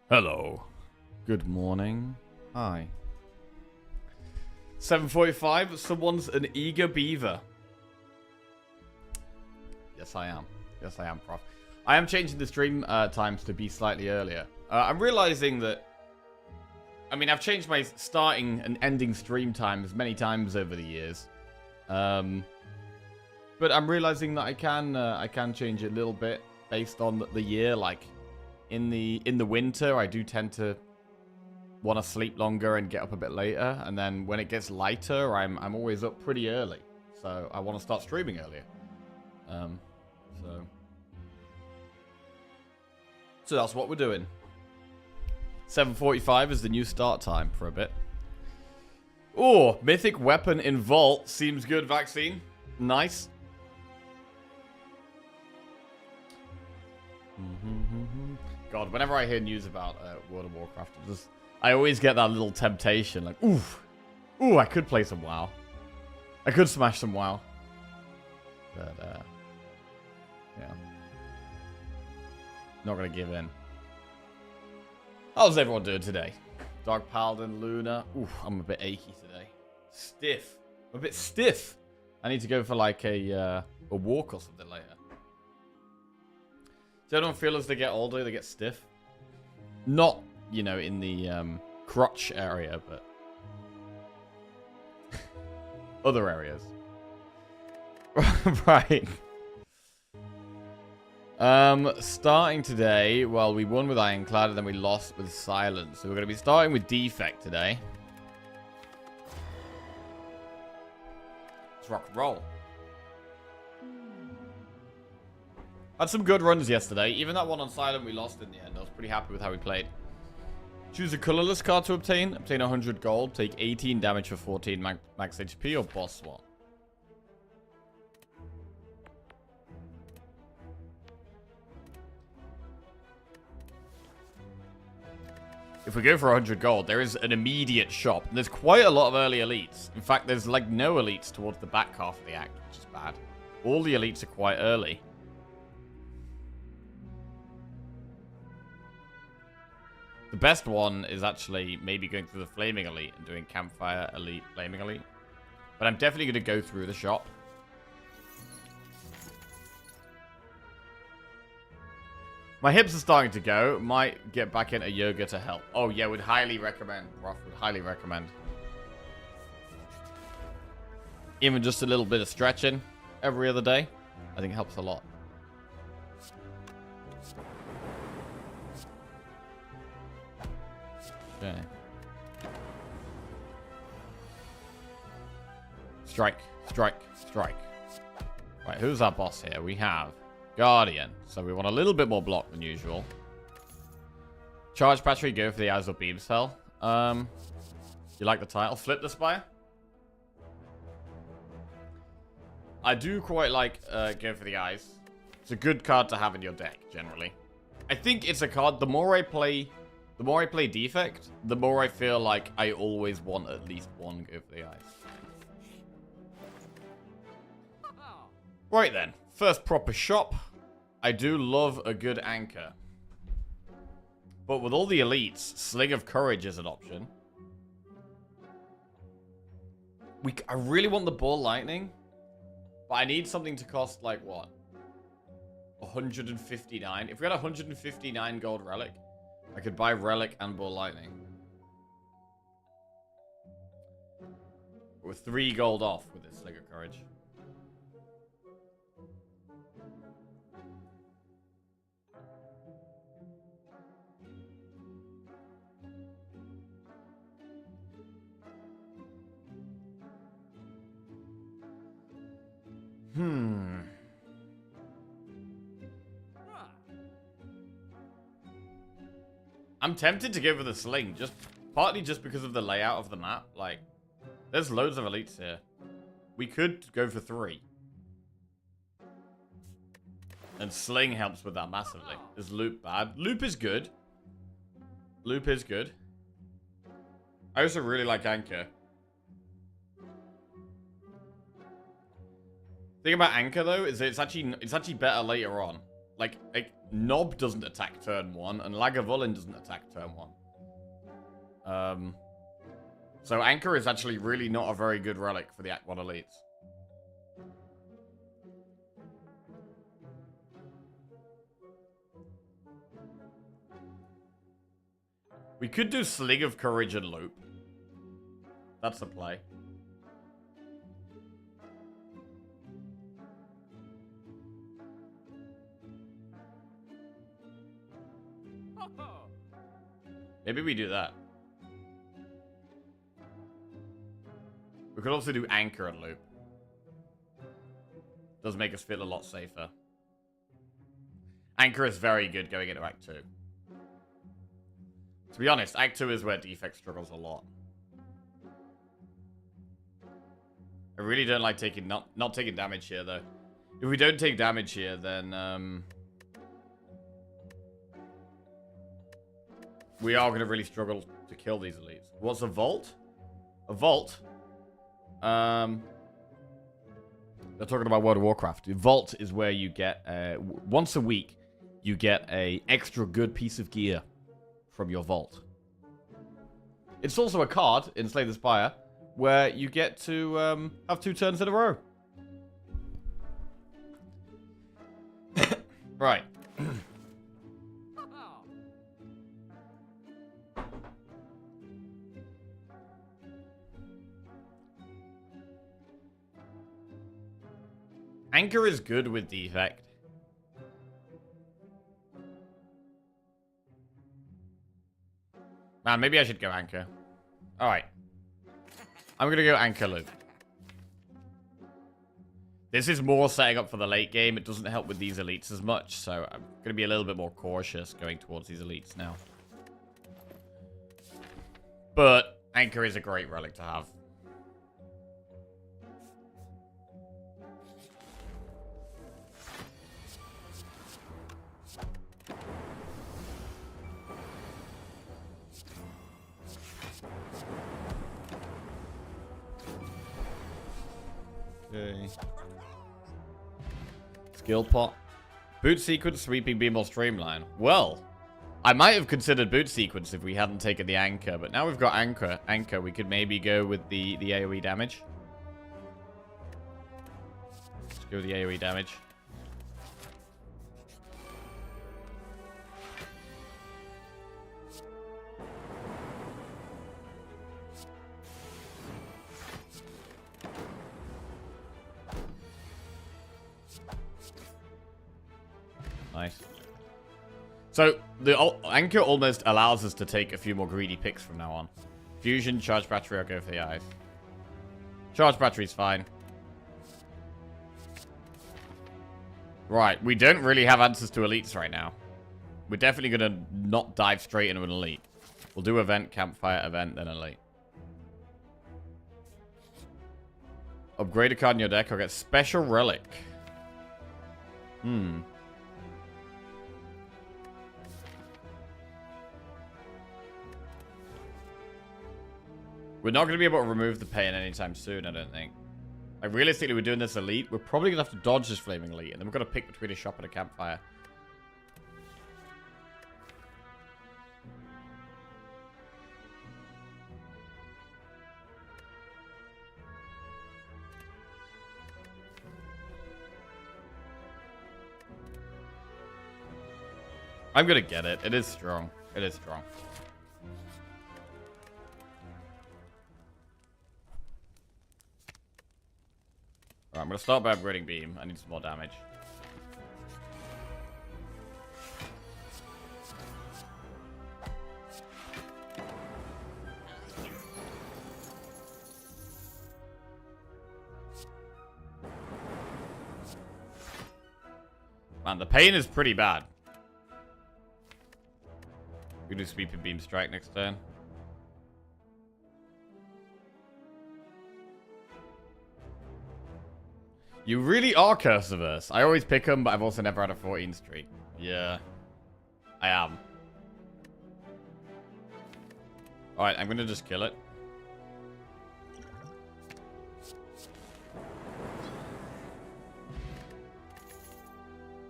Hello. Good morning. Hi. 7:45. Someone's an eager beaver. Yes, I am. Yes, I am, Prof. I am changing the stream times to be slightly earlier. I'm realizing that... I mean, I've changed my starting and ending stream times many times over the years. But I'm realizing that I can change it a little bit based on the year. Like, in the winter, I do tend to want to sleep longer and get up a bit later. And then when it gets lighter, I'm always up pretty early. So I want to start streaming earlier. So that's what we're doing. 7:45 is the new start time for a bit. Oh, mythic weapon in vault. Seems good, vaccine. Nice. God, whenever I hear news about World of Warcraft, I always get that little temptation. Like, ooh, I could play some WoW. I could smash some WoW. But, yeah. Not gonna give in. How's everyone doing today? Dark Paladin, Luna. Ooh, I'm a bit achy today. Stiff. I'm a bit stiff. I need to go for like a walk or something later. So I don't feel as they get older, they get stiff. Not, you know, in the crotch area, but other areas. Right. Starting today, well, we won with Ironclad and then we lost with Silence. So we're going to be starting with Defect today. Let's rock and roll. Had some good runs yesterday. Even that one on Silent we lost in the end. I was pretty happy with how we played. Choose a colorless card to obtain. Obtain 100 gold. Take 18 damage for 14 max HP or boss swap. If we go for 100 gold, there is an immediate shop. And there's quite a lot of early elites. In fact, there's like no elites towards the back half of the act, which is bad. All the elites are quite early. The best one is actually maybe going through the Flaming Elite and doing Campfire Elite, Flaming Elite. But I'm definitely going to go through the shop. My hips are starting to go. Might get back into yoga to help. Oh, yeah, would highly recommend. Rough would highly recommend. Even just a little bit of stretching every other day, I think helps a lot. Okay. Strike, strike, strike. Right, who's our boss here? We have Guardian. So we want a little bit more block than usual. Charge battery, go for the eyes or beam cell. You like the title? Flip the Spire? I do quite like go for the eyes. It's a good card to have in your deck, generally. I think it's a card, the more I play Defect, the more I feel like I always want at least one go for the eyes. Right then, first proper shop. I do love a good anchor. But with all the elites, Sling of Courage is an option. I really want the Ball Lightning. But I need something to cost like what? 159. If we had 159 gold relic, I could buy Relic and Ball Lightning. We're 3 gold off with this Sling of Courage. I'm tempted to go for the Sling, partly just because of the layout of the map. Like, there's loads of elites here. We could go for 3. And Sling helps with that massively. Is Loop bad? Loop is good. Loop is good. I also really like Anchor. Thing about Anchor though is that it's actually better later on. Like Nob doesn't attack turn 1, and Lagavulin doesn't attack turn 1. So Anchor is actually really not a very good relic for the Act 1 elites. We could do Sling of Courage and Loop. That's a play. Maybe we do that. We could also do Anchor and Loop. Does make us feel a lot safer. Anchor is very good going into Act 2. To be honest, Act 2 is where Defect struggles a lot. I really don't like taking not taking damage here, though. If we don't take damage here, then we are going to really struggle to kill these elites. What's a vault? A vault? They're talking about World of Warcraft. A vault is where you get once a week you get a extra good piece of gear from your vault. It's also a card in Slay the Spire where you get to have 2 turns in a row. Right. Anchor is good with Defect. Man, maybe I should go Anchor. Alright. I'm gonna go Anchor Loop. This is more setting up for the late game. It doesn't help with these elites as much, so I'm gonna be a little bit more cautious going towards these elites now. But Anchor is a great relic to have. Okay. Skill pot. Boot sequence, sweeping beam, or streamline. Well, I might have considered boot sequence if we hadn't taken the anchor, but now we've got anchor, we could maybe go with the AoE damage. Let's go with the AoE damage. Nice. So, the anchor almost allows us to take a few more greedy picks from now on. Fusion, charge battery, I'll go for the eyes. Charge battery's fine. Right, we don't really have answers to elites right now. We're definitely going to not dive straight into an elite. We'll do event, campfire, event, then elite. Upgrade a card in your deck, I'll get special relic. We're not going to be able to remove the pain anytime soon, I don't think. Like, realistically, we're doing this elite. We're probably going to have to dodge this flaming elite, and then we're going to pick between a shop and a campfire. I'm going to get it. It is strong. It is strong. Alright, I'm going to start by upgrading beam. I need some more damage. Man, the pain is pretty bad. We do sweeping beam strike next turn. You really are curse averse. I always pick them, but I've also never had a 14 streak. Yeah, I am. Alright, I'm gonna just kill it.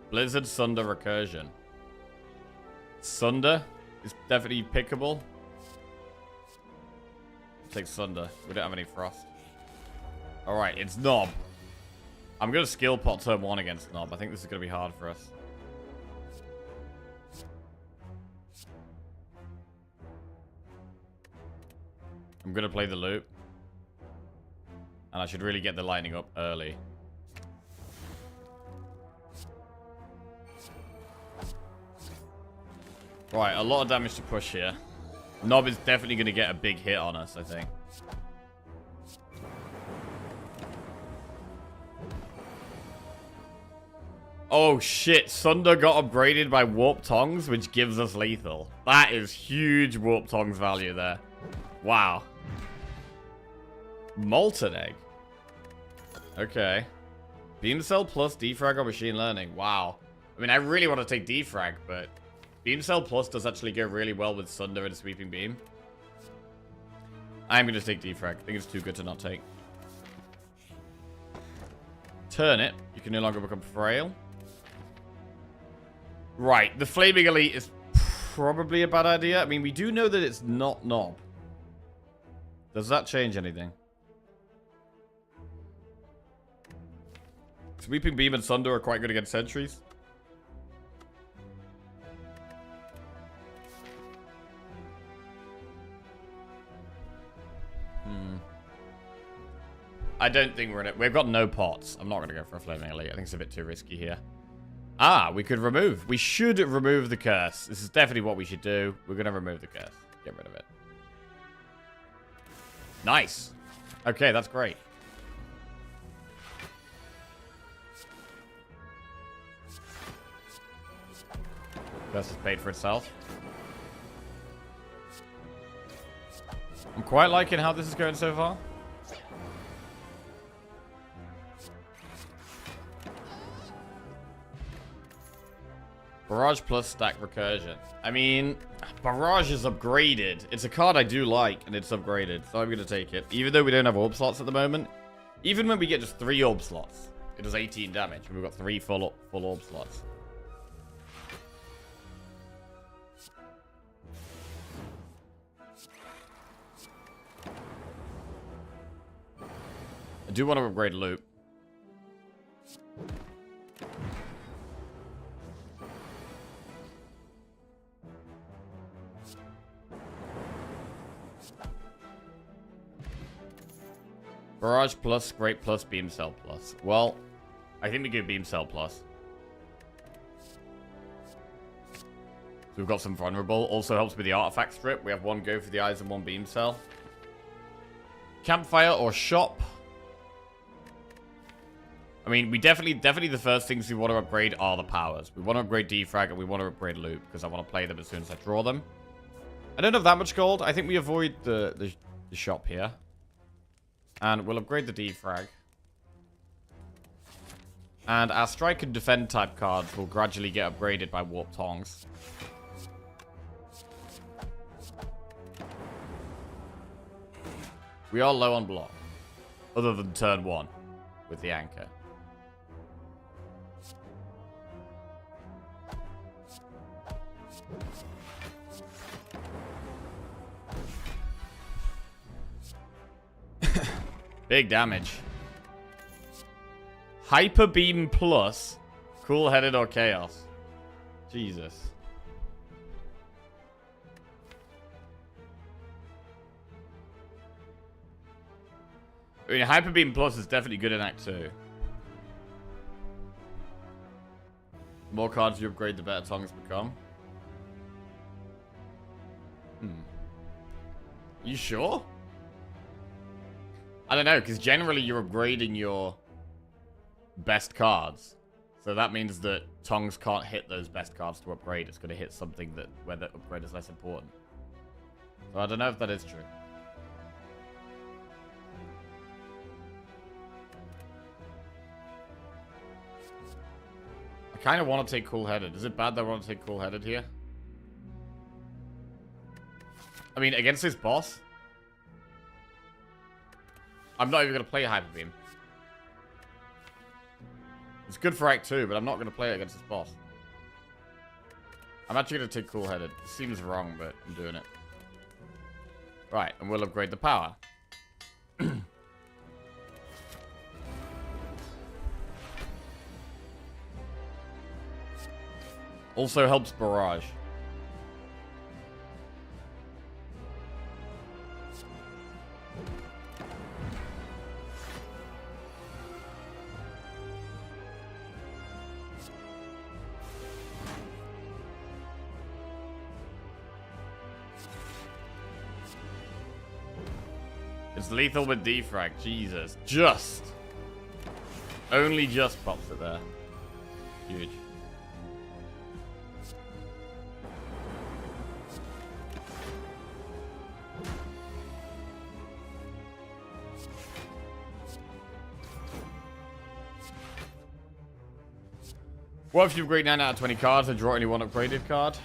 Blizzard, Sunder, Recursion. Sunder is definitely pickable. Take Sunder. We don't have any Frost. Alright, it's Knob. I'm going to skill pot turn 1 against Knob. I think this is going to be hard for us. I'm going to play the loop. And I should really get the lightning up early. Right, a lot of damage to push here. Knob is definitely going to get a big hit on us, I think. Oh shit, Sunder got upgraded by Warp Tongs, which gives us lethal. That is huge Warp Tongs value there. Wow. Molten Egg. Okay. Beam Cell plus Defrag or Machine Learning. Wow. I mean, I really want to take Defrag, but Beam Cell plus does actually go really well with Sunder and Sweeping Beam. I'm going to take Defrag. I think it's too good to not take. Turn it. You can no longer become frail. Right. The Flaming Elite is probably a bad idea. I mean, we do know that it's not Knob. Does that change anything? Sweeping Beam and Sunder are quite good against sentries. I don't think we're in it. We've got no pots. I'm not going to go for a Flaming Elite. I think it's a bit too risky here. Ah, we could remove. We should remove the curse. This is definitely what we should do. We're going to remove the curse. Get rid of it. Nice. Okay, that's great. Curse has paid for itself. I'm quite liking how this is going so far. Barrage plus stack recursion. I mean, Barrage is upgraded. It's a card I do like, and it's upgraded, so I'm going to take it. Even though we don't have orb slots at the moment. Even when we get just 3 orb slots, it does 18 damage. We've got 3 full orb slots. I do want to upgrade Loop. Barrage plus, Great plus, Beam Cell plus. Well, I think we go Beam Cell plus. So we've got some Vulnerable. Also helps with the Artifact Strip. We have 1 go for the Eyes and 1 Beam Cell. Campfire or Shop. I mean, we definitely the first things we want to upgrade are the powers. We want to upgrade Defrag and we want to upgrade Loop because I want to play them as soon as I draw them. I don't have that much gold. I think we avoid the Shop here. And we'll upgrade the Defrag. And our Strike and Defend type cards will gradually get upgraded by Warp Tongs. We are low on block. Other than turn 1 with the Anchor. Big damage. Hyper Beam plus. Cool-headed or Chaos. Jesus. I mean, Hyper Beam plus is definitely good in Act 2. The more cards you upgrade, the better Tongs become. You sure? I don't know, because generally you're upgrading your best cards. So that means that Tongs can't hit those best cards to upgrade. It's going to hit something that where the upgrade is less important. So I don't know if that is true. I kind of want to take Cool-Headed. Is it bad that I want to take Cool-Headed here? I mean, against this boss... I'm not even going to play Hyper Beam. It's good for Act 2, but I'm not going to play it against this boss. I'm actually going to take Cool-Headed. It seems wrong, but I'm doing it. Right, and we'll upgrade the power. Also helps Barrage. It's lethal with defrag. Jesus. Just. Only just pops it there. Huge. What if you upgrade 9 out of 20 cards and draw only one upgraded card?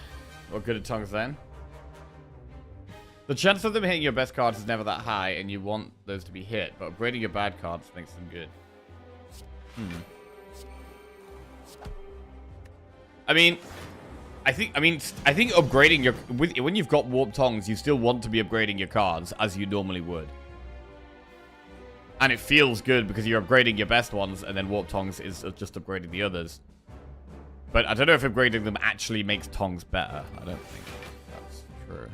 What good are tongues then? The chance of them hitting your best cards is never that high, and you want those to be hit, but upgrading your bad cards makes them good. I think upgrading your when you've got warp tongues, you still want to be upgrading your cards as you normally would. And it feels good because you're upgrading your best ones, and then warp tongues is just upgrading the others. But I don't know if upgrading them actually makes tongues better. I don't think that's true.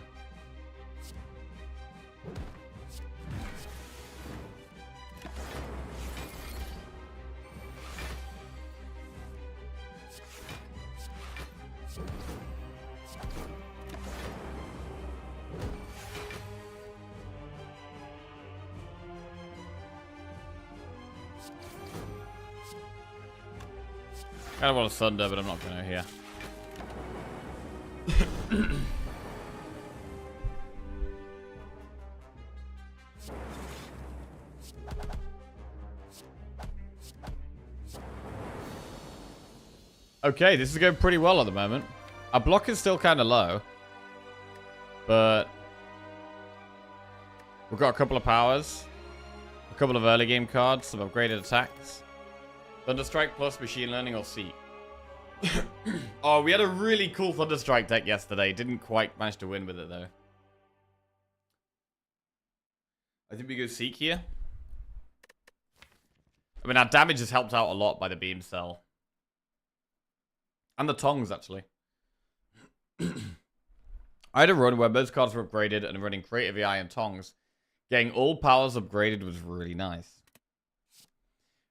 I kind of want a Thunder, but I'm not going to here. Okay, this is going pretty well at the moment. Our block is still kind of low. But we've got a couple of powers. A couple of early game cards, some upgraded attacks. Thunderstrike plus Machine Learning or Seek. Oh, we had a really cool Thunderstrike deck yesterday. Didn't quite manage to win with it, though. I think we go Seek here. I mean, our damage is helped out a lot by the Beam Cell. And the Tongs, actually. I had a run where most cards were upgraded and running Creative AI and Tongs. Getting all powers upgraded was really nice.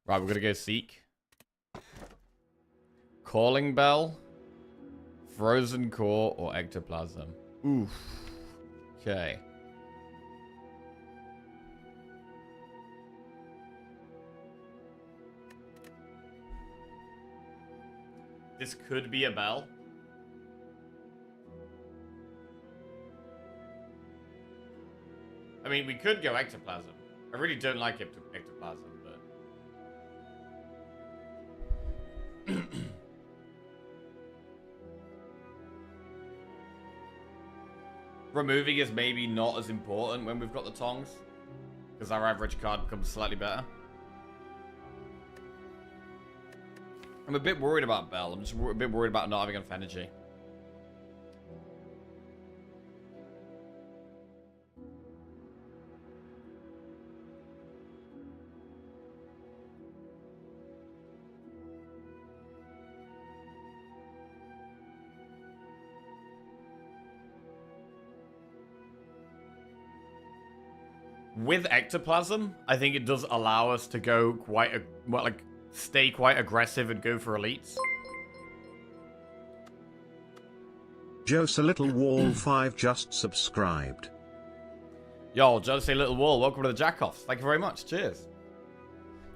Right, we're going to go Seek. Calling Bell, Frozen Core, or Ectoplasm. Oof. Okay. This could be a Bell. I mean, we could go Ectoplasm. I really don't like Ectoplasm, but... Removing is maybe not as important when we've got the Tongs, because our average card becomes slightly better. I'm a bit worried about Bell. I'm just a bit worried about not having enough energy. With Ectoplasm, I think it does allow us to go quite stay quite aggressive and go for elites. Jose Little Wall 5 just subscribed. Yo, Jose Little Wall, welcome to the Jackoffs. Thank you very much. Cheers.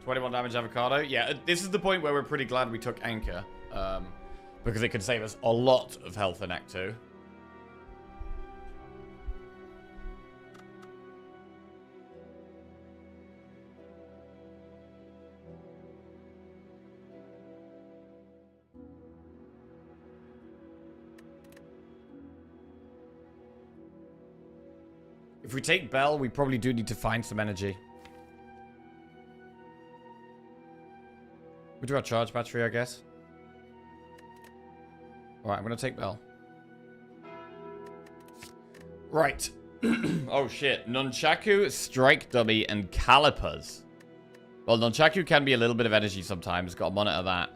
21 damage avocado. Yeah, this is the point where we're pretty glad we took Anchor. Because it could save us a lot of health in Act 2. If we take Bell, we probably do need to find some energy. We do our charge battery, I guess. Alright, I'm gonna take Bell. Right. Oh shit. Nunchaku, Strike Dummy, and Calipers. Well, Nunchaku can be a little bit of energy sometimes. Gotta monitor that.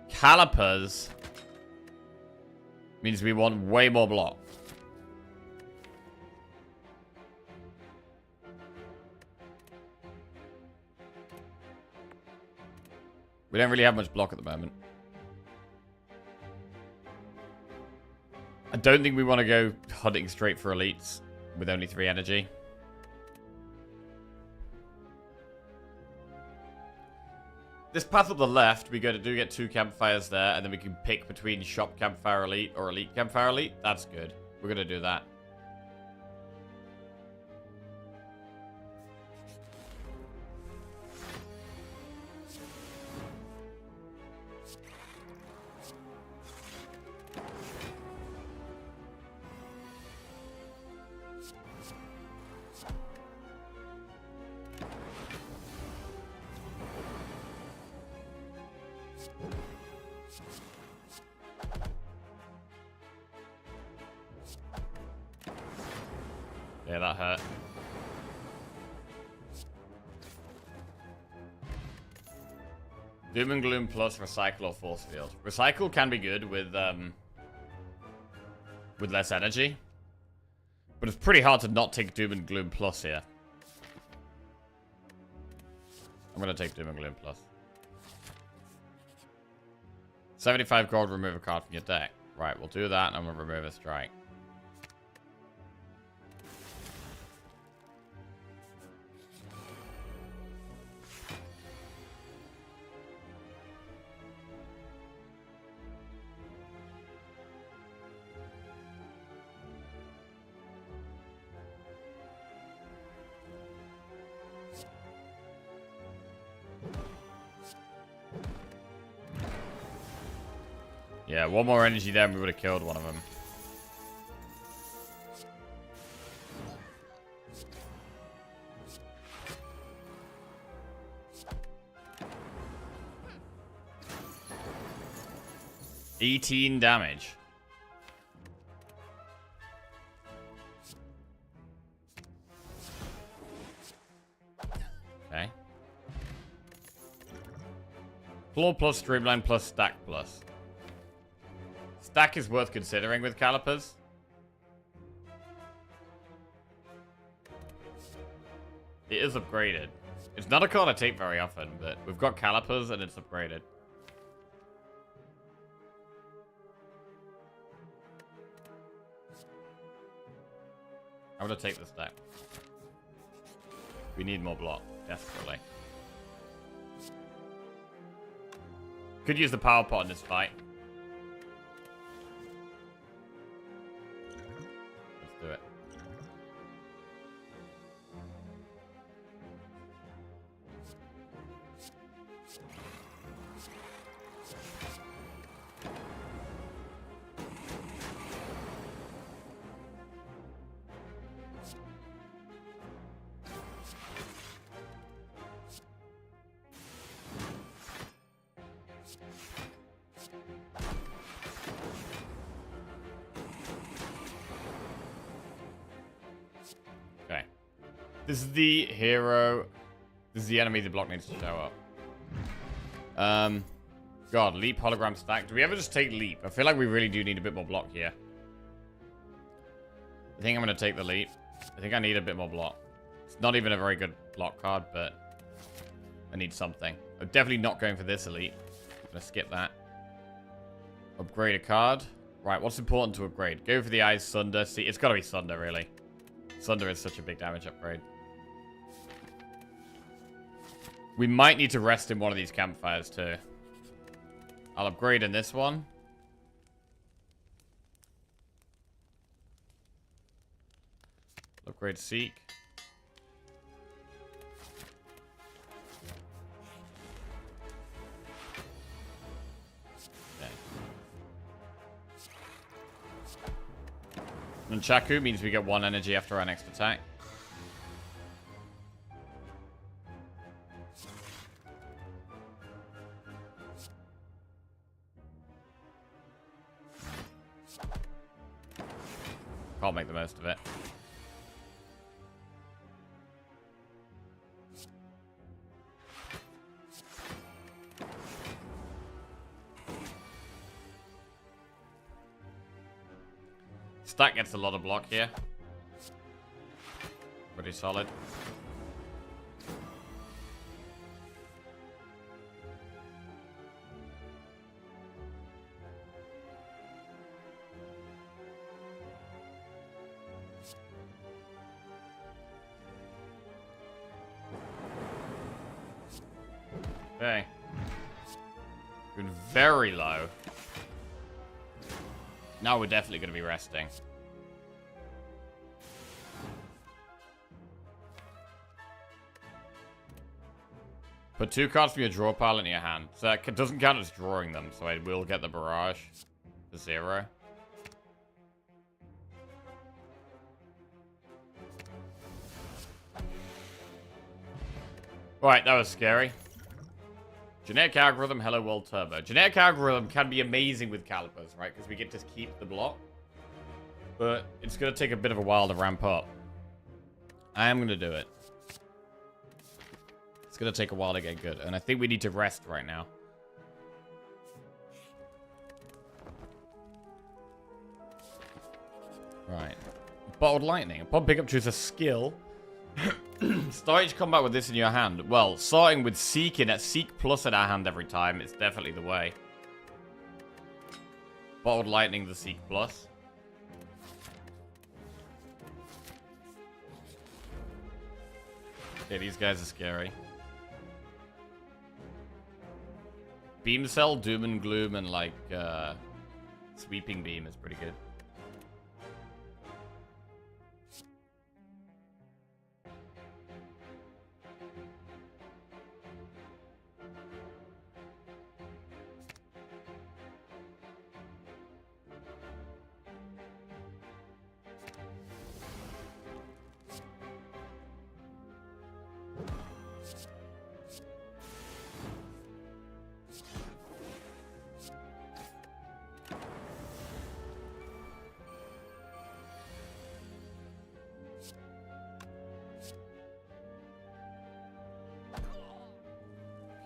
Calipers means we want way more block. We don't really have much block at the moment. I don't think we want to go hunting straight for elites with only 3 energy. This path up the left, we do get 2 campfires there, and then we can pick between shop campfire elite or elite campfire elite. That's good. We're going to do that. Yeah, that hurt. Doom and Gloom plus Recycle or Force Field. Recycle can be good with less energy. But it's pretty hard to not take Doom and Gloom plus here. I'm going to take Doom and Gloom plus. 75 gold, remove a card from your deck. Right, we'll do that and I'm going to remove a strike. Yeah, one more energy there and we would have killed one of them. $18 damage. Okay. Floor plus, Streamline plus, Stack plus. Stack is worth considering with Calipers. It is upgraded. It's not a card I take very often, but we've got Calipers and it's upgraded. I'm gonna take the stack. We need more block, desperately. Could use the power pot in this fight. Let's do it. Okay. This is the hero. This is the enemy the block needs to show up. God, Leap, Hologram, Stack. Do we ever just take Leap? I feel like we really do need a bit more block here. I think I'm going to take the Leap. I think I need a bit more block. It's not even a very good block card, but I need something. I'm definitely not going for this Elite. I'm going to skip that. Upgrade a card. Right, what's important to upgrade? Go for the Eyes, Sunder. See, it's got to be Sunder, really. Sunder is such a big damage upgrade. We might need to rest in one of these campfires, too. I'll upgrade in this one. Upgrade Seek. Okay. Nunchaku means we get 1 energy after our next attack. can't make the most of it. Stack gets a lot of block here. Pretty solid. Okay. Been very low. Now we're definitely going to be resting. Put 2 cards from your draw pile in your hand. So that doesn't count as drawing them, so I will get the barrage to 0. Right, that was scary. Genetic algorithm, hello world turbo. Genetic algorithm can be amazing with calipers, right? Because we get to keep the block. But it's going to take a bit of a while to ramp up. I am going to do it. It's going to take a while to get good. And I think we need to rest right now. Right. Bottled lightning. Upon pickup, choose a skill. Start each combat with this in your hand. Well, starting with Seeking at Seek Plus in our hand every time is definitely the way. Bottled lightning, the Seek Plus. Okay, these guys are scary. Beam Cell, Doom and Gloom, and like Sweeping Beam is pretty good.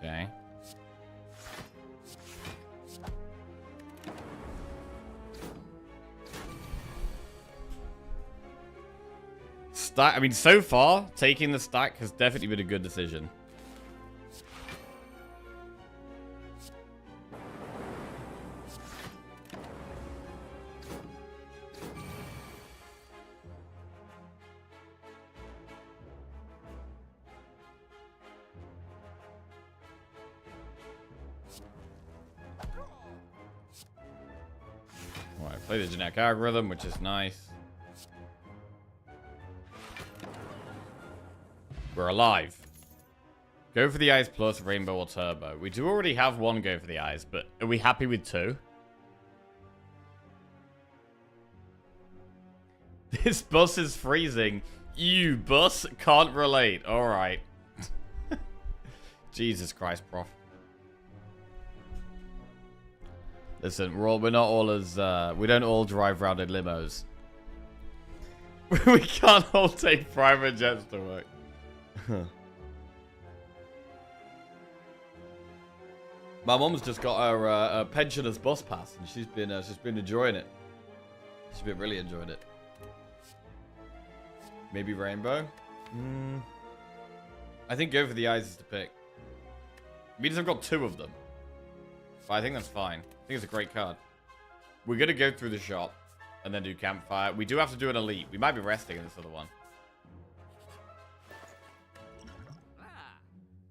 Okay. Stack. I mean, so far, taking the stack has definitely been a good decision. Alright, play the genetic algorithm, which is nice. We're alive. Go for the eyes plus rainbow or turbo. We do already have one go for the eyes, but are we happy with 2? This bus is freezing. You bus can't relate. Alright. Jesus Christ, prof. Listen, we're not all as, we don't all drive around in limos. We can't all take private jets to work. My mom's just got her pensioner's bus pass, and she's been enjoying it. She's been really enjoying it. Maybe rainbow. I think go for the eyes is the pick. It means I've got 2 of them, but I think that's fine. I think it's a great card. We're gonna go through the shop and then do campfire. We do have to do an elite. We might be resting in this other one.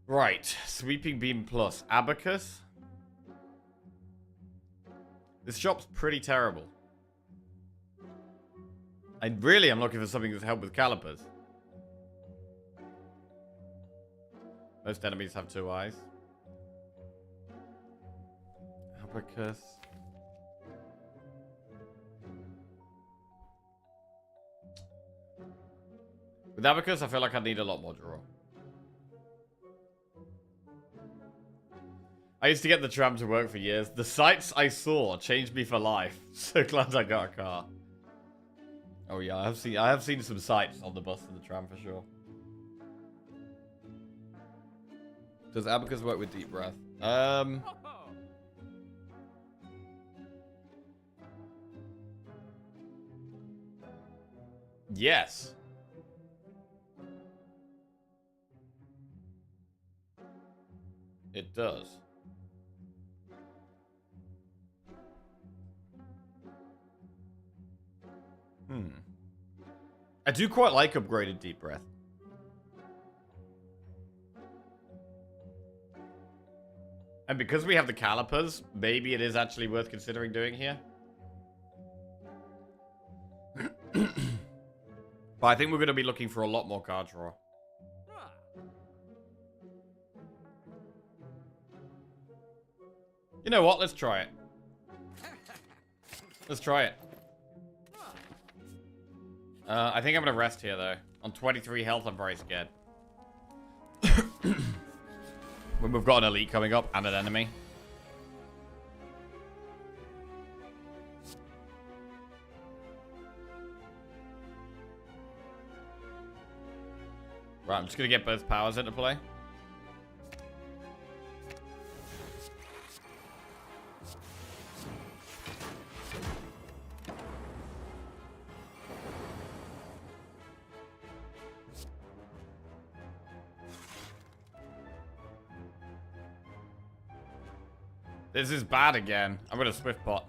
Right, Sweeping Beam Plus. Abacus. This shop's pretty terrible. I'm looking for something that's help with calipers. Most enemies have 2 eyes. Abacus. With Abacus, I feel like I need a lot more draw. I used to get the tram to work for years. The sights I saw changed me for life. So glad I got a car. Oh yeah, I have seen some sights on the bus and the tram for sure. Does Abacus work with deep breath? Yes. It does. I do quite like upgraded deep breath. And because we have the calipers, maybe it is actually worth considering doing here. But I think we're going to be looking for a lot more card draw. You know what? Let's try it. Let's try it. I think I'm going to rest here, though. On 23 health, I'm very scared. When we've got an elite coming up and an enemy. Right, I'm just going to get both powers into play. This is bad again. I'm going to swift pot.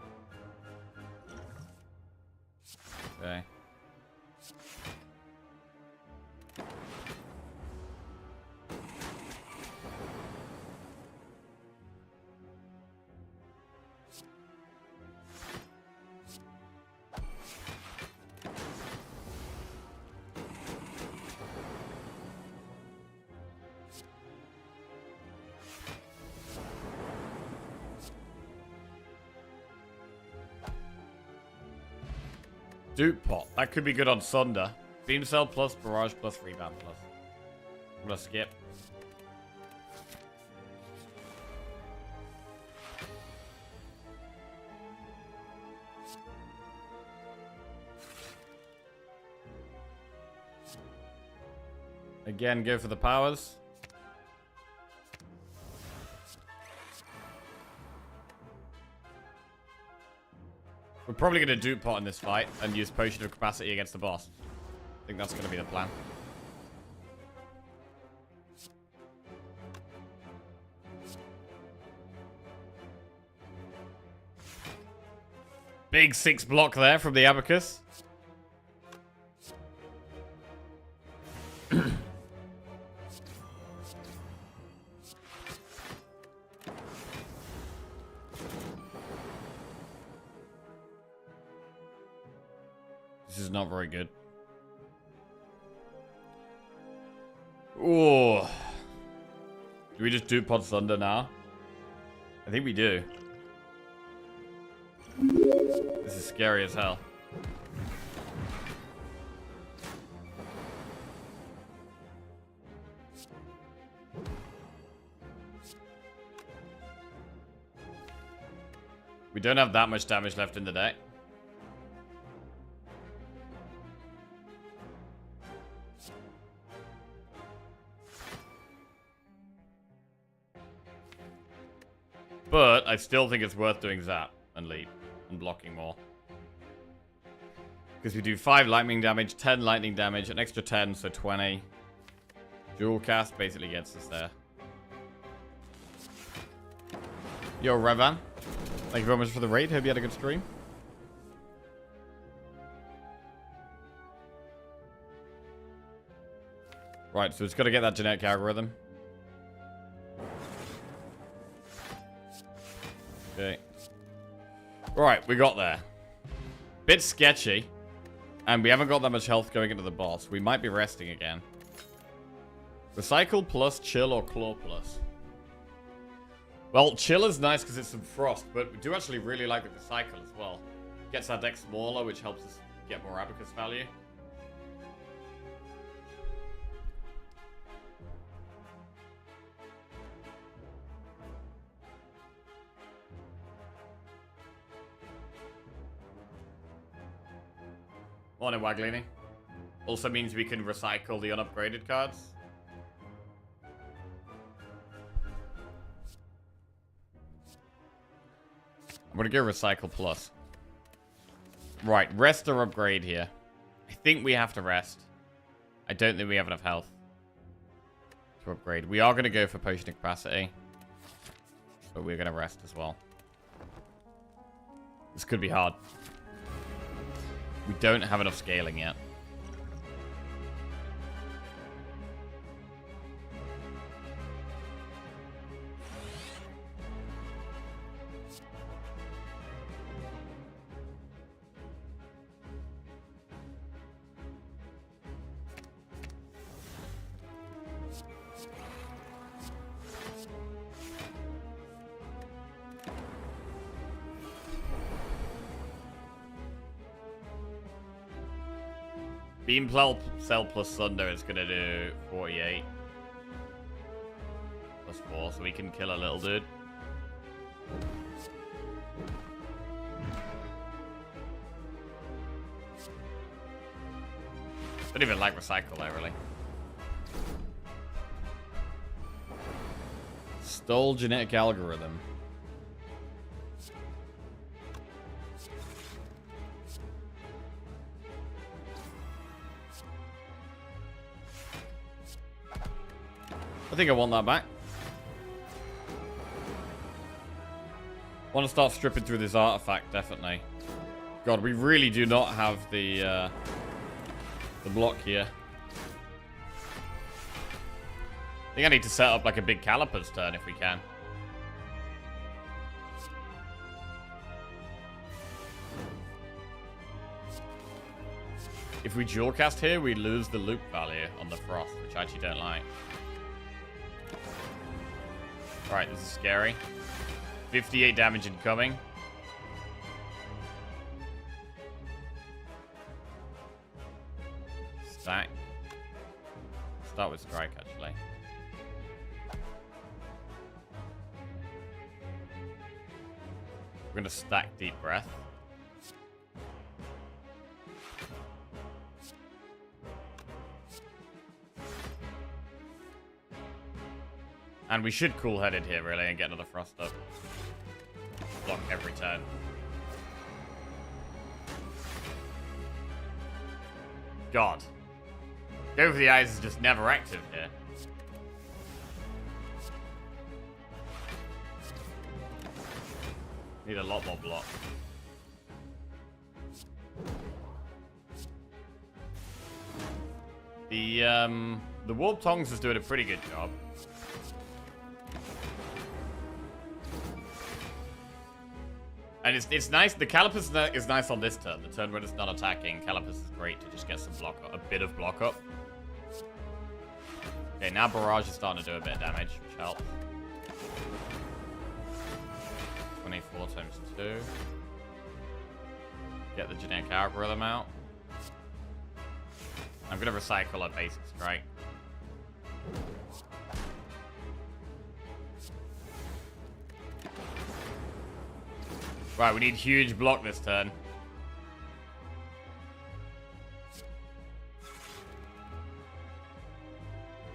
Okay. Dupe pot. That could be good on Sunder. Beam cell plus, barrage plus, rebound plus. I'm gonna skip. Again, go for the powers. We're probably going to dupe pot in this fight and use Potion of Capacity against the boss. I think that's going to be the plan. Big 6 block there from the Abacus. This is not very good. Oh. Do we just do Pod Thunder now? I think we do. This is scary as hell. We don't have that much damage left in the deck. But I still think it's worth doing Zap and Leap and blocking more. Because we do 5 lightning damage, 10 lightning damage, an extra 10, so 20. Dual cast basically gets us there. Yo, Revan. Thank you very much for the raid. Hope you had a good stream. Right, so it's got to get that genetic algorithm. Okay. Right, we got there. Bit sketchy. And we haven't got that much health going into the boss. We might be resting again. Recycle plus, chill, or claw plus. Well, chill is nice because it's some frost, but we do actually really like the recycle as well. Gets our deck smaller, which helps us get more Abacus value. Morning, Waglini. Also means we can recycle the unupgraded cards. I'm gonna go recycle plus. Right, rest or upgrade here. I think we have to rest. I don't think we have enough health to upgrade. We are gonna go for potion capacity, but we're gonna rest as well. This could be hard. We don't have enough scaling yet. Beam Cell plus Thunder is going to do 48. Plus 4, so we can kill a little dude. Don't even like recycle there, really. Stole genetic algorithm. I think I want that back. Want to start stripping through this artifact, definitely. God, we really do not have the block here. I think I need to set up like a big calipers turn if we can. If we dual cast here, we lose the loop value on the frost, which I actually don't like. Alright, this is scary. 58 damage incoming. Stack. Start with strike, actually. We're going to stack deep breath. And we should cool-headed here, really, and get another frost up. Block every turn. God. Go for the eyes is just never active here. Need a lot more block. The Warp Tongs is doing a pretty good job. And it's nice. The Calipers is nice on this turn. The turn when it's not attacking, Calipers is great to just get some block, a bit of block up. Okay, now Barrage is starting to do a bit of damage, which helps. 24 times 2. Get the genetic algorithm out. I'm gonna recycle a basic strike. Right, we need huge block this turn.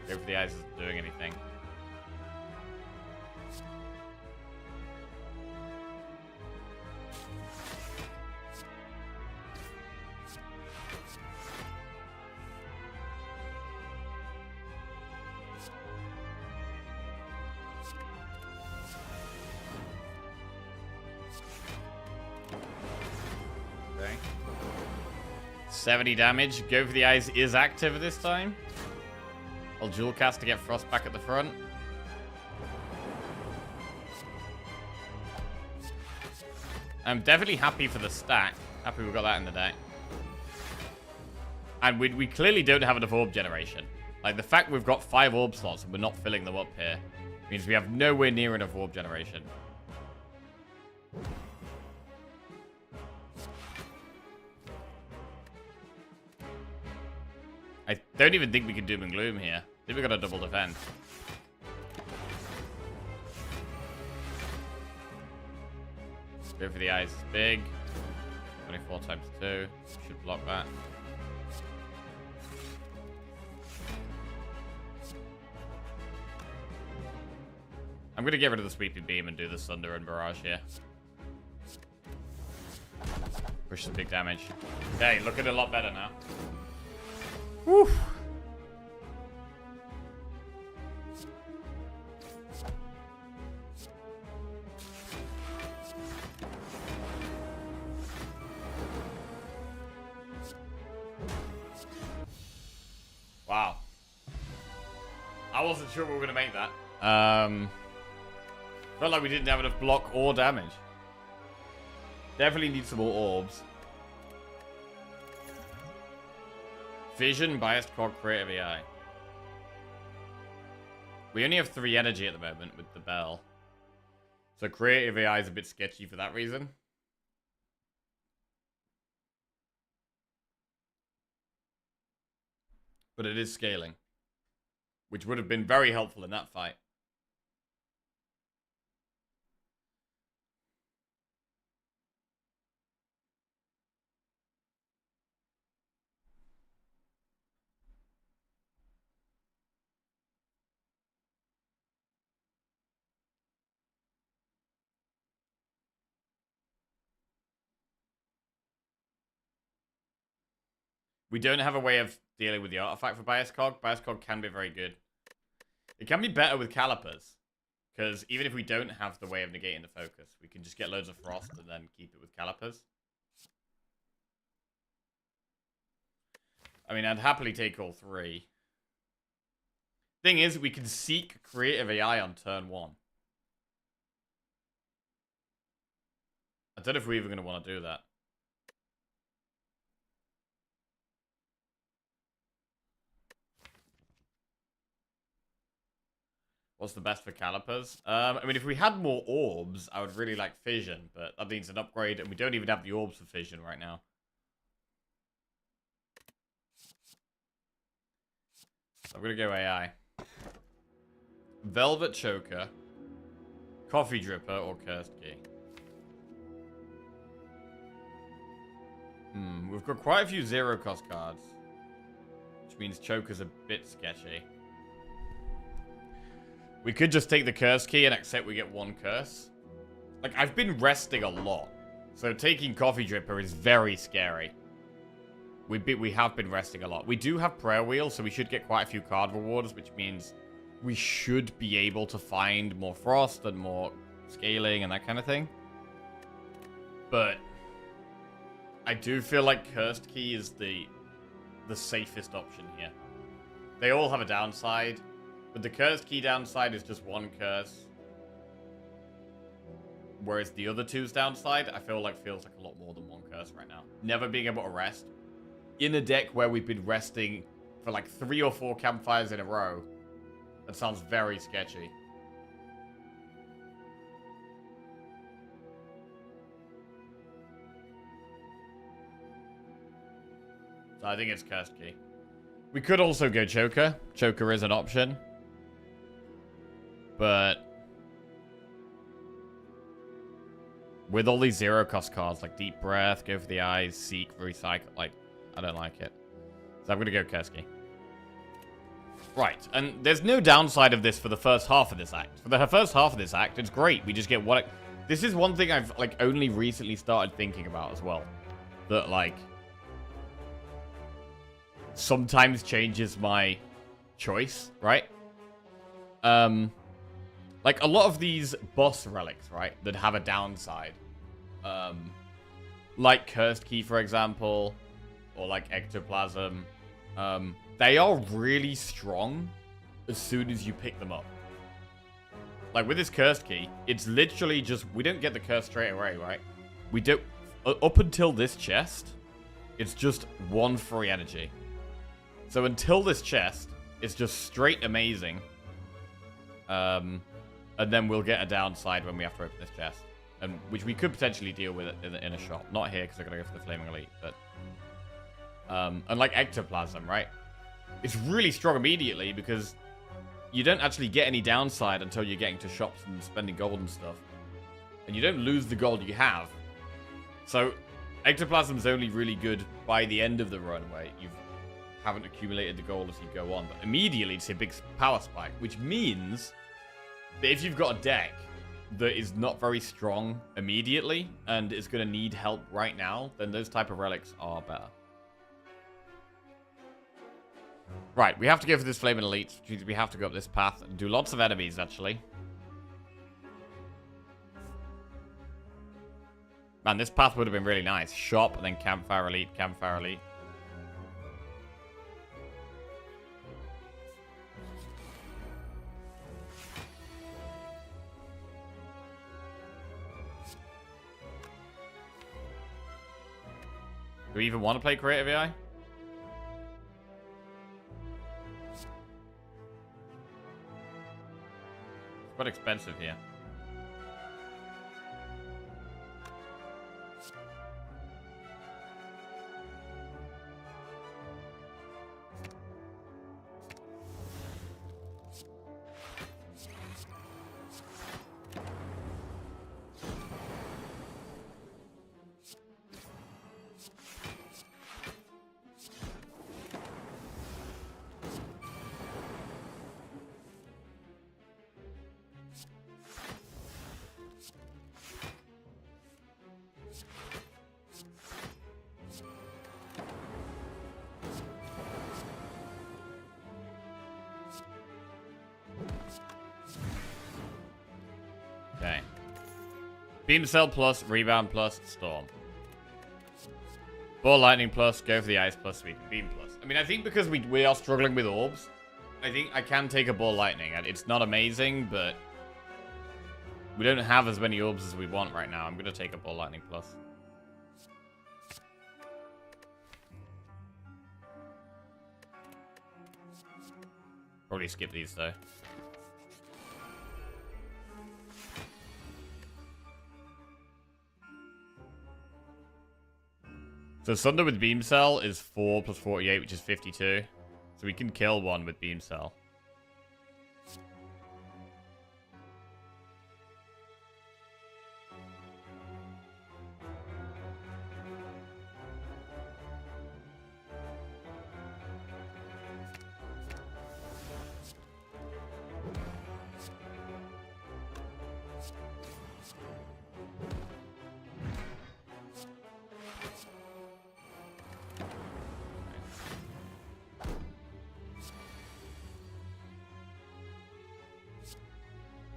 Go for the eyes isn't doing anything. Okay. 70 damage. Go for the eyes is active this time. I'll dual cast to get Frost back at the front. I'm definitely happy for the stack. Happy we got that in the deck. And we clearly don't have enough orb generation. Like, the fact we've got 5 orb slots and we're not filling them up here means we have nowhere near enough orb generation. I don't even think we can Doom and Gloom here. I think we got a double defense. Go for the eyes is big. 24 times 2. Should block that. I'm going to get rid of the Sweeping Beam and do the Thunder and Barrage here. Push some big damage. Okay, looking a lot better now. Woo! Wow. I wasn't sure we were going to make that. Felt like we didn't have enough block or damage. Definitely need some more orbs. Vision, Biased Cog, Creative AI. We only have 3 energy at the moment with the bell. So Creative AI is a bit sketchy for that reason. But it is scaling. Which would have been very helpful in that fight. We don't have a way of dealing with the artifact for Bias Cog. Bias Cog can be very good. It can be better with Calipers. Because even if we don't have the way of negating the focus, we can just get loads of Frost and then keep it with Calipers. I mean, I'd happily take all 3. Thing is, we can seek Creative AI on turn 1. I don't know if we're even going to want to do that. What's the best for Calipers? I mean, if we had more orbs, I would really like Fission, but that needs an upgrade, and we don't even have the orbs for Fission right now. So I'm going to go AI. Velvet Choker, Coffee Dripper, or Cursed Key. We've got quite a few 0-cost cards, which means Choker's a bit sketchy. We could just take the Curse Key and accept we get 1 curse. Like, I've been resting a lot. So taking Coffee Dripper is very scary. We have been resting a lot. We do have Prayer Wheel, so we should get quite a few card rewards, which means we should be able to find more Frost and more scaling and that kind of thing. But I do feel like Cursed Key is the safest option here. They all have a downside. But the Cursed Key downside is just 1 curse. Whereas the other 2's downside, I feel like feels like a lot more than 1 curse right now. Never being able to rest. In a deck where we've been resting for like 3 or 4 campfires in a row. That sounds very sketchy. So I think it's Cursed Key. We could also go Choker. Choker is an option. But with all these 0-cost cards, like Deep Breath, Go for the Eyes, Seek, Recycle, like, I don't like it. So I'm going to go Curse Key. Right, and there's no downside of this for the first half of this act. For the first half of this act, it's great. We just get what... This is one thing I've, like, only recently started thinking about as well. That, like, sometimes changes my choice, right? Like, a lot of these boss relics, right, that have a downside. Like Cursed Key, for example, or like Ectoplasm. They are really strong as soon as you pick them up. Like, with this Cursed Key, it's literally just... We don't get the curse straight away, right? We don't... Up until this chest, it's just 1 free energy. So until this chest, it's just straight amazing. And then we'll get a downside when we have to open this chest. And which we could potentially deal with it in a shop. Not here, because I'm going to go for the Flaming Elite. But and like Ectoplasm, right? It's really strong immediately, because you don't actually get any downside until you're getting to shops and spending gold and stuff. And you don't lose the gold you have. So Ectoplasm's only really good by the end of the run, where you haven't accumulated the gold as you go on. But immediately it's a big power spike, which means that if you've got a deck that is not very strong immediately and is going to need help right now, then those type of relics are better. Right, we have to go for this Flaming Elite, which means we have to go up this path and do lots of enemies, actually. Man, this path would have been really nice. Shop, and then Campfire Elite, Campfire Elite. Do we even want to play Creative AI? It's quite expensive here. Okay. Beam Cell plus, Rebound plus, Storm. Ball Lightning plus, go for the Ice plus, Sweep. Beam plus. I mean, I think because we are struggling with orbs, I think I can take a Ball Lightning. It's not amazing, but we don't have as many orbs as we want right now. I'm going to take a Ball Lightning plus. Probably skip these, though. So Sunder with Beam Cell is 4 plus 48, which is 52. So we can kill one with Beam Cell.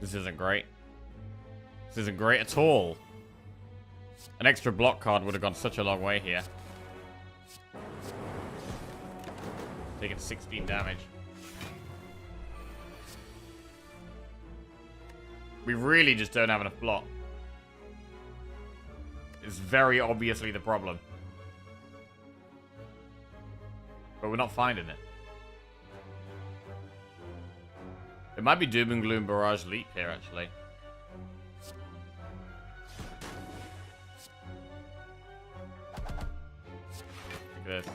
This isn't great. This isn't great at all. An extra block card would have gone such a long way here. Taking 16 damage. We really just don't have enough block. It's very obviously the problem. But we're not finding it. It might be Doom and Gloom Barrage Leap here, actually. Look at this.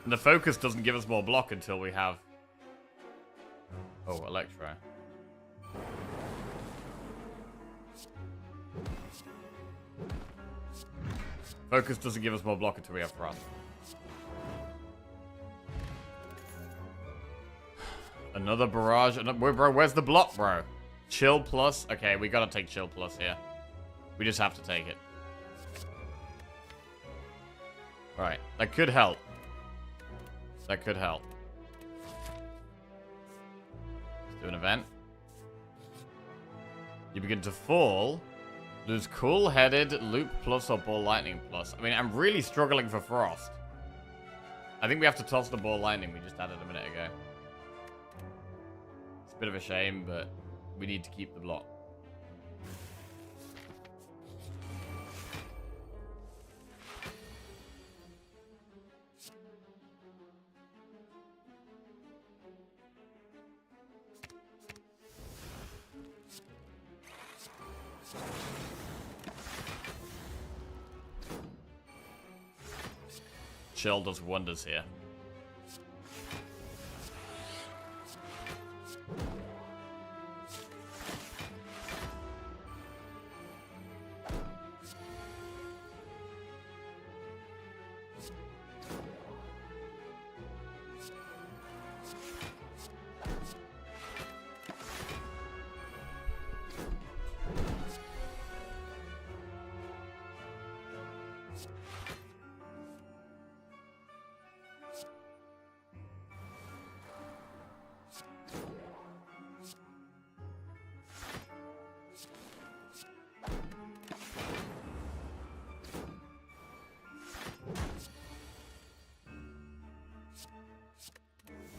And the focus doesn't give us more block until we have... Oh, Electro. Focus doesn't give us more block until we have Frost. Another barrage. Bro, where's the block, bro? Chill plus? Okay, we gotta take chill plus here. We just have to take it. Right, that could help. That could help. Let's do an event. You begin to fall. Lose Cool-Headed, Loop Plus, or Ball Lightning Plus. I mean, I'm really struggling for Frost. I think we have to toss the Ball Lightning we just added a minute ago. It's a bit of a shame, but we need to keep the block. chill does wonders here.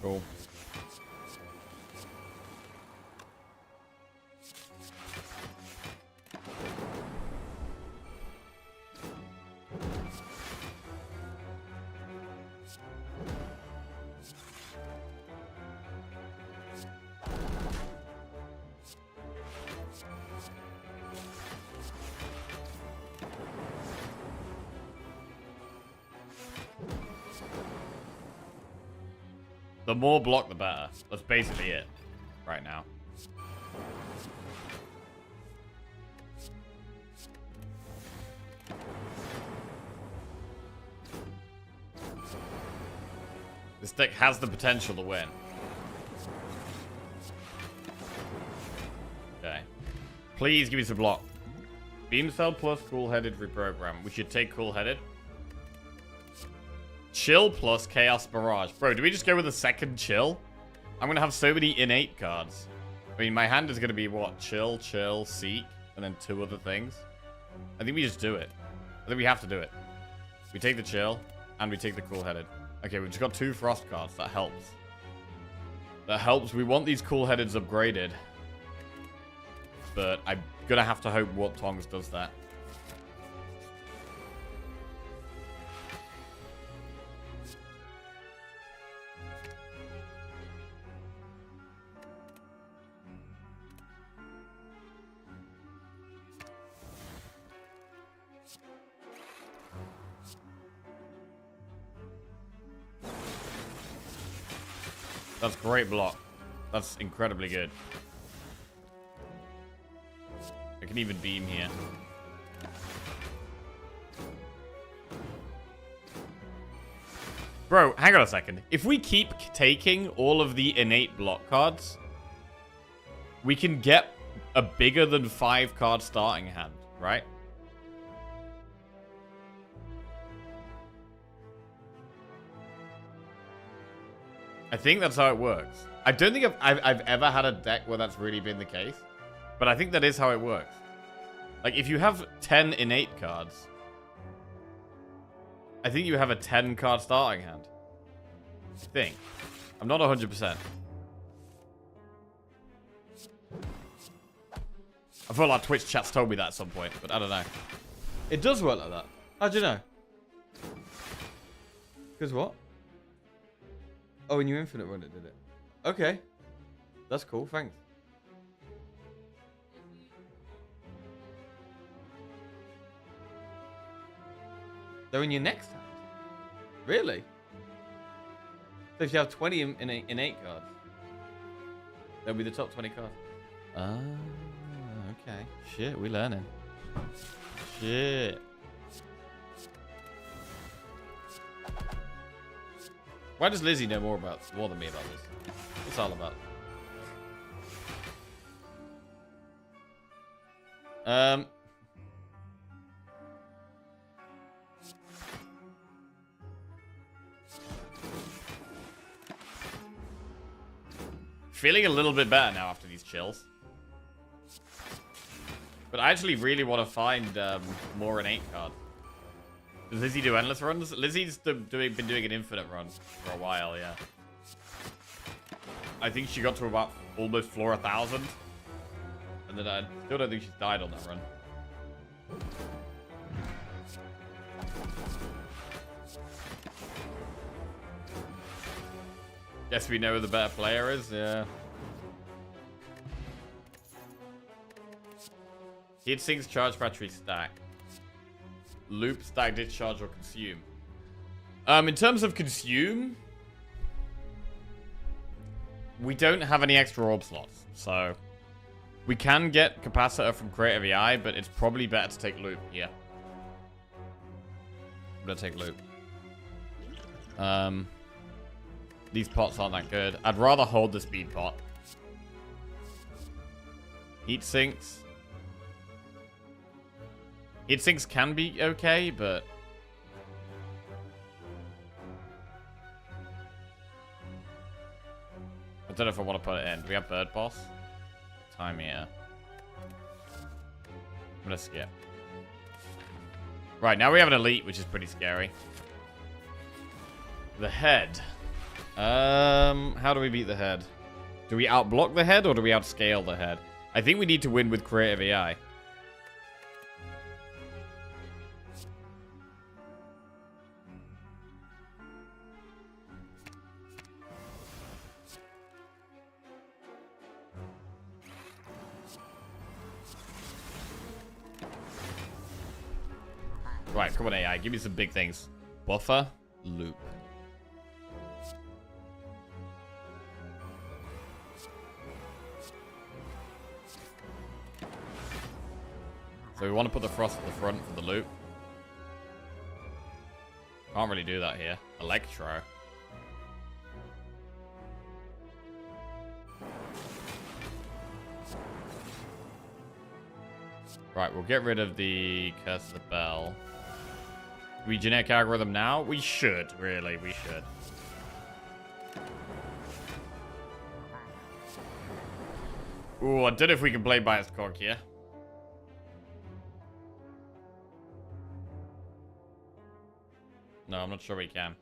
Cool. The more block, the better. That's basically it right now. This deck has the potential to win. Okay. Please give me some block. Beam Cell plus Cool-Headed reprogram. We should take Cool-Headed. Chill plus Chaos Barrage. Bro, do we just go with a second Chill? I'm going to have so many innate cards. I mean, my hand is going to be, what? Chill, Chill, Seek, and then 2 other things. I think we just do it. I think we have to do it. We take the Chill, and we take the Cool-Headed. Okay, we've just got 2 Frost cards. That helps. That helps. We want these Cool-Headeds upgraded. But I'm going to have to hope Warp Tongs does that. That's great block. That's incredibly good. I can even beam here. Bro, hang on a second. If we keep taking all of the innate block cards, we can get a bigger than 5 card starting hand, right? I think that's how it works. I don't think I've ever had a deck where that's really been the case. But I think that is how it works. Like, if you have 10 innate cards, I think you have a 10 card starting hand. I think. I'm not 100%. I feel like Twitch chat's told me that at some point, but I don't know. It does work like that. How'd you know? Because what? Oh, in your infinite run it did it. Okay. That's cool, thanks. They're in your next hand? Really? So if you have 20 innate cards, they'll be the top 20 cards. Ah, okay. Shit, we're learning. Shit. Why does Lizzie know more than me about this? What's it all about? Feeling a little bit better now after these chills. But I actually really want to find more innate cards. Does Lizzie do endless runs? Lizzie's been doing an infinite run for a while, yeah. I think she got to about almost floor 1,000. And then I still don't think she's died on that run. Guess we know who the better player is, yeah. Heat sinks charge battery stack. Loop, stack, discharge, or consume. In terms of consume, we don't have any extra orb slots, so we can get capacitor from Creative AI, but it's probably better to take loop here. I'm gonna take loop. These pots aren't that good. I'd rather hold the speed pot. Heat sinks. Heat sinks can be okay, but I don't know if I want to put it in. Do we have bird boss? Time here. I'm gonna skip. Right, now we have an elite, which is pretty scary. The head. How do we beat the head? Do we outblock the head or do we outscale the head? I think we need to win with Creative AI. Right, come on AI, give me some big things. Buffer, loop. So we want to put the frost at the front for the loop. Can't really do that here. Electro. Right, we'll get rid of the Curse of the Bell. Do we generic algorithm now? We should, really. We should. Ooh, I don't know if we can play Biased Cog here. No, I'm not sure we can.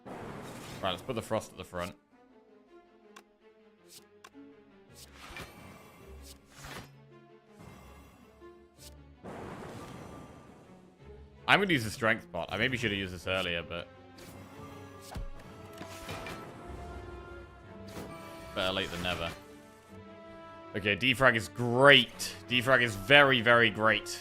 Right, let's put the frost at the front. I'm going to use the strength pot. I maybe should have used this earlier, but better late than never. Okay, defrag is great. Defrag is very, very great.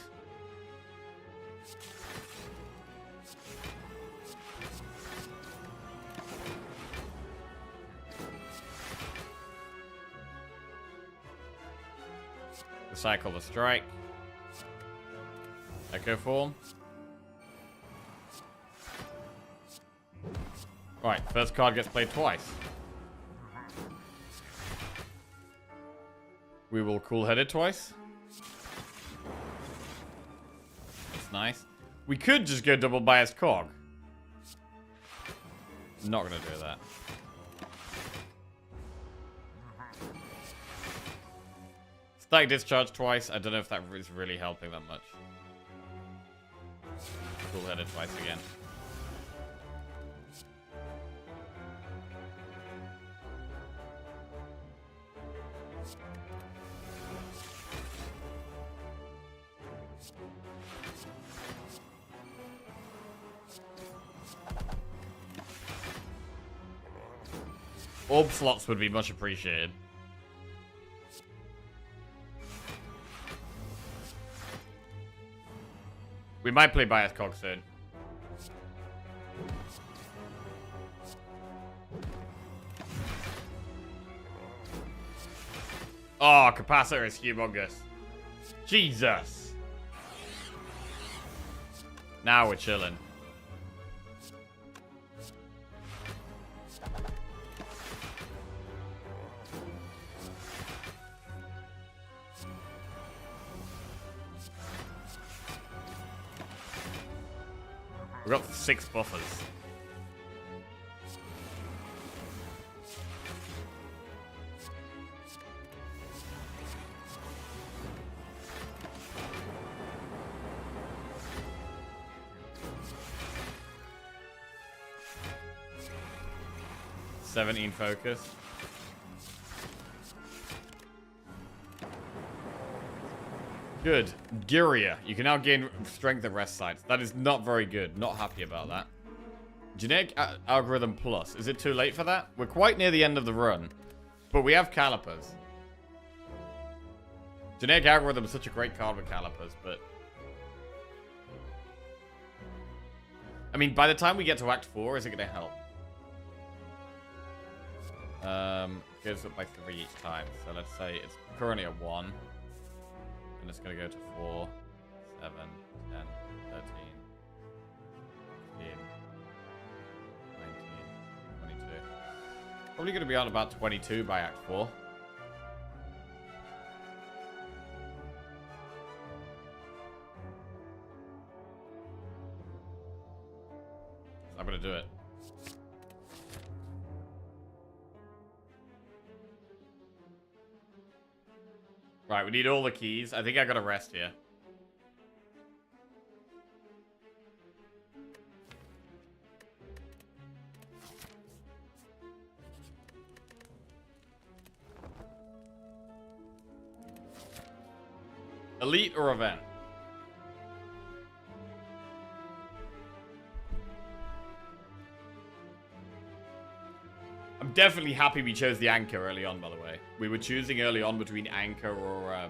Recycle the strike. Echo form. Right, first card gets played twice. We will cool-headed twice. That's nice. We could just go double biased cog. Not gonna do that. Static discharge twice. I don't know if that is really helping that much. Cool-headed twice again. Orb slots would be much appreciated. We might play Bias Cog soon. Oh, capacitor is humongous. Jesus. Now we're chilling. We've got 6 buffers. "17 focus. Good. Giria. You can now gain strength at rest sites. That is not very good. Not happy about that. Genetic algorithm plus. Is it too late for that? We're quite near the end of the run. But we have calipers. Genetic algorithm is such a great card with calipers, but I mean, by the time we get to Act 4, is it going to help? Goes up by 3 each time. So let's say it's currently at 1. And it's going to go to 4, 7, 10, 13, 15, 19, 22. Probably going to be on about 22 by Act 4. I'm going to do it. Right, we need all the keys. I think I got to rest here. Elite or event? I'm definitely happy we chose the anchor early on, by the way. We were choosing early on between anchor or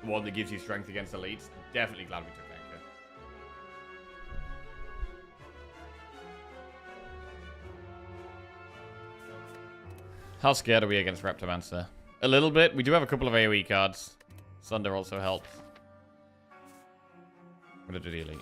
the one that gives you strength against elites. Definitely glad we took anchor. How scared are we against Reptomancer? A little bit. We do have a couple of AoE cards. Sunder also helps. I'm going to do the elite.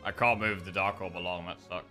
I can't move the Dark Orb along, that sucks.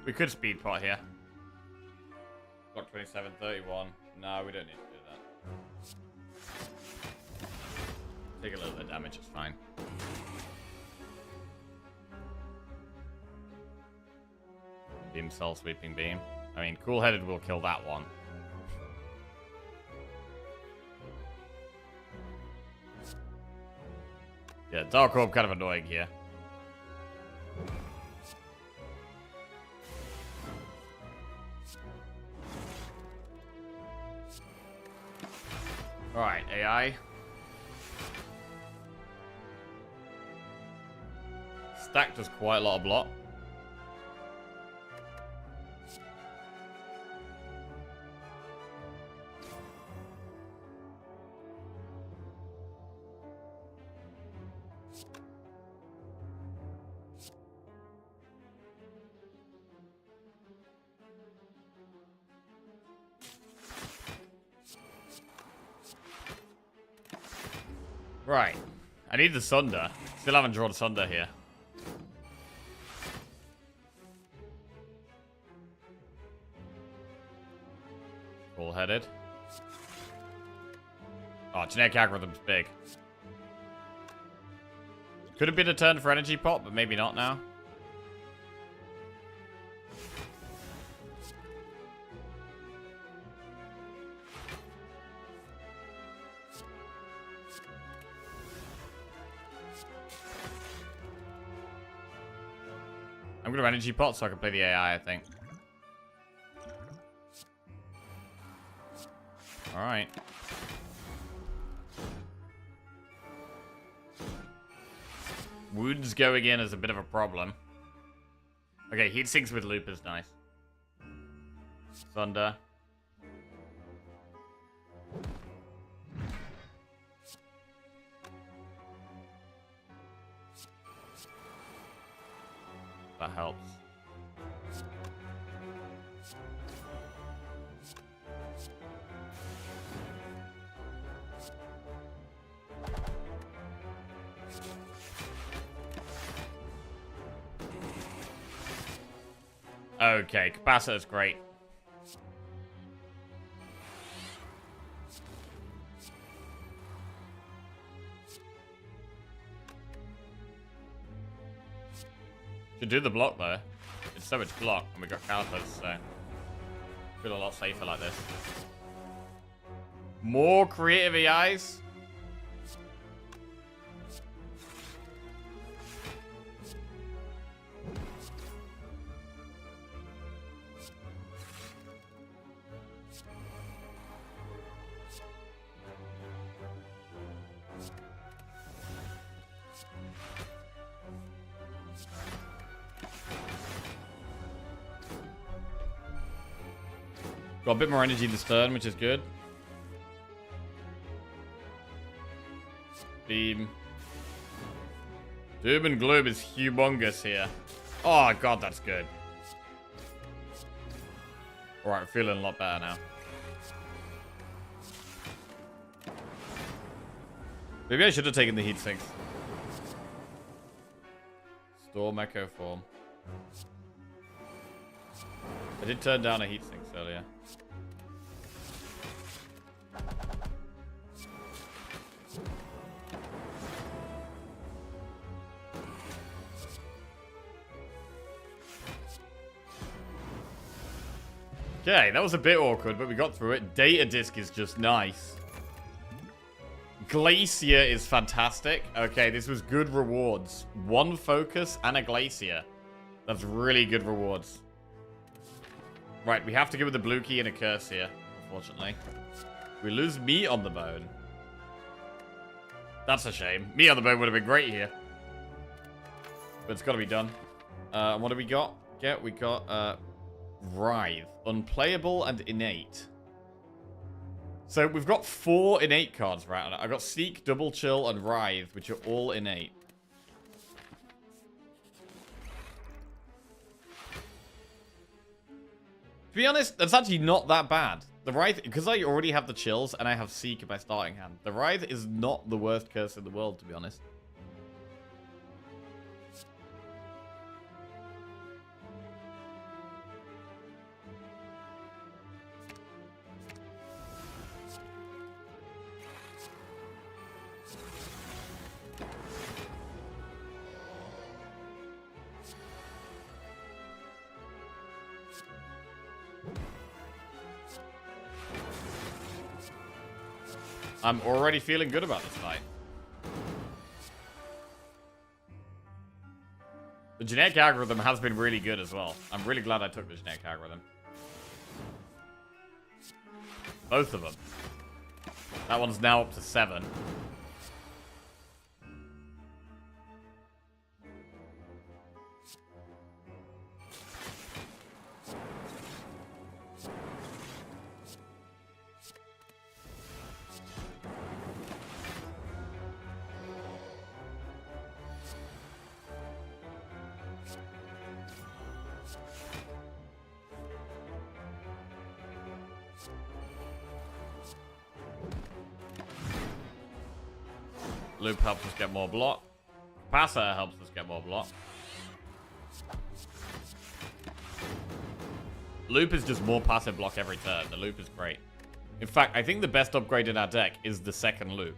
We could speed pot here. Block 27, 31. No, we don't need to do that. Take a little bit of damage, it's fine. Beam Cell, Sweeping Beam. I mean, Cool-Headed will kill that one. Yeah, Dark Orb kind of annoying here. Alright, AI. Stack does quite a lot of block. Right. I need the Sunder. Still haven't drawn Sunder here. Full-headed. Oh, generic algorithm's big. Could have been a turn for energy pot, but maybe not now. I'm going to energy pot so I can play the AI, I think. Alright. Wounds going in is a bit of a problem. Okay, heat sinks with loop is nice. Thunder. That helps. Okay, capacitor's great. Should do the block though. It's so much block, and we got calipers, so feel a lot safer like this. More creative AIs. Got a bit more energy this turn, which is good. Beam. Doom and gloom is humongous here. Oh, God, that's good. Alright, feeling a lot better now. Maybe I should have taken the heat sinks. Storm Echo form. I did turn down a heat sinks earlier. Okay, that was a bit awkward, but we got through it. Data Disc is just nice. Glacier is fantastic. Okay, this was good rewards. 1 focus and a Glacier. That's really good rewards. Right, we have to go with the blue key and a curse here, unfortunately. We lose meat on the bone. That's a shame. Meat on the bone would have been great here. But it's got to be done. What do we got? Yeah, we got Writhe. Unplayable and innate. So we've got 4 innate cards right now. I've got Seek, Double Chill, and Writhe, which are all innate. To be honest, that's actually not that bad. The Writhe, because I already have the Chills and I have Seek in my starting hand, the Writhe is not the worst curse in the world, to be honest. I'm already feeling good about this fight. The genetic algorithm has been really good as well. I'm really glad I took the genetic algorithm. Both of them. That one's now up to 7. Loop helps us get more block. Passer helps us get more block. Loop is just more passive block every turn. The loop is great. In fact, I think the best upgrade in our deck is the second loop.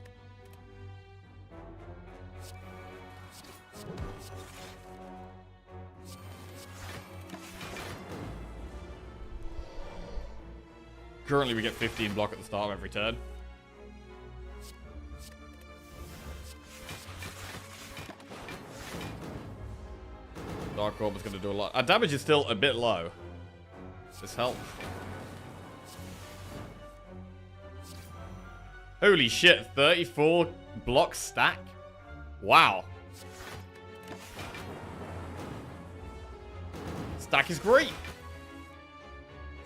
Currently, we get 15 block at the start of every turn. Dark Orb is going to do a lot. Our damage is still a bit low. This helps. Holy shit, 34 block stack? Wow. Stack is great.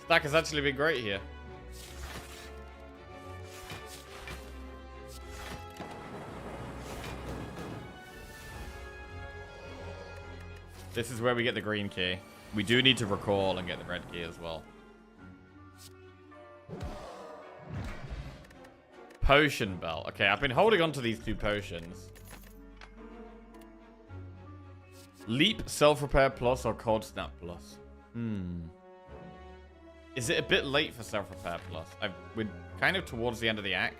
Stack has actually been great here. This is where we get the green key. We do need to recall and get the red key as well. Potion belt. Okay, I've been holding on to these 2 potions. Leap, self-repair plus, or cold snap plus? Is it a bit late for self-repair plus? We're kind of towards the end of the act.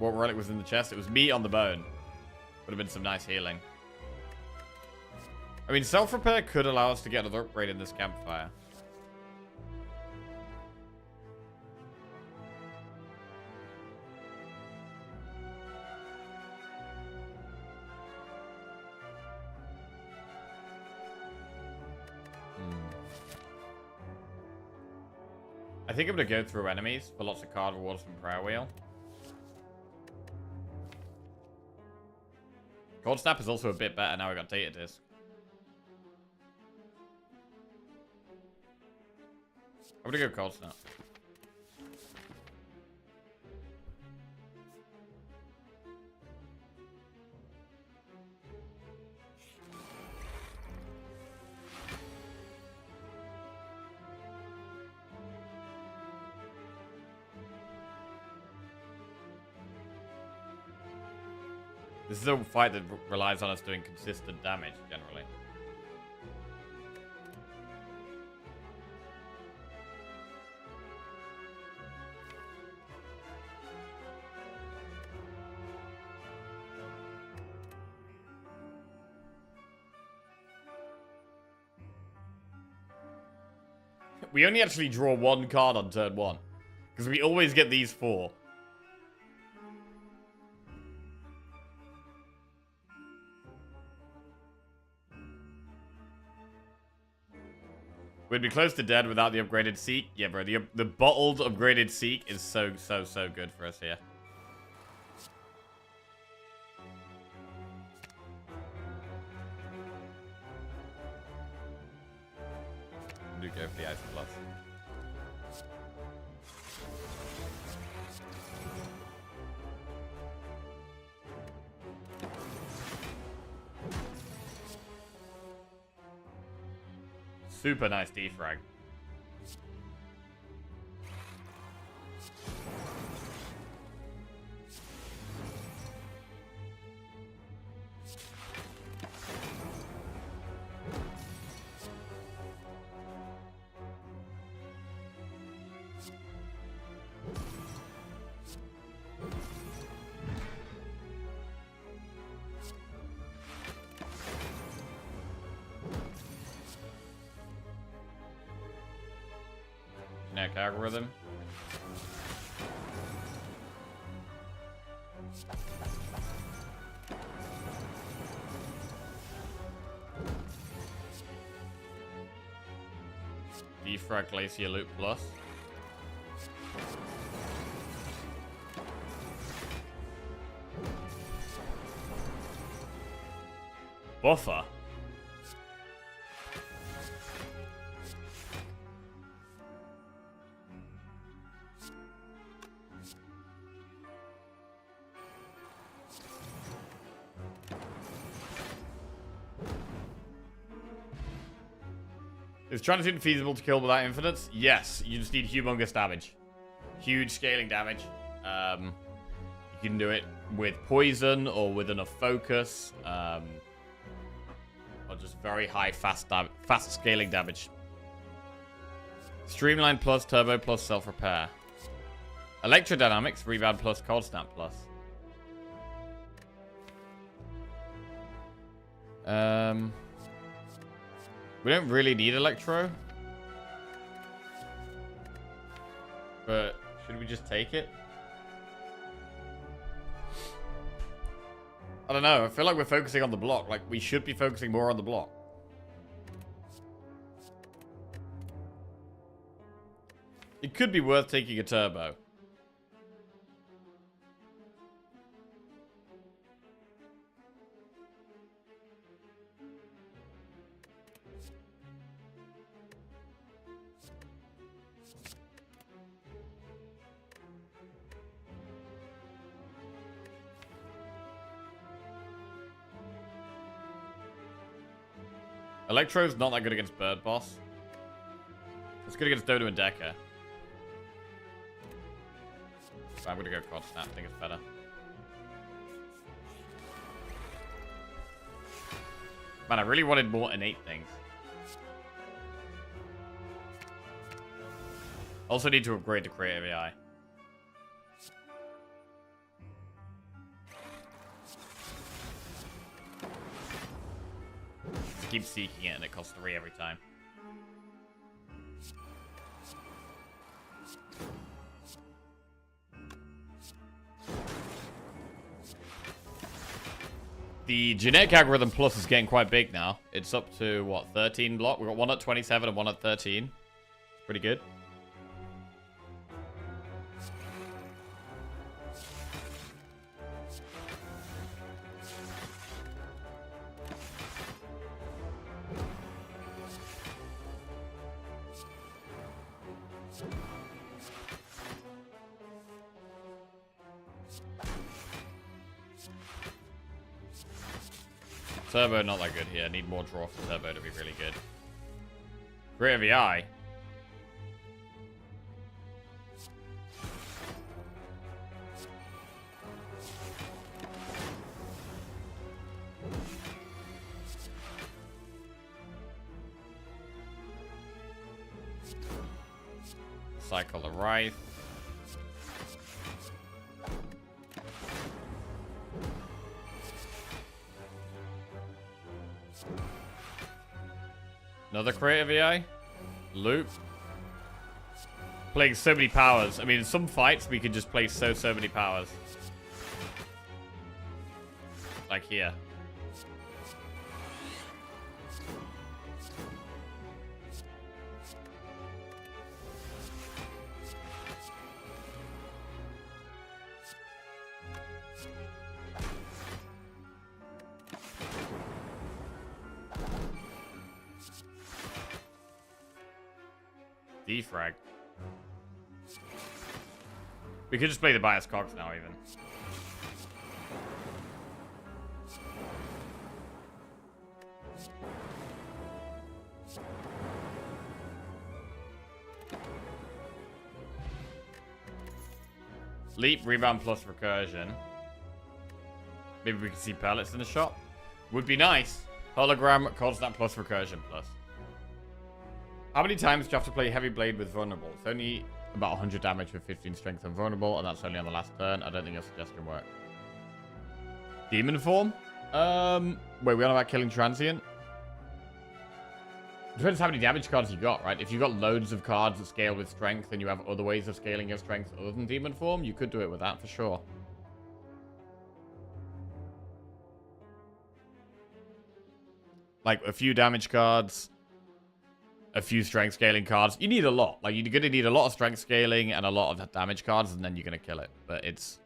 What relic was in the chest? It was meat on the bone. Would have been some nice healing. I mean, self-repair could allow us to get another upgrade in this campfire. I think I'm going to go through enemies for lots of card rewards from Prayer Wheel. Cold Snap is also a bit better now we got Data Disc. I'm going to go Cold Snap. This is a fight that relies on us doing consistent damage, generally. We only actually draw 1 card on turn 1. Because we always get these 4. We'd be close to dead without the upgraded Seek. Yeah, bro, the bottled upgraded Seek is so good for us here. Do go for the Ice Plus. Super nice defrag. Generic algorithm. Defrag Glacier Loop Plus. Buffer. Is Transient feasible to kill without infinites? Yes, you just need humongous damage. Huge scaling damage. You can do it with poison or with enough focus. Or just very high, fast scaling damage. Streamline plus, turbo plus, self-repair. Electrodynamics, rebound plus, cold snap plus. We don't really need Electro. But should we just take it? I don't know. I feel like we're focusing on the block. Like, we should be focusing more on the block. It could be worth taking a turbo. Electro's not that good against Bird Boss. It's good against Dodo and Decker. So I'm gonna go Quad Snap, I think it's better. Man, I really wanted more innate things. Also need to upgrade to Creative AI. Keep seeking it and it costs 3 every time. The genetic algorithm plus is getting quite big now. It's up to, what, 13 block? We've got one at 27 and one at 13. Pretty good. Turbo not that good here. Need more draw for Turbo to be really good. Creative AI. Cycle the Wraith. Another Creative AI. Loop. Playing so many powers. I mean, in some fights, we can just play so many powers. Like here. Defrag. We could just play the bias cogs now, even. Leap, rebound plus recursion. Maybe we can see pellets in the shop. Would be nice. Hologram, cold snap plus recursion plus. How many times do you have to play Heavy Blade with Vulnerable? It's only about 100 damage with 15 strength and Vulnerable, and that's only on the last turn. I don't think your suggestion works. Demon form? Wait, we on about killing Transient? Depends how many damage cards you got, right? If you got loads of cards that scale with strength and you have other ways of scaling your strength other than Demon form, you could do it with that for sure. Like a few damage cards, a few strength scaling cards. You need a lot. Like, you're going to need a lot of strength scaling and a lot of damage cards, and then you're going to kill it. But it's,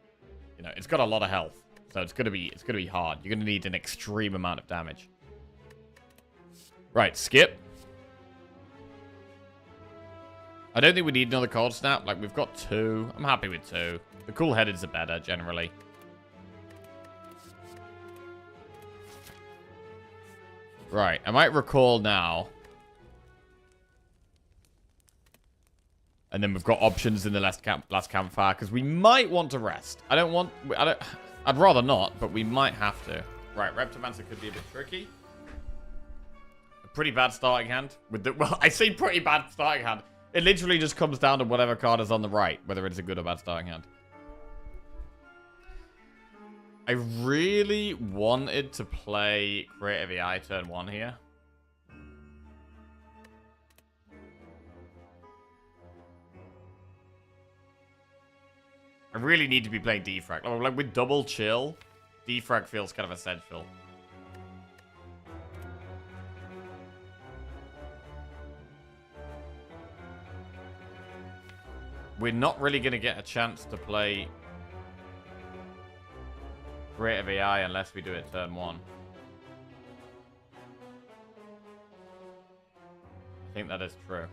you know, it's got a lot of health. So it's going to be hard. You're going to need an extreme amount of damage. Right, skip. I don't think we need another cold snap. Like, we've got 2. I'm happy with 2. The cool-headeds are better, generally. Right, I might recall now. And then we've got options in the last campfire, because we might want to rest. I'd rather not, but we might have to. Right, Reptomancer could be a bit tricky. A pretty bad starting hand. Well, I say pretty bad starting hand. It literally just comes down to whatever card is on the right, whether it's a good or bad starting hand. I really wanted to play Creative AI turn 1 here. I really need to be playing Defrag. Like, with double chill, Defrag feels kind of essential. we're not really going to get a chance to play Creative AI unless we do it turn 1. I think that is true.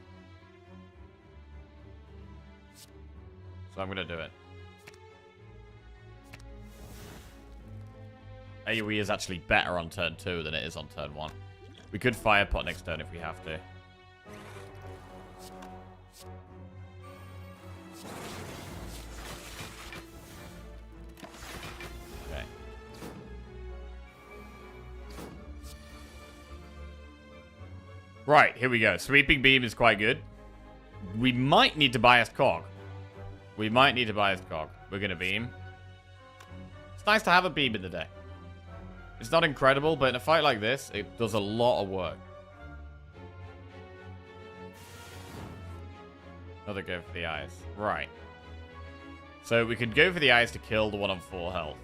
So I'm going to do it. AoE is actually better on turn 2 than it is on turn 1. We could fire pot next turn if we have to. Okay. Right, here we go. Sweeping Beam is quite good. We might need to biased cog. We might need to biased cog. We're going to beam. It's nice to have a beam in the deck. It's not incredible, but in a fight like this, it does a lot of work. Another go for the eyes. Right. So we could go for the eyes to kill the one on 4 health.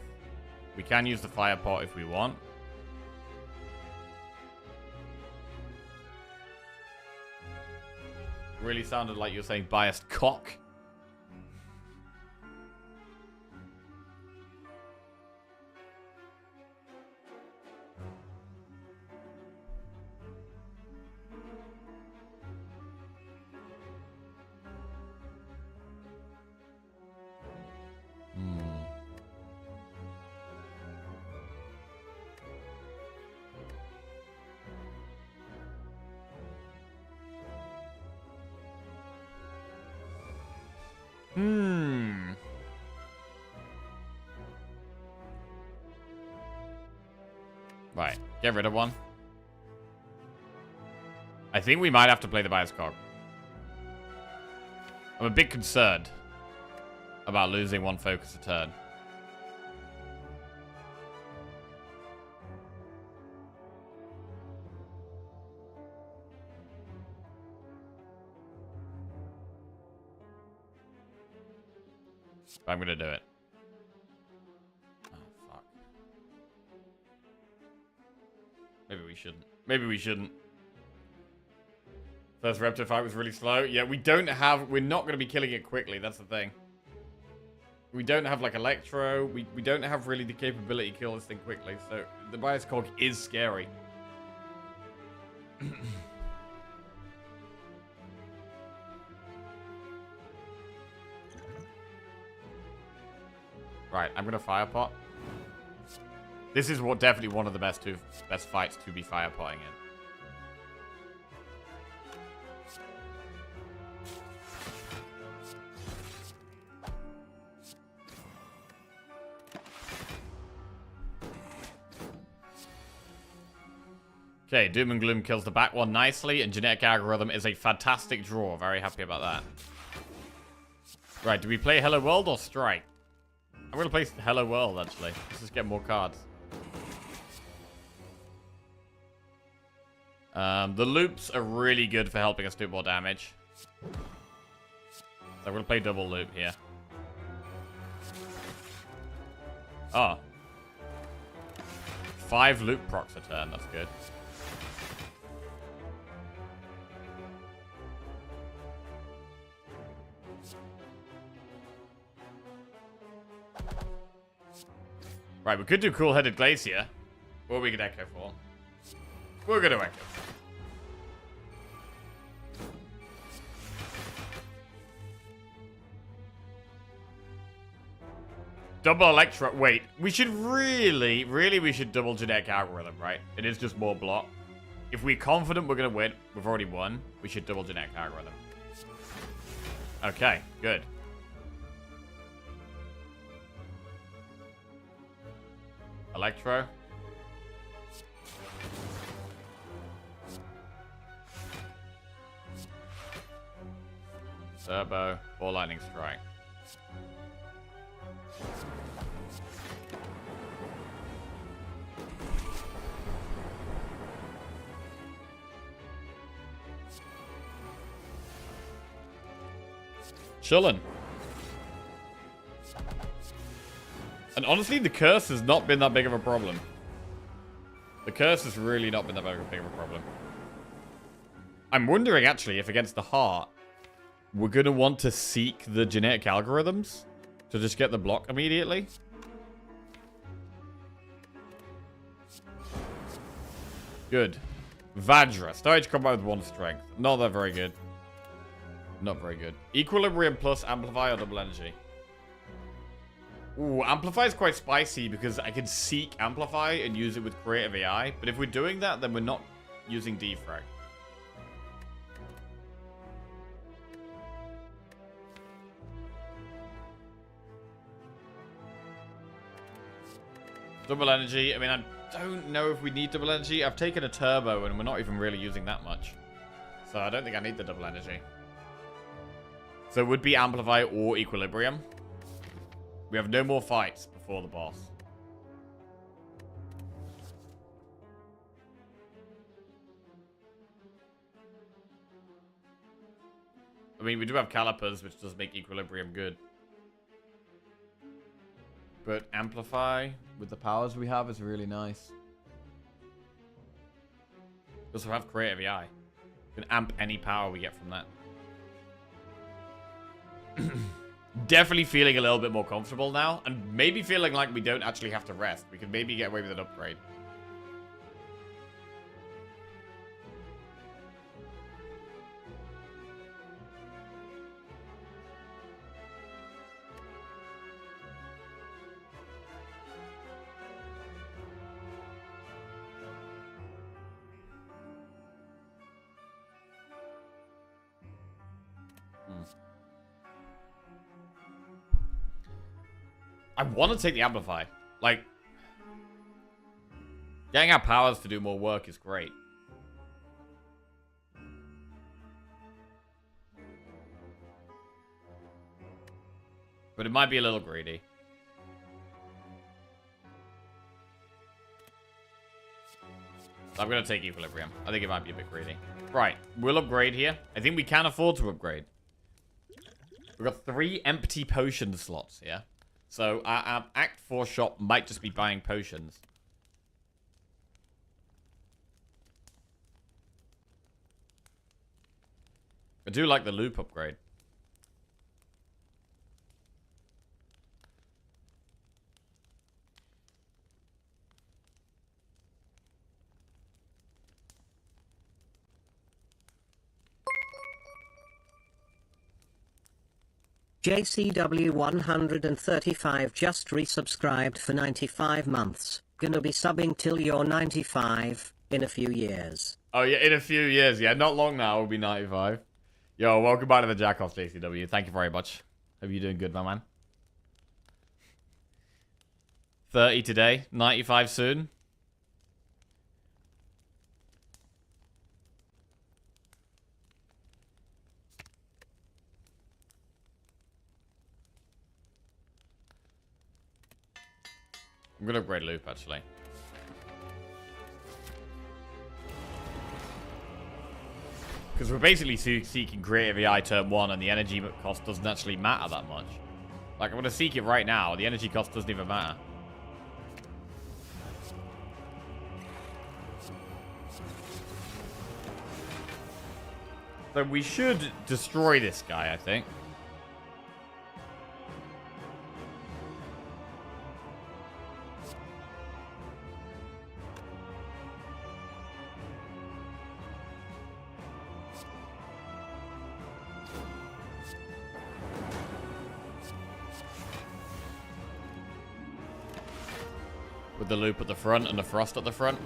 We can use the fire pot if we want. Really sounded like you were saying biased cock. Right, get rid of one. I think we might have to play the bias cog. I'm a bit concerned about losing 1 focus a turn. But I'm gonna do it. Oh, fuck. Maybe we shouldn't. Maybe we shouldn't. First Repto fight was really slow. Yeah, we don't have... We're not going to be killing it quickly. That's the thing. We don't have, like, Electro. We don't have really the capability to kill this thing quickly. So, the bias cog is scary. Right, I'm going to fire pot. This is definitely one of the best fights to be fire potting in. Okay, Doom and Gloom kills the back one nicely, and Genetic Algorithm is a fantastic draw. Very happy about that. Right, do we play Hello World or Strike? I'm going to play Hello World, actually. Let's just get more cards. The loops are really good for helping us do more damage. So I'm going to play double loop here. Oh. 5 loop procs a turn, that's good. Right, we could do Cool-Headed Glacier. Or we could Echo for. We're gonna Echo. Double Electro. Wait, we should really we should double Genetic Algorithm, right? It is just more block. If we're confident we're gonna win, we've already won, we should double Genetic Algorithm. Okay, good. Electro. Turbo or Lightning Strike. Chillin'. And honestly, the curse has not been that big of a problem. The curse has really not been that big of a problem. I'm wondering, actually, if against the heart, we're going to want to seek the genetic algorithms to just get the block immediately. Good. Vajra. Starting combat with 1 strength. Not that very good. Not very good. Equilibrium plus amplify or double energy. Ooh, amplify is quite spicy because I can seek amplify and use it with creative AI. But if we're doing that, then we're not using defrag. Double energy. I mean, I don't know if we need double energy. I've taken a turbo and we're not even really using that much. So I don't think I need the double energy. So it would be amplify or equilibrium. We have no more fights before the boss. I mean, we do have calipers, which does make equilibrium good. But amplify with the powers we have is really nice. We also have creative AI. We can amp any power we get from that. Definitely feeling a little bit more comfortable now. And maybe feeling like we don't actually have to rest. We could maybe get away with an upgrade. I want to take the amplify. Like, getting our powers to do more work is great. But it might be a little greedy. I'm going to take equilibrium. I think it might be a bit greedy. Right, we'll upgrade here. I think we can afford to upgrade. We've got 3 empty potion slots here. So our Act 4 shop might just be buying potions. I do like the loop upgrade. JCW135 just resubscribed for 95 months. Gonna be subbing till you're 95 in a few years. Oh yeah, in a few years. Yeah, not long now. We'll be 95. Yo, welcome back to the Jackoffs, JCW. Thank you very much. Hope you're doing good, my man. 30 today, 95 soon. I'm gonna upgrade loop, actually. Because we're basically seeking creative AI turn 1, and the energy cost doesn't actually matter that much. Like, I'm gonna seek it right now. The energy cost doesn't even matter. So we should destroy this guy, I think. With the loop at the front and the frost at the front.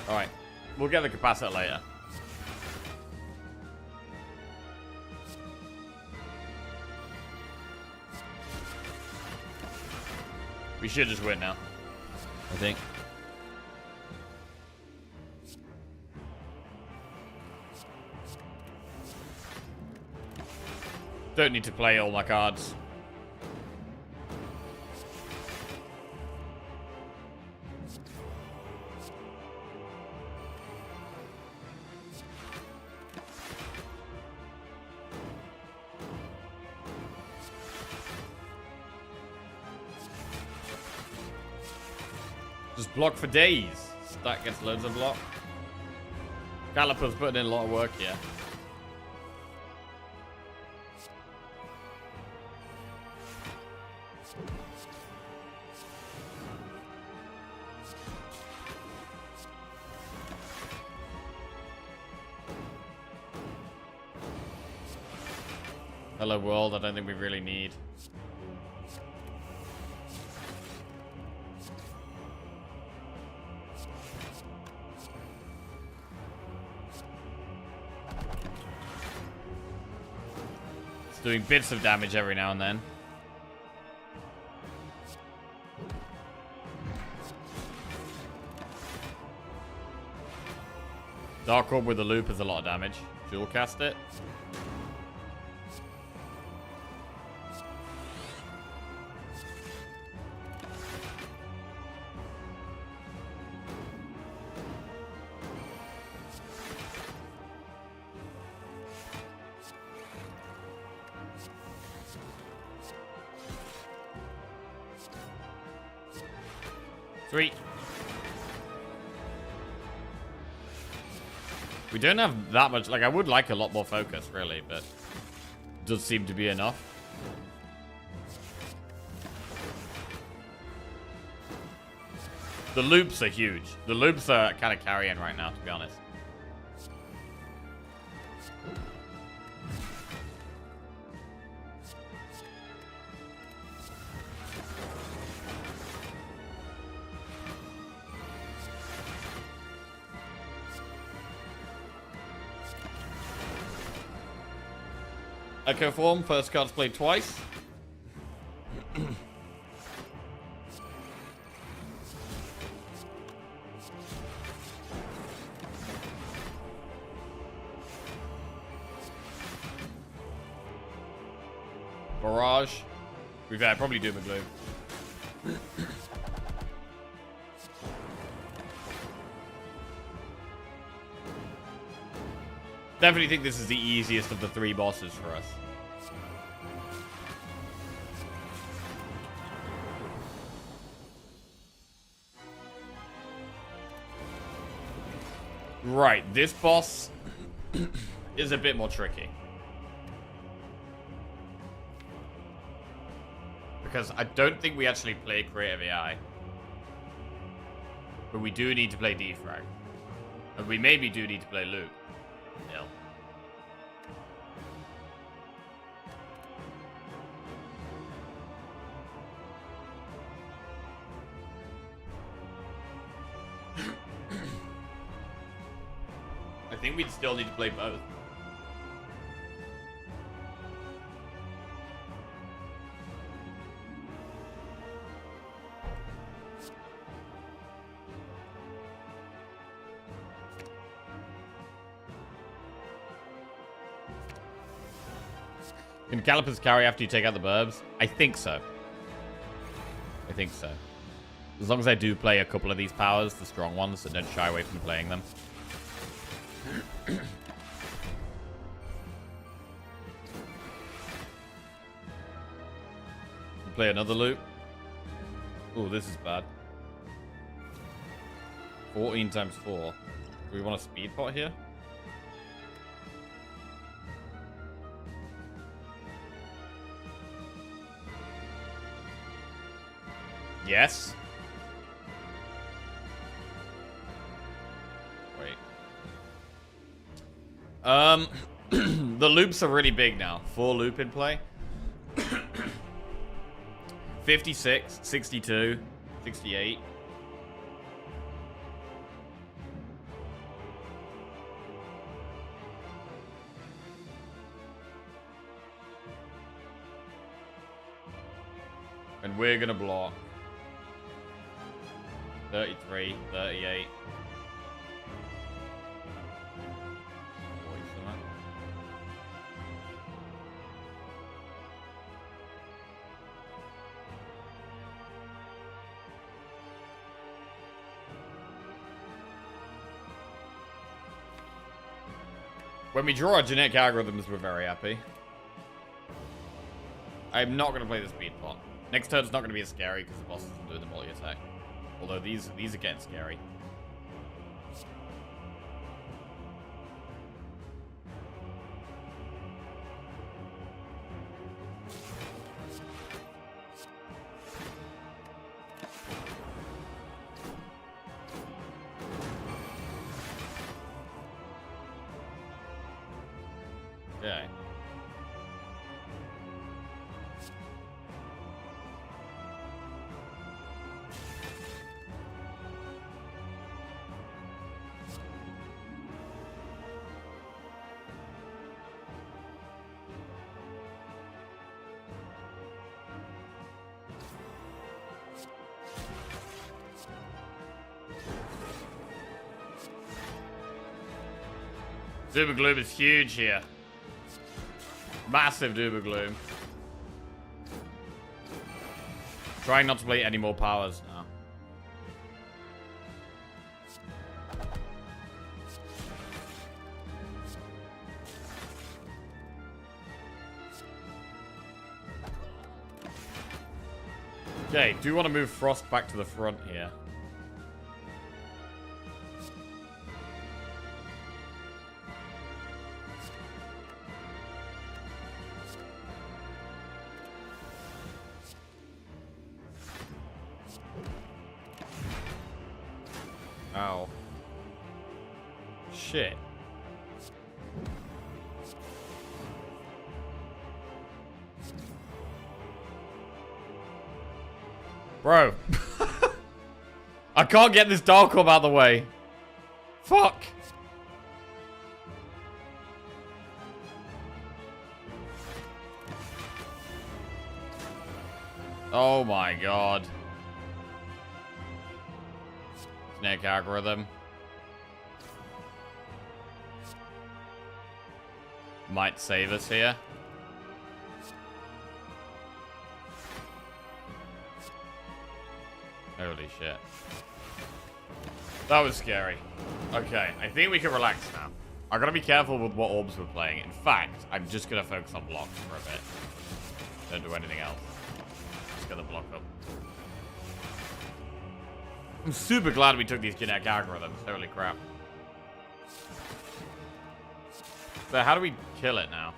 Alright. We'll get the capacitor later. We should just win now, I think. Don't need to play all my cards. Just block for days. Stack gets loads of block. Caliper's putting in a lot of work here. Hello world, I don't think we really need. It's doing bits of damage every now and then. Dark Orb with the loop is a lot of damage. Dual cast it. Sweet. We don't have that much. Like, I would like a lot more focus, really, but does seem to be enough. The loops are huge. The loops are kind of carrying right now, to be honest. Echo form, first card's played twice. Barrage. We've probably Doom and Gloom. Definitely think this is the easiest of the three bosses for us. Right, this boss is a bit more tricky. Because I don't think we actually play Creative AI. But we do need to play Defrag. And we maybe do need to play Loop. No. I think we'd still need to play both. Can Calipers carry after you take out the burbs? I think so. I think so. As long as I do play a couple of these powers, the strong ones, and don't shy away from playing them. Play another loop. Oh, this is bad. 14 times 4. Do we want a speed pot here? Yes. Wait. The loops are really big now. 4 loop in play. 56, 62, 68. And we're gonna block 33, 38. 40 something. When we draw our genetic algorithms, we're very happy. I'm not going to play the speed pot. Next turn's not going to be as scary because the boss isn't doing the multi attack. Although these are getting scary. Okay. Doom and Gloom is huge here. Massive Doom and Gloom. Trying not to play any more powers now. Okay, do you want to move Frost back to the front here? Ow. Shit. Bro. I can't get this Dark Orb out of the way. Fuck. Oh my god. Snake algorithm. Might save us here. Holy shit. That was scary. Okay, I think we can relax now. I gotta be careful with what orbs we're playing. In fact, I'm just gonna focus on blocks for a bit. Don't do anything else. Just gonna block up. I'm super glad we took these genetic algorithms. Holy crap. So how do we kill it now?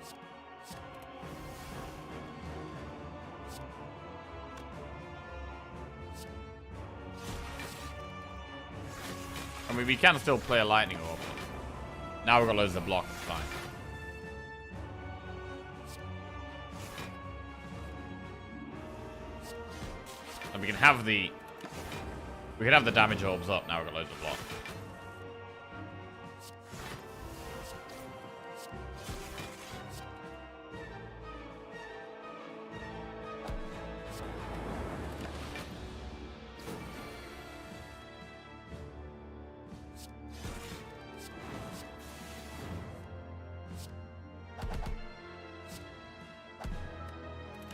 I mean, we can still play a lightning orb. Now we've got loads of blocks. It's fine. And we can have the... We can have the damage orbs up. Now we've got loads of blocks.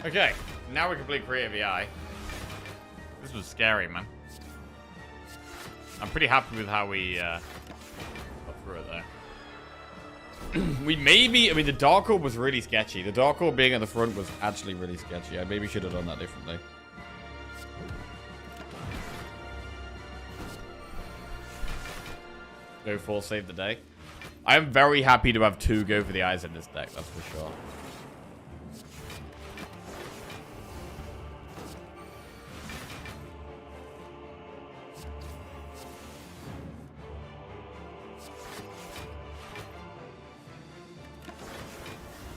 Okay, now we can play Creative AI. This was scary, man. I'm pretty happy with how we got through it there. We maybe... I mean, the Dark Orb was really sketchy. The Dark Orb being at the front was actually really sketchy. I maybe should have done that differently. Go for save the day. I am very happy to have 2 go for the eyes in this deck, that's for sure.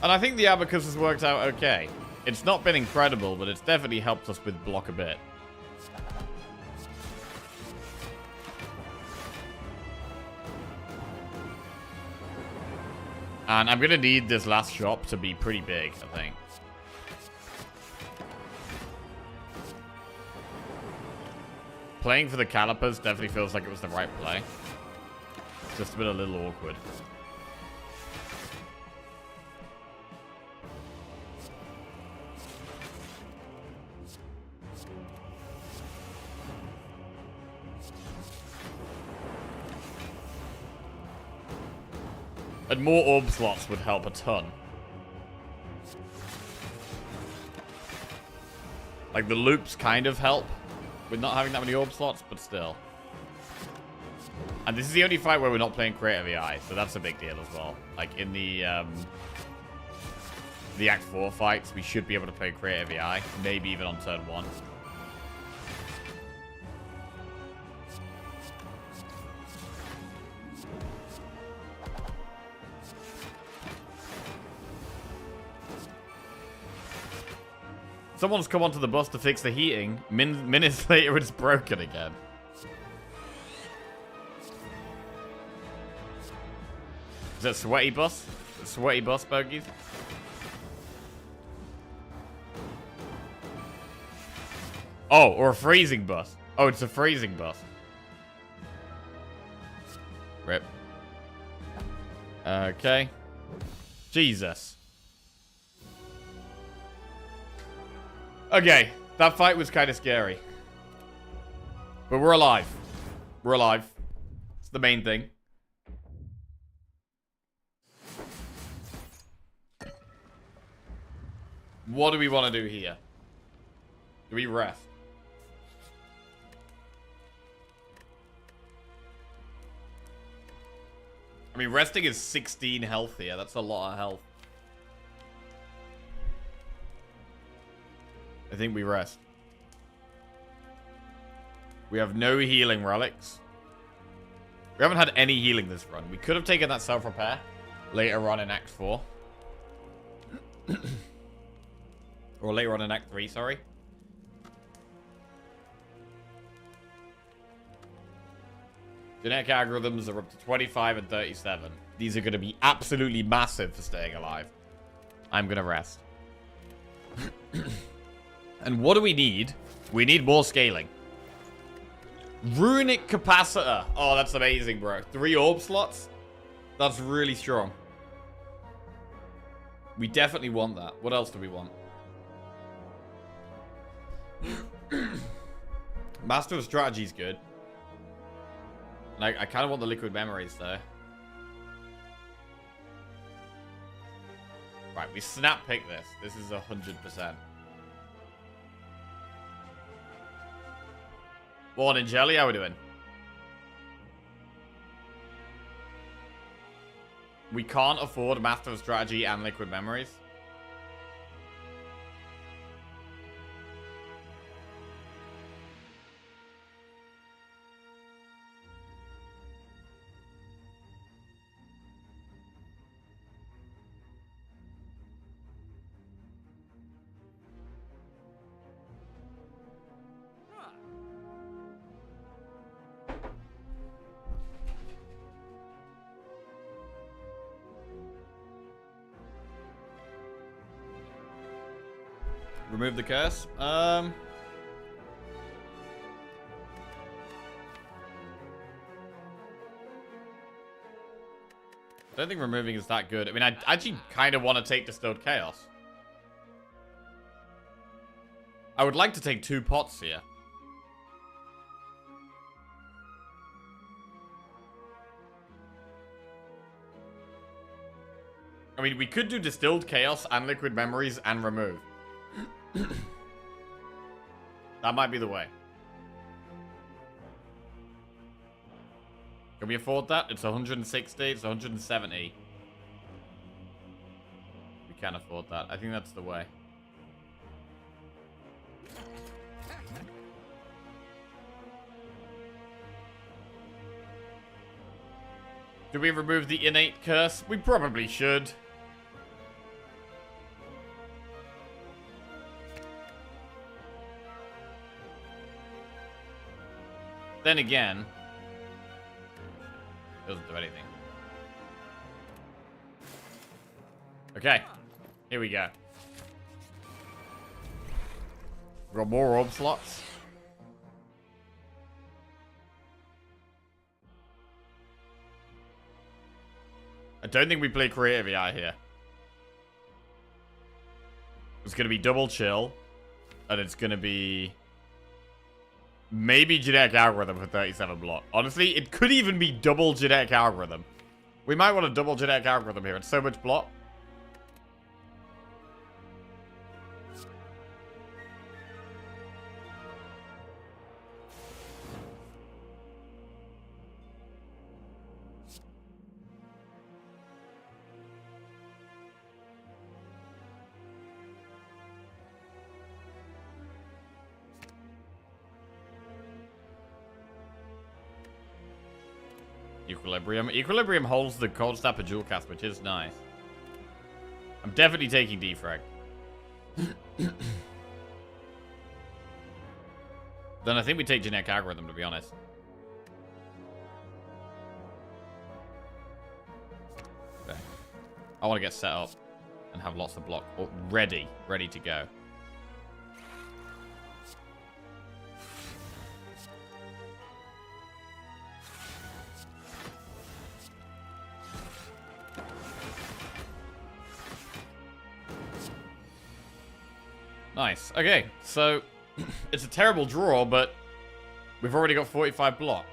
And I think the Abacus has worked out okay. It's not been incredible, but it's definitely helped us with block a bit. And I'm going to need this last shop to be pretty big, I think. Playing for the Calipers definitely feels like it was the right play. It's just been a little awkward. And more orb slots would help a ton. Like, the loops kind of help with not having that many orb slots, but still. And this is the only fight where we're not playing Creative AI, so that's a big deal as well. Like, in the Act 4 fights, we should be able to play Creative AI, maybe even on turn 1. Someone's come onto the bus to fix the heating. Minutes later, it's broken again. Is that a sweaty bus? A sweaty bus, bogies? Oh, or a freezing bus. Oh, it's a freezing bus. Rip. Okay. Jesus. Okay, that fight was kind of scary. But we're alive. We're alive. It's the main thing. What do we want to do here? Do we rest? I mean, resting is 16 health here. That's a lot of health. I think we rest. We have no healing relics. We haven't had any healing this run. We could have taken that self-repair later on in Act 4. Or later on in Act 3, sorry. Genetic algorithms are up to 25 and 37. These are going to be absolutely massive for staying alive. I'm going to rest. And what do we need? We need more scaling. Runic capacitor. Oh, that's amazing, bro. 3 orb slots? That's really strong. We definitely want that. What else do we want? Master of Strategy is good. Like, I kind of want the liquid memories, though. Right, we snap pick this. This is 100%. Morning, Jelly. How we doing? We can't afford Master of Strategy and Liquid Memories. Remove the curse. I don't think removing is that good. I mean, I actually kind of want to take Distilled Chaos. I would like to take 2 pots here. I mean, we could do Distilled Chaos and Liquid Memories and remove. That might be the way. Can we afford that? It's 160, it's 170. We can afford that. I think that's the way. Do we remove the innate curse? We probably should. Then again, doesn't do anything. Okay, here we go. Got more orb slots. I don't think we play Creative AI here. It's going to be double chill, and it's going to be maybe genetic algorithm for 37 block. Honestly, it could even be double genetic algorithm. We might want a double genetic algorithm here. It's so much block. Equilibrium. Equilibrium holds the cold snap and dual cast, which is nice. I'm definitely taking defrag. Then I think we take genetic algorithm, to be honest. Okay. I want to get set up and have lots of block ready to go. Nice. Okay, so it's a terrible draw, but we've already got 45 block.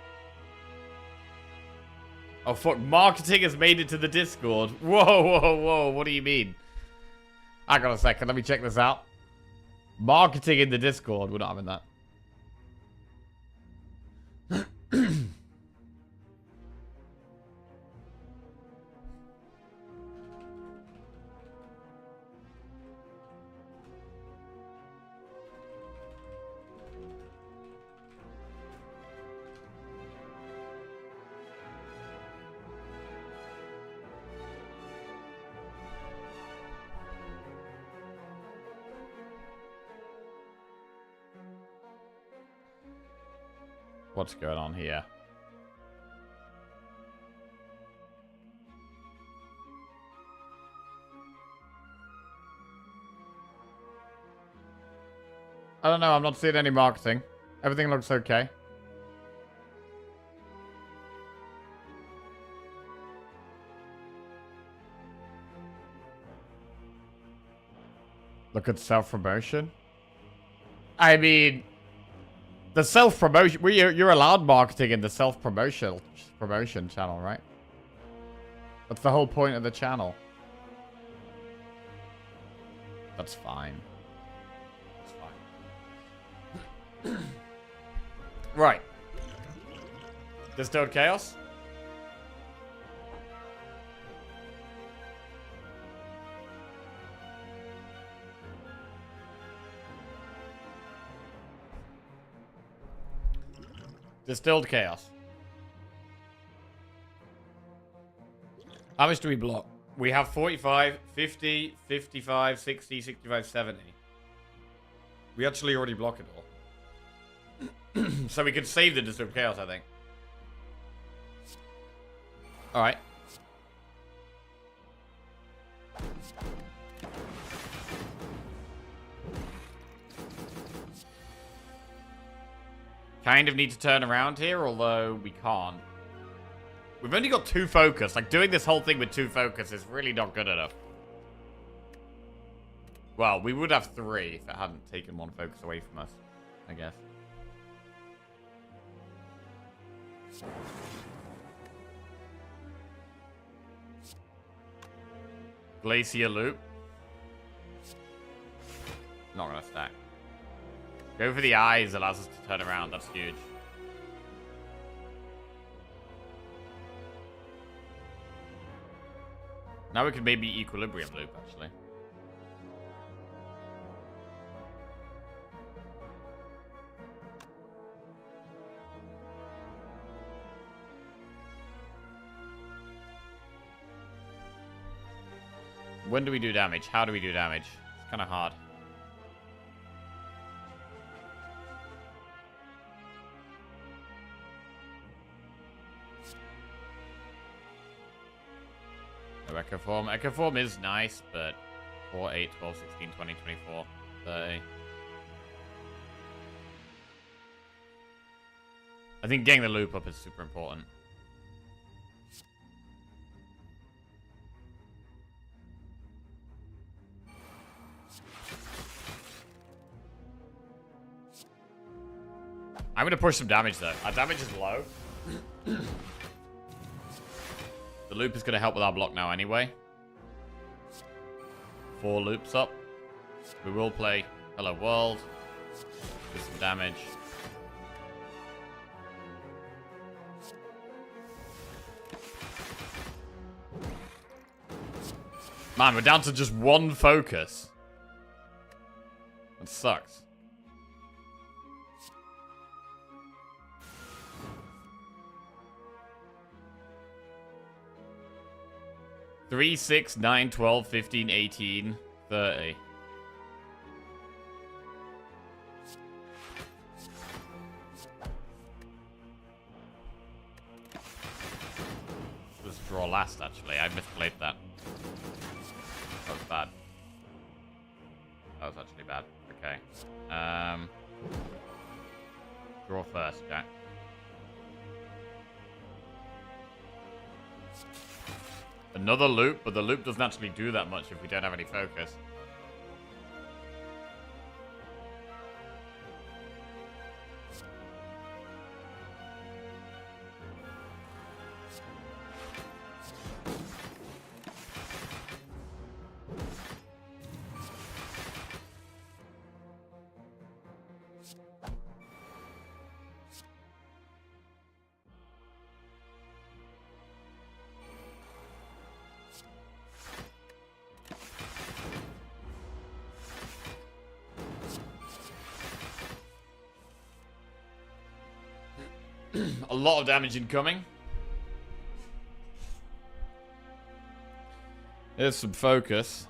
Oh, fuck. Marketing has made it to the Discord. Whoa, whoa, whoa. What do you mean? Hang on a second. Let me check this out. Marketing in the Discord. We're not having that. What's going on here? I don't know. I'm not seeing any marketing. Everything looks okay. Look at self-promotion. I mean... The self-promotion... You're allowed marketing in the self-promotion channel, right? That's the whole point of the channel. That's fine. That's fine. Right. Distilled Chaos? Distilled Chaos. How much do we block? We have 45, 50, 55, 60, 65, 70. We actually already block it all. So we could save the Distilled Chaos, I think. Alright. Kind of need to turn around here, although we can't. We've only got 2 focus. Like, doing this whole thing with 2 focus is really not good enough. Well, we would have 3 if it hadn't taken 1 focus away from us, I guess. Glacier Loop. Not gonna stack. Go for the eyes allows us to turn around. That's huge. Now we could maybe Equilibrium Loop, actually. When do we do damage? How do we do damage? It's kind of hard. Echo Form. Echo Form is nice, but 4, 8, 12, 16, 20, 24, 30. I think getting the loop up is super important. I'm going to push some damage, though. Our damage is low. The loop is going to help with our block now anyway. 4 loops up. We will play Hello World. Do some damage. Man, we're down to just 1 focus. That sucks. Three, 6, 9, 12, 15, 18, 30. Let's draw last, actually. I misplayed that. That was bad. That was actually bad. Okay. Draw first, Jack. Another loop, but the loop doesn't actually do that much if we don't have any focus. A lot of damage incoming. There's some focus.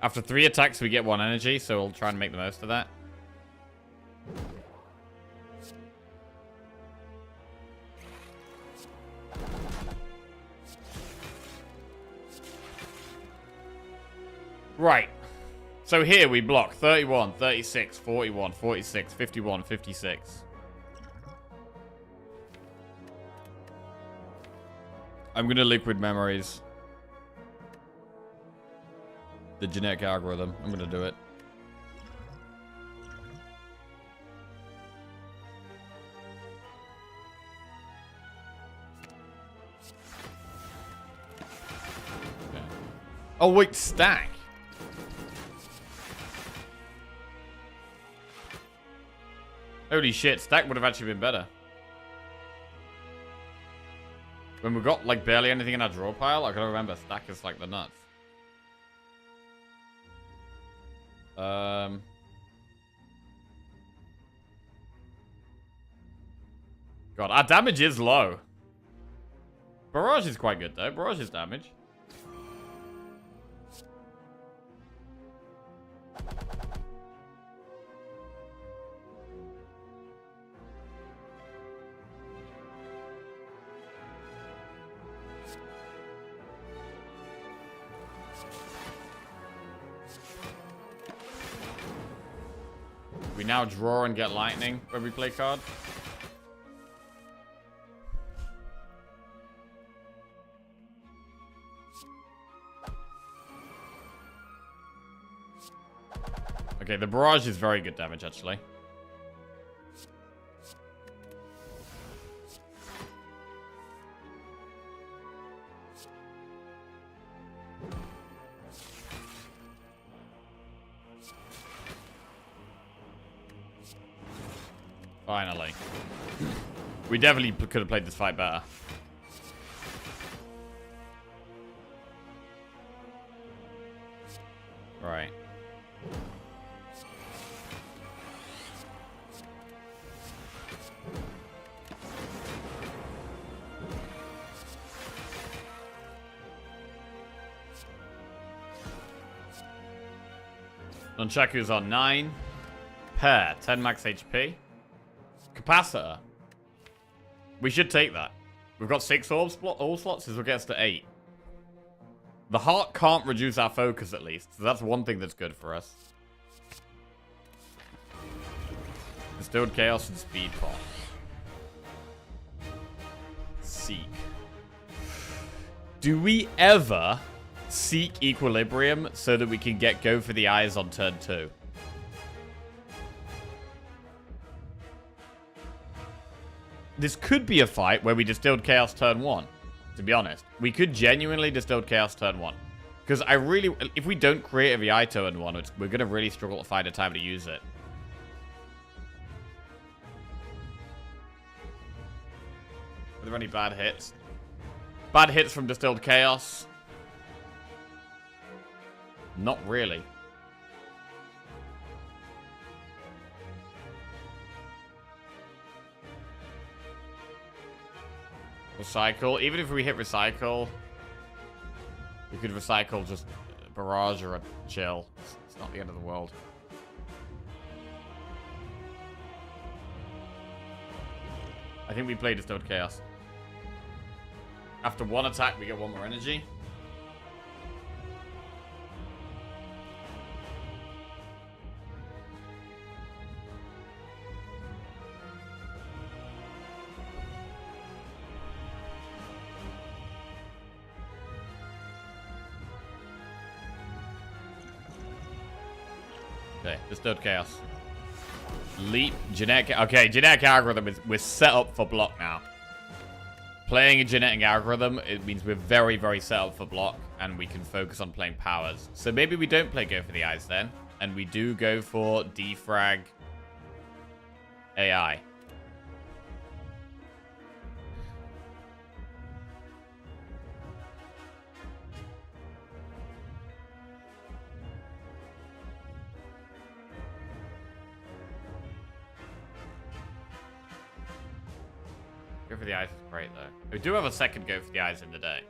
After 3 attacks, we get 1 energy, so we'll try and make the most of that. Right. So here we block 31, 36, 41, 46, 51, 56. I'm going to liquid memories the genetic algorithm. I'm going to do it. Okay. Oh, wait, stack. Holy shit, stack would have actually been better. When we got, like, barely anything in our draw pile, I gotta remember, stack is, like, the nuts. God, our damage is low. Barrage is quite good, though. Barrage is damage. We now draw and get lightning when we play card. Okay, the barrage is very good damage, actually. Finally. We definitely could have played this fight better. Right. Nunchaku's on 9. Pair, 10 max HP. Capacitor. We should take that. We've got 6 all slots, this will get us to 8. The heart can't reduce our focus at least, so that's one thing that's good for us. Distilled Chaos and Speed Pot. Seek. Do we ever seek equilibrium so that we can get go for the eyes on turn 2? This could be a fight where we distilled chaos turn 1, to be honest. We could genuinely distilled chaos turn 1. Because I really... If we don't create a VI turn 1, we're going to really struggle to find a time to use it. Are there any bad hits? Bad hits from distilled chaos? Not really. Recycle. Even if we hit recycle, we could recycle just barrage or a chill. It's not the end of the world. I think we play Distilled Chaos. After one attack, we get one more energy. Okay, Distilled Chaos. Leap, genetic... Okay, genetic algorithm is... We're set up for block now. Playing a genetic algorithm, it means we're very, very set up for block, and we can focus on playing powers. So maybe we don't play Go for the Eyes then, and we do go for defrag AI. Go for the Eyes is great, though. We do have a second Go for the Eyes in the day.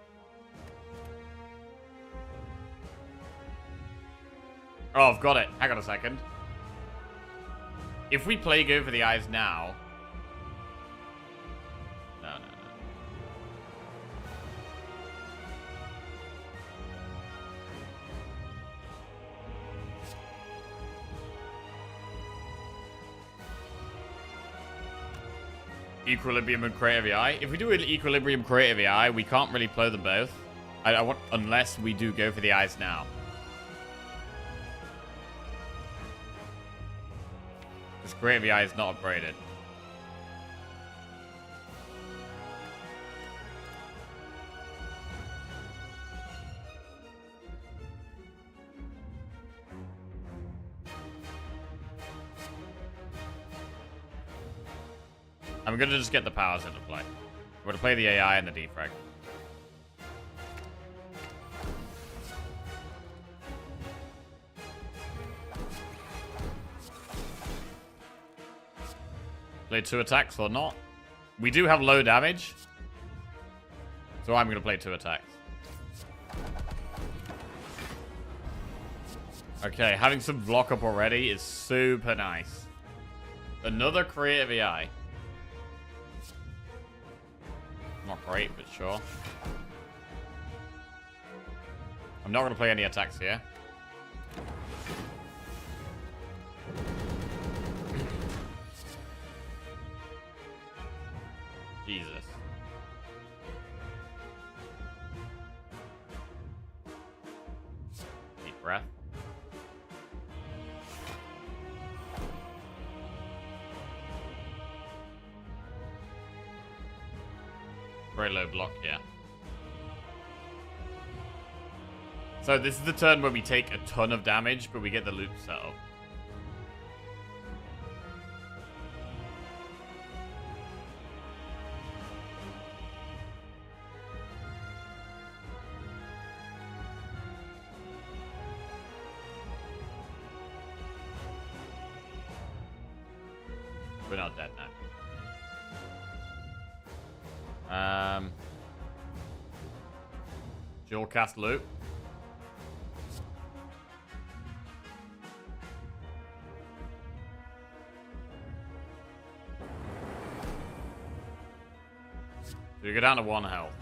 Oh, I've got it. Hang on a second. If we play Go for the Eyes now... No. Equilibrium and Creative AI. If we do an Equilibrium Creative AI, we can't really play them both. I want, unless we do Go for the Eyes now. Because Creative AI is not upgraded. I'm gonna just get the powers into play. We're gonna play the AI and the defrag. Play 2 attacks or not. We do have low damage. So I'm gonna play 2 attacks. Okay, having some block up already is super nice. Another creative AI. Not great, but sure. I'm not going to play any attacks here. Jesus. Deep breath. Very low block here. So this is the turn where we take a ton of damage, but we get the loop set up. We're not dead now. Dual cast loop. So you go down to 1 health.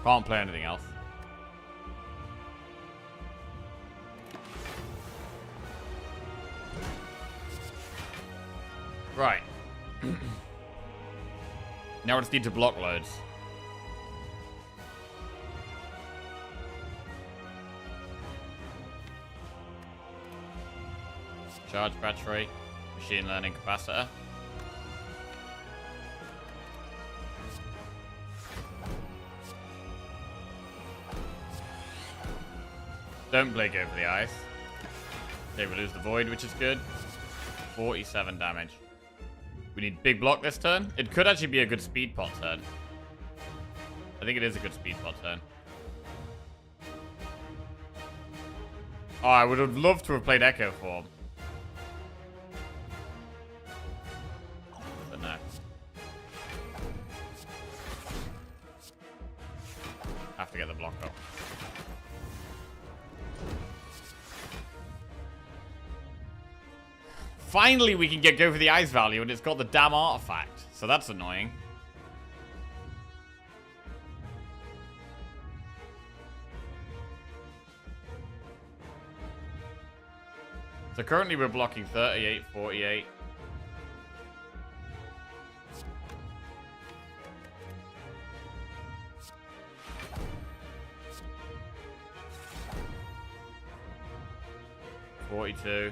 Can't play anything else. Right. Now we just need to block loads. Charge battery. Machine learning capacitor. Don't blink over the ice. Okay, we lose the void, which is good. 47 damage. We need big block this turn. It could actually be a good speed pot turn. I think it is a good speed pot turn. Oh, I would have loved to have played Echo Form. But no. Have to get the block up. Finally, we can go for the ice value, and it's got the damn artifact. So that's annoying. So currently we're blocking 38, 48. $42.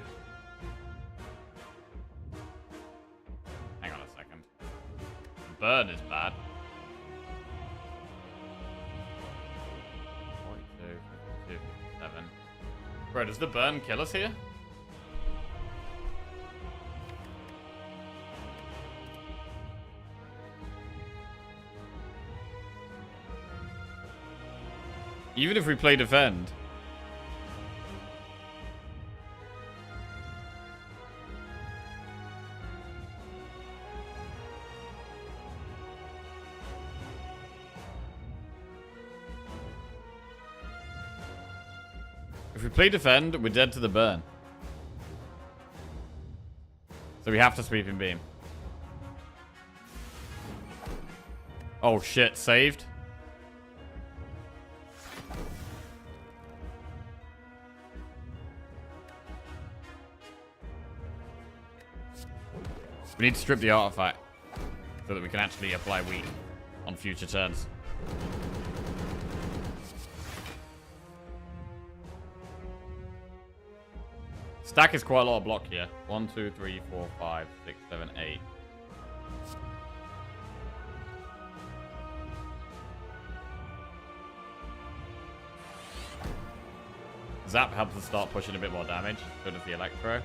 Hang on a second. Burn is bad. 42, 52, 57. Bro, does the burn kill us here? Even if we play defend. If we play defend, we're dead to the burn. So we have to sweep and beam. Oh shit, saved. We need to strip the artifact so that we can actually apply weak on future turns. Stack is quite a lot of block here. 1, 2, 3, 4, 5, 6, 7, 8. Zap helps us start pushing a bit more damage. So does the Electro.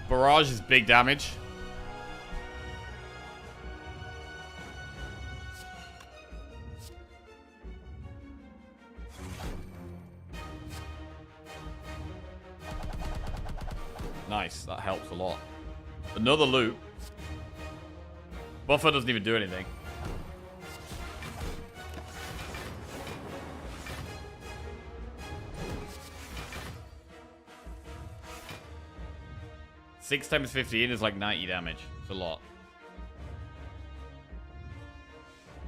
Barrage is big damage. Nice, that helps a lot. Another loop. Buffer doesn't even do anything. Six times 15 is like 90 damage. It's a lot.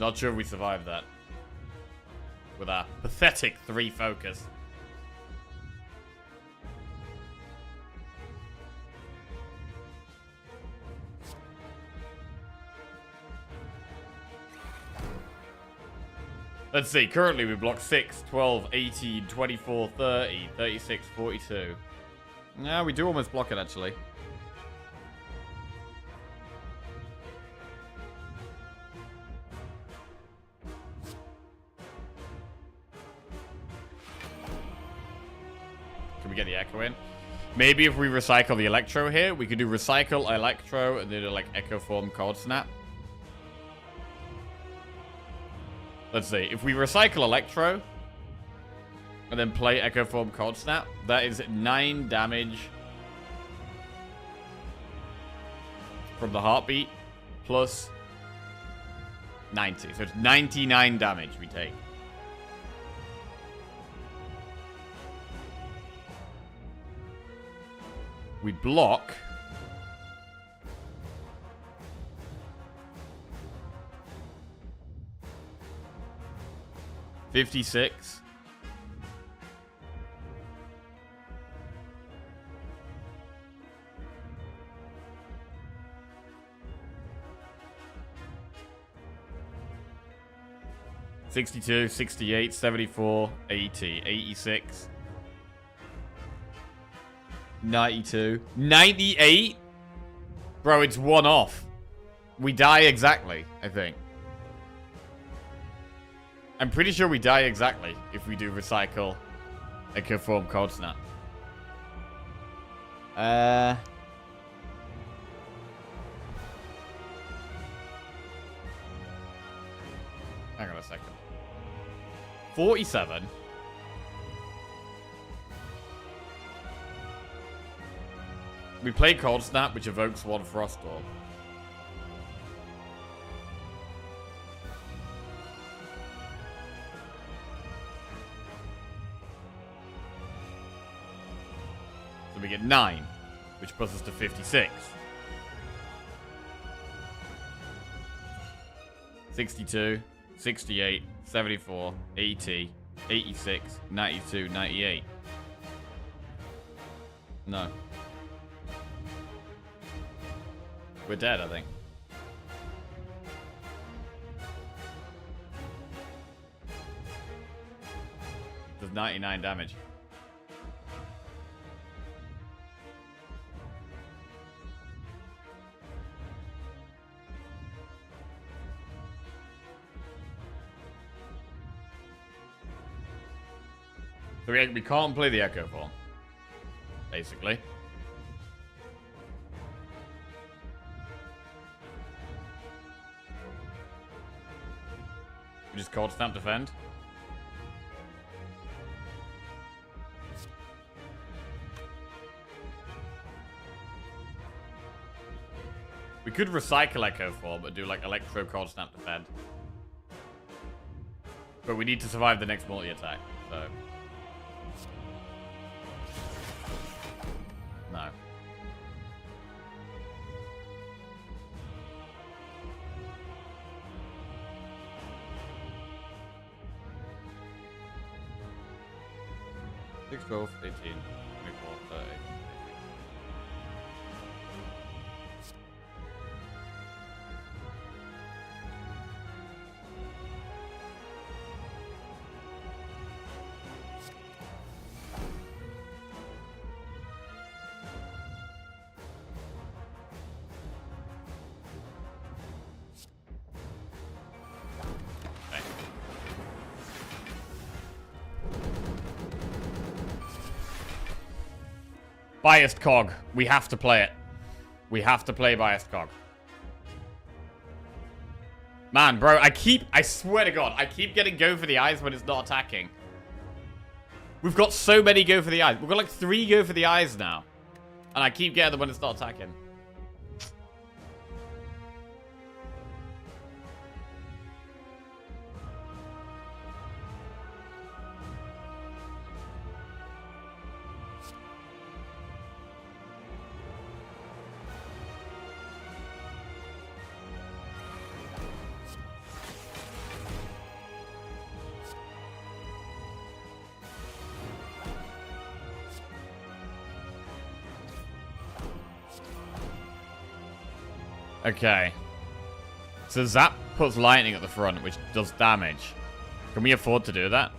Not sure if we survived that. With our pathetic 3 focus. Let's see. Currently we block 6, 12, 18, 24, 30, 36, 42. Yeah, we do almost block it actually. Can we get the Echo in? Maybe if we recycle the Electro here, we could do recycle Electro and then like Echo Form Cold Snap. Let's see. If we recycle Electro and then play Echo Form Cold Snap, that is 9 damage from the heartbeat plus 90. So it's 99 damage we take. We block. $56. $62, $68, $74, $80, $86. $92. $98? Bro, it's one off. We die exactly, I think. I'm pretty sure we die exactly if we do recycle Echo Form Cold Snap. Hang on a second. 47. We play Cold Snap, which evokes one Frostball. So we get 9, which puts us to 56. 62, 68, 74, 80, 86, 92, 98. No. We're dead, I think. Does 99 damage. So we can't play the Echo Form, basically. We just Cold Snap defend. We could recycle Echo Form, but do like Electro Cold Snap defend. But we need to survive the next multi-attack, so... No. Six, 12, 18, 24, 30. Biased Cog. We have to play it. We have to play Biased Cog. Man, bro, I swear to God, I keep getting Go for the Eyes when it's not attacking. We've got so many Go for the Eyes. We've got like 3 Go for the Eyes now. And I keep getting them when it's not attacking. Okay. So Zap puts lightning at the front, which does damage. Can we afford to do that?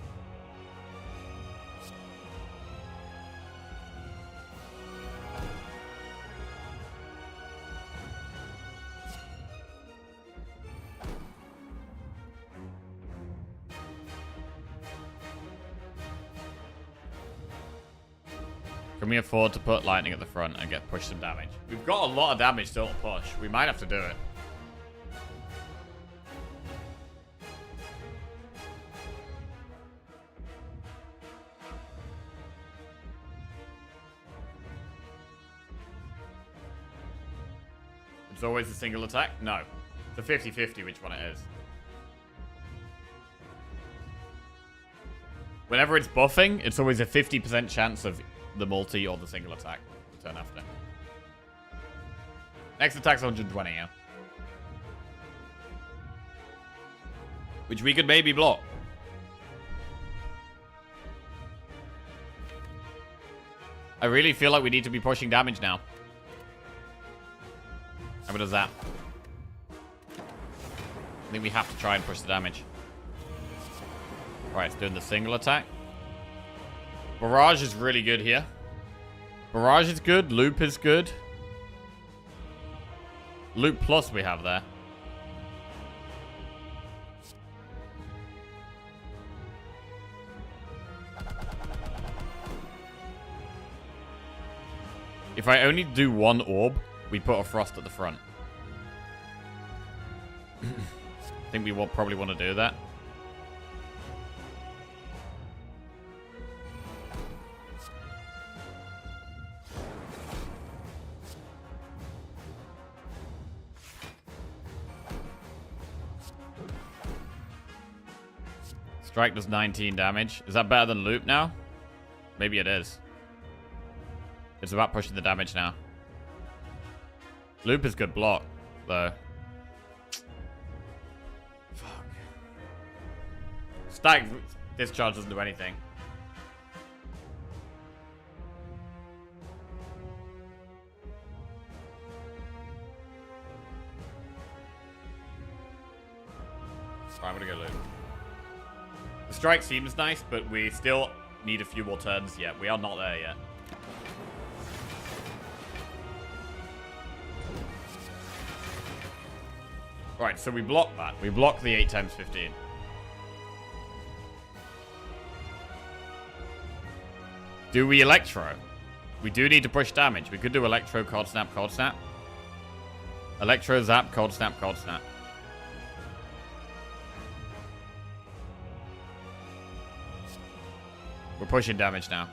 Can we afford to put lightning at the front and get push some damage? We've got a lot of damage still to push. We might have to do it. It's always a single attack? No. It's a 50-50 which one it is. Whenever it's buffing, it's always a 50% chance of the multi or the single attack the turn after. Next attack's 120, yeah. Which we could maybe block. I really feel like we need to be pushing damage now. How does that? I think we have to try and push the damage. Right, it's doing the single attack. Barrage is really good here. Barrage is good. Loop is good. Loop plus we have there. If I only do one orb, we put a frost at the front. I think we will probably want to do that. Strike does 19 damage. Is that better than loop now? Maybe it is. It's about pushing the damage now. Loop is good block, though. Fuck. Static discharge doesn't do anything. Right, I'm gonna go loop. The strike seems nice, but we still need a few more turns yet. We are not there yet. Right, so we block that. We block the 8 times 15. Do we Electro? We do need to push damage. We could do Electro, Cold Snap, Cold Snap. Electro, Zap, Cold Snap, Cold Snap. We're pushing damage now.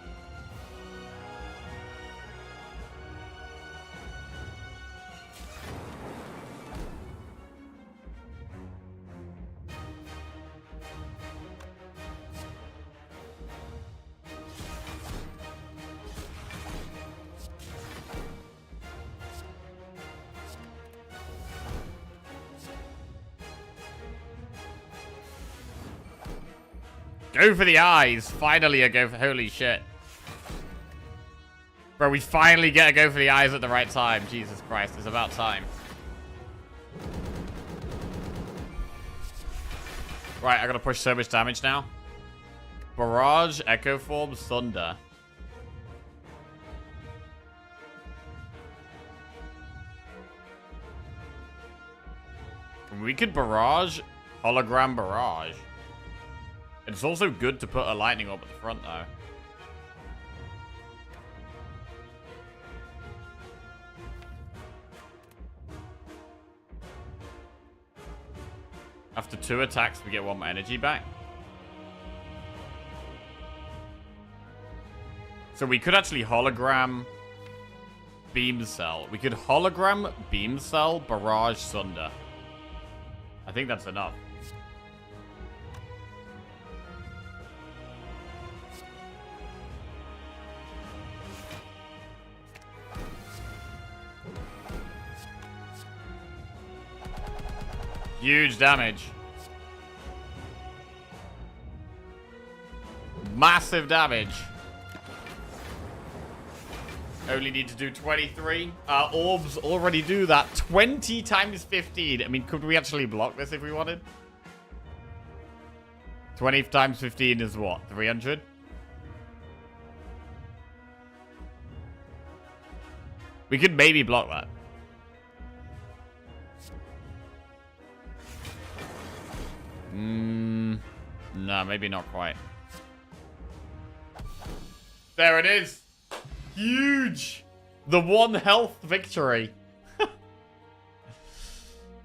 Go for the eyes. Finally a go for... Holy shit. Bro, we finally get a go for the eyes at the right time. Jesus Christ, it's about time. Right, I gotta push so much damage now. Barrage, Echo Form, Thunder. We could Barrage, Hologram Barrage. It's also good to put a lightning orb at the front, though. After 2 attacks, we get 1 more energy back. So we could actually hologram Beam Cell. We could hologram Beam Cell, Barrage, Thunder. I think that's enough. Huge damage. Massive damage. Only need to do 23. Orbs already do that. 20 times 15. I mean, could we actually block this if we wanted? 20 times 15 is what? 300? We could maybe block that. No, maybe not quite. There it is. Huge. The 1 health victory.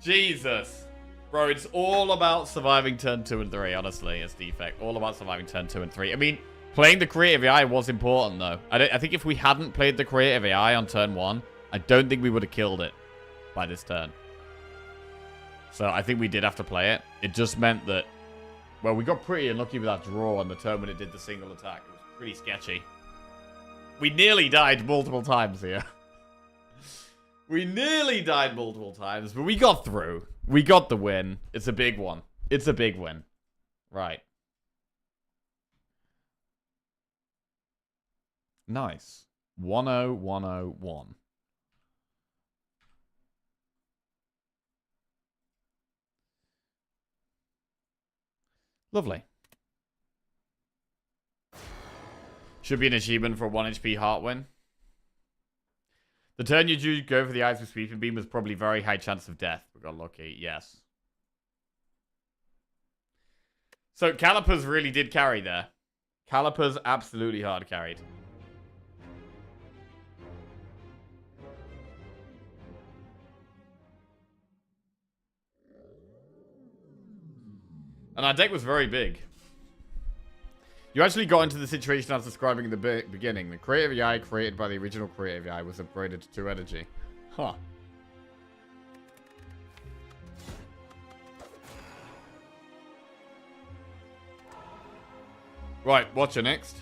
Jesus. Bro, it's all about surviving turn 2 and 3, honestly, as defect. All about surviving turn 2 and 3. I mean, playing the creative AI was important, though. I think if we hadn't played the creative AI on turn 1, I don't think we would have killed it. by this turn. So I think we did have to play it. It just meant that, well, we got pretty unlucky with that draw on the turn when it did the single attack. It was pretty sketchy. We nearly died multiple times here. We nearly died multiple times, but we got through. We got the win. It's a big one. It's a big win. Right. Nice. 10101. Lovely. Should be an achievement for a 1 HP heart win. The turn you do go for the eyes with sweeping beam was probably very high chance of death. We got lucky, yes. So Calipers really did carry there. Calipers absolutely hard carried. And our deck was very big. You actually got into the situation I was describing in the beginning. The creative AI created by the original creative AI was upgraded to 2 energy. Huh. Right, what's your next?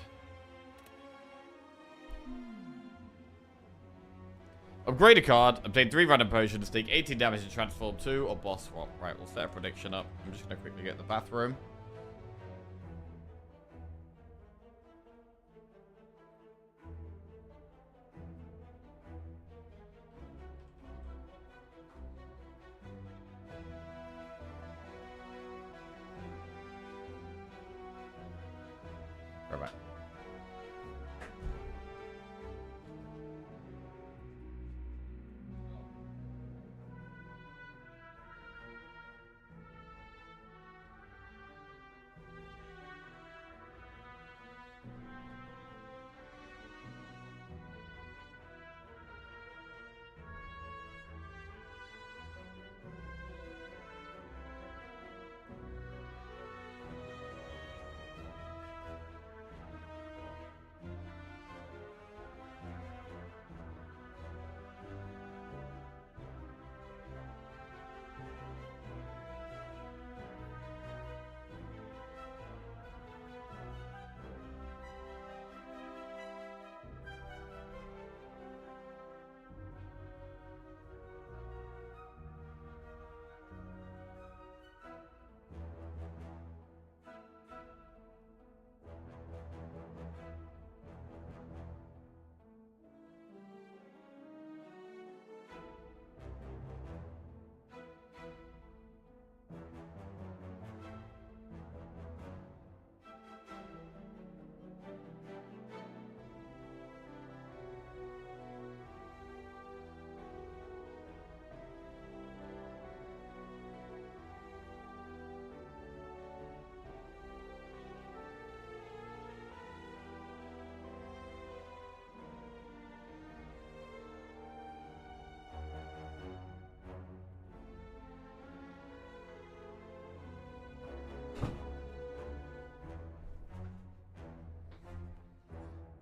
Upgrade a card, obtain 3 random potions, take 18 damage and transform 2 or boss swap. Right, we'll set a prediction up. I'm just going to quickly get the bathroom. Right back.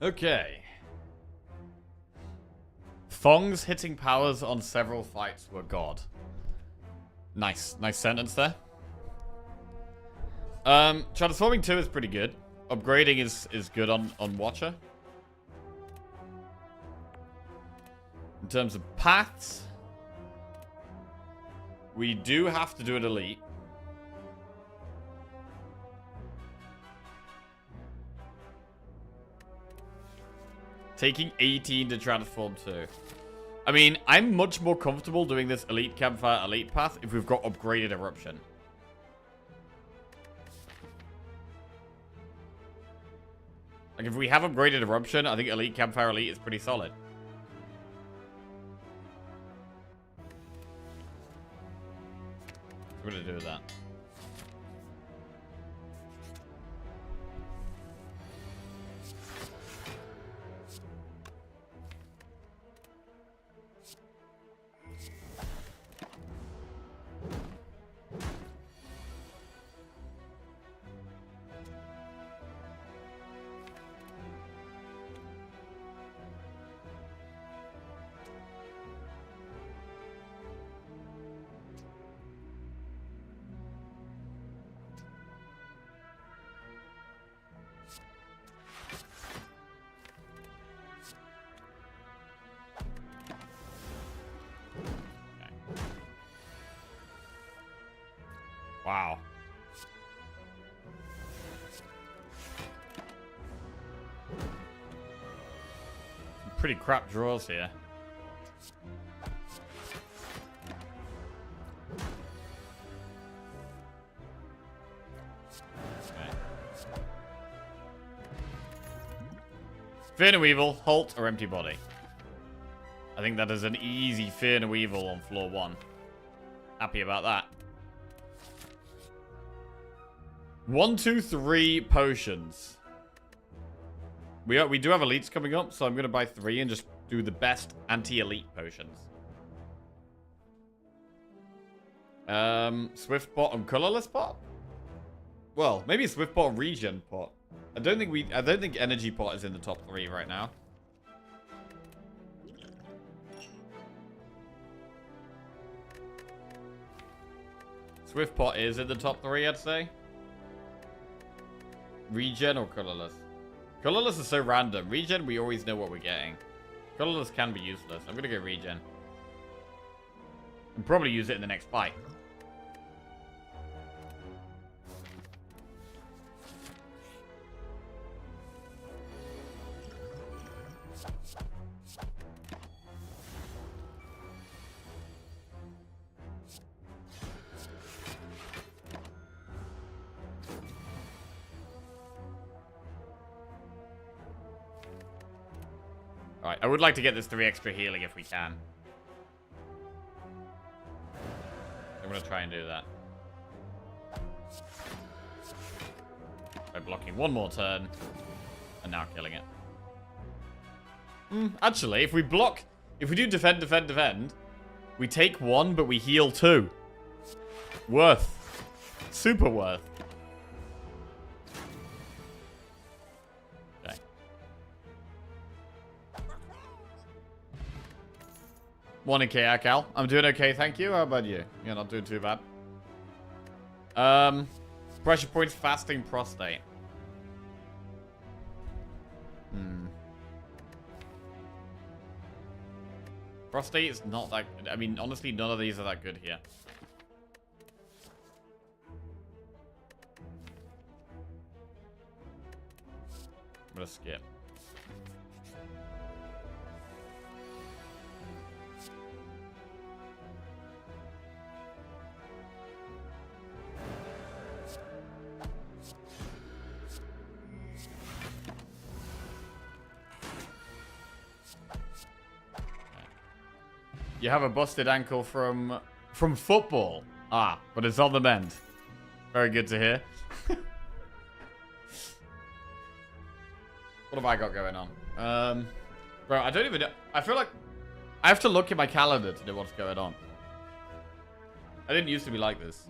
Okay. Thong's hitting powers on several fights were god. Nice. Nice sentence there. Transforming 2 is pretty good. Upgrading is good on Watcher. In terms of paths, we do have to do an elite. Taking 18 to transform 2. I mean, I'm much more comfortable doing this elite campfire elite path if we've got upgraded eruption. Like if we have upgraded eruption, I think elite campfire elite is pretty solid. What do I do with that? Wow. Some pretty crap draws here. Fear no evil, halt, or empty body. I think that is an easy fear no evil on floor 1. Happy about that. 1, 2, 3 potions. We do have elites coming up, so I'm going to buy 3 and just do the best anti-elite potions. Swift pot and colorless pot? Well, maybe a swift pot and regen pot. I don't think energy pot is in the top 3 right now. Swift pot is in the top 3, I'd say. Regen or colorless? Colorless is so random. Regen, we always know what we're getting. Colorless can be useless. I'm gonna go regen. And probably use it in the next fight. Alright, I would like to get this 3 extra healing if we can. I'm going to try and do that. By blocking 1 more turn. And now killing it. Actually, if we block... If we do defend, defend, defend... We take 1, but we heal 2. Worth. Super worth. 1 AK, Cal. I'm doing okay, thank you. How about you? You're not doing too bad. Pressure points, fasting, prostate. Prostate is not that... I mean, honestly, none of these are that good here. I'm gonna skip. You have a busted ankle from football. Ah, but it's on the mend. Very good to hear. What have I got going on? Bro, I don't even know. I feel like I have to look at my calendar to know what's going on. I didn't used to be like this.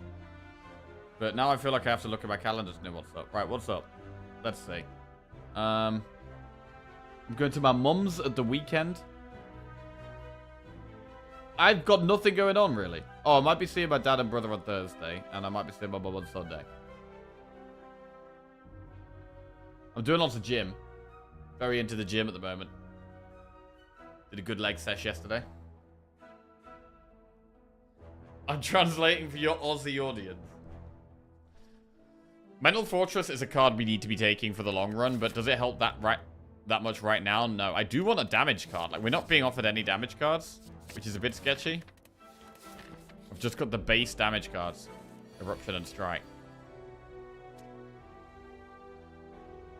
But now I feel like I have to look at my calendar to know what's up. Right, what's up? Let's see. I'm going to my mum's at the weekend. I've got nothing going on, really. Oh, I might be seeing my dad and brother on Thursday, and I might be seeing my mum on Sunday. I'm doing lots of gym. Very into the gym at the moment. Did a good leg sesh yesterday. I'm translating for your Aussie audience. Mental Fortress is a card we need to be taking for the long run, but does it help that much right now? No. I do want a damage card. Like, we're not being offered any damage cards, which is a bit sketchy. I've just got the base damage cards. Eruption and Strike.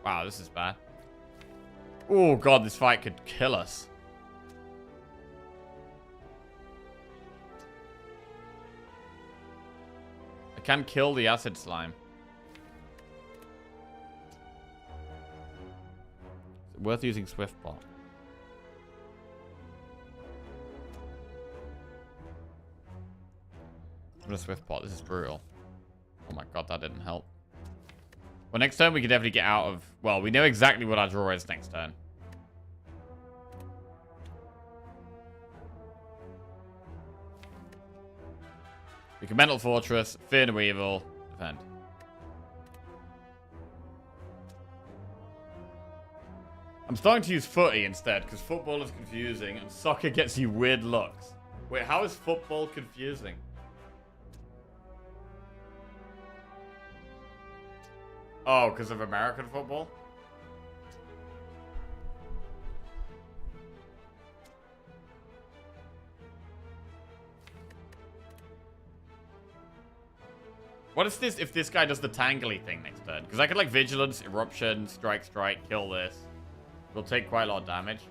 Wow, this is bad. Oh, God, this fight could kill us. I can kill the Acid Slime. Is it worth using Swift Bot? I'm gonna Swift Pot. This is brutal. Oh my god, that didn't help. Well, next turn we can definitely get out of... Well, we know exactly what our draw is next turn. We can Mental Fortress, Fear no Evil, defend. I'm starting to use footy instead, because football is confusing and soccer gets you weird looks. Wait, how is football confusing? Oh, because of American football? What is this if this guy does the tangly thing next turn? Because I could like Vigilance, Eruption, Strike, kill this. We'll take quite a lot of damage.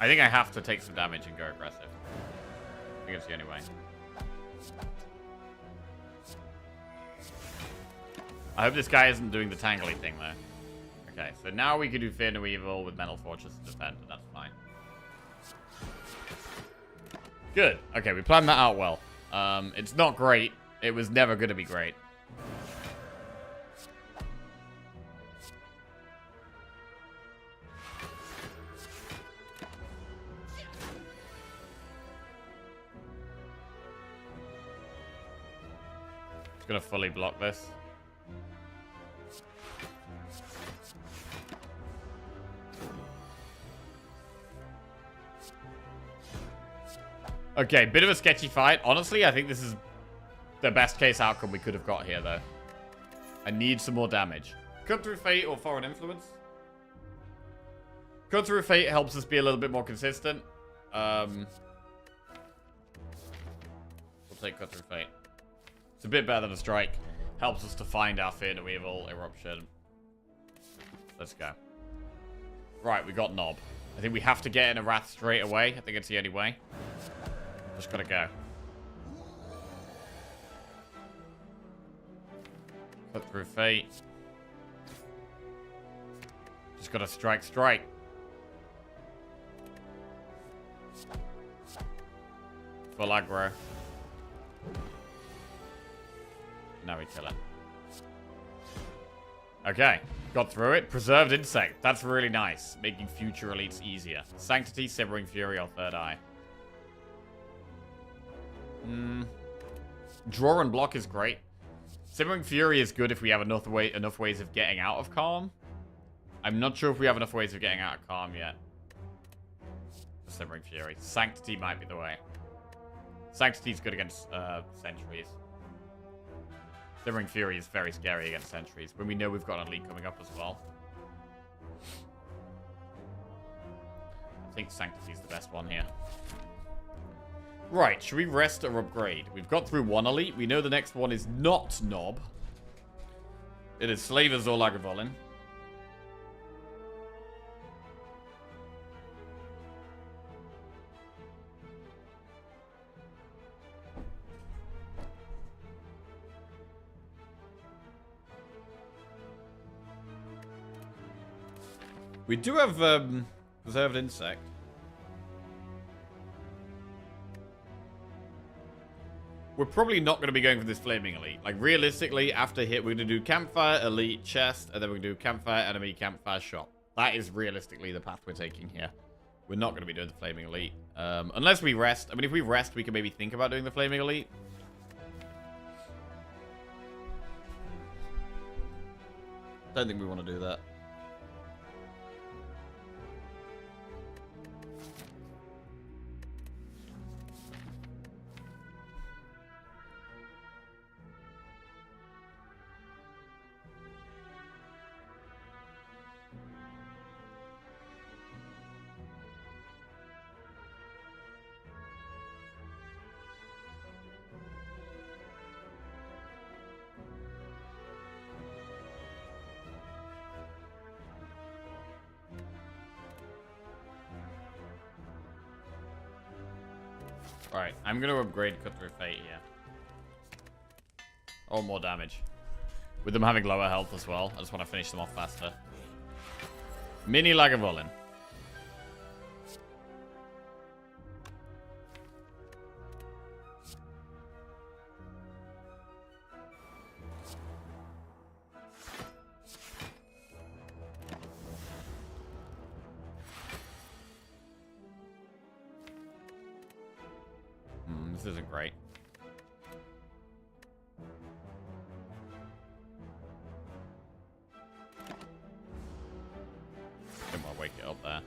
I think I have to take some damage and go aggressive. I think it's the only way. I hope this guy isn't doing the tangly thing, though. Okay, so now we can do Fear No Evil with Mental Fortress to defend, and that's fine. Good. Okay, we planned that out well. It's not great. It was never going to be great. Just going to fully block this. Okay, bit of a sketchy fight. Honestly, I think this is the best case outcome we could have got here, though. I need some more damage. Cut Through Fate or Foreign Influence? Cut Through Fate helps us be a little bit more consistent. We'll take Cut Through Fate. It's a bit better than a Strike. Helps us to find our Fear No Evil, Eruption. Let's go. Right, we got Knob. I think we have to get in a Wrath straight away. I think it's the only way. Just gotta go. Cut Through Fate. Just gotta strike. Full aggro. Now we kill it. Okay. Got through it. Preserved Insect. That's really nice. Making future elites easier. Sanctity, Simmering Fury, or Third Eye. Draw and block is great. Simmering Fury is good if we have enough ways of getting out of Calm. I'm not sure if we have enough ways of getting out of Calm yet. Simmering Fury. Sanctity might be the way. Sanctity's good against sentries. Simmering Fury is very scary against sentries when we know we've got an elite coming up as well. I think Sanctity's the best one here. Right, should we rest or upgrade? We've got through one elite. We know the next one is not Knob. It is Slavers or Lagavulin. We do have Preserved Insect. We're probably not going to be going for this Flaming Elite. Like, realistically, after hit, we're going to do Campfire, Elite, Chest, and then we're going to do Campfire, Enemy, Campfire, Shop. That is realistically the path we're taking here. We're not going to be doing the Flaming Elite. Unless we rest. I mean, if we rest, we can maybe think about doing the Flaming Elite. Don't think we want to do that. Alright, I'm going to upgrade Cut Through Fate here. Or more damage. With them having lower health as well. I just want to finish them off faster. Mini Lagavulin. This isn't great. it up there.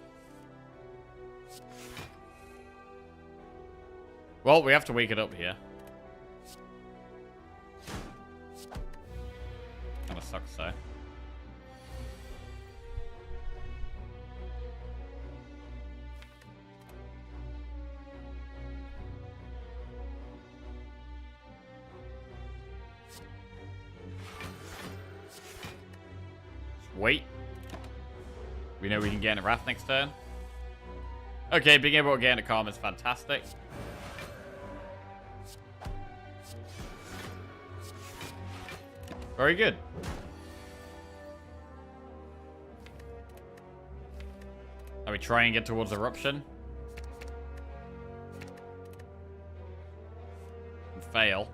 Well, we have to wake it up here. Kinda sucks though. Wait. We know we can get in a Wrath next turn. Okay, being able to get in a Calm is fantastic. Very good. Are we trying to get towards Eruption? And fail.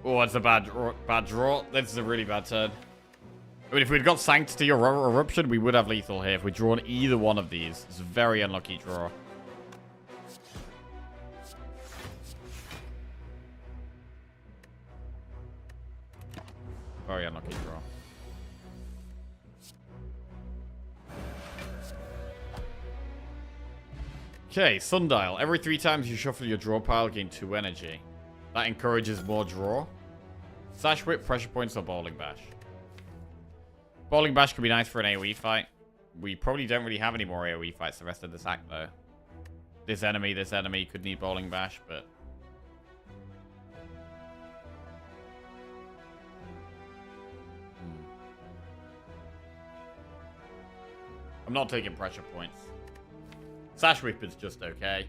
Oh, it's a bad draw. This is a really bad turn. I mean, if we'd got Sanctity or Eruption, we would have lethal here. If we'd drawn either one of these, it's a very unlucky draw. Very unlucky draw. Okay, Sundial. Every 3 times you shuffle your draw pile, gain 2 energy. That encourages more draw. Sash Whip, Pressure Points, or Bowling Bash. Bowling Bash could be nice for an AoE fight. We probably don't really have any more AoE fights the rest of this act, though. This enemy could need Bowling Bash, but... I'm not taking Pressure Points. Sash Whip is just okay.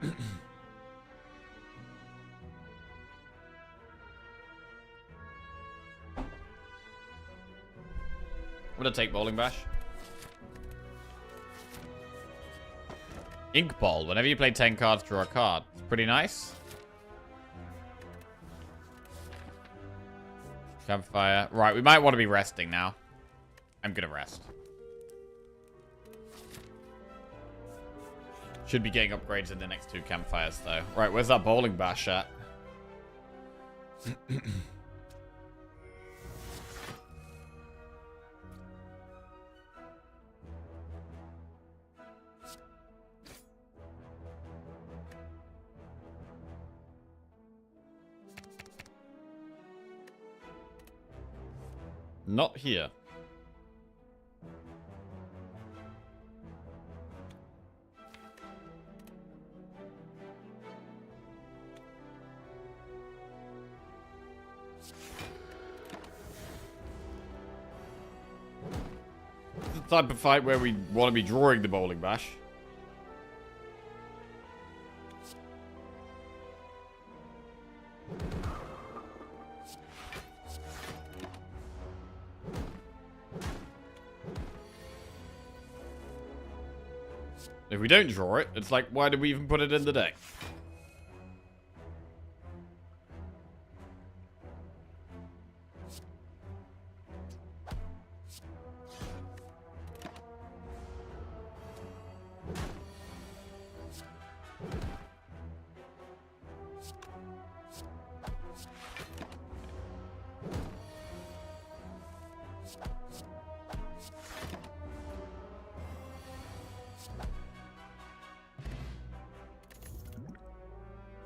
I'm gonna take Bowling Bash. Ink Ball. Whenever you play 10 cards, draw a card. It's pretty nice. Campfire. Right, we might want to be resting now. I'm gonna rest. Should be getting upgrades in the next 2 campfires, though. Right, where's that Bowling Bash at? Not here. It's the type of fight where we want to be drawing the Bowling Bash. If we don't draw it, it's like, why did we even put it in the deck?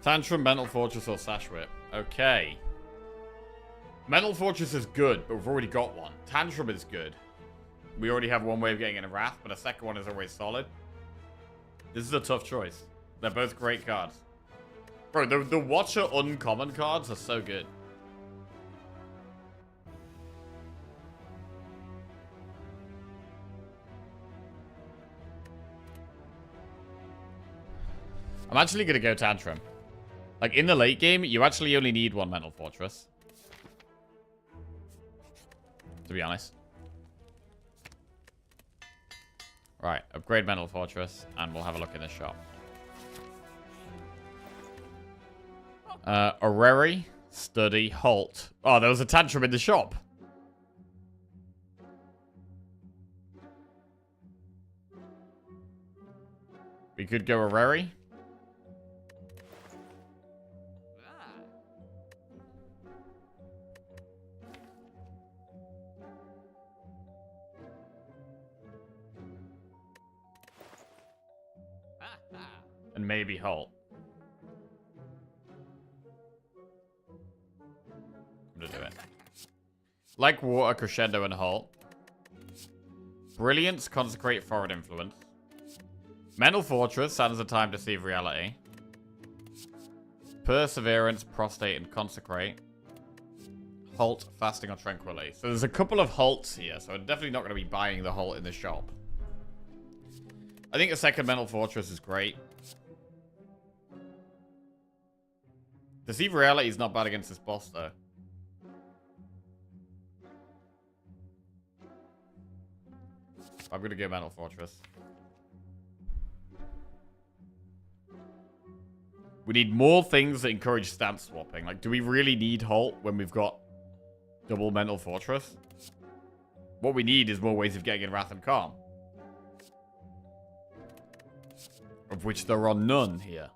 Tantrum, Mental Fortress, or Sash Whip. Okay. Mental Fortress is good, but we've already got one. Tantrum is good. We already have one way of getting in a Wrath, but a second one is always solid. This is a tough choice. They're both great cards. Bro, the Watcher uncommon cards are so good. I'm actually going to go Tantrum. Like, in the late game, you actually only need one Mental Fortress. To be honest. Right, upgrade Mental Fortress, and we'll have a look in the shop. Orrery, Study, Halt. Oh, there was a Tantrum in the shop. We could go Areri. And maybe Halt. I'm gonna do it. Like Water, Crescendo, and Halt. Brilliance, Consecrate, Forward Influence. Mental Fortress, Sands of Time, Deceive Reality. Perseverance, Prostate, and Consecrate. Halt, Fasting, or Tranquility. So there's a couple of halts here, so I'm definitely not going to be buying the halt in the shop. I think a second Mental Fortress is great. Deceive Reality is not bad against this boss, though. I'm going to go Mental Fortress. We need more things that encourage stance swapping. Like, do we really need Halt when we've got double Mental Fortress? What we need is more ways of getting in Wrath and Calm. Of which there are none here.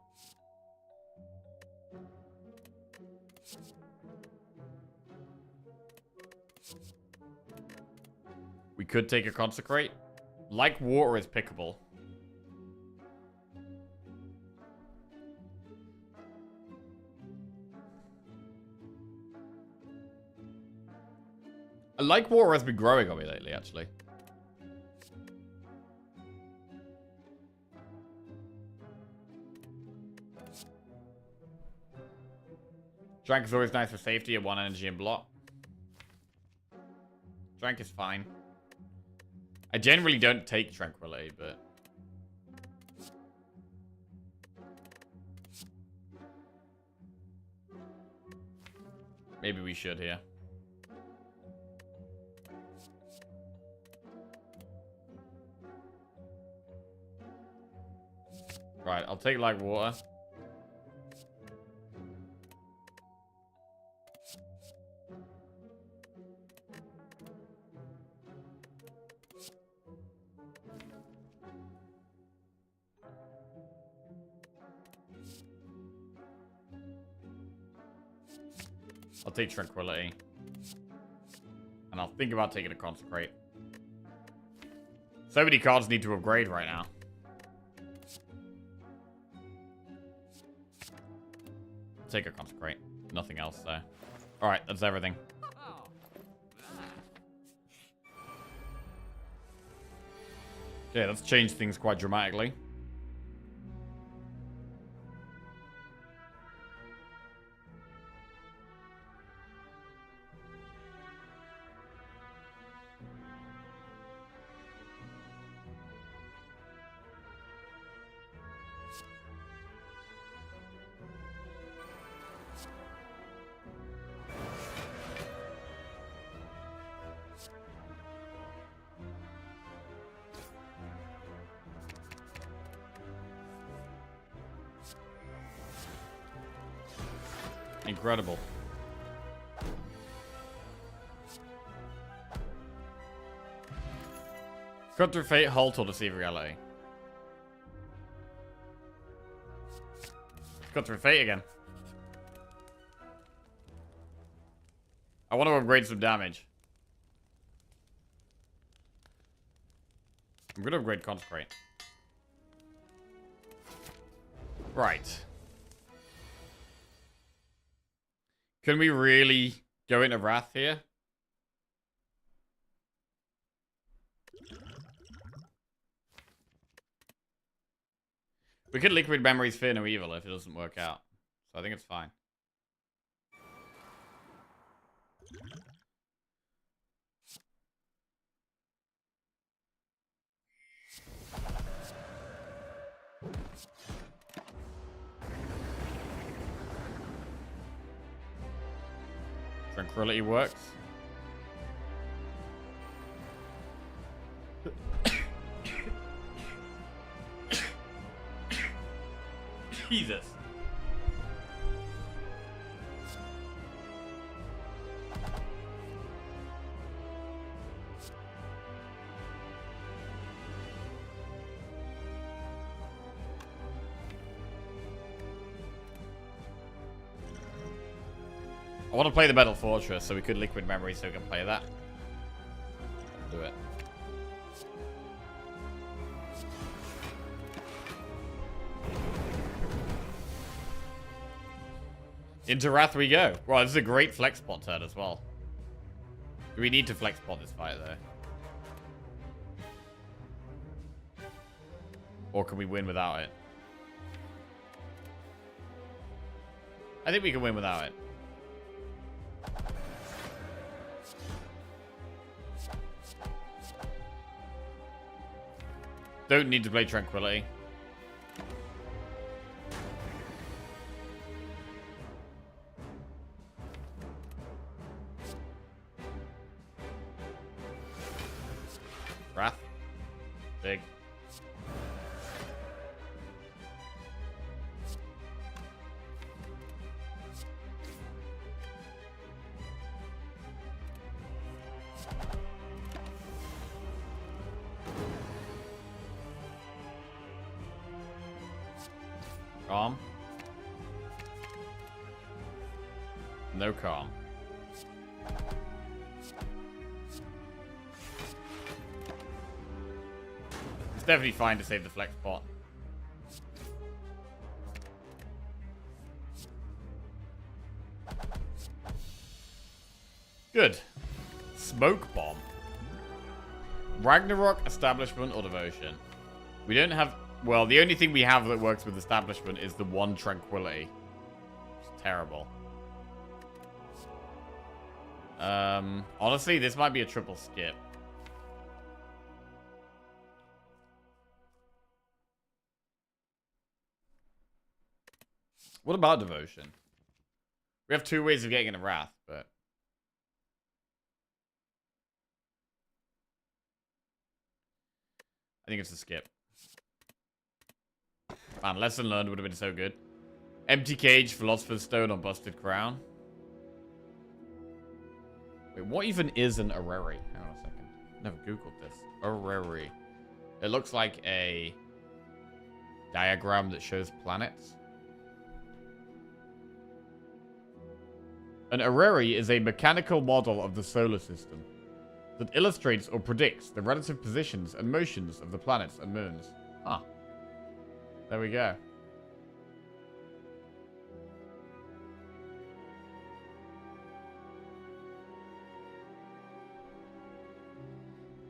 We could take a Consecrate. Like Water is pickable. Like Water has been growing on me lately, actually. Drank is always nice for safety at 1 energy and block. Drank is fine. I generally don't take Tranquility, but... maybe we should here. Right, I'll take Like Water. I'll take Tranquility. And I'll think about taking a Consecrate. So many cards need to upgrade right now. Take a Consecrate. Nothing else there. Alright, that's everything. Okay, that's changed things quite dramatically. Incredible. Cut through fate, halt, or deceive reality. Cut through fate again. I want to upgrade some damage. I'm going to upgrade Consecrate. Right. Can we really go into Wrath here? We could Liquid Memories Fear No Evil if it doesn't work out. So I think it's fine. Tranquility works. Jesus. I want to play the Metal Fortress, so we could liquid memory so we can play that. Do it. Into Wrath we go. Well, this is a great flex spot turn as well. Do we need to flex spot this fight, though? Or can we win without it? I think we can win without it. Don't need to play Tranquility. Wrath. Big. Calm. No calm. It's definitely fine to save the flex pot. Good. Smoke bomb. Ragnarok, establishment, or devotion. We don't have... Well, the only thing we have that works with establishment is the one tranquility. It's terrible. Honestly, this might be a triple skip. What about devotion? We have two ways of getting into Wrath, but... I think it's a skip. Man, lesson learned would have been so good. Empty cage, philosopher's stone, or busted crown. Wait, what even is an orrery? Hang on a second. Never googled this. Orrery. It looks like a diagram that shows planets. An orrery is a mechanical model of the solar system that illustrates or predicts the relative positions and motions of the planets and moons. Huh. There we go.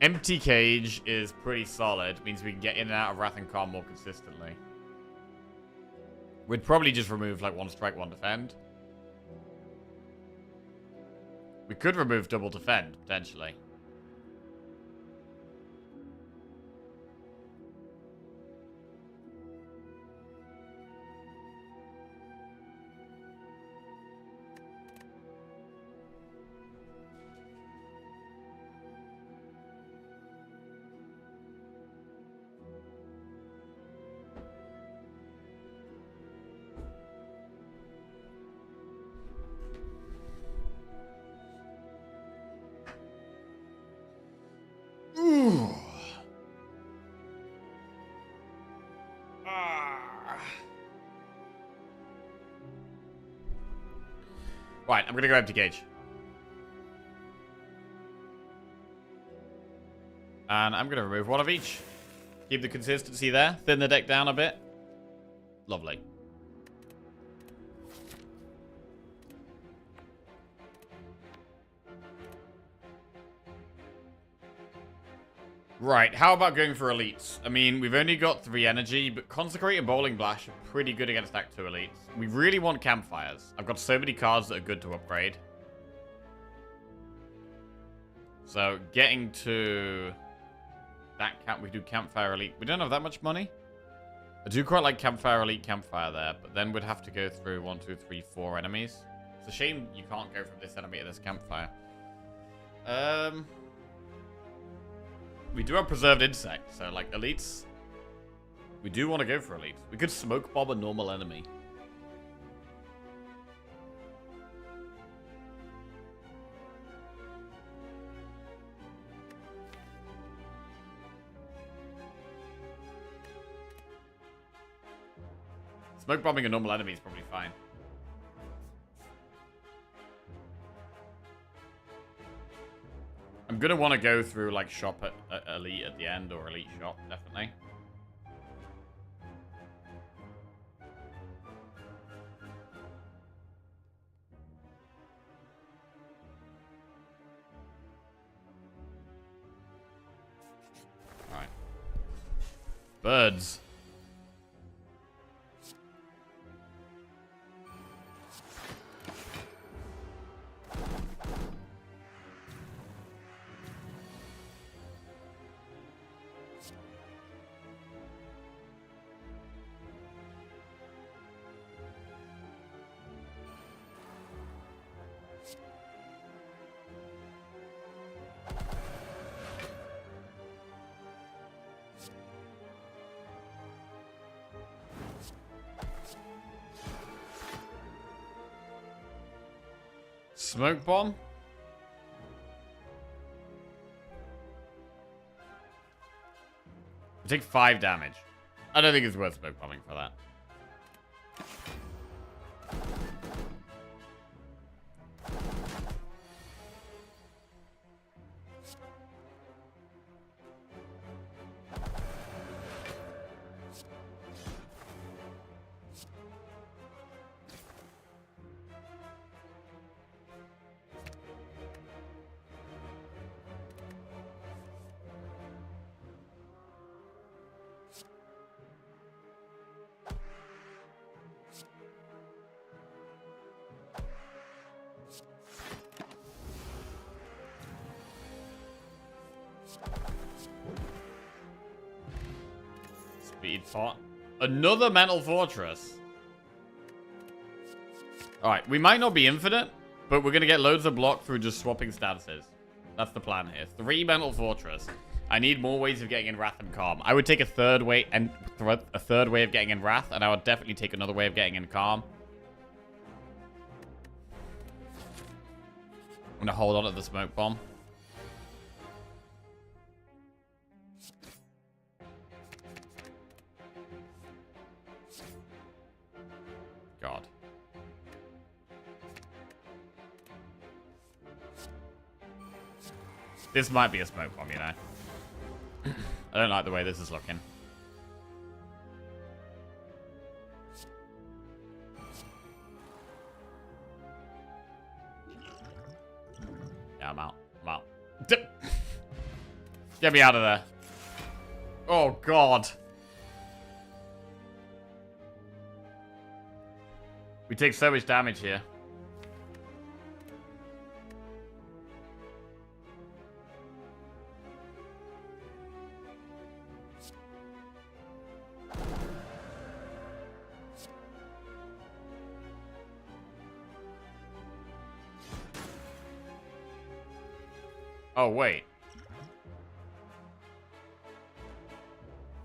Empty cage is pretty solid. It means we can get in and out of Wrath and Calm more consistently. We'd probably just remove like one strike, one defend. We could remove double defend, potentially. Right, I'm gonna go empty cage. And I'm gonna remove one of each. Keep the consistency there. Thin the deck down a bit. Lovely. Right, how about going for elites? I mean, we've only got 3 energy, but Consecrate and Bowling Blast are pretty good against Act 2 elites. We really want campfires. I've got so many cards that are good to upgrade. So, getting to that camp, we do Campfire Elite. We don't have that much money. I do quite like Campfire Elite, Campfire there, but then we'd have to go through 1, 2, 3, 4 enemies. It's a shame you can't go from this enemy to this Campfire. We do have Preserved Insect, so like elites. We do want to go for elites. We could Smoke Bomb a normal enemy. Smoke bombing a normal enemy is probably fine. I'm going to want to go through, like, shop at Elite at the end, or Elite shop, definitely. Alright. Birds. Smoke bomb? We take 5 damage. I don't think it's worth smoke bombing for that. Speed pot. Another mental fortress. Alright, we might not be infinite, but we're going to get loads of block through just swapping statuses. That's the plan here. 3 mental fortress. I need more ways of getting in Wrath and Calm. I would take a third way and a third way of getting in Wrath, and I would definitely take another way of getting in Calm. I'm going to hold on to the smoke bomb. God. This might be a smoke bomb, you know. I don't like the way this is looking. Yeah, I'm out. I'm out. Get me out of there. Oh, God. We take so much damage here. Oh, wait.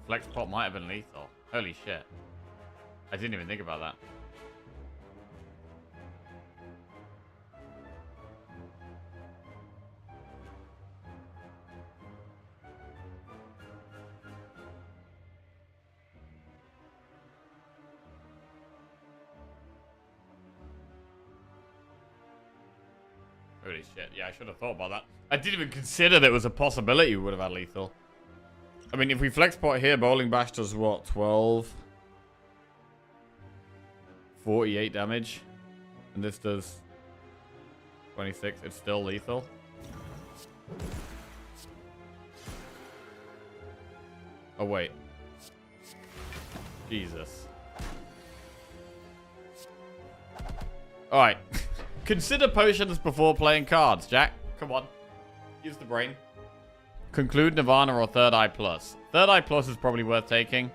Flex pot might have been lethal. Holy shit. I didn't even think about that. Holy shit. Yeah, I should have thought about that. I didn't even consider there was a possibility we would have had lethal. I mean, if we flex pot here, Bowling Bash does what? 12? 48 damage. And this does 26. It's still lethal. Oh, wait. Jesus. Alright. Consider potions before playing cards, Jack. Come on. Use the brain. Conclude Nirvana or Third Eye Plus. Third Eye Plus is probably worth taking.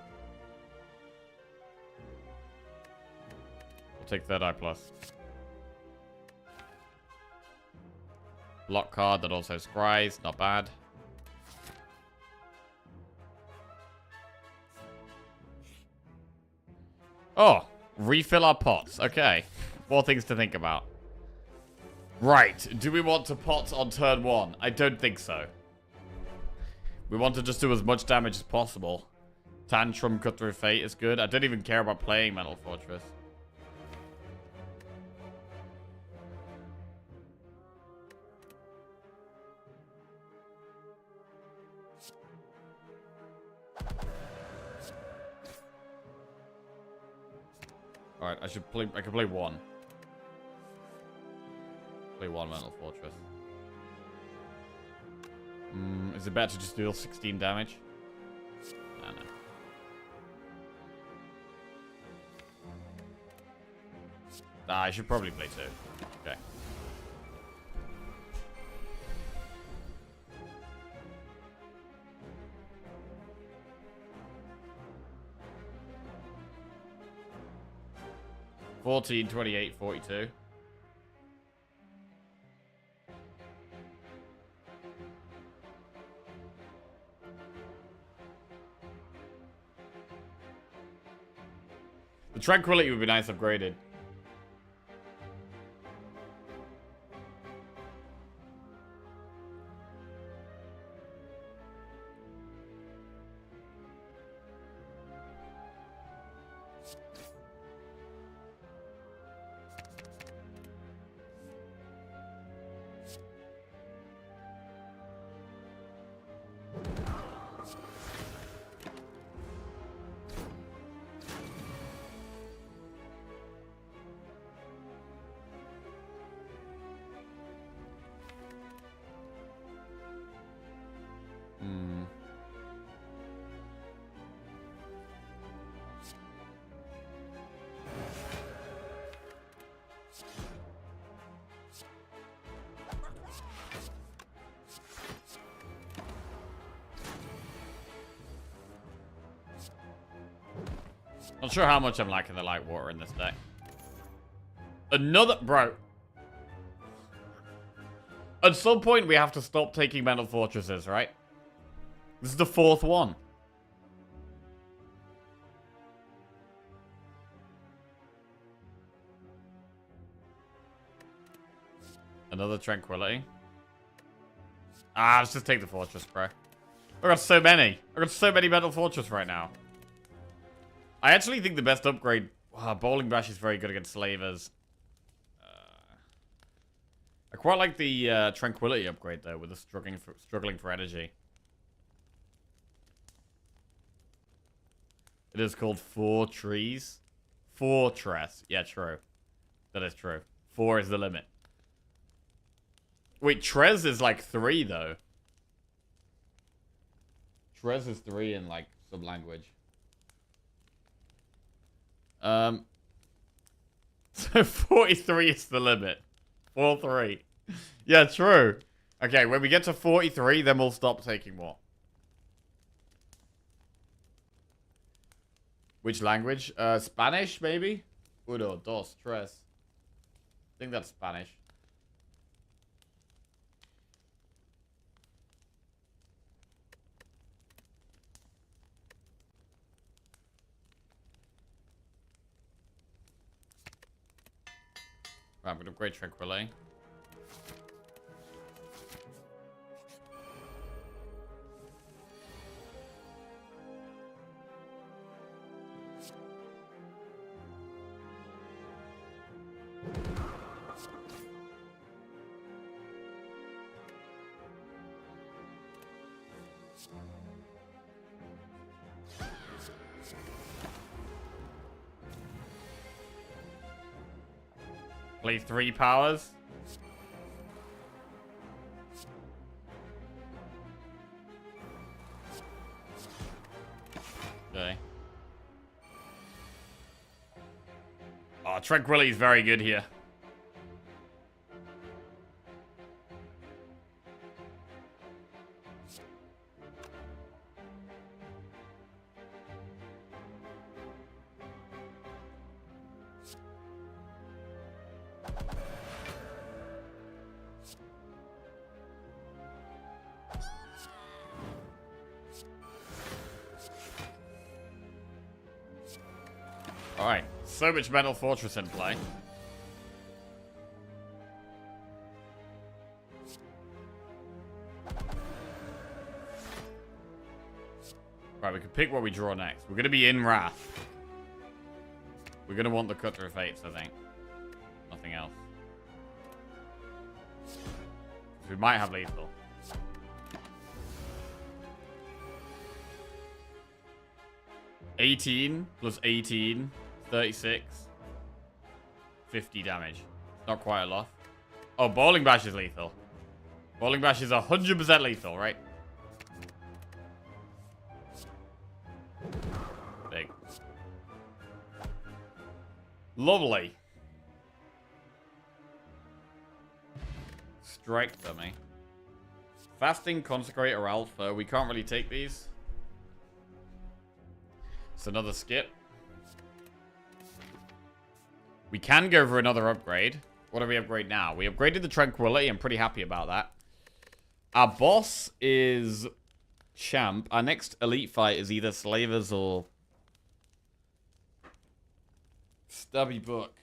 We'll take Third Eye Plus. Block card that also scries. Not bad. Oh. Refill our pots. Okay. More things to think about. Right. Do we want to pot on turn 1? I don't think so. We want to just do as much damage as possible. Tantrum, Cut Through Fate is good. I don't even care about playing Mental Fortress. Alright, I can play one. Play one Mental Fortress. Is it better to just deal 16 damage? No. I should probably play two. Okay. $14, $28, $42. The Tranquility would be nice upgraded. Not sure how much I'm liking the light water in this deck. Another... Bro. At some point, we have to stop taking Mental Fortresses, right? This is the fourth one. Another Tranquility. Let's just take the Fortress, bro. I got so many. I got so many Mental Fortress right now. I actually think the best upgrade... Bowling Bash is very good against Slavers. I quite like the Tranquility upgrade, though, with the struggling for energy. It is called Four Trees. Fortress. Yeah, true. That is true. 4 is the limit. Wait, Trez is like 3, though. Trez is 3 in, like, some language. So 43 is the limit. 4-3. Yeah, true. Okay, when we get to 43, then we'll stop taking more. Which language? Spanish, maybe? Uno, dos, tres. I think that's Spanish. Right, I'm going to upgrade Tranquility. Play 3 powers. Okay. Oh, Tranquility is very good here. Alright, so much Mental Fortress in play. Right, we can pick what we draw next. We're going to be in Wrath. We're going to want the Cut Through Fates, I think. Nothing else. We might have lethal. $18 plus 18, 36. 50 damage. Not quite a lot. Oh, Bowling Bash is lethal. Bowling Bash is 100% lethal, right? Big. Lovely. Strike dummy. Fasting, Consecrate, or Alpha. We can't really take these. It's another skip. We can go for another upgrade. What do we upgrade now? We upgraded the Tranquility. I'm pretty happy about that. Our boss is Champ. Our next elite fight is either Slavers or Stabby Book.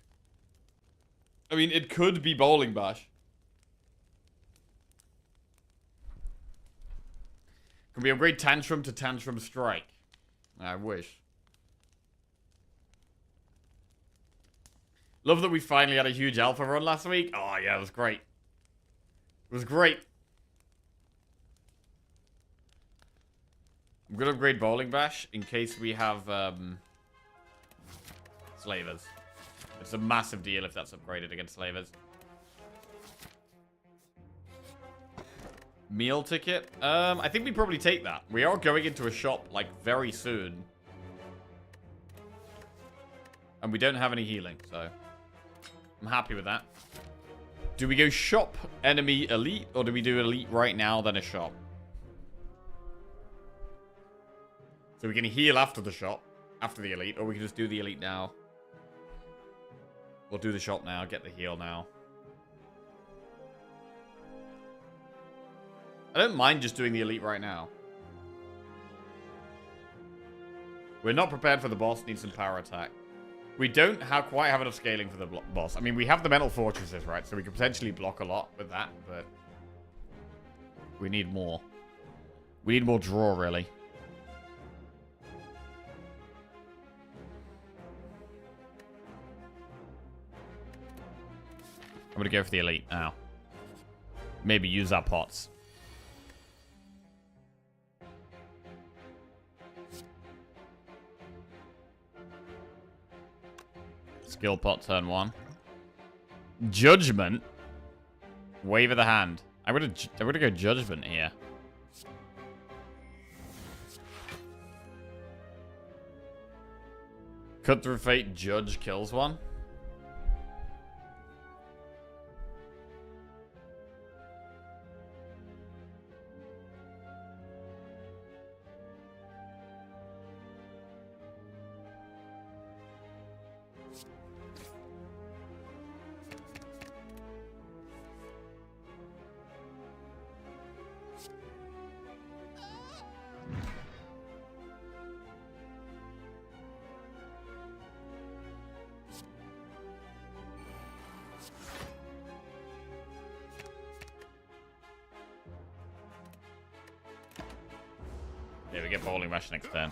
I mean, it could be Bowling Bash. Can we upgrade Tantrum to Tantrum Strike? I wish. Love that we finally had a huge alpha run last week. Oh, yeah, it was great. It was great. I'm going to upgrade Bowling Bash in case we have Slavers. It's a massive deal if that's upgraded against Slavers. Meal ticket? I think we probably take that. We are going into a shop, like, very soon. And we don't have any healing, so I'm happy with that. Do we go shop, enemy, elite, or do we do elite right now, then a shop? So we can heal after the shop, after the elite, or we can just do the elite now. We'll do the shop now, get the heal now. I don't mind just doing the elite right now. We're not prepared for the boss, need some power attack. We don't quite have enough scaling for the boss. I mean, we have the mental fortresses, right? So we could potentially block a lot with that, but we need more. We need more draw, really. I'm gonna go for the elite now. Maybe use our pots. Skill pot turn 1. Judgment. Wave of the hand. I'm gonna go judgment here. Cut through fate. Judge kills one. Yeah, we get Bowling Bash next turn.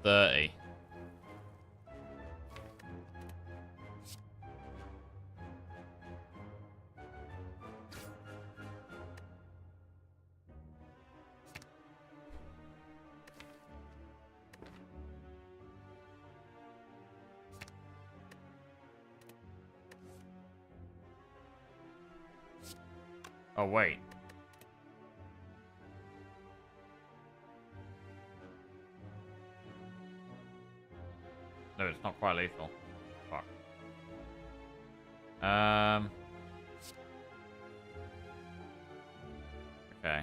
30. Oh, wait. No, it's not quite lethal. Fuck. Okay.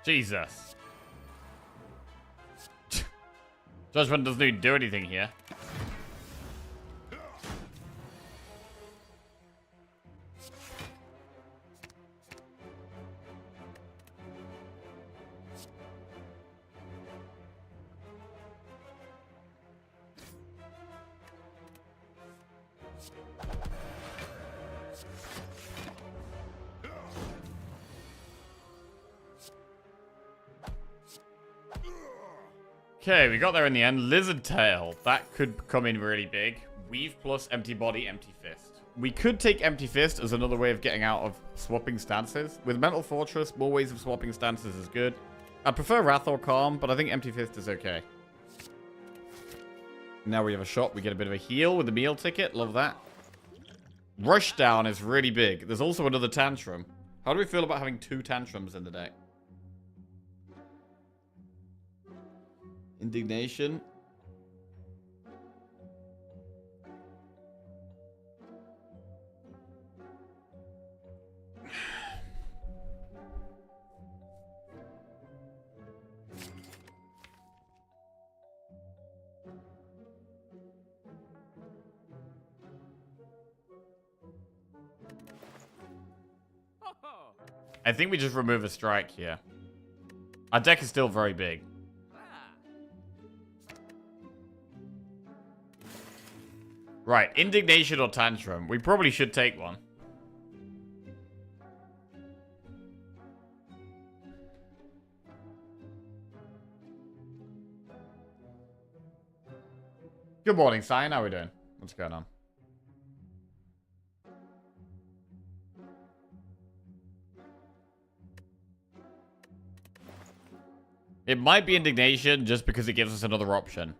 Jesus. Judgment doesn't even do anything here. Okay, we got there in the end. Lizard tail. That could come in really big. Weave plus empty body, empty fist. We could take empty fist as another way of getting out of swapping stances. With mental fortress, more ways of swapping stances is good. I prefer wrath or calm, but I think empty fist is okay. Now we have a shot. We get a bit of a heal with the meal ticket. Love that. Rushdown is really big. There's also another tantrum. How do we feel about having 2 tantrums in the deck? Indignation. I think we just remove a strike here. Our deck is still very big. Right, indignation or tantrum. We probably should take one. Good morning, Cyan. How are we doing? What's going on? It might be indignation just because it gives us another option.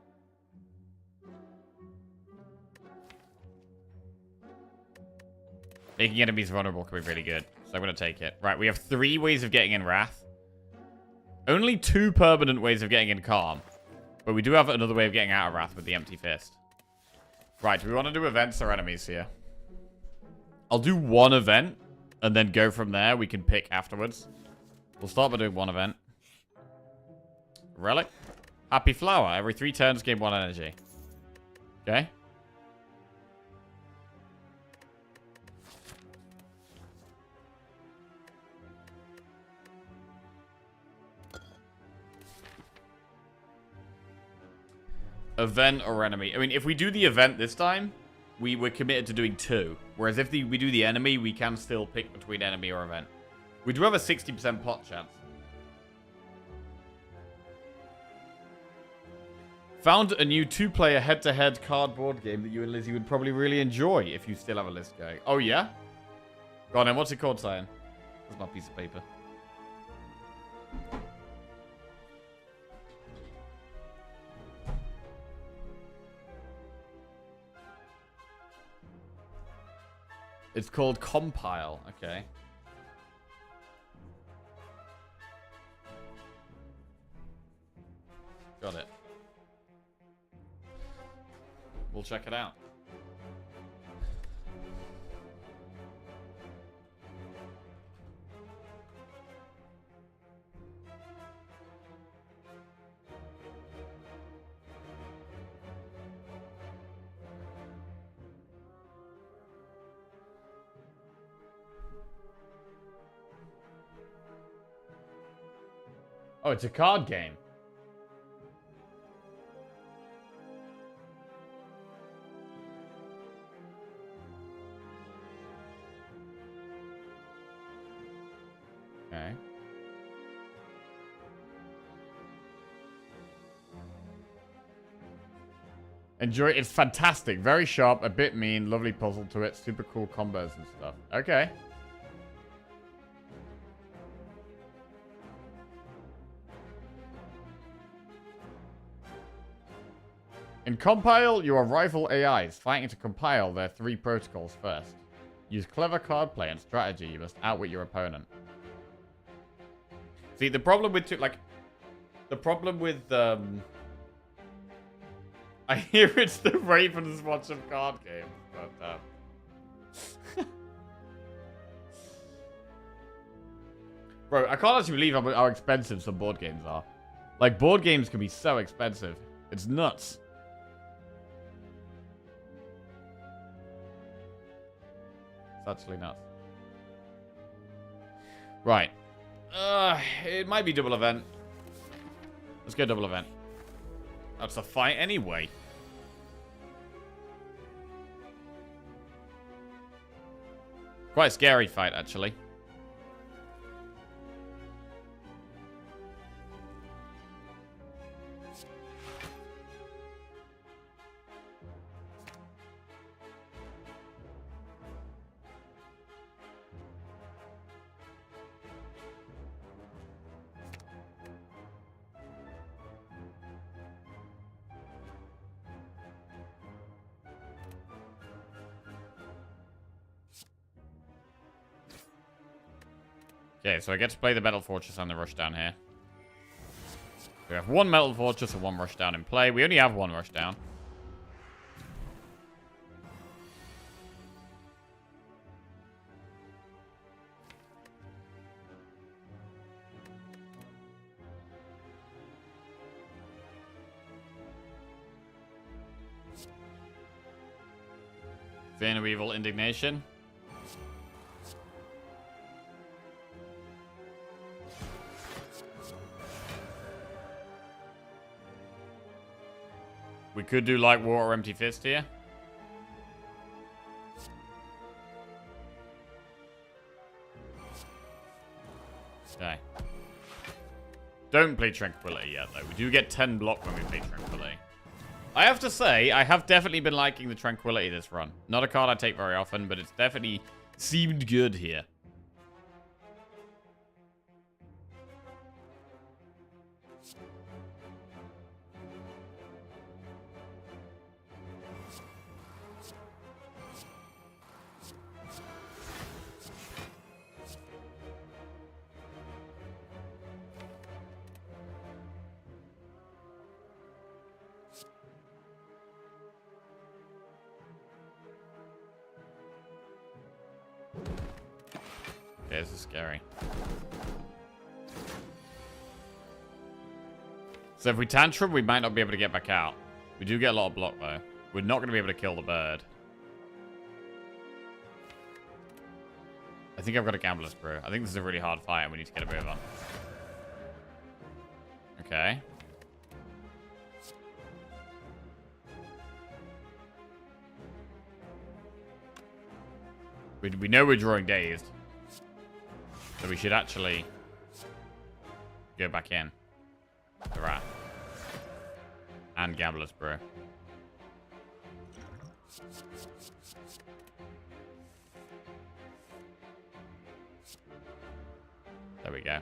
Making enemies vulnerable can be really good. So I'm going to take it. Right, we have 3 ways of getting in Wrath. Only 2 permanent ways of getting in Calm. But we do have another way of getting out of Wrath with the Empty Fist. Right, do we want to do events or enemies here? I'll do 1 event. And then go from there. We can pick afterwards. We'll start by doing 1 event. Relic. Happy Flower. Every 3 turns, gain 1 energy. Okay. Event or enemy. I mean, if we do the event this time, we're committed to doing 2. Whereas if we do the enemy, we can still pick between enemy or event. We do have a 60% pot chance. Found a new 2-player head-to-head cardboard game that you and Lizzie would probably really enjoy if you still have a list going. Oh, yeah? Go on then. What's it called, Cyan? There's my piece of paper. It's called Compile. Okay. Got it. We'll check it out. Oh, it's a card game. Okay. Enjoy it. It's fantastic. Very sharp, a bit mean, lovely puzzle to it, super cool combos and stuff. Okay. In Compile, you are rival AIs fighting to compile their 3 protocols first. Use clever card play and strategy. You must outwit your opponent. See, the problem with I hear it's the Ravens watch of card games, but bro, I can't actually believe how expensive some board games are. Like, board games can be so expensive. It's nuts. It's actually nuts. Right. It might be double event. Let's go double event. That's a fight anyway. Quite a scary fight, actually. Okay, so I get to play the Metal Fortress and the Rushdown here. We have one Metal Fortress and one Rushdown in play. We only have one Rushdown. Vein of Evil Indignation. We could do Light War or Empty Fist here. Okay. Don't play Tranquility yet, though. We do get 10 block when we play Tranquility. I have to say, I have definitely been liking the Tranquility this run. Not a card I take very often, but it's definitely seemed good here. Okay, this is scary. So if we tantrum, we might not be able to get back out. We do get a lot of block, though. We're not going to be able to kill the bird. I think I've got a Gambler's Brew. I think this is a really hard fight, and we need to get a move on. Okay. We know we're drawing Dazed. So we should actually go back in. The Rat. And Gambler's Brew. There we go.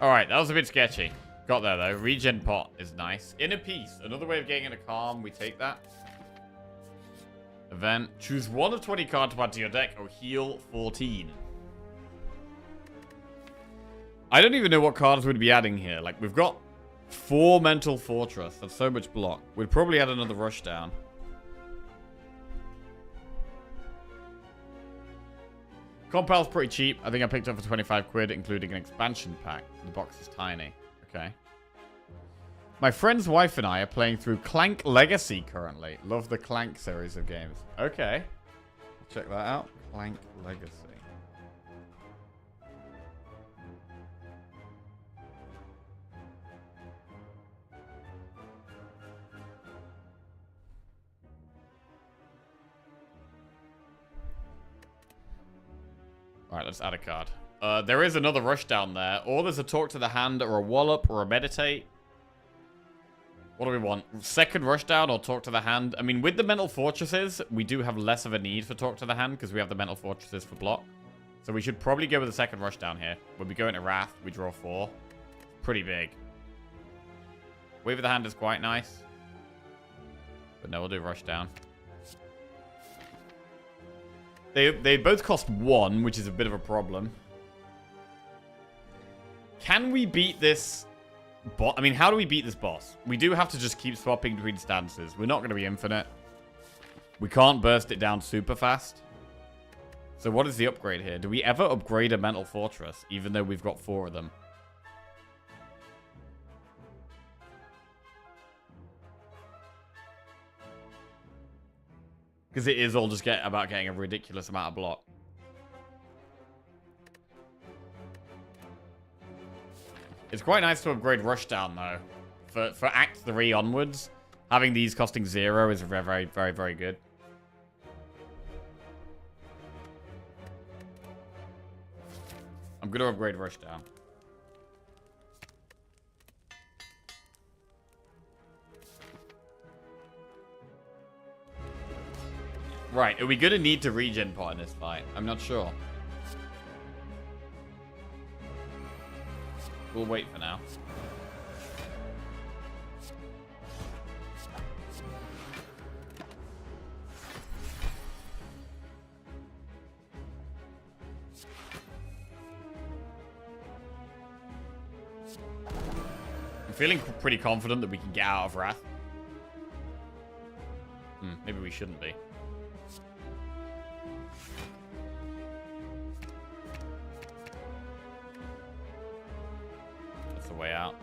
Alright, that was a bit sketchy. Got there, though. Regen pot is nice. Inner Peace. Another way of getting into calm. We take that. Event. Choose one of 20 cards to add to your deck or heal 14. I don't even know what cards we'd be adding here. Like, we've got 4 Mental Fortress. That's so much block. We'd probably add another Rushdown. Compal's pretty cheap. I think I picked up for 25 quid, including an expansion pack. The box is tiny. Okay. My friend's wife and I are playing through Clank Legacy currently. Love the Clank series of games. Okay. Check that out. Clank Legacy. Alright, let's add a card. There is another Rushdown there. Or there's a Talk to the Hand, or a Wallop, or a Meditate. What do we want? Second Rushdown or Talk to the Hand? I mean, with the Mental Fortresses, we do have less of a need for Talk to the Hand, because we have the Mental Fortresses for block. So we should probably go with the second Rushdown here. When we go into Wrath, we draw 4. Pretty big. Wave of the Hand is quite nice. But no, we'll do Rushdown. They both cost 1, which is a bit of a problem. Can we beat this boss? I mean, how do we beat this boss? We do have to just keep swapping between stances. We're not going to be infinite. We can't burst it down super fast. So what is the upgrade here? Do we ever upgrade a Mental Fortress, even though we've got 4 of them? Because it is all just about getting a ridiculous amount of block. It's quite nice to upgrade Rushdown, though. For Act 3 onwards, having these costing 0 is very, very, very, very good. I'm going to upgrade Rushdown. Right, are we going to need to regen pot in this fight? I'm not sure. we'll wait for now. I'm feeling pretty confident that we can get out of Wrath. Maybe we shouldn't be. That's the way out.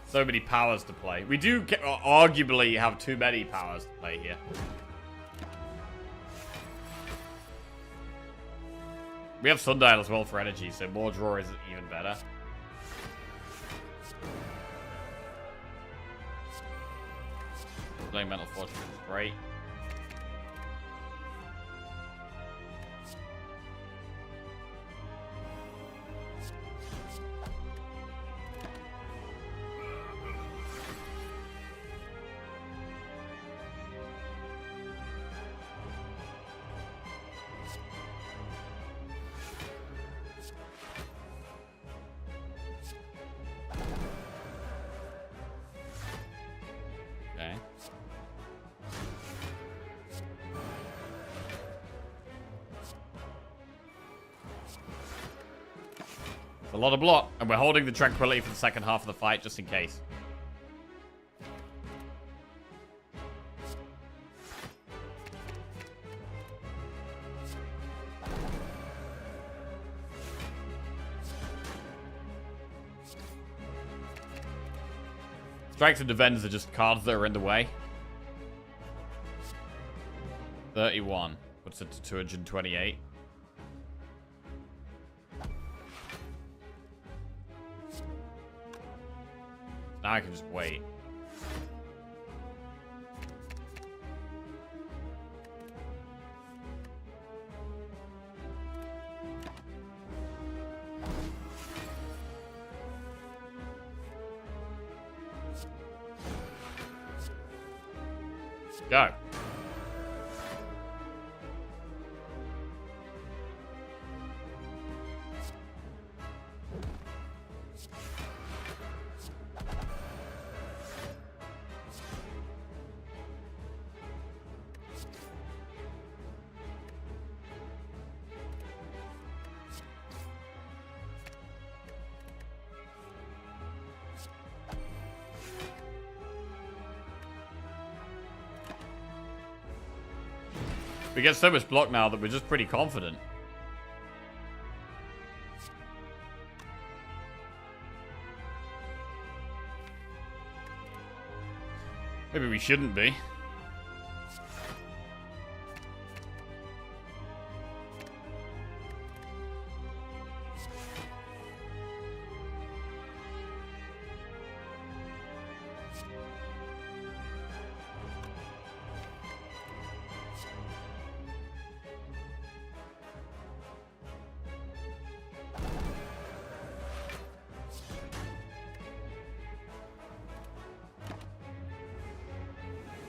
So many powers to play. We do arguably have too many powers to play here. We have Sundial as well for energy, so more draw is even better. Playing Mental Fortress is great. A lot of block, and we're holding the Tranquility for the second half of the fight, just in case. Strikes and Defenders are just cards that are in the way. 31 puts it to 228. Now I can just wait. Go. We get so much block now that we're just pretty confident. Maybe we shouldn't be.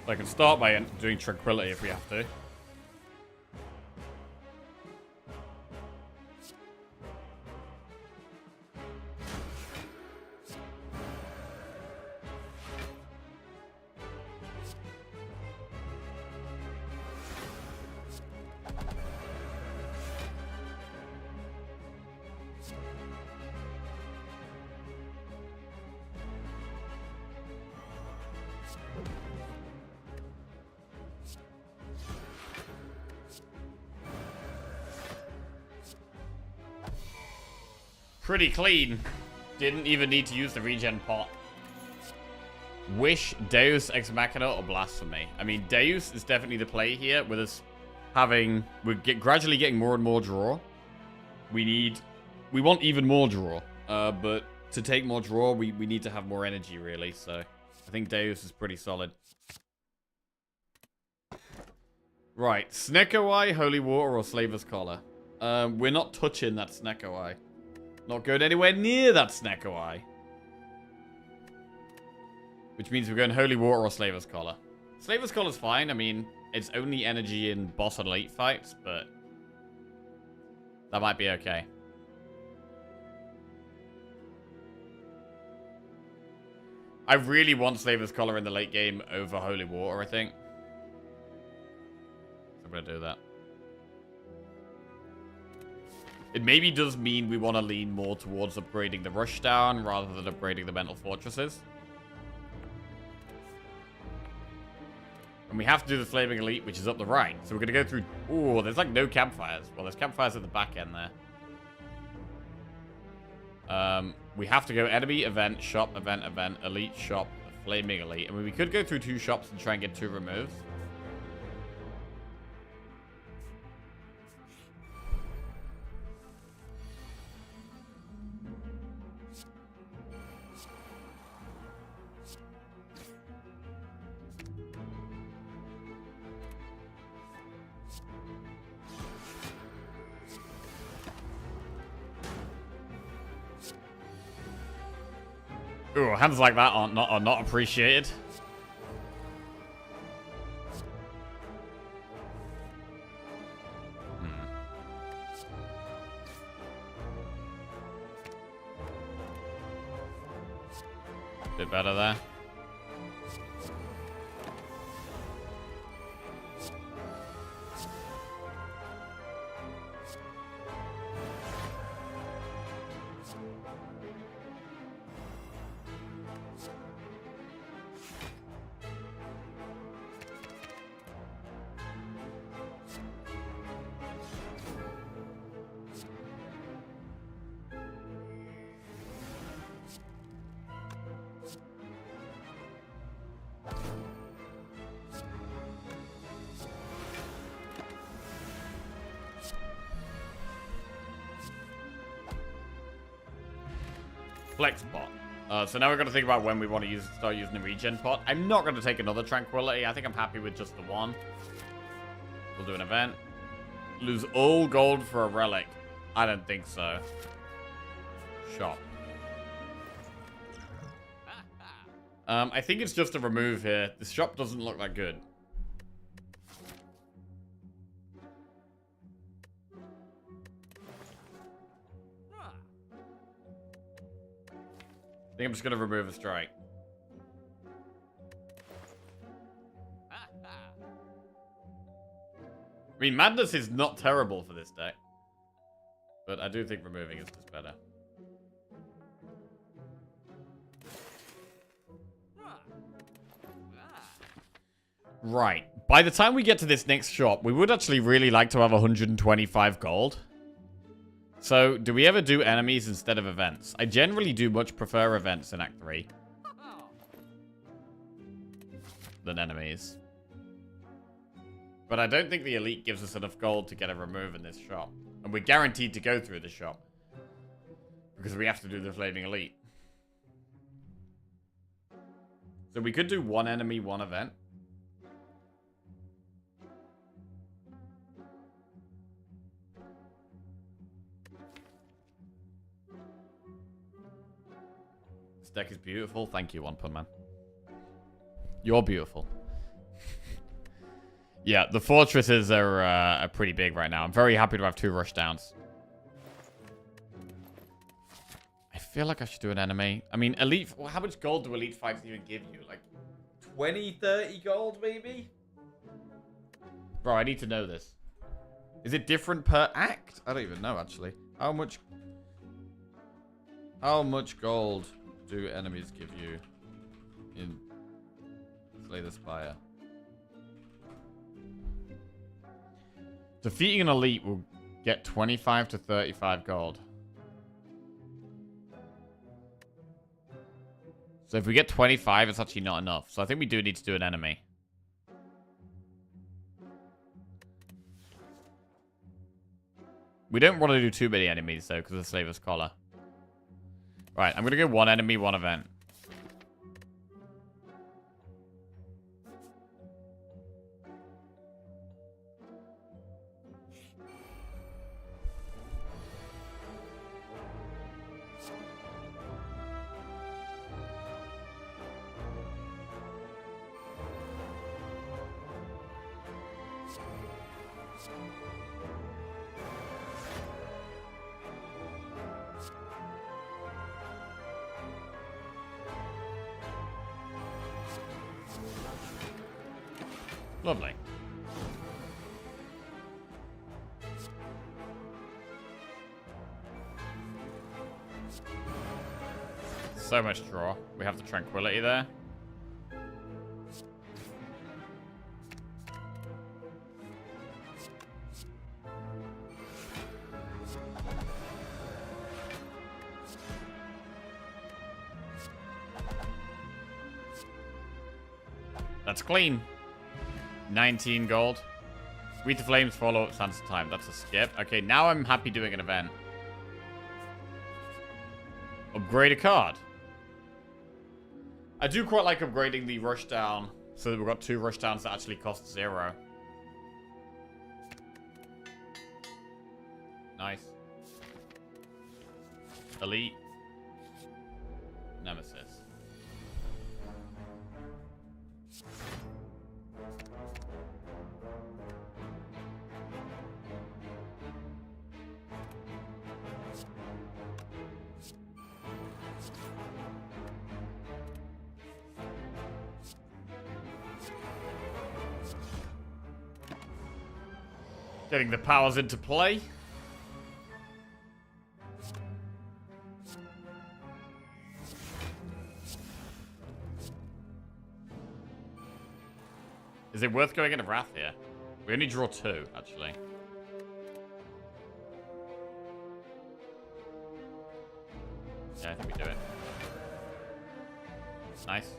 I can start by doing Tranquility if we have to. Pretty clean. Didn't even need to use the regen pot. Wish, Deus Ex Machina, or Blasphemy. I mean, Deus is definitely the play here, with us having... We're gradually getting more and more draw. We want even more draw. But to take more draw, we need to have more energy, really. So I think Deus is pretty solid. Right, Snecko Eye, Holy Water, or Slaver's Collar. We're not touching that Snecko Eye. Not going anywhere near that Snecko Eye. Which means we're going Holy Water or Slaver's Collar. Slaver's Collar's fine. I mean, it's only energy in boss and elite fights, but that might be okay. I really want Slaver's Collar in the late game over Holy Water, I think. I'm going to do that. It maybe does mean we want to lean more towards upgrading the Rushdown rather than upgrading the Mental Fortresses. And we have to do the Flaming Elite, which is up the right. So we're going to go through... Ooh, there's like no campfires. Well, there's campfires at the back end there. We have to go enemy, event, shop, event, elite, shop, Flaming Elite. I mean, we could go through 2 shops and try and get 2 removes. Ooh, hands like that are not appreciated. Bit better there. Flex pot. So now we're going to think about when we want to start using the regen pot. I'm not going to take another Tranquility. I think I'm happy with just the one. We'll do an event. Lose all gold for a relic. I don't think so. Shop. I think it's just a remove here. This shop doesn't look that good. I think I'm just going to remove a strike. I mean, Madness is not terrible for this deck. But I do think removing is just better. Right. By the time we get to this next shop, we would actually really like to have 125 gold. So, do we ever do enemies instead of events? I generally do much prefer events in Act 3 than enemies. But I don't think the elite gives us enough gold to get a remove in this shop. And we're guaranteed to go through the shop. Because we have to do the Flaming Elite. So we could do 1 enemy, 1 event. This deck is beautiful. Thank you, One Pun Man. You're beautiful. Yeah, the fortresses are pretty big right now. I'm very happy to have 2 rushdowns. I feel like I should do an enemy. I mean, elite... Well, how much gold do elite fights even give you? Like, 20, 30 gold, maybe? Bro, I need to know this. Is it different per act? I don't even know, actually. How much gold do enemies give you in Slay the Spire? Defeating an elite will get 25 to 35 gold. So if we get 25, it's actually not enough. So I think we do need to do an enemy. We don't want to do too many enemies, though, because of the Slaver's Collar. Right, I'm going to go 1 enemy, 1 event. Lovely. So much draw. We have the tranquility there. That's clean. 19 gold. Read the flames, follow up, stands time. That's a skip. Okay, now I'm happy doing an event. Upgrade a card. I do quite like upgrading the rushdown so that we've got 2 rushdowns that actually cost 0. Nice. Elite. Nemesis. Getting the powers into play. Is it worth going into Wrath here? We only draw 2, actually. Yeah, I think we do it. Nice.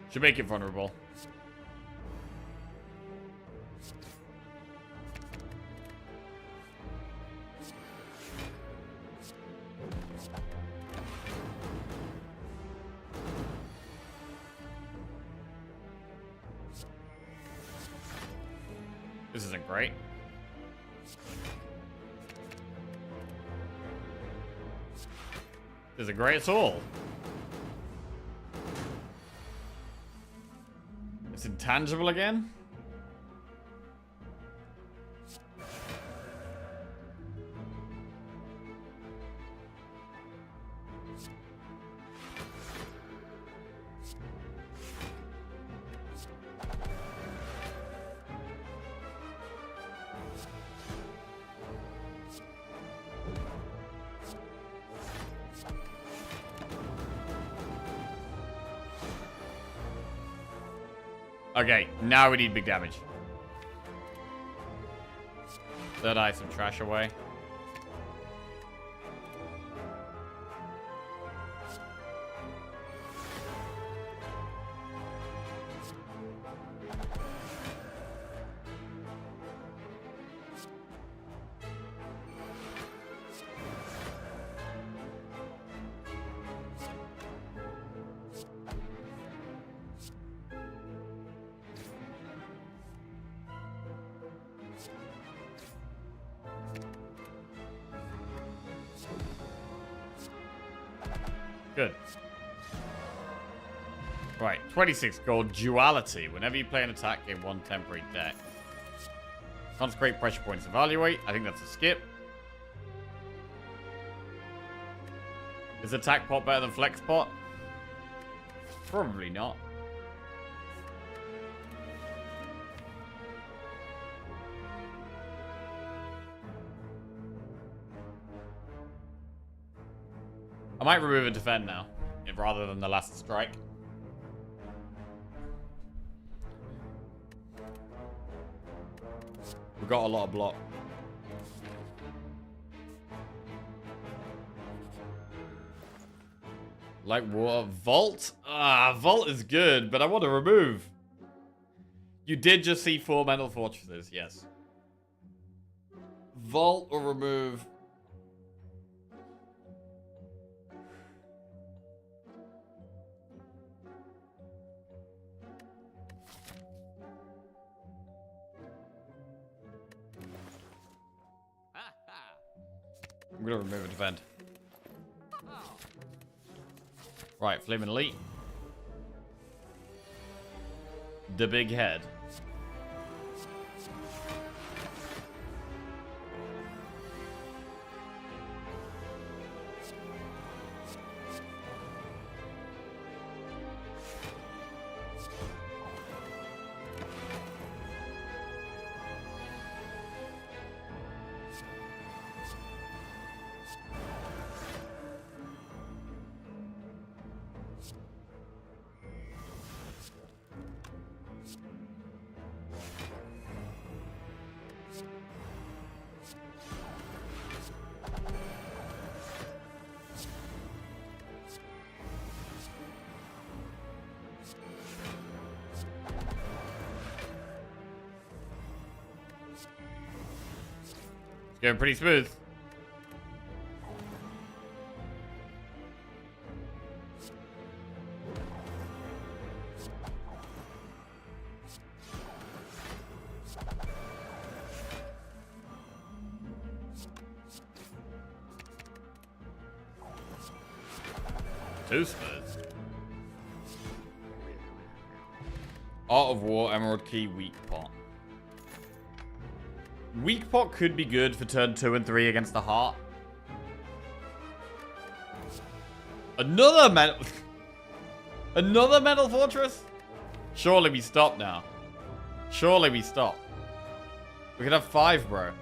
Should make it vulnerable. This isn't great. This isn't great at all. It's intangible again? Okay, now we need big damage. Third eye some trash away. Good. Right, 26 gold. Duality. Whenever you play an attack, gain 1 temporary deck. Consecrate pressure points. Evaluate. I think that's a skip. Is attack pot better than flex pot? Probably not. I might remove a defend now, rather than the last strike. We've got a lot of block. Like water. Vault? Ah, Vault is good, but I want to remove. You did just see 4 mental fortresses, yes. Vault or remove. I'm gonna remove a defend. Right, Flaming Elite. The big head. It's going pretty smooth. Too smooth. Art of War, Emerald Key, Weak Pot. Weak Pot could be good for turn 2 and 3 against the Heart. Another metal... Another Metal Fortress? Surely we stop now. Surely we stop. We could have 5, bro.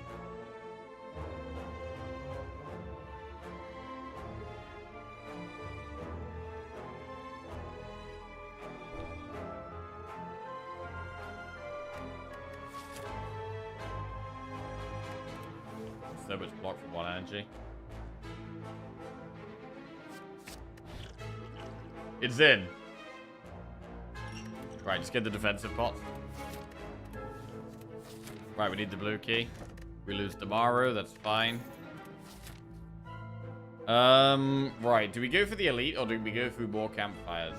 So much block from one energy. It's in. Right, just get the defensive pot. Right, we need the blue key. We lose Damaru, that's fine. Right, do we go for the elite or do we go through more campfires?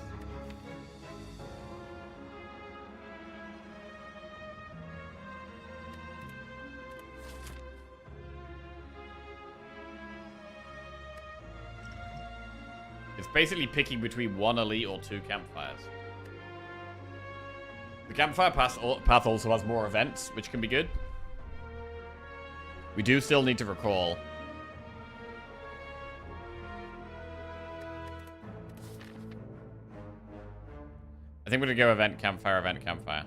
It's basically picking between one elite or 2 campfires. The campfire path also has more events, which can be good. We do still need to recall. I think we're going to go event, campfire, event, campfire.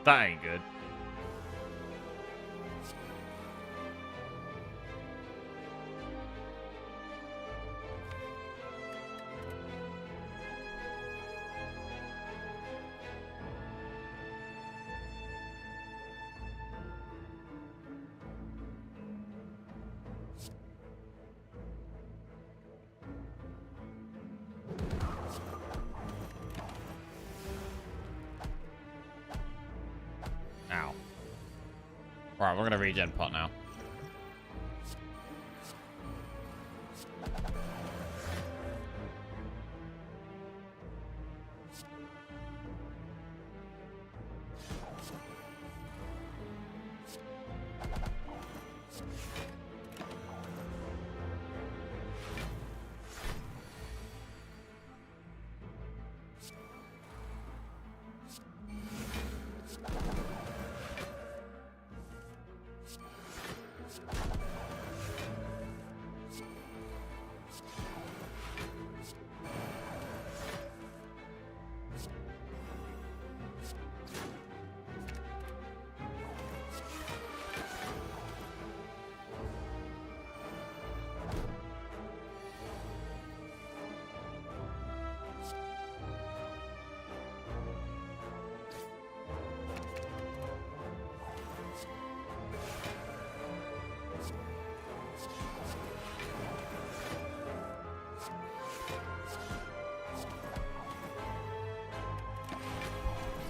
That ain't good. Ow. Right, we're gonna regen pot now.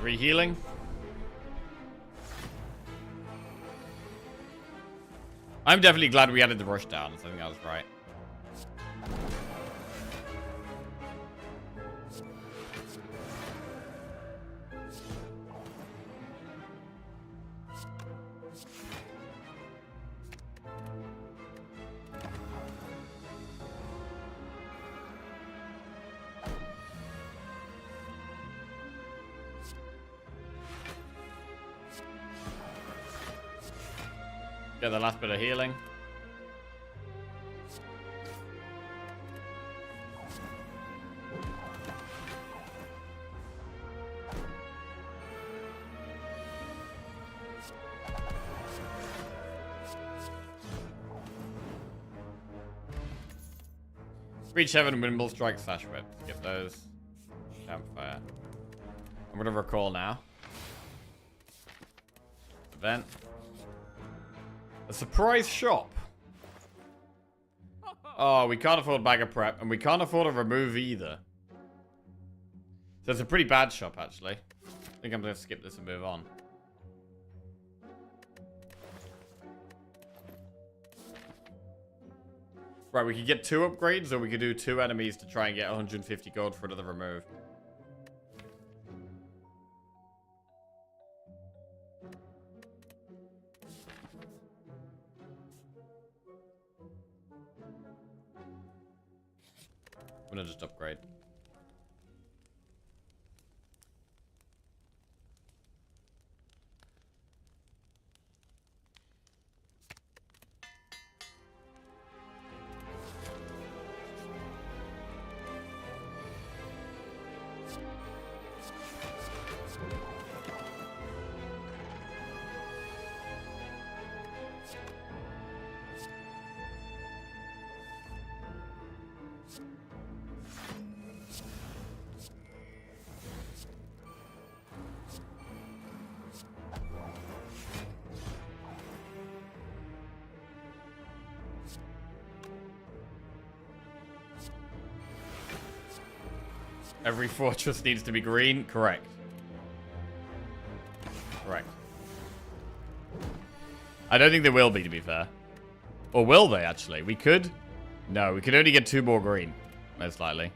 3 healing. I'm definitely glad we added the rush down. So I think that was right. Get the last bit of healing. Reach heaven, windmill strike, slash whip. Skip those. Campfire. I'm gonna recall now. Event. A surprise shop. Oh, we can't afford bag of prep, and we can't afford a remove either. So it's a pretty bad shop, actually. I think I'm gonna skip this and move on. Right, we could get 2 upgrades, or we could do 2 enemies to try and get 150 gold for another remove. I'm gonna just upgrade. Every fortress needs to be green? Correct. Correct. I don't think they will be, to be fair. Or will they, actually? We could? No, we could only get 2 more green. Most likely.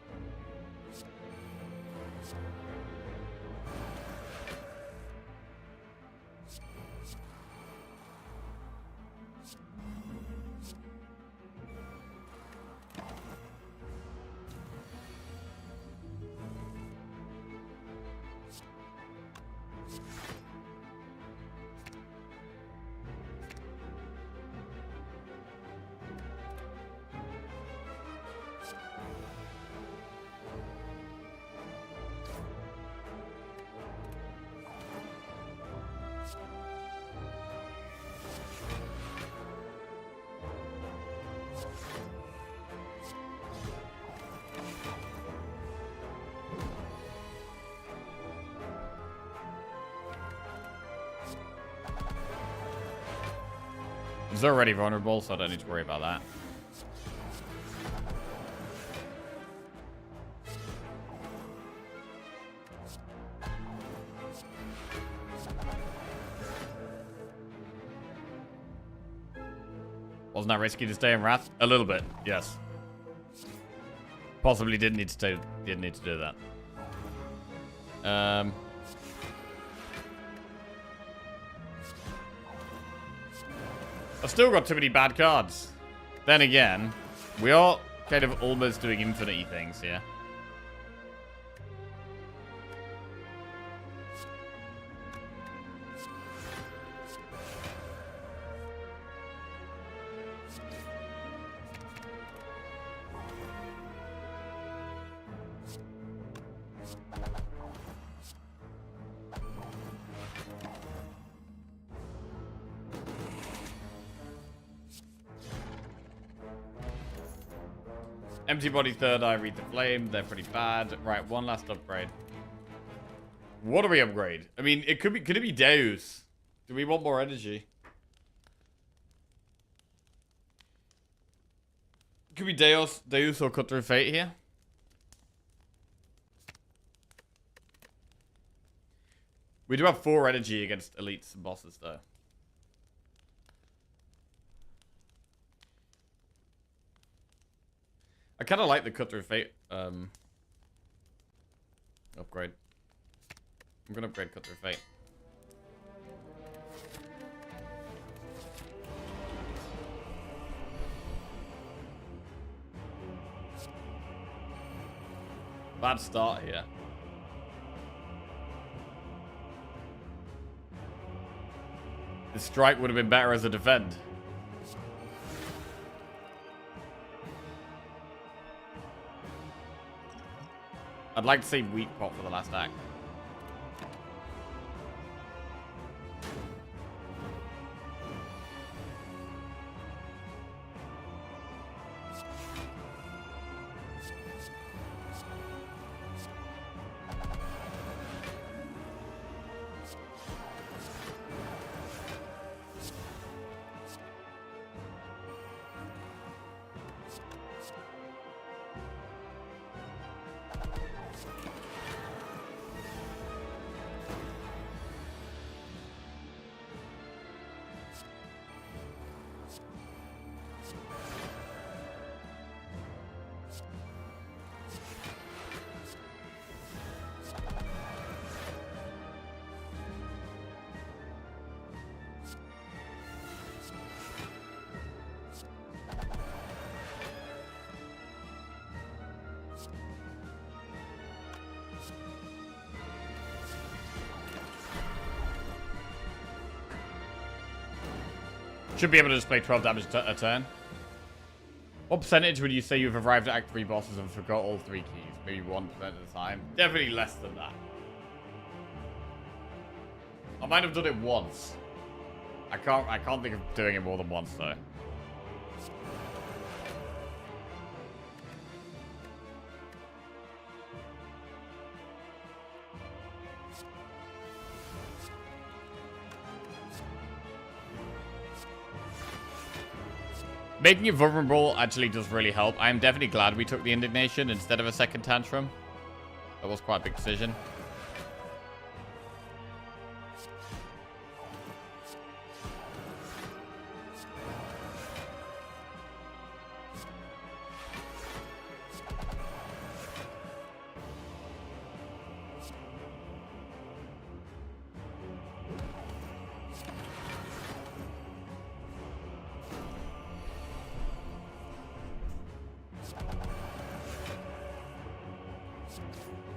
It's already vulnerable, so I don't need to worry about that. Wasn't that risky to stay in Wrath? A little bit, yes. Possibly didn't need to do that. I've still got too many bad cards. Then again, we are kind of almost doing infinite things here. Empty body, third eye, read the flame. They're pretty bad. Right, one last upgrade. What do we upgrade? I mean, it could it be Deus? Do we want more energy? Could be Deus or Cut Through Fate here. We do have 4 energy against elites and bosses, though. I kind of like the Cut Through Fate upgrade. I'm going to upgrade Cut Through Fate. Bad start here. The strike would have been better as a defend. I'd like to see weak pot for the last act. Should be able to just play 12 damage a turn. What percentage would you say you've arrived at Act 3 bosses and forgot all 3 keys? Maybe 1% of the time. Definitely less than that. I might have done it once. I can't think of doing it more than once though. Making it vulnerable actually does really help. I am definitely glad we took the indignation instead of a second tantrum. That was quite a big decision.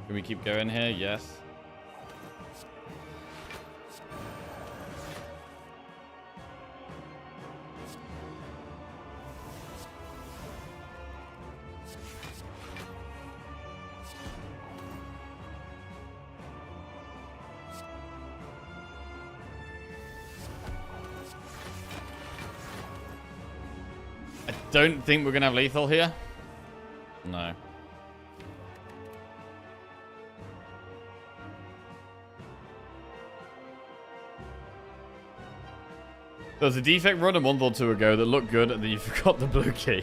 Can we keep going here? Yes. I don't think we're gonna have lethal here. No. There was a defect run a month or 2 ago that looked good, and then you forgot the blue key.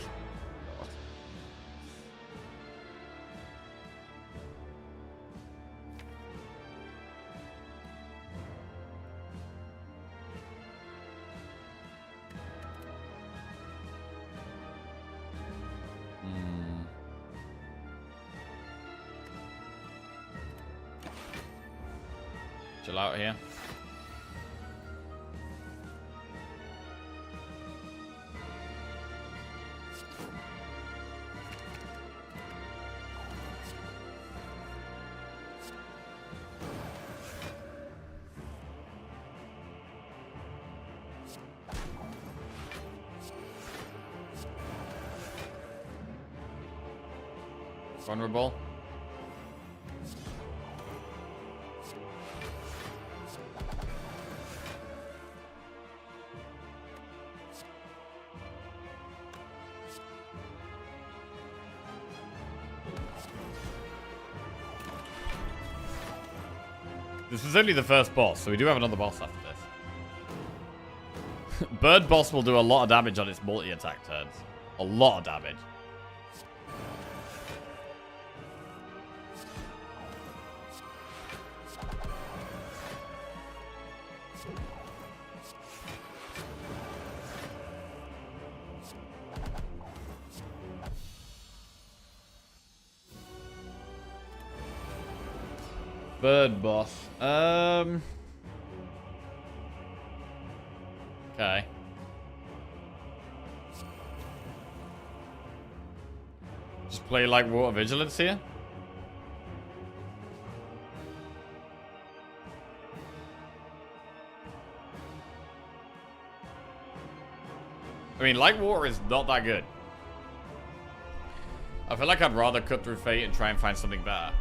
Chill out here. Vulnerable. This is only the first boss, so we do have another boss after this. Bird boss will do a lot of damage on its multi-attack turns. A lot of damage. Bird boss. Okay. Just play like water vigilance here. I mean, light water is not that good. I feel like I'd rather cut through fate and try and find something better.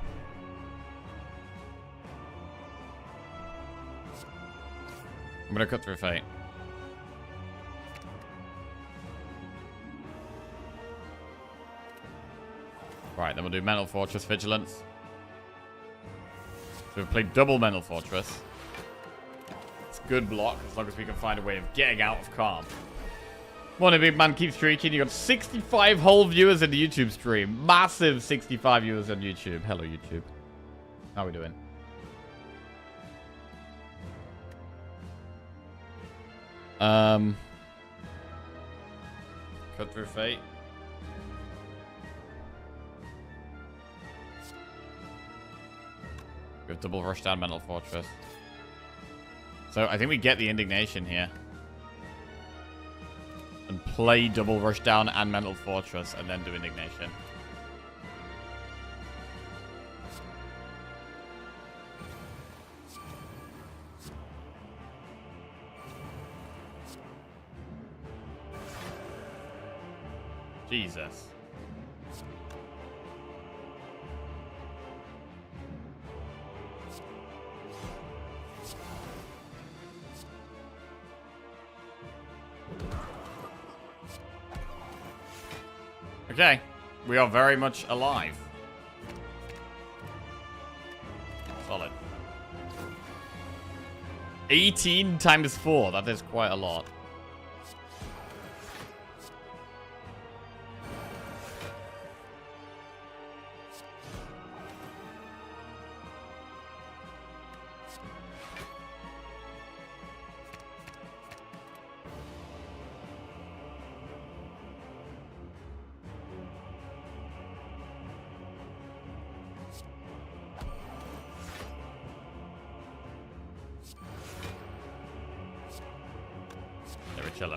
I'm gonna cut through fate. Right, then we'll do Mental Fortress Vigilance. So we've played double Mental Fortress. It's a good block, as long as we can find a way of getting out of calm. Morning, big man. Keep streaking. You got 65 whole viewers in the YouTube stream. Massive 65 viewers on YouTube. Hello, YouTube. How are we doing? Cut through fate. We have double rush down Mental Fortress. So I think we get the indignation here. And play double rush down and Mental Fortress and then do indignation. Jesus. Okay, we are very much alive. Solid. 18 times 4, that is quite a lot.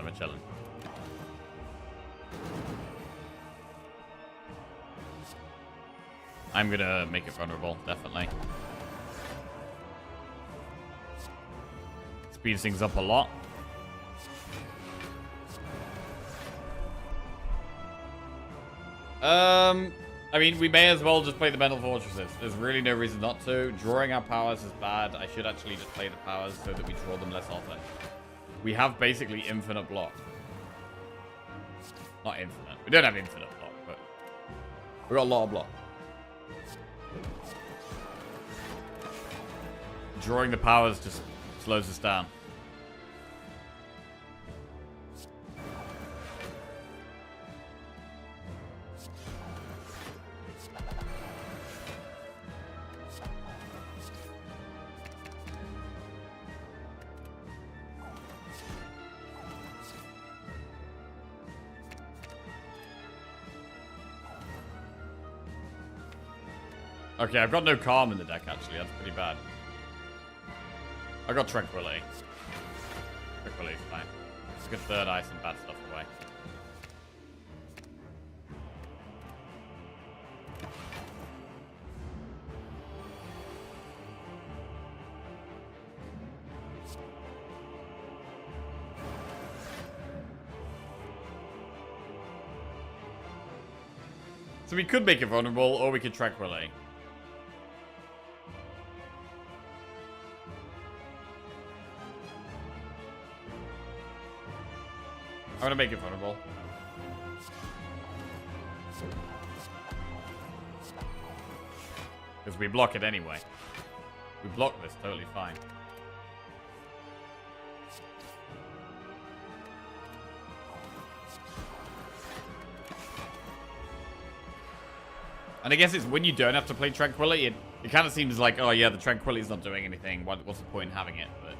We're chilling. I'm gonna make it vulnerable, definitely. Speeds things up a lot. I mean, we may as well just play the Mental Fortresses. There's really no reason not to. Drawing our powers is bad. I should actually just play the powers so that we draw them less often. We have basically infinite block. Not infinite. We don't have infinite block, but we've got a lot of block. Drawing the powers just slows us down. Okay, I've got no calm in the deck, actually. That's pretty bad. I got Tranquility. Tranquility's fine. It's a good third eye some bad stuff away. So we could make it vulnerable, or we could Tranquility. I'm gonna make it vulnerable. Because we block it anyway. We block this totally fine. And I guess it's when you don't have to play Tranquility, it kind of seems like, oh yeah, the Tranquility's not doing anything. What's the point in having it? But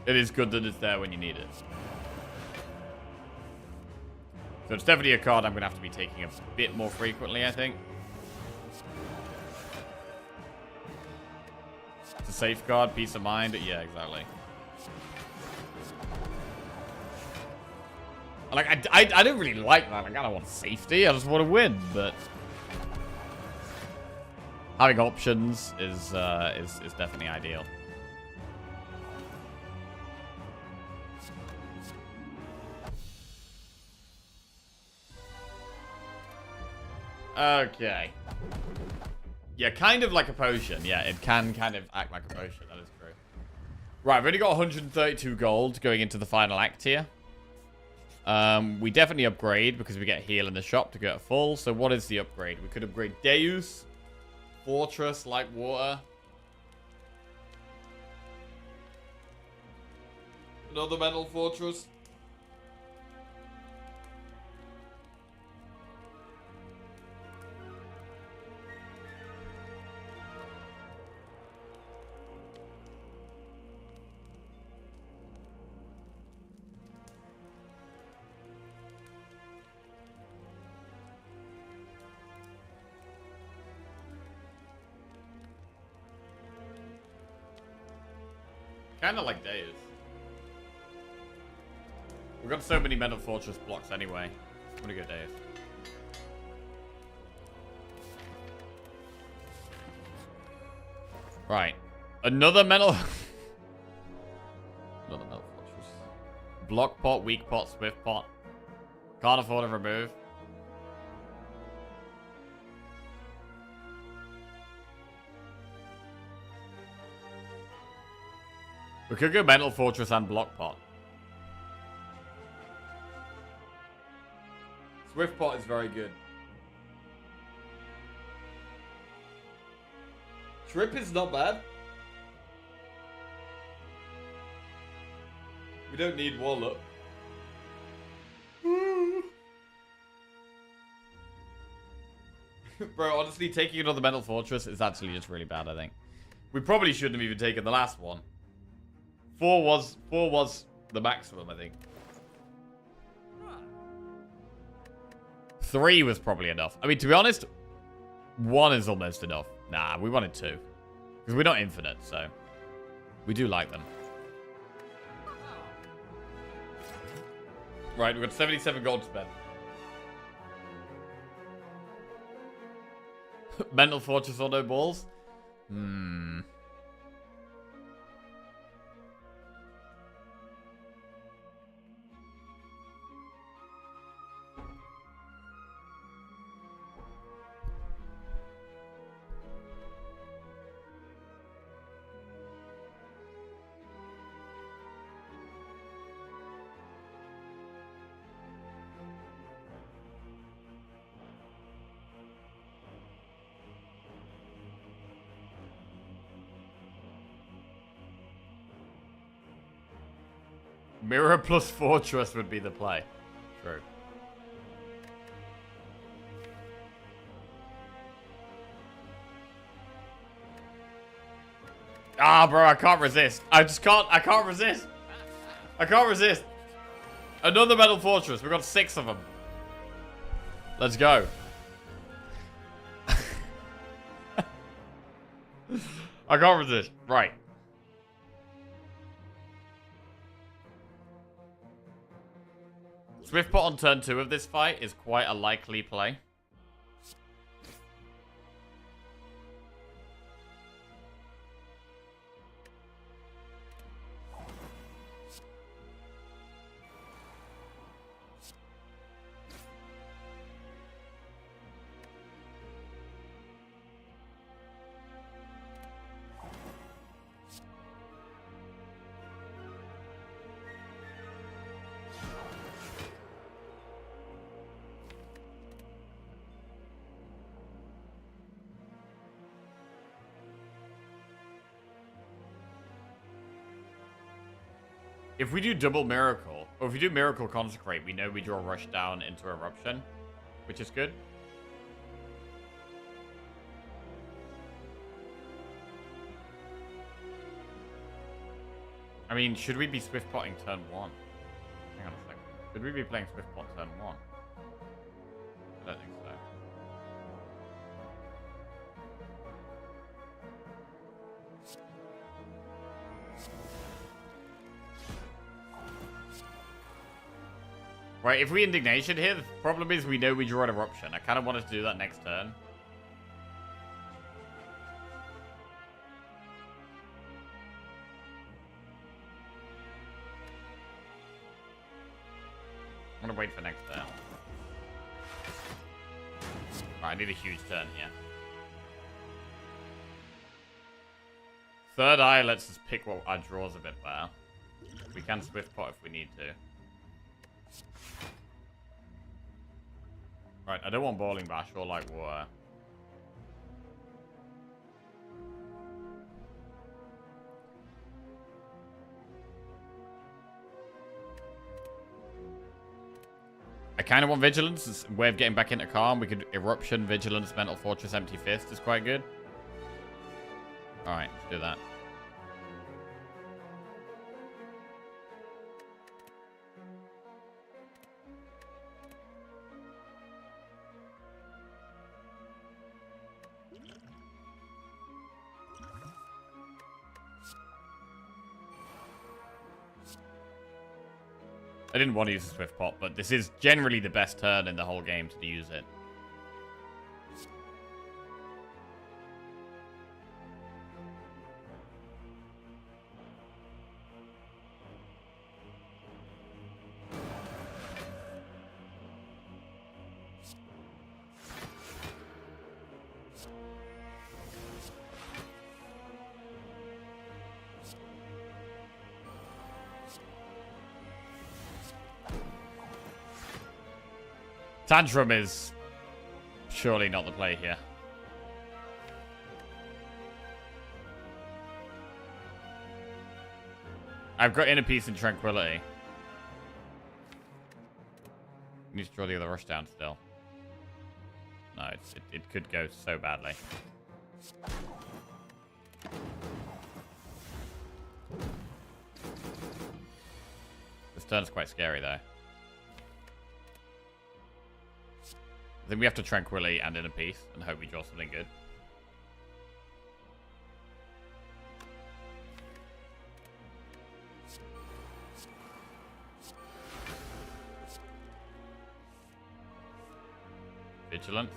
it is good that it's there when you need it. So it's definitely a card I'm going to have to be taking a bit more frequently, I think. To safeguard peace of mind. Yeah, exactly. Like, I don't really like that. Like, I don't want safety. I just want to win, but... having options is definitely ideal. Okay. Yeah, kind of like a potion. Yeah, it can kind of act like a potion. That is true. Right, I've only got 132 gold going into the final act here. We definitely upgrade because we get heal in the shop to get full. So what is the upgrade? We could upgrade Deus, Fortress, Light Water. Another Mental Fortress. Kind of like Deus. We've got so many Mental Fortress blocks anyway. I'm gonna go Deus. Right. Another Mental... Another Mental Fortress. Block pot, weak pot, swift pot. Can't afford to remove. We could go Mental Fortress and Block Pot. Swift Pot is very good. Trip is not bad. We don't need Warlock. Bro, honestly, taking another Mental Fortress is actually just really bad, I think. We probably shouldn't have even taken the last one. Four was the maximum, I think. 3 was probably enough. I mean, to be honest, 1 is almost enough. Nah, we wanted 2. Because we're not infinite, so... we do like them. Right, we've got 77 gold to spend. Mental Fortress or no balls? Hmm... Mirror plus Fortress would be the play. True. Ah, bro, I can't resist. I can't resist. I can't resist. Another Metal Fortress. We've got 6 of them. Let's go. I can't resist. Right. Swift pot on turn 2 of this fight is quite a likely play. If we do double Miracle, or if we do Miracle Consecrate, we know we draw Rush down into Eruption, which is good. I mean, should we be Swift Potting turn 1? Hang on a second. Should we be playing Swift Pot turn 1? I don't think so. Right, if we Indignation here, the problem is we know we draw an Eruption. I kind of wanted to do that next turn. I'm gonna wait for next turn. Right, I need a huge turn here. Third Eye lets us pick what our draws a bit better. We can Swift Pot if we need to. Right, I don't want Boiling Bash or Light Water. I kind of want Vigilance. It's a way of getting back into Calm. We could Eruption, Vigilance, Mental Fortress, Empty Fist is quite good. Alright, let's do that. I didn't want to use a Swift Pot, but this is generally the best turn in the whole game to use it. Tantrum is surely not the play here. I've got Inner Peace and Tranquility. Need to draw the other rush down still. No, it could go so badly. This turn's quite scary though. I think we have to Tranquility and Inner Peace and hope we draw something good. Vigilance.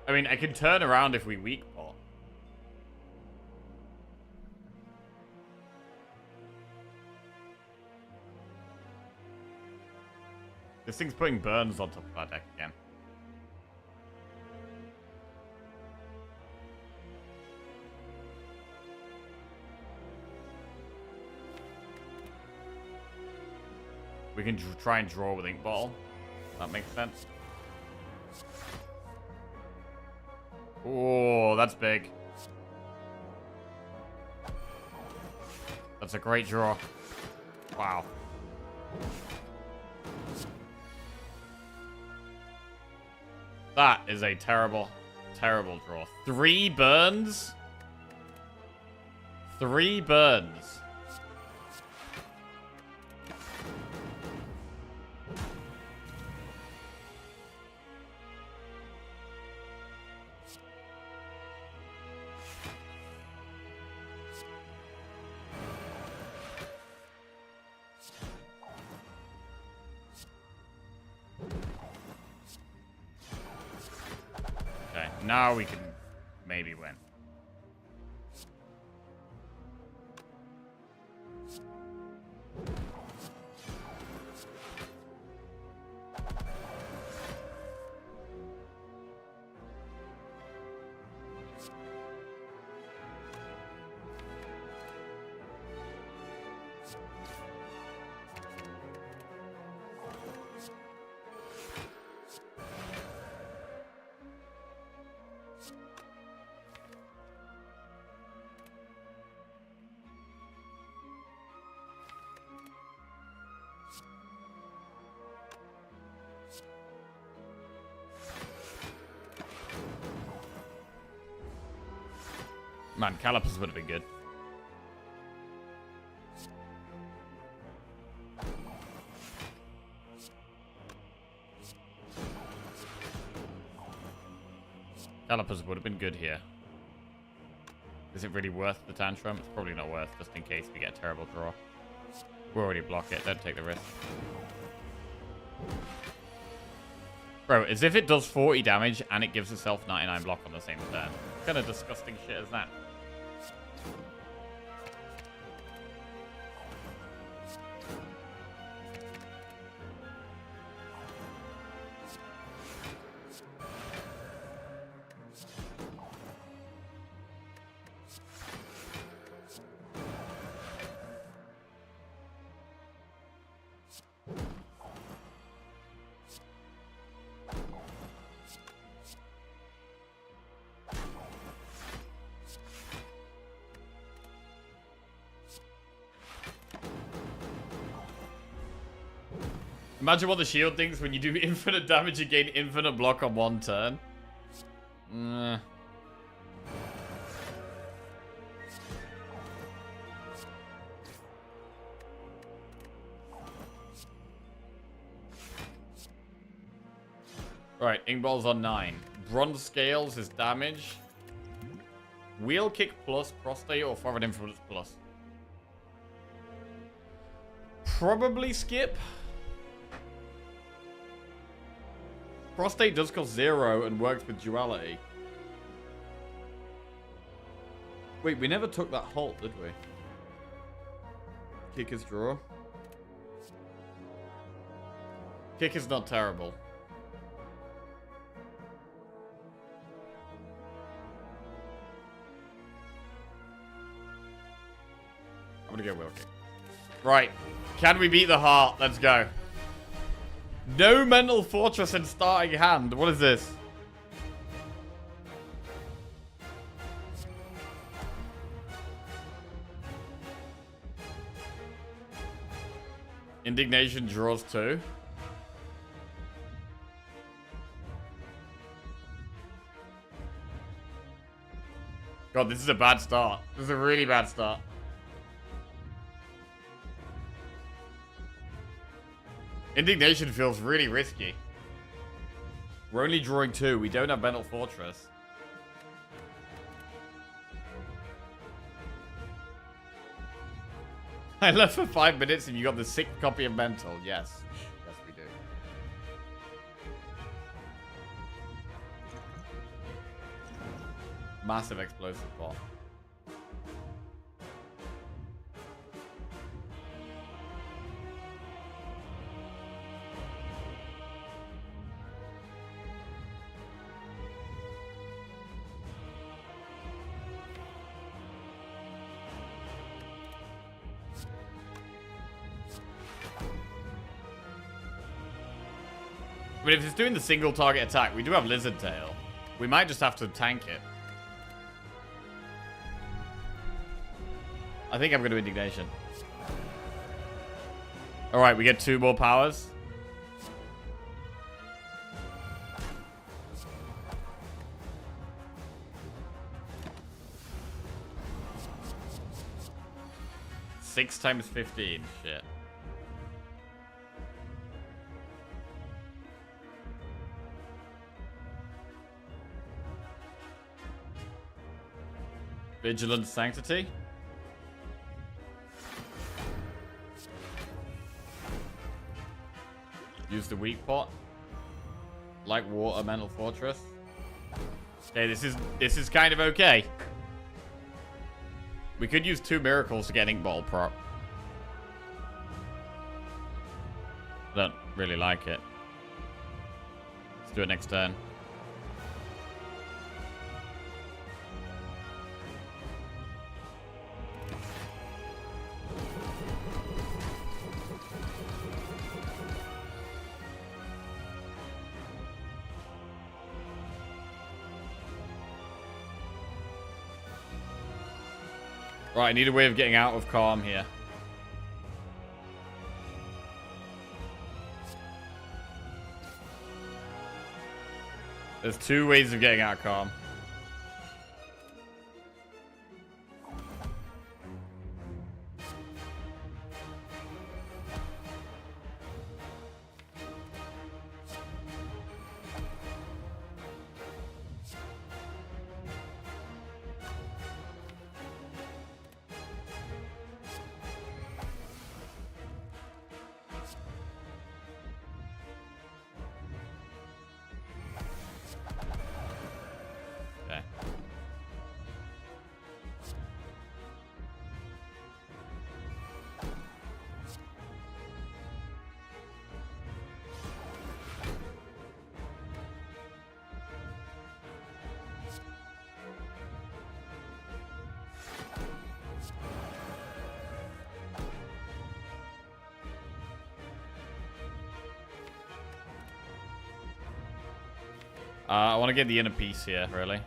I mean, I can turn around if we weak pot. This thing's putting burns on top of our deck again. We can try and draw with Ink Bottle. That makes sense. Oh, that's big. That's a great draw. Wow. That is a terrible, terrible draw. 3 burns? 3 burns. Now we can maybe win. Man, Calipers would have been good. Calipers would have been good here. Is it really worth the Tantrum? It's probably not worth, just in case we get a terrible draw. We'll already block it. Don't take the risk. Bro, as if it does 40 damage and it gives itself 99 block on the same turn. What kind of disgusting shit is that? Imagine what the shield thinks when you do infinite damage and gain infinite block on one turn. Right, ink ball's on 9. Bronze scales is damage. Wheel kick plus, prostate or forward influence plus. Probably skip. Prostate does cost 0 and works with duality. Wait, we never took that halt, did we? Kick is draw. Kick is not terrible. I'm gonna go wheel kick. Right. Can we beat the heart? Let's go. No mental fortress in starting hand. What is this? Indignation draws 2. God, this is a bad start. This is a really bad start. Indignation feels really risky. We're only drawing 2. We don't have Mental Fortress. I left for 5 minutes and you got the 6th copy of Mental. Yes. Yes, we do. Massive explosive bot. But if it's doing the single target attack, we do have Lizard Tail. We might just have to tank it. I think I'm going to Indignation. Alright, we get 2 more powers. Six times 15. Shit. Vigilant Sanctity. Use the weak pot. Like water, Mental Fortress. Okay, this is kind of okay. We could use 2 miracles to get Ink Ball prop. Don't really like it. Let's do it next turn. Right, I need a way of getting out of Calm here. There's 2 ways of getting out of Calm. I want to get the inner piece here, really.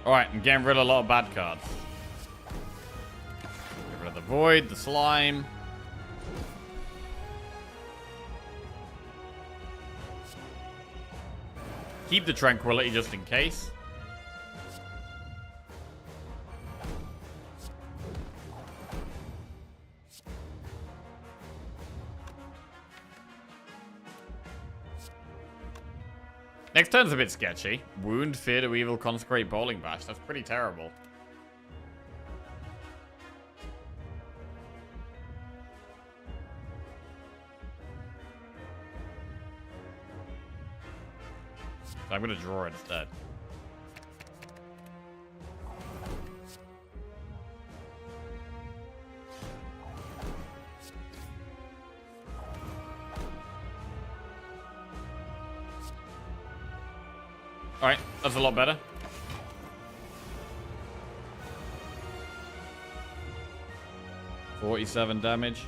Alright, I'm getting rid of a lot of bad cards. Get rid of the void, the slime. Keep the tranquility just in case. Next turn's a bit sketchy. Wound, Fear to Evil, Consecrate, Bowling Bash. That's pretty terrible. So I'm going to draw instead. Alright, that's a lot better. $47 damage.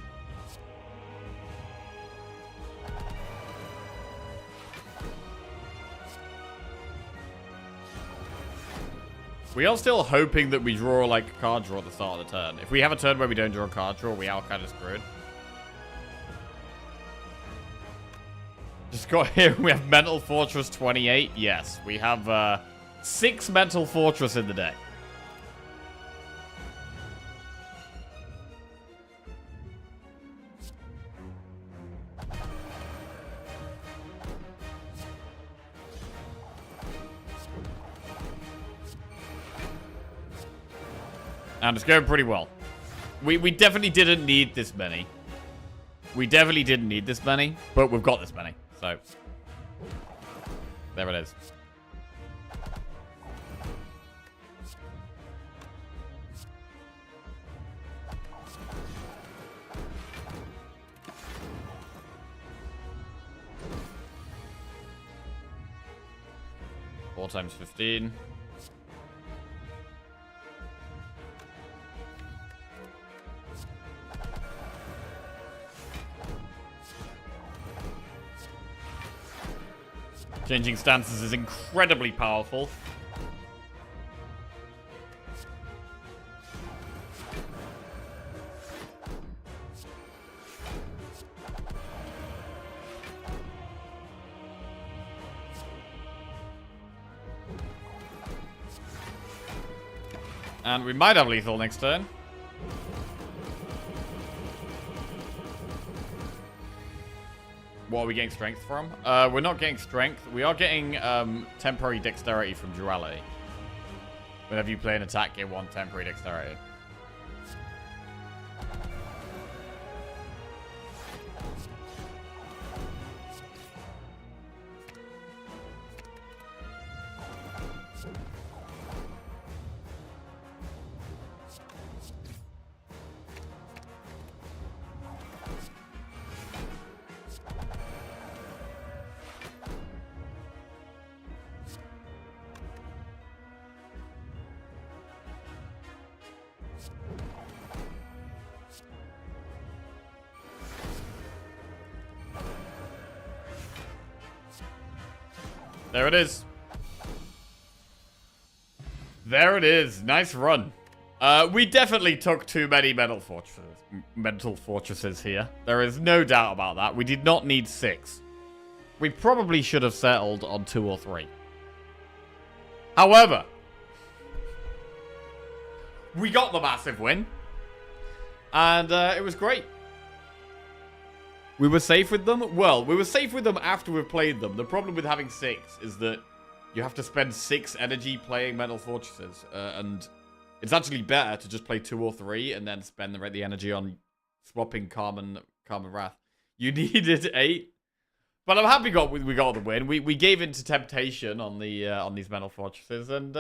We are still hoping that we draw like a card draw at the start of the turn. If we have a turn where we don't draw a card draw, we are kind of screwed. Just got here. We have Mental Fortress 28. Yes, we have 6 Mental Fortress in the deck. And it's going pretty well. We definitely didn't need this many. We definitely didn't need this many, but we've got this many. So, there it is. Four times 15. Changing stances is incredibly powerful. And we might have lethal next turn. What are we getting strength from? We're not getting strength. We are getting temporary dexterity from duality. Whenever you play an attack, get 1 temporary dexterity. There it is. There it is. Nice run. We definitely took too many mental fortresses here. There is no doubt about that. We did not need 6. We probably should have settled on 2 or 3. However, we got the massive win. And it was great. We were safe with them? Well, we were safe with them after we've played them. The problem with having 6 is that you have to spend 6 energy playing Mental Fortresses. And it's actually better to just play 2 or 3 and then spend the energy on swapping Calm and Wrath. You needed 8. But I'm happy we got the win. We gave in to temptation on the on these Mental Fortresses and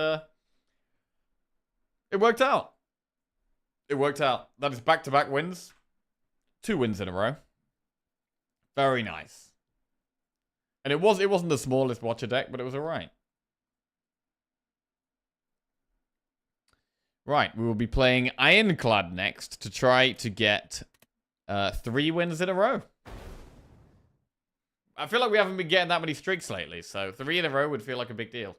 it worked out. It worked out. That is back-to-back wins. 2 wins in a row. Very nice. And it wasn't the smallest Watcher deck, but it was alright. Right, we will be playing Ironclad next to try to get 3 wins in a row. I feel like we haven't been getting that many streaks lately, so 3 in a row would feel like a big deal.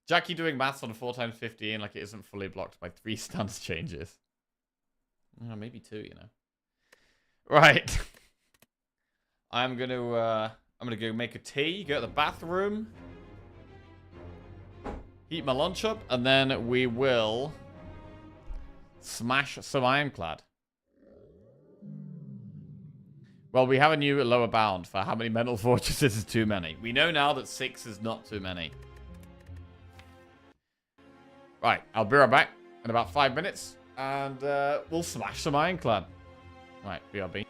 Jackie doing maths on 4 times 15 like it isn't fully blocked by 3 stance changes. Maybe 2, you know. Right. I'm gonna go make a tea, go to the bathroom, heat my lunch up, and then we will smash some Ironclad. Well, we have a new lower bound for how many mental fortresses is too many. We know now that 6 is not too many. Right, I'll be right back in about 5 minutes. And we'll smash some Ironclad. Right, BRB.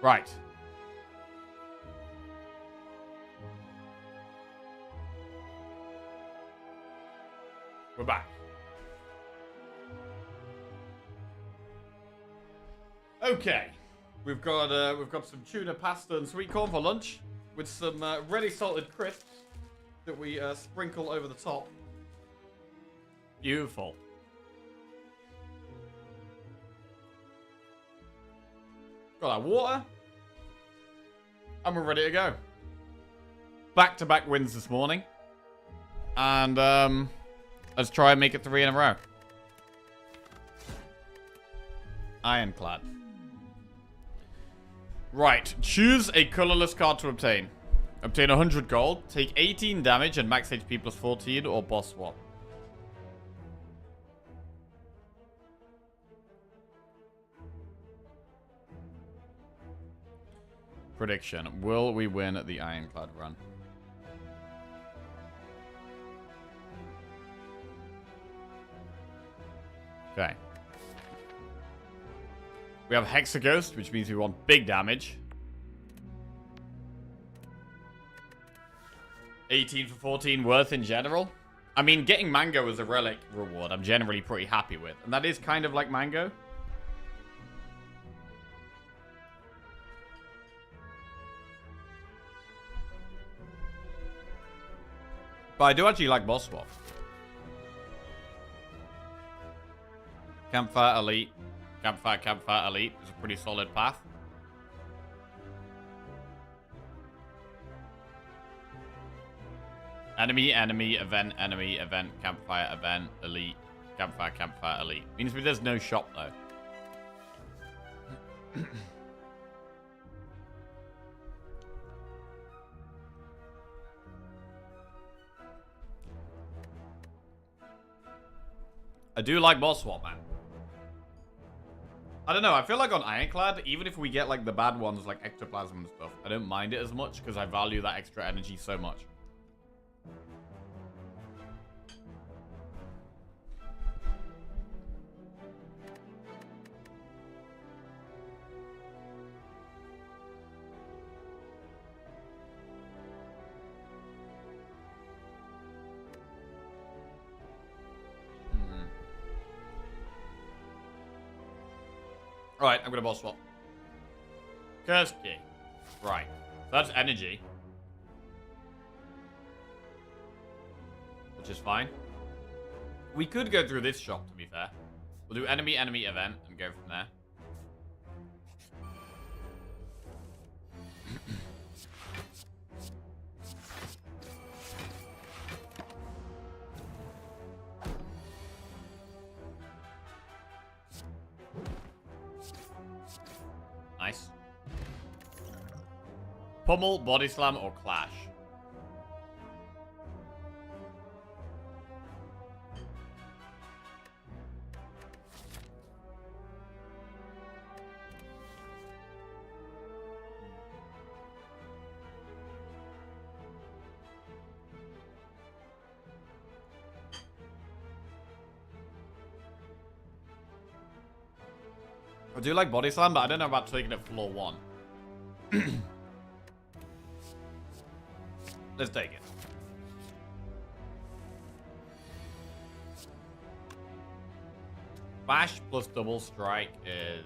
Right. We're back. Okay. We've got some tuna pasta and sweet corn for lunch with some ready salted crisps that we sprinkle over the top. Beautiful. Got our water. And we're ready to go. Back-to-back wins this morning. And let's try and make it 3 in a row. Ironclad. Right. Choose a colorless card to obtain. Obtain 100 gold. Take 18 damage and max HP plus 14 or boss swap. Prediction. Will we win the Ironclad run? Okay. We have Hexaghost, which means we want big damage. 18 for 14 worth in general. I mean, getting Mango as a relic reward, I'm generally pretty happy with. And that is kind of like Mango. But I do actually like boss swap. Campfire Elite. Campfire Elite is a pretty solid path. Enemy, event, campfire, event, elite, campfire, elite. Means there's no shop though. I do like boss swap, man. I don't know, I feel like on Ironclad, even if we get like the bad ones like Ectoplasm and stuff, I don't mind it as much because I value that extra energy so much. Alright, I'm gonna boss swap. Curse key. Right. That's energy. Which is fine. We could go through this shop, to be fair. We'll do enemy, event, and go from there. Nice. Pummel, body slam, or clash. I do like body slam, but I don't know about taking it floor 1. Let's take it. Bash plus double strike is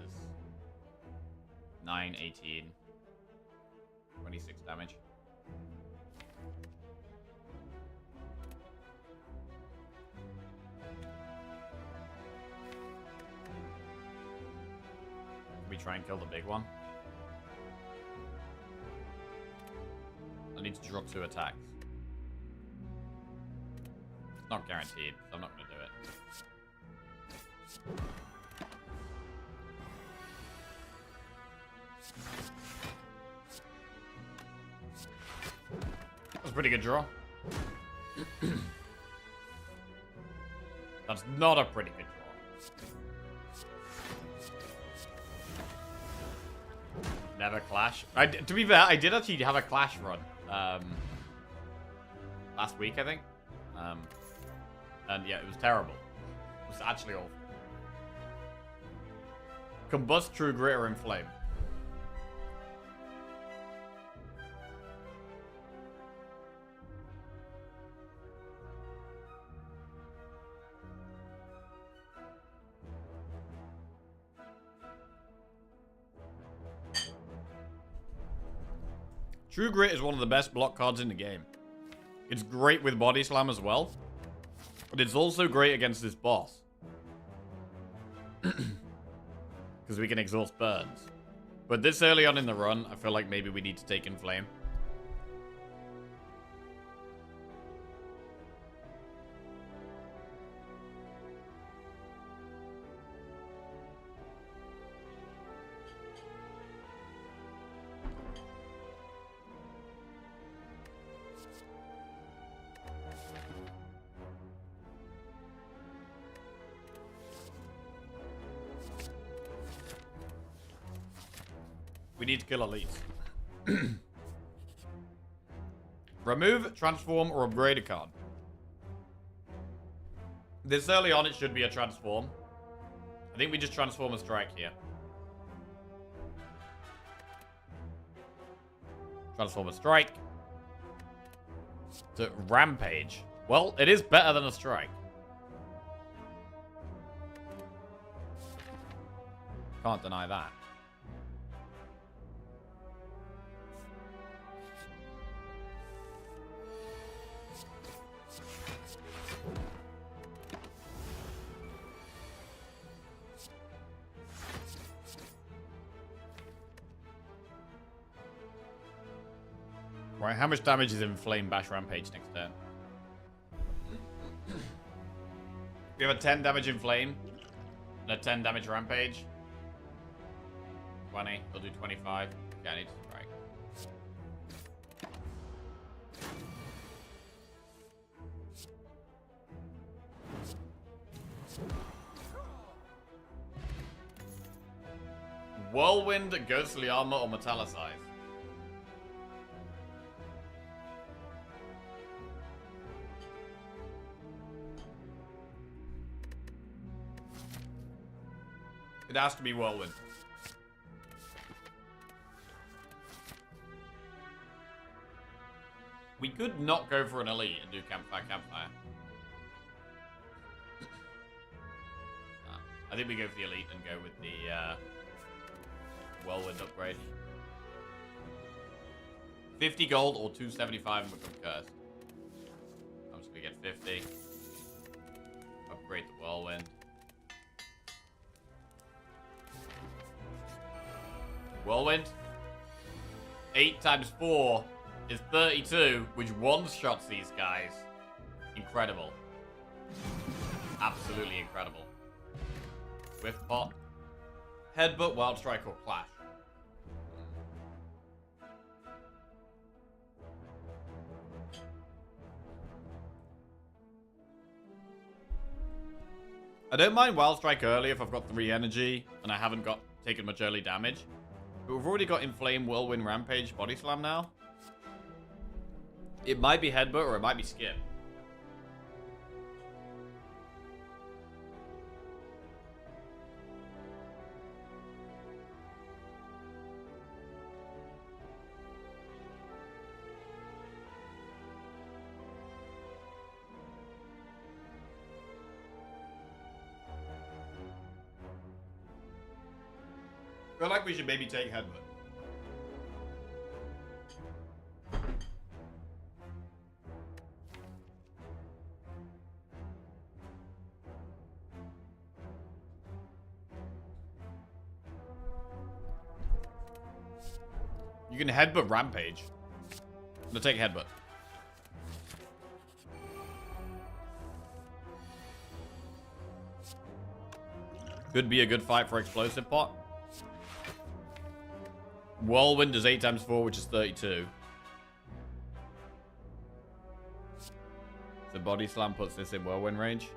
9, 18, 26 damage. We try and kill the big one. I need to drop 2 attacks. It's not guaranteed, so I'm not going to do it. That was a pretty good draw. That's not a pretty good draw. Never clash. To be fair, I did actually have a clash run. Last week, I think. And yeah, it was terrible. It was actually awful. Combust, True Grit, or Inflame. True Grit is one of the best block cards in the game. It's great with Body Slam as well. But it's also great against this boss. Because we can exhaust burns. But this early on in the run, I feel like maybe we need to take Inflame. We need to kill elites. Remove, transform, or upgrade a card. This early on, it should be a transform. I think we just transform a strike here. Transform a strike. To rampage. Well, it is better than a strike. Can't deny that. Right, how much damage is Inflame Bash Rampage next turn? We have a 10 damage Inflame and a 10 damage Rampage. 20, we'll do 25. Yeah, I need to strike. Whirlwind, Ghostly Armor, or Metallicize? It has to be Whirlwind. We could not go for an elite and do Campfire. I think we go for the elite and go with the Whirlwind upgrade. 50 gold or 275 and become cursed. I'm just gonna get 50. Upgrade the Whirlwind. Whirlwind. 8 times 4 is 32, which one-shots these guys. Incredible. Absolutely incredible. Swift Pot. Headbutt, Wild Strike, or Clash. I don't mind Wild Strike early if I've got 3 energy and I haven't got taken much early damage. But we've already got Inflame, Whirlwind, Rampage, Body Slam now. It might be Headbutt or it might be Skip. I feel like we should maybe take Headbutt. You can Headbutt Rampage. I'm gonna take Headbutt. Could be a good fight for Explosive Pot. Whirlwind is 8 times 4, which is 32. So Body Slam puts this in Whirlwind range.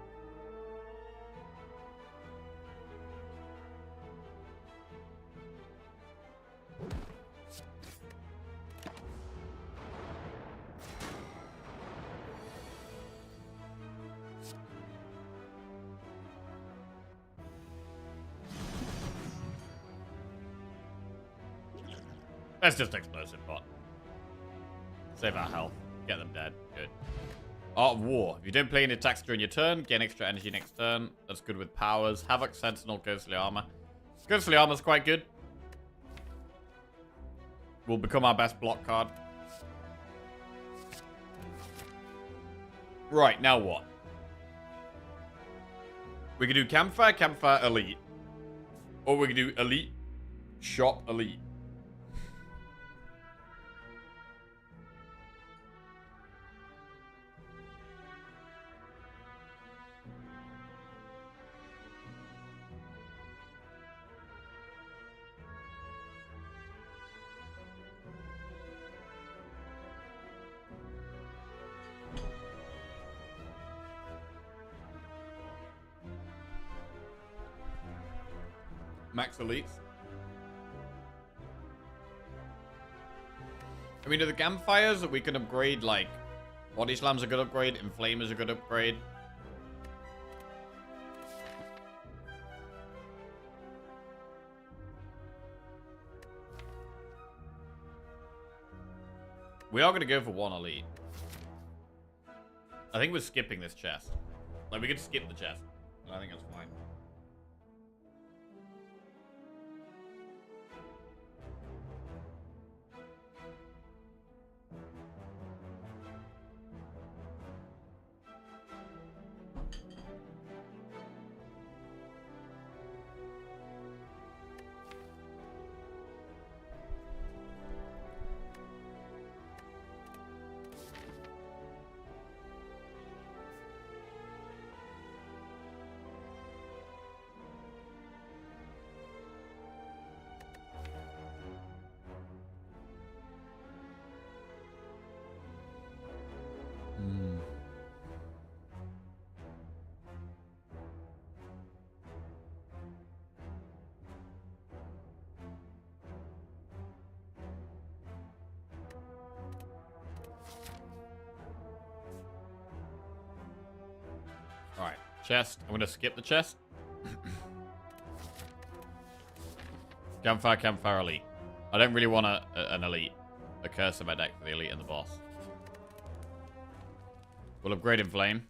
Let's just Explosive Pot. Save our health. Get them dead. Good. Art of War. If you don't play any attacks during your turn, gain extra energy next turn. That's good with powers. Havoc, Sentinel, Ghostly Armor. Ghostly Armor's quite good. Will become our best block card. Right, now what? We can do campfire, campfire, elite. Or we can do elite, shop, elite. Max elites. I mean, are the campfires that we can upgrade, like, body slam's a good upgrade, inflamer's a good upgrade. We are going to go for one elite. I think we're skipping this chest. Like, we could skip the chest. I think that's fine. Alright, chest. I'm gonna skip the chest. Campfire, campfire, elite. I don't really want an elite. A curse in my deck for the elite and the boss. We'll upgrade in flame.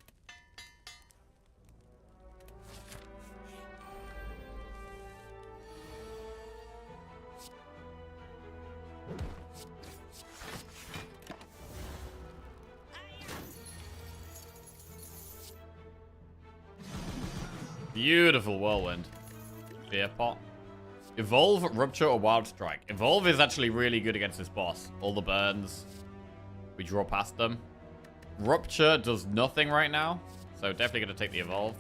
Beautiful whirlwind. Fear pot. Evolve, rupture, or wild strike. Evolve is actually really good against this boss. All the burns. We draw past them. Rupture does nothing right now. So definitely going to take the evolve.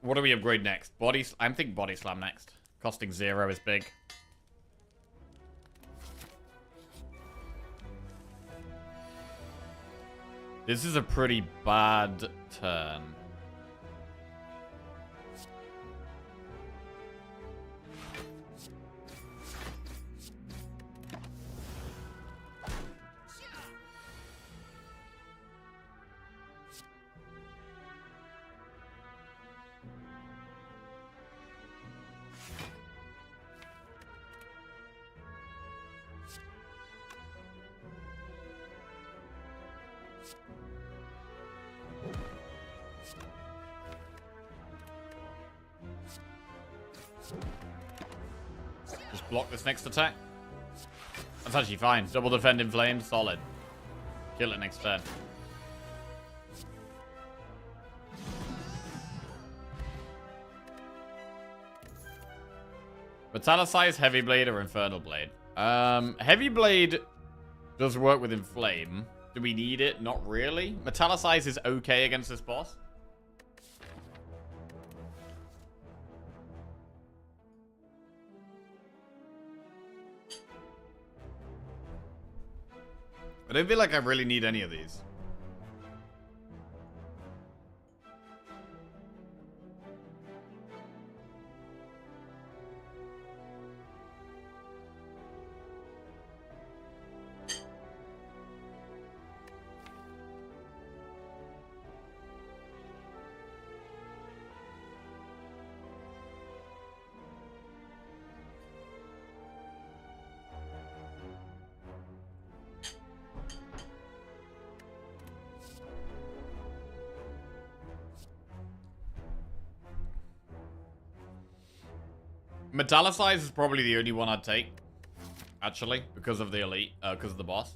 What do we upgrade next? I'm thinking body slam next. Costing 0 is big. This is a pretty bad turn. Just block this next attack. That's actually fine. Double defend in flame, solid. Kill it next turn. Metallicize, Heavy Blade, or Infernal Blade? Heavy Blade does work with Inflame. Do we need it? Not really. Metallicize is okay against this boss. I don't feel like I really need any of these. Metallicize is probably the only one I'd take. Actually, because of the elite, because of the boss.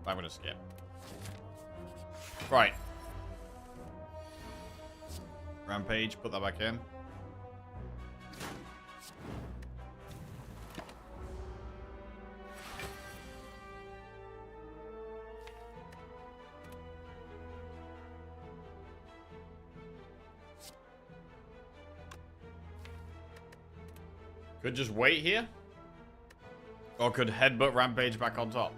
I'm gonna skip. Right. Rampage, put that back in. Could just wait here. Or could headbutt Rampage back on top.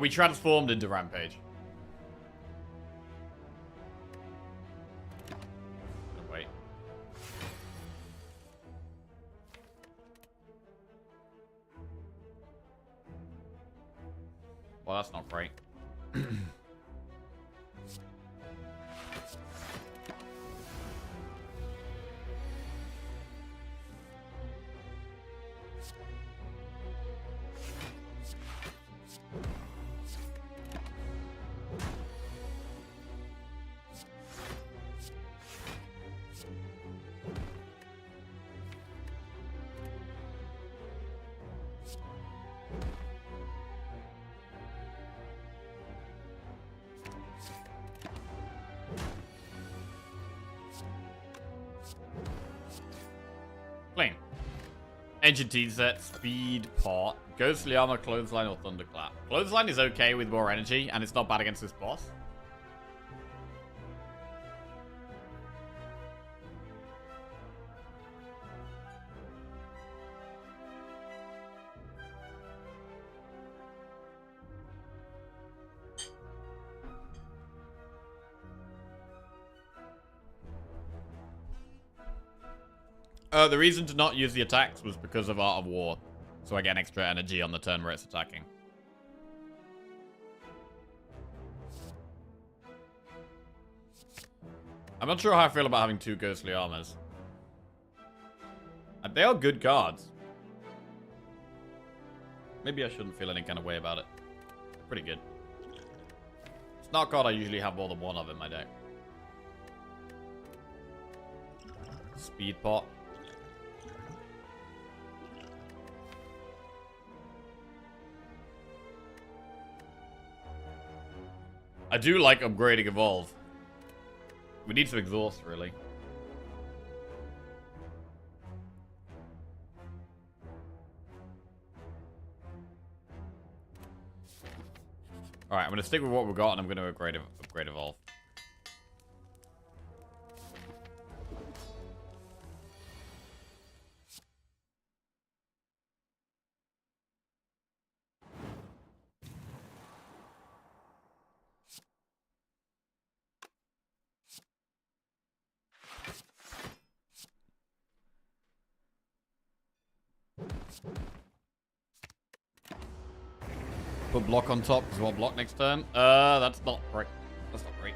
We transformed into Rampage. Oh, wait. Well, that's not great. Flame. Engine T set, speed, pot, ghostly armor, clothesline, or thunderclap. Clothesline is okay with more energy, and it's not bad against this boss. The reason to not use the attacks was because of Art of War. So I get extra energy on the turn where it's attacking. I'm not sure how I feel about having 2 ghostly armors. They are good cards. Maybe I shouldn't feel any kind of way about it. Pretty good. It's not a card I usually have more than one of in my deck. Speed pot. I do like upgrading Evolve. We need some exhaust, really. Alright, I'm going to stick with what we've got, and I'm going to upgrade Evolve. Put block on top, because we'll block next turn. That's not great. That's not great.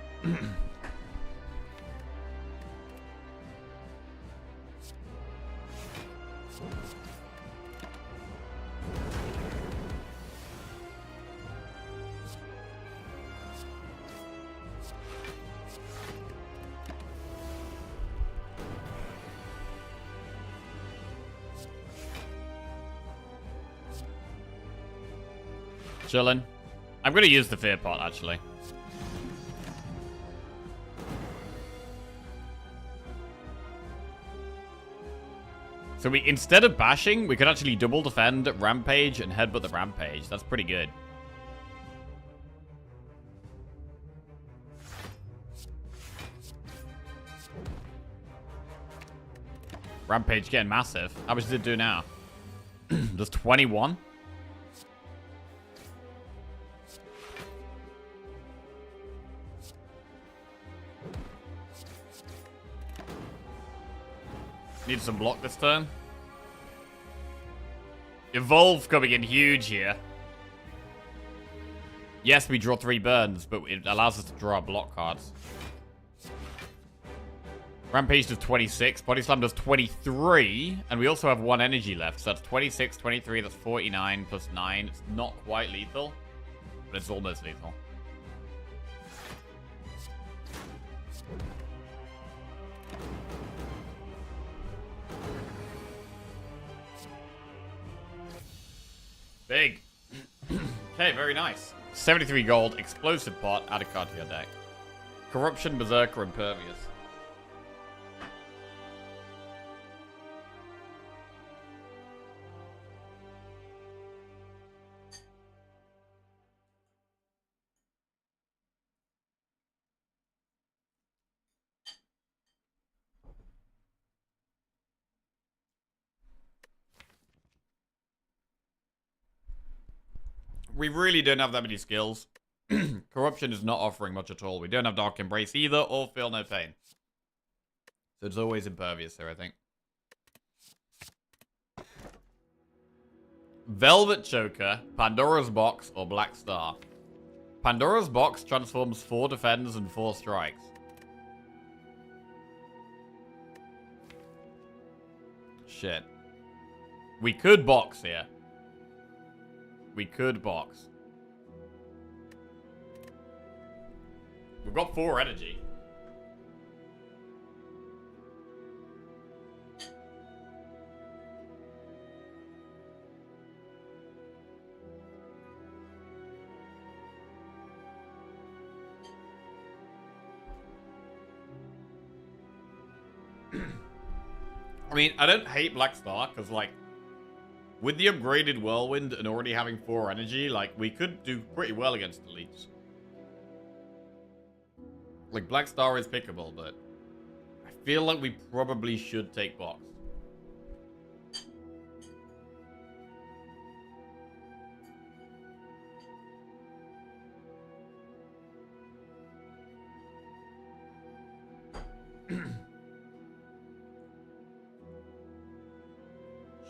Chilling. I'm going to use the fear pot, actually. So we, instead of bashing, we could actually double defend Rampage and headbutt the Rampage. That's pretty good. Rampage getting massive. How much does it do now? Does 21? Need some block this turn. Evolve coming in huge here. Yes, we draw 3 burns, but it allows us to draw our block cards. Rampage does 26, Body Slam does 23, and we also have 1 energy left. So that's 26, 23, that's 49 plus 9. It's not quite lethal, but it's almost lethal. Big. Okay, very nice. 73 gold, explosive pot, add a card to your deck. Corruption, Berserker, Impervious. We really don't have that many skills. Corruption is not offering much at all. We don't have Dark Embrace either, or Feel No Pain. So it's always Impervious here, I think. Velvet Choker, Pandora's Box, or Black Star. Pandora's Box transforms 4 defends and 4 strikes. Shit. We could box here. We could box. We've got 4 energy. I mean, I don't hate Black Star, because, like, with the upgraded Whirlwind and already having 4 energy, like, we could do pretty well against elites. Like, Black Star is pickable, but I feel like we probably should take box.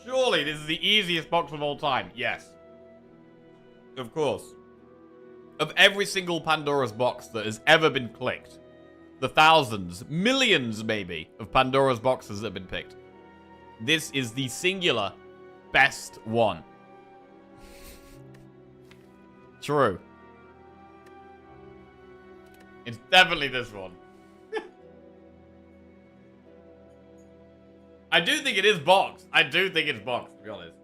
Surely this is the easiest box of all time. Yes. Of course. Of every single Pandora's box that has ever been clicked, the thousands, millions maybe, of Pandora's boxes that have been picked, this is the singular best one. True. It's definitely this one. I do think it is box. I do think it's box, to be honest.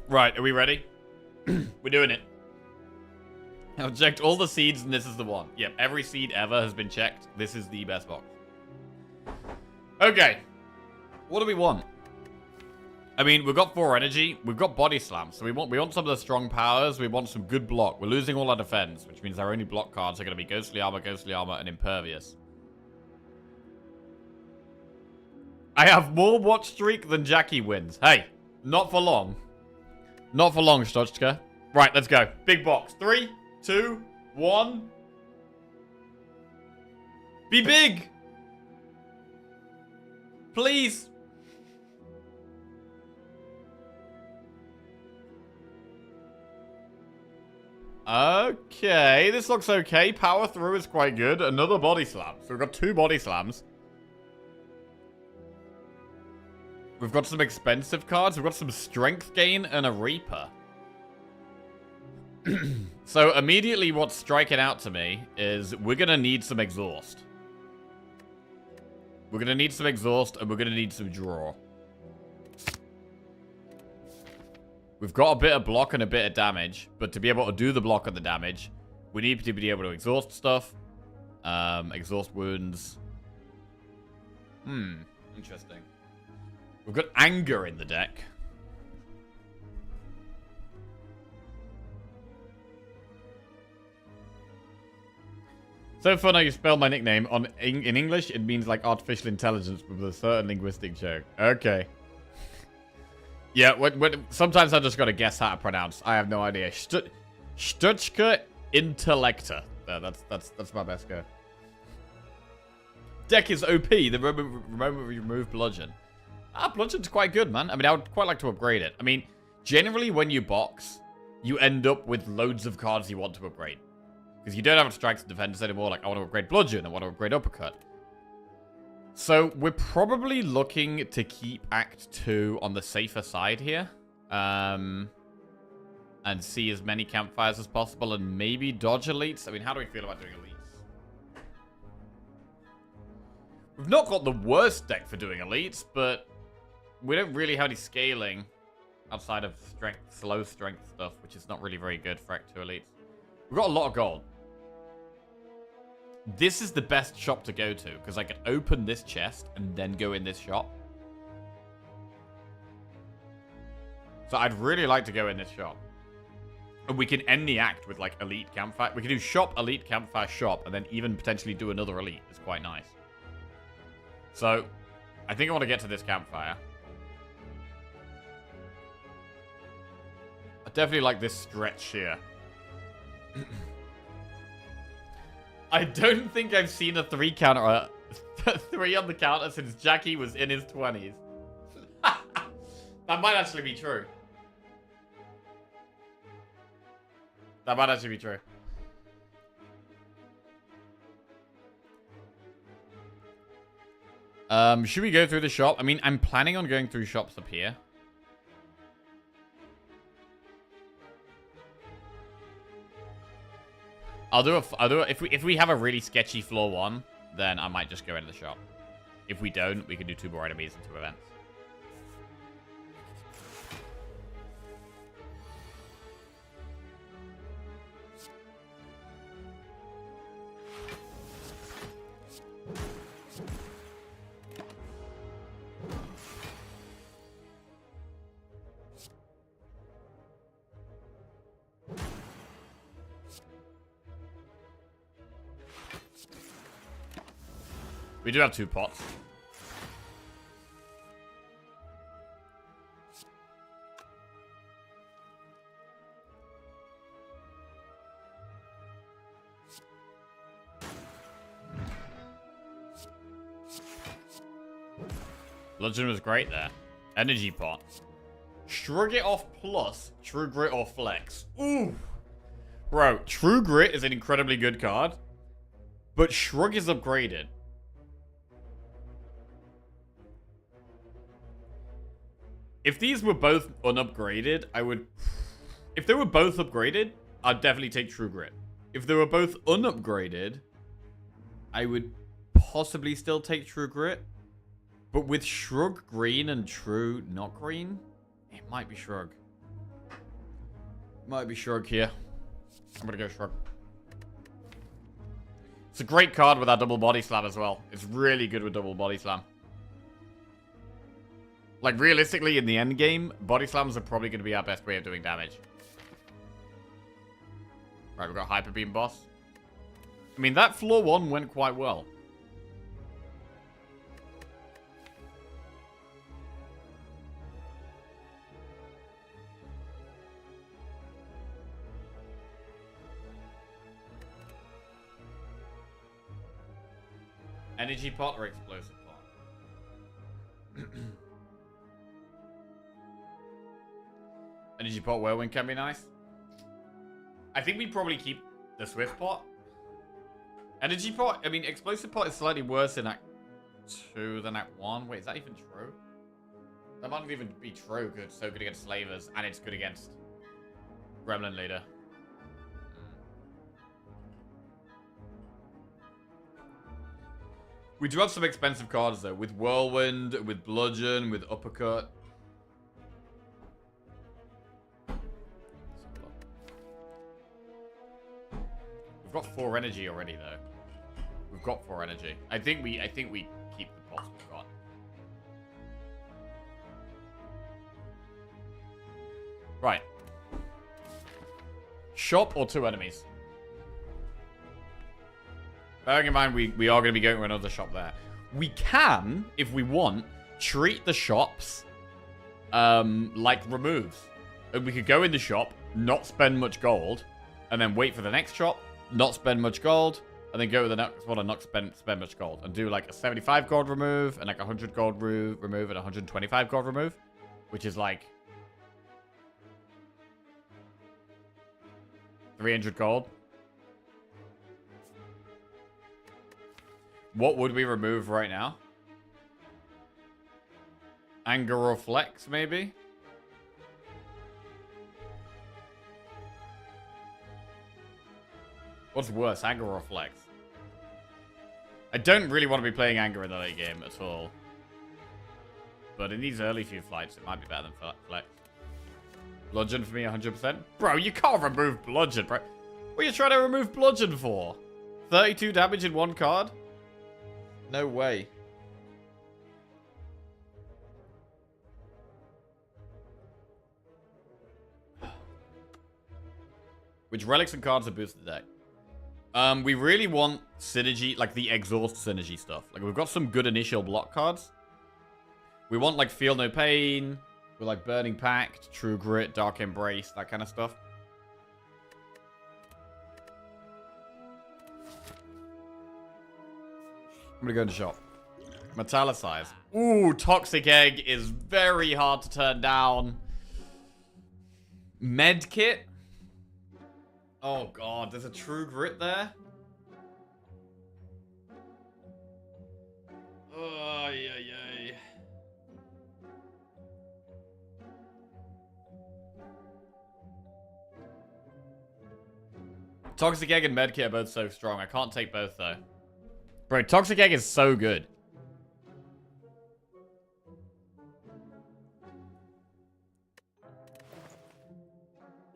Right, are we ready? We're doing it. I've checked all the seeds and this is the one. Yep, every seed ever has been checked. This is the best box. Okay. What do we want? I mean, we've got 4 energy. We've got body slam. So we want some of the strong powers. We want some good block. We're losing all our defense, which means our only block cards are going to be Ghostly Armor, and Impervious. I have more watch streak than Jackie wins. Hey, not for long. Not for long, Stochka. Right, let's go. Big box. 3, 2, 1. Be big! Please! Okay, this looks okay. Power through is quite good. Another body slam. So we've got 2 body slams. We've got some expensive cards. We've got some strength gain and a Reaper. So immediately what's striking out to me is we're going to need some exhaust. We're going to need some exhaust and we're going to need some draw. We've got a bit of block and a bit of damage, but to be able to do the block and the damage, we need to be able to exhaust stuff. Exhaust wounds. Interesting. We've got anger in the deck. So fun how you spell my nickname. In English, it means like artificial intelligence with a certain linguistic joke. Okay. Yeah, sometimes I just gotta guess how to pronounce. I have no idea. Stuchka Intellector. That's my best go. Deck is OP. The moment we remove Bludgeon. Bludgeon's quite good, man. I mean, I would quite like to upgrade it. I mean, Generally, when you box, you end up with loads of cards you want to upgrade. Because you don't have strikes and defenders anymore. Like, I want to upgrade Bludgeon. I want to upgrade Uppercut. So, we're probably looking to keep Act 2 on the safer side here. And see as many campfires as possible. And maybe dodge elites. I mean, how do we feel about doing elites? We've not got the worst deck for doing elites, but we don't really have any scaling outside of strength, slow strength stuff, which is not really very good for Act 2 elites. We've got a lot of gold. This is the best shop to go to, because I can open this chest and then go in this shop. So I'd really like to go in this shop. And we can end the act with, like, elite campfire. We can do shop, elite, campfire, shop, and then even potentially do another elite. It's quite nice. So, I think I want to get to this campfire. I definitely like this stretch here. I don't think I've seen a 3 counter, 3 on the counter since Jackie was in his 20s. That might actually be true. That might actually be true. Should we go through the shop? I mean, I'm planning on going through shops up here. I'll do if we have a really sketchy floor 1, then I might just go into the shop. If we don't, we can do 2 more enemies and 2 events. We do have 2 pots. Bludgeon was great there. Energy pot. Shrug it off plus True Grit or Flex. Ooh. Bro, True Grit is an incredibly good card. But Shrug is upgraded. If these were both unupgraded, I would... If they were both upgraded, I'd definitely take True Grit. If they were both unupgraded, I would possibly still take True Grit. But with Shrug green and True not green, it might be Shrug. Might be Shrug here. I'm gonna go Shrug. It's a great card with our double body slam as well. It's really good with double body slam. Like, realistically, in the end game, body slams are probably going to be our best way of doing damage. Right, we've got Hyper Beam boss. I mean, that floor 1 went quite well. Energy pot or explosive pot? Energy pot whirlwind can be nice. I think we probably keep the swift pot. Energy pot, I mean, explosive pot is slightly worse in Act 2 than Act 1. Wait, is that even true? That might not even be true because it's so good against slavers and it's good against Gremlin Leader. We do have some expensive cards though, with Whirlwind, with Bludgeon, with Uppercut. We've got 4 energy already though. We've got 4 energy. I think we keep the pots we've got. Right. Shop or 2 enemies? Bearing in mind, we are going to be going to another shop there. We can, if we want, treat the shops like removes. And we could go in the shop, not spend much gold, and then wait for the next shop, not spend much gold, and then go to the next one and not spend much gold. And do like a 75 gold remove, and like a 100 gold remove, and a 125 gold remove. Which is like 300 gold. What would we remove right now? Anger or Flex, maybe? What's worse, Anger or Flex? I don't really want to be playing Anger in the late game at all. But in these early few fights, it might be better than Flex. Bludgeon for me, 100%. Bro, you can't remove Bludgeon, bro. What are you trying to remove Bludgeon for? 32 damage in one card? No way. Which relics and cards have boosted the deck? We really want synergy, like the exhaust synergy stuff. Like, we've got some good initial block cards. We want, like, Feel No Pain. We like Burning Pact, True Grit, Dark Embrace, that kind of stuff. I'm gonna go into shop. Metallicize. Ooh, Toxic Egg is very hard to turn down. Medkit. Oh god, there's a True Grit there. Oh, yeah, yeah. Toxic Egg and Medkit are both so strong. I can't take both, though. Bro, Toxic Egg is so good.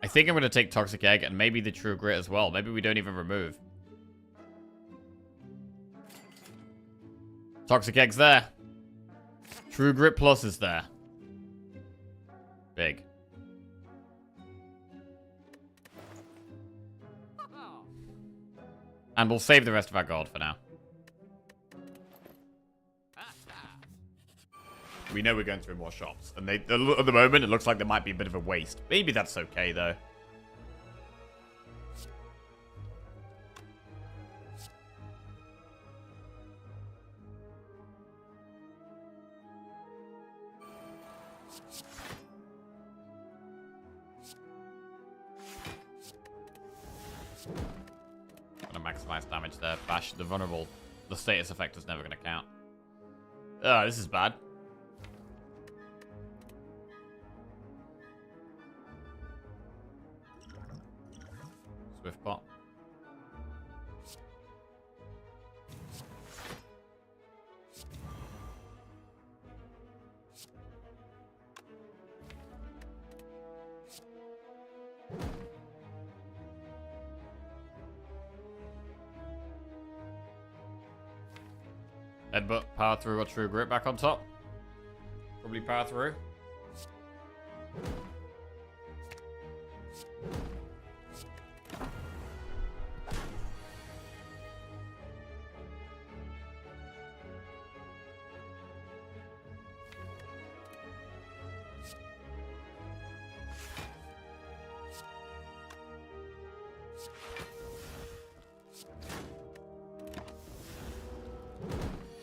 I think I'm going to take Toxic Egg and maybe the True Grit as well. Maybe we don't even remove. Toxic Egg's there. True Grit Plus is there. Big. And we'll save the rest of our gold for now. We know we're going through more shops. And at the moment, it looks like there might be a bit of a waste. Maybe that's okay, though. Gonna maximize damage there. Bash the vulnerable. The status effect is never gonna count. This is bad. Swift pot. Headbutt, power through, or True Grit back on top. Probably power through.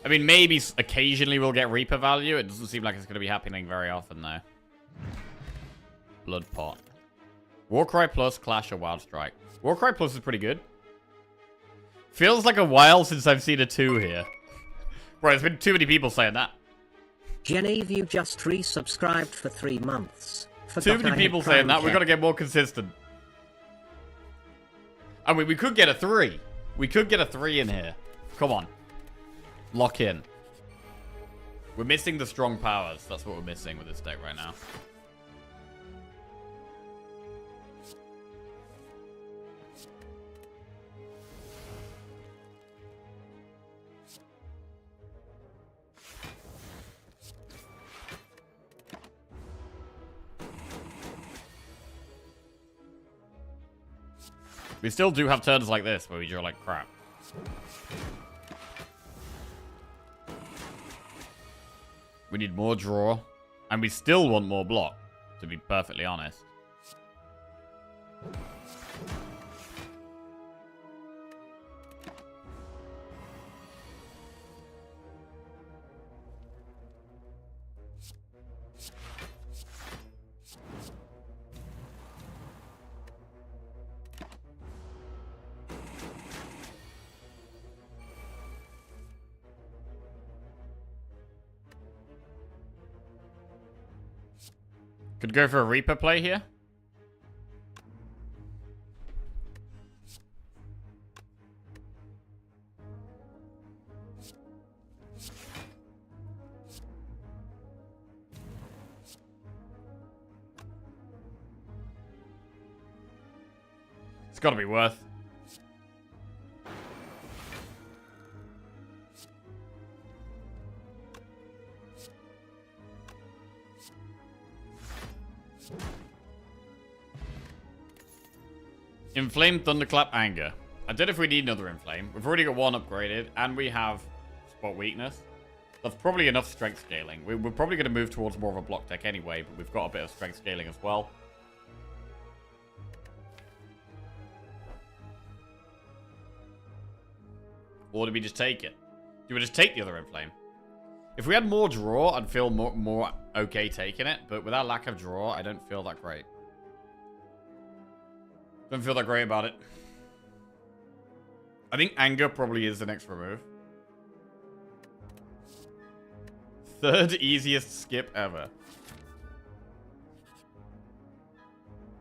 I mean, maybe occasionally we'll get Reaper value. It doesn't seem like it's going to be happening very often, though. Blood Pot. Warcry Plus, Clash, or Wild Strike. Warcry Plus is pretty good. Feels like a while since I've seen a 2 here. Bro, there's been too many people saying that. Genevieve, you just resubscribed for 3 months. Too many people saying that. We've got to get more consistent. I mean, we could get a 3. We could get a 3 in here. Come on. Lock in. We're missing the strong powers. That's what we're missing with this deck right now. We still do have turns like this where we draw like crap. We need more draw. And we still want more block, to be perfectly honest. Could go for a Reaper play here. It's got to be worth. Inflame, Thunderclap, Anger. I don't know if we need another Inflame. We've already got one upgraded, and we have Spot Weakness. That's probably enough strength scaling. We're probably going to move towards more of a block deck anyway, but we've got a bit of strength scaling as well. Or do we just take it? Do we just take the other Inflame? If we had more draw, I'd feel more okay taking it, but with our lack of draw, I don't feel that great. Don't feel that great about it. I think Anger probably is the next remove. Third easiest skip ever.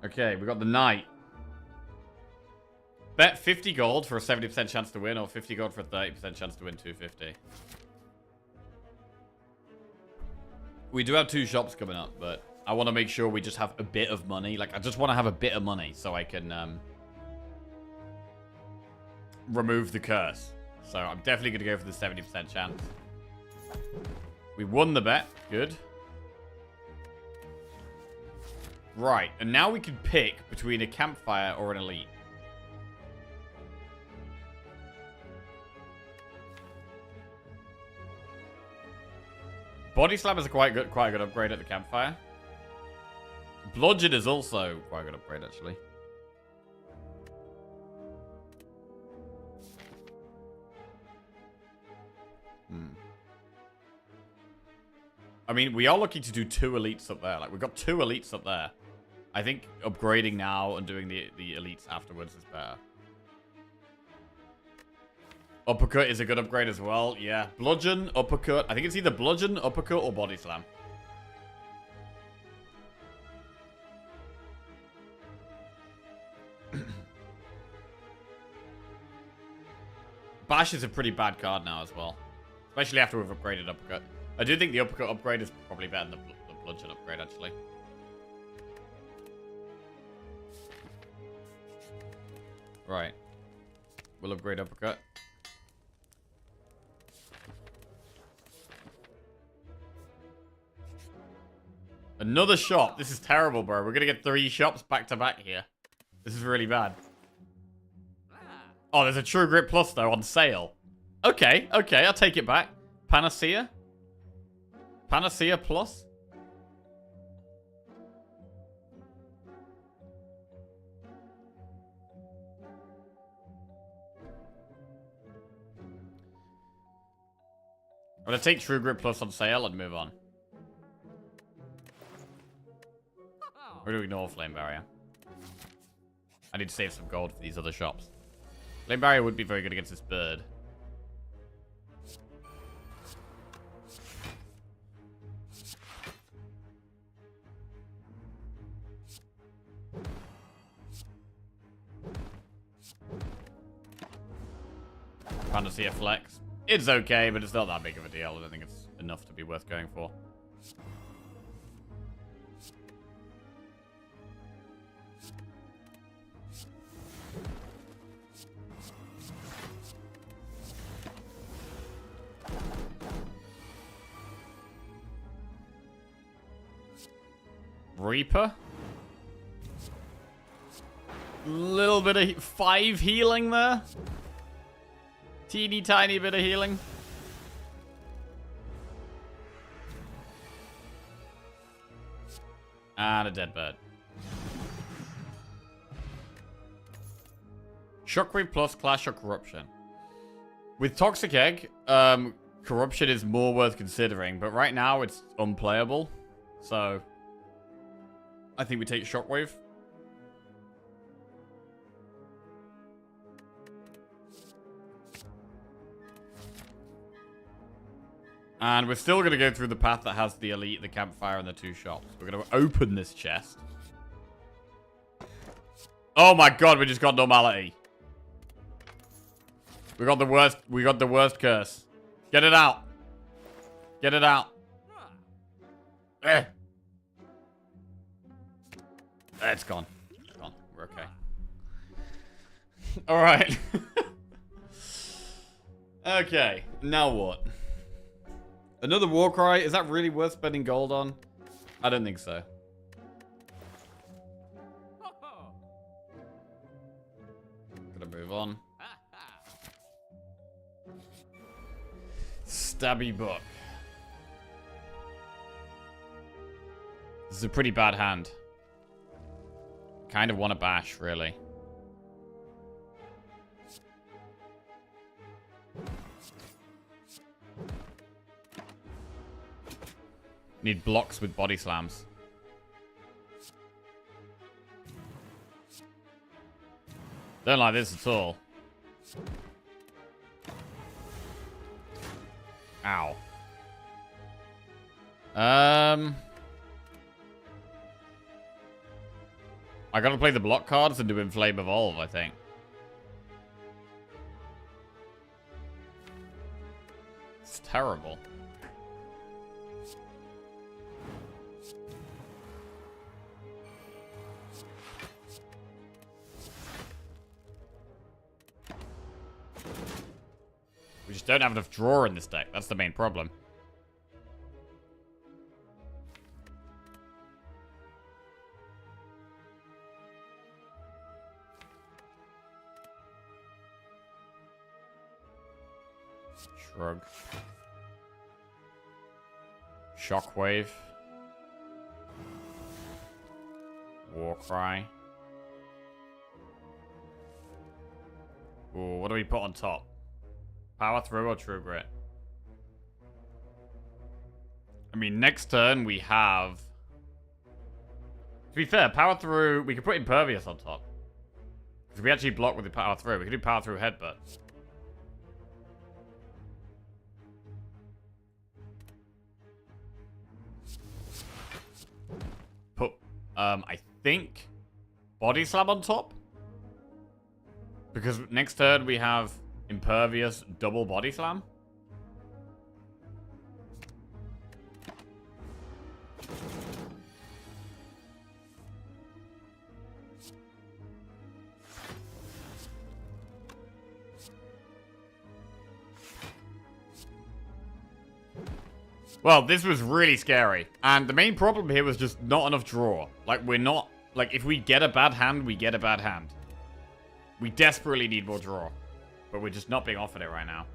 Okay, we got the Knight. Bet 50 gold for a 70% chance to win, or 50 gold for a 30% chance to win 250. We do have 2 shops coming up, but I want to make sure we just have a bit of money. Like, I just want to have a bit of money so I can remove the curse. So I'm definitely going to go for the 70% chance. We won the bet. Good. Right, and now we can pick between a campfire or an elite. Body Slam is a quite good upgrade at the campfire. Bludgeon is also quite a good upgrade, actually. I mean, we are looking to do 2 elites up there. Like, we've got 2 elites up there. I think upgrading now and doing the elites afterwards is better. Uppercut is a good upgrade as well. Yeah. Bludgeon, uppercut. I think it's either bludgeon, uppercut, or body slam. Bash is a pretty bad card now as well. Especially after we've upgraded uppercut. I do think the uppercut upgrade is probably better than the bludgeon upgrade, actually. Right. We'll upgrade uppercut. Another shop. This is terrible, bro. We're gonna get 3 shops back to back here. This is really bad. Oh, there's a True Grit Plus, though, on sale. Okay, okay, I'll take it back. Panacea? Panacea Plus? I'm gonna take True Grit Plus on sale and move on. Or do we ignore Flame Barrier? I need to save some gold for these other shops. Flame Barrier would be very good against this bird. Panacea Flex. It's okay, but it's not that big of a deal. I don't think it's enough to be worth going for. Reaper. Little bit of 5 healing there. Teeny tiny bit of healing. And a dead bird. Shockwave plus Clash or Corruption. With Toxic Egg, Corruption is more worth considering, but right now it's unplayable. So I think we take Shockwave. And we're still going to go through the path that has the elite, the campfire, and the 2 shops. We're going to open this chest. Oh my god, we just got normality. We got the worst curse. Get it out. Get it out. It's gone. It's gone. We're okay. Alright. Okay, now what? Another war cry? Is that really worth spending gold on? I don't think so. Gonna move on. Stabby book. This is a pretty bad hand. Kind of want to bash, really. Need blocks with body slams. Don't like this at all. Ow. I gotta play the block cards and do Inflame Evolve, I think. It's terrible. We just don't have enough draw in this deck. That's the main problem. Shrug. Shockwave. Warcry. Ooh, what do we put on top? Power Through or True Grit? I mean, next turn we have... To be fair, Power Through... We could put Impervious on top. Because we actually block with the Power Through. We could do Power Through Headbutt. Put, I think... Body Slam on top? Because next turn we have... Impervious double body slam. Well, this was really scary. And the main problem here was just not enough draw. Like, we're not... Like, if we get a bad hand, we get a bad hand. We desperately need more draw. But we're just not being offered it right now.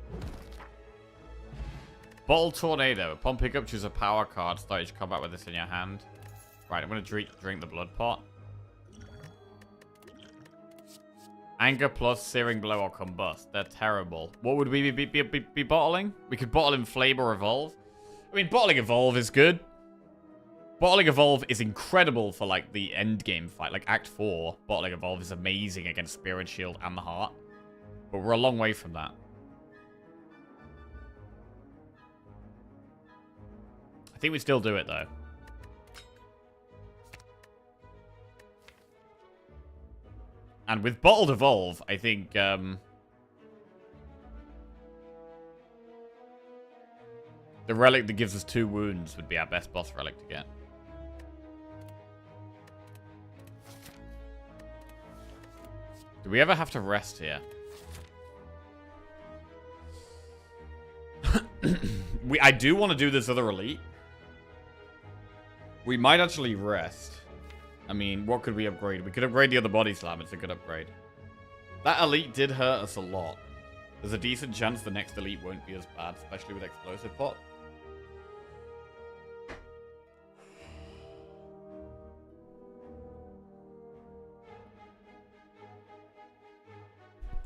Bottle Tornado. Upon pickup, choose a power card. Start each combat with this in your hand. Right, I'm going to drink the Blood Pot. Anger plus Searing Blow or Combust. They're terrible. What would we be bottling? We could bottle Inflame or Evolve. I mean, bottling Evolve is good. Bottling Evolve is incredible for, like, the end game fight. Like, Act 4, Bottling Evolve is amazing against Spirit Shield and the Heart. But we're a long way from that. I think we still do it, though. And with Bottled Evolve, I think... the relic that gives us 2 wounds would be our best boss relic to get. Do we ever have to rest here? I do want to do this other elite. We might actually rest. I mean, what could we upgrade? We could upgrade the other body slam. It's a good upgrade. That elite did hurt us a lot. There's a decent chance the next elite won't be as bad, especially with explosive pot.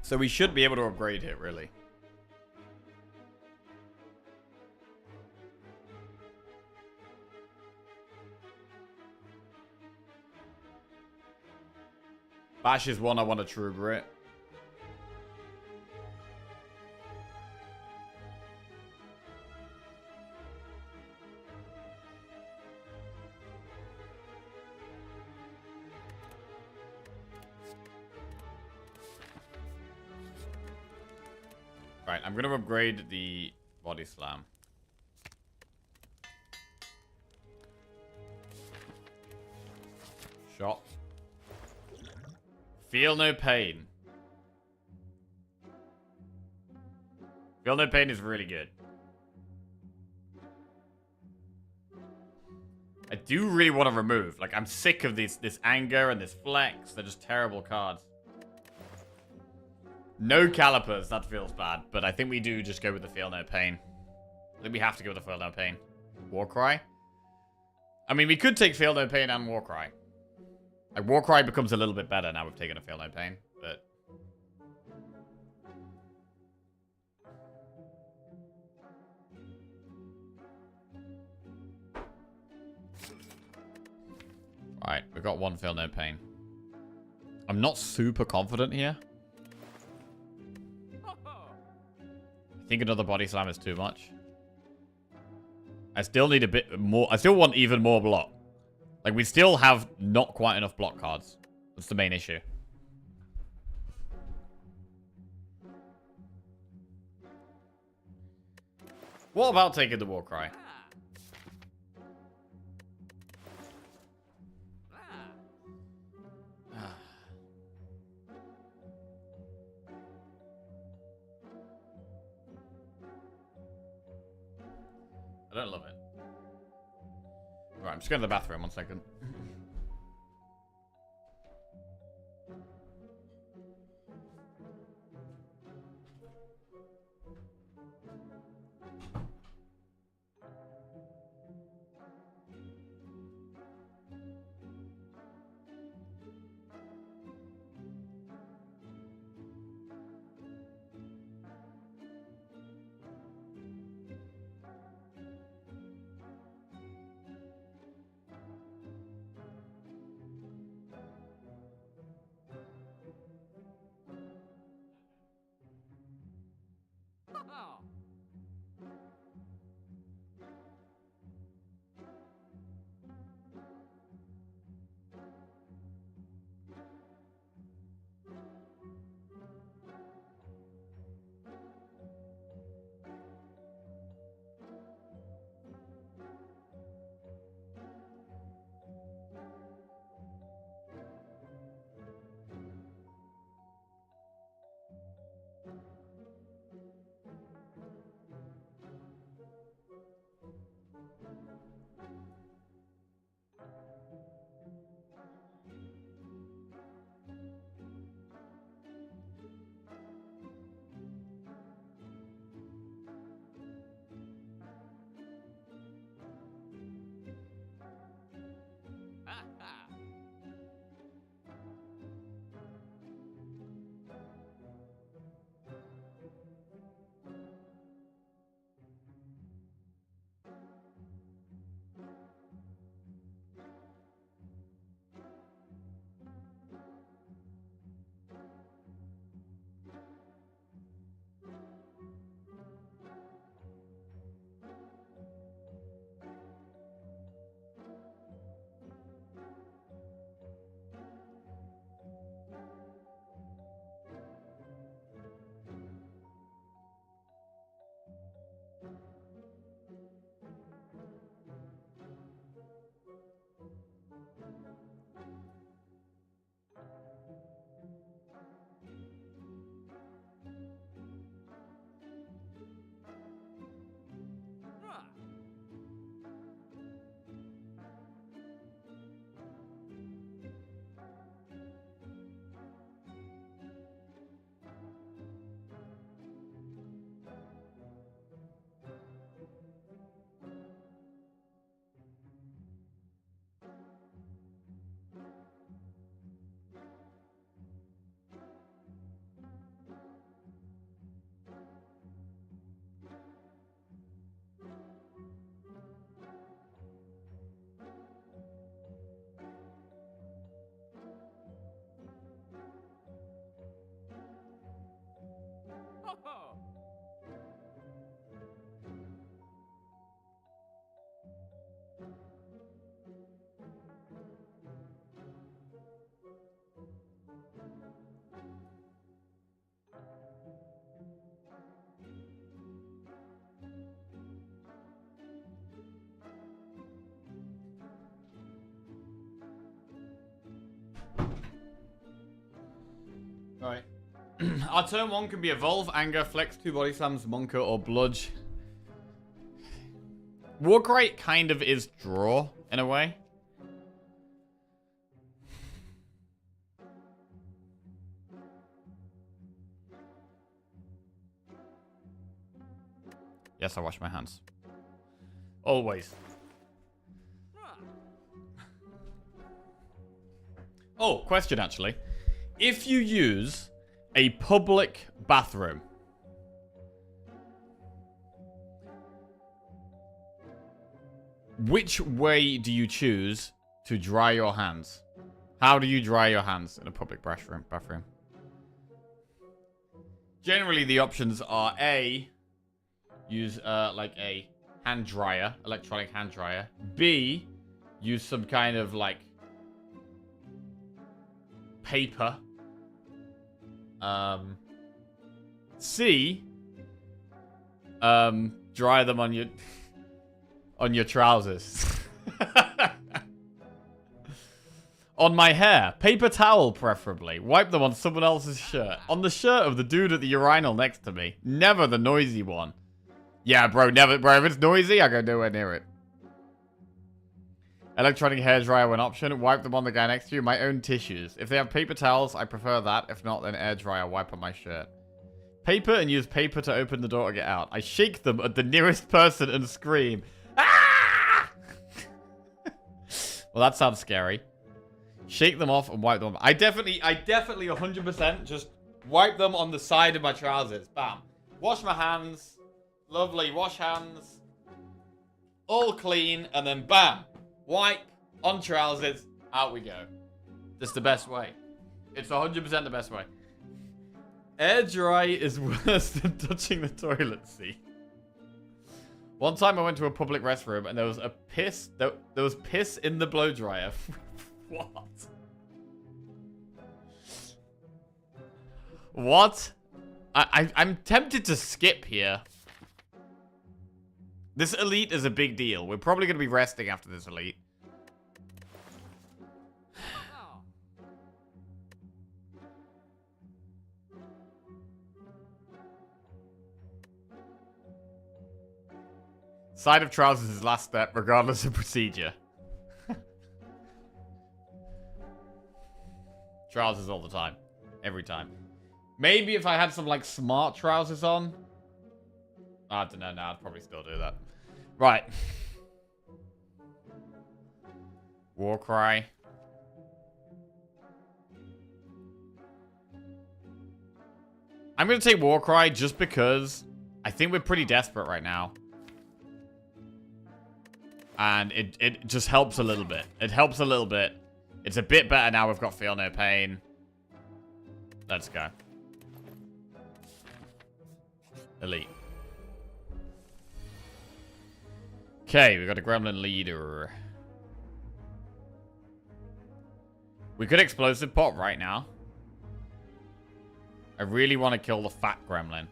So we should be able to upgrade it, really. Bash is one I want to True Grit. Right, I'm going to upgrade the body slam. Shot. Feel no pain. Feel no pain is really good. I do really want to remove. Like, I'm sick of this anger and this flex. They're just terrible cards. No calipers. That feels bad. But I think we do just go with the feel no pain. I think we have to go with the feel no pain. Warcry? I mean, we could take feel no pain and Warcry. Like, Warcry becomes a little bit better now we've taken a feel no pain. But... Alright, we've got one feel no pain. I'm not super confident here. I think another body slam is too much. I still need a bit more. I still want even more block. Like, we still have not quite enough block cards. That's the main issue. What about taking the Warcry? I don't love it. Right, I'm just going to the bathroom 1 second. Our turn 1 can be Evolve, Anger, Flex, 2 Body Slams, Monka, or Bludge. Warcry kind of is Draw, in a way. Yes, I wash my hands. Always. Oh, question actually. If you use a public bathroom, which way do you choose to dry your hands? How do you dry your hands in a public bathroom? Generally, the options are A, use like a hand dryer, electronic hand dryer. B, use some kind of like paper. C, dry them on your trousers. On my hair. Paper towel, preferably. Wipe them on someone else's shirt. On the shirt of the dude at the urinal next to me. Never the noisy one. Yeah, bro, never. Bro, if it's noisy, I go nowhere near it. Electronic hairdryer when option. Wipe them on the guy next to you. My own tissues. If they have paper towels, I prefer that. If not, then air dryer. Wipe on my shirt. Paper and use paper to open the door or get out. I shake them at the nearest person and scream. Ah! Well, that sounds scary. Shake them off and wipe them. I definitely 100% just wipe them on the side of my trousers. Bam. Wash my hands. Lovely. Wash hands. All clean. And then bam. Wipe on trousers. Out we go. That's the best way. It's 100% the best way. Air dry is worse than touching the toilet seat. One time I went to a public restroom and there was a piss. There was piss in the blow dryer. What? What? I'm tempted to skip here. This elite is a big deal. We're probably going to be resting after this elite. Side of trousers is last step, regardless of procedure. Trousers all the time. Every time. Maybe if I had some, like, smart trousers on. I don't know. Now I'd probably still do that. Right. Warcry. I'm going to take Warcry just because I think we're pretty desperate right now. And it just helps a little bit. It helps a little bit. It's a bit better now we've got Feel No Pain. Let's go. Elite. Okay, we got a gremlin leader. We could explosive pot right now. I really want to kill the fat gremlin.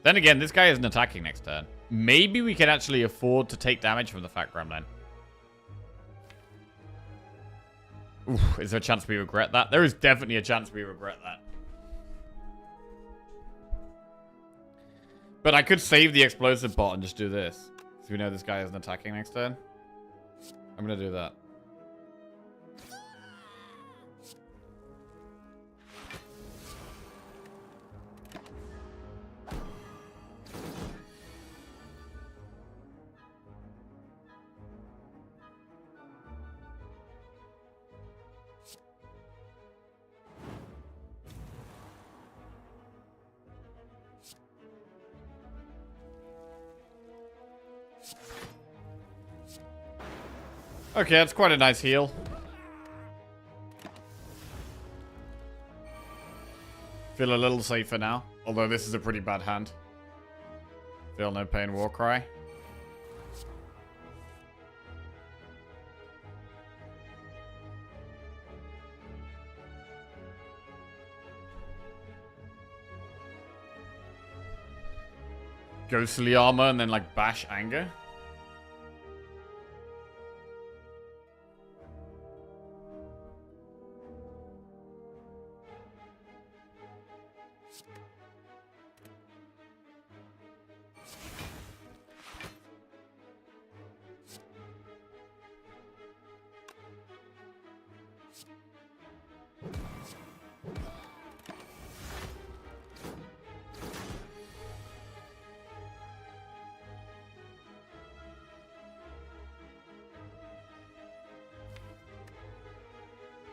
Then again, this guy isn't attacking next turn. Maybe we can actually afford to take damage from the fat gremlin. Oof, is there a chance we regret that? There is definitely a chance we regret that. But I could save the explosive bot and just do this. So we know this guy isn't attacking next turn. I'm going to do that. Okay, that's quite a nice heal. Feel a little safer now. Although this is a pretty bad hand. Feel No Pain Warcry. ghostly armor and then like bash anger.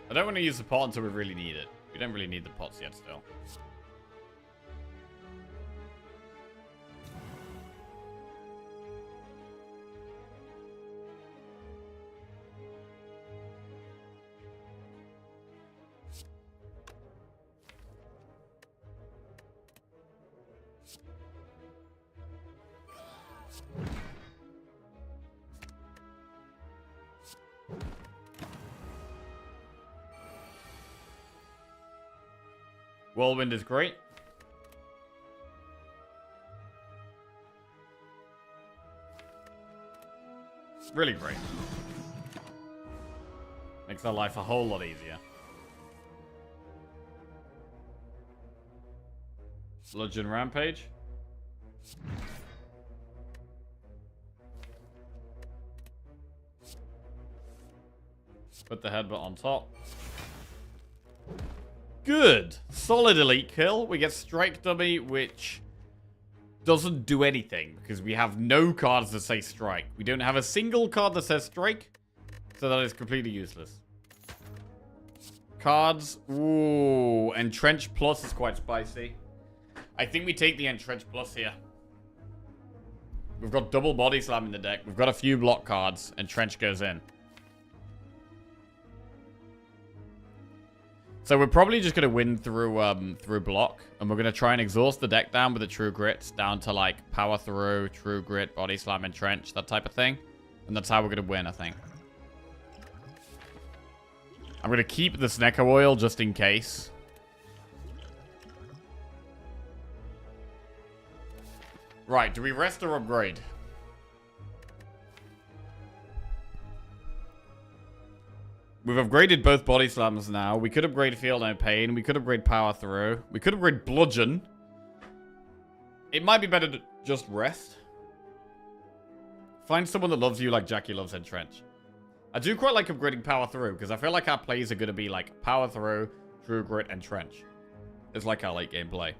I don't want to use the pot until we really need it. We don't really need the pots yet still. Whirlwind is great. Really great. Makes our life a whole lot easier. Bludgeon Rampage. Put the headbutt on top. Good. Solid elite kill. We get Strike Dummy, which doesn't do anything because we have no cards that say Strike. We don't have a single card that says Strike, so that is completely useless. Cards. Ooh, Entrench Plus is quite spicy. I think we take the Entrench Plus here. We've got double Body Slam in the deck. We've got a few block cards, and Trench goes in. So we're probably just going to win through block. And we're going to try and exhaust the deck down with the True Grits down to like Power Through, True Grit, Body Slam, and Trench. That type of thing. And that's how we're going to win, I think. I'm going to keep the Snecko Oil just in case. Right, do we rest or upgrade? We've upgraded both Body Slams now. We could upgrade Feel No Pain. We could upgrade Power Through. We could upgrade Bludgeon. It might be better to just rest. Find someone that loves you like Jackie loves Entrench. I do quite like upgrading Power Through, because I feel like our plays are going to be like Power Through, True Grit, and Trench. It's like our late game play.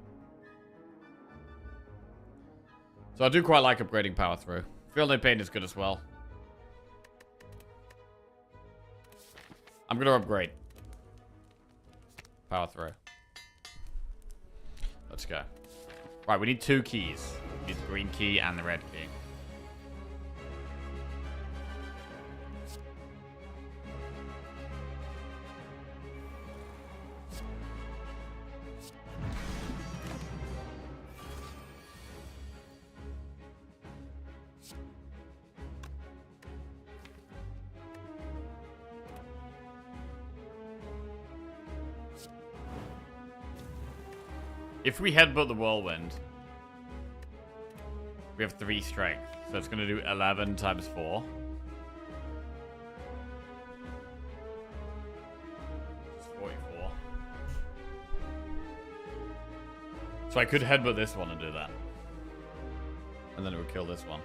So I do quite like upgrading Power Through. Feel No Pain is good as well. I'm going to upgrade. Power Through. Let's go. Right, we need 2 keys. We need the green key and the red key. If we headbutt the Whirlwind, we have 3 strength. So it's going to do 11 times 4. It's 44. So I could headbutt this one and do that. And then it would kill this one.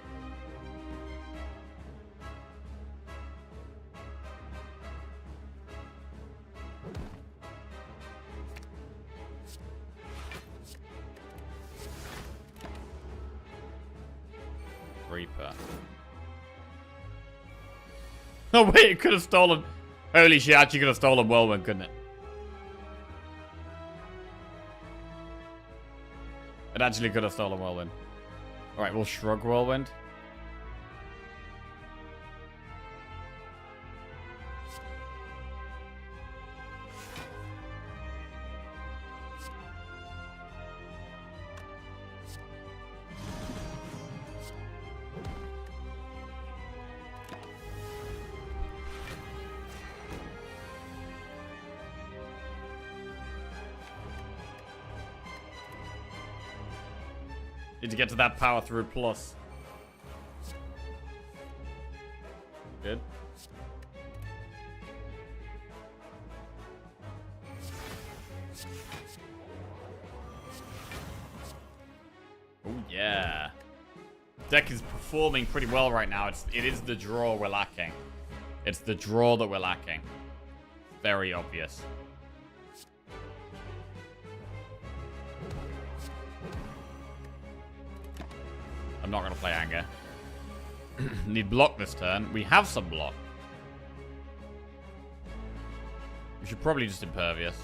Reaper. Oh wait, it could have stolen. Holy shit, actually could have stolen Whirlwind, couldn't it? It actually could have stolen Whirlwind. Alright, we'll shrug Whirlwind. Need to get to that power through plus. Good. Oh yeah. Deck is performing pretty well right now. It is the draw we're lacking. It's the draw that we're lacking. Very obvious. I'm not going to play anger. Need block this turn. We have some block. We should probably just impervious.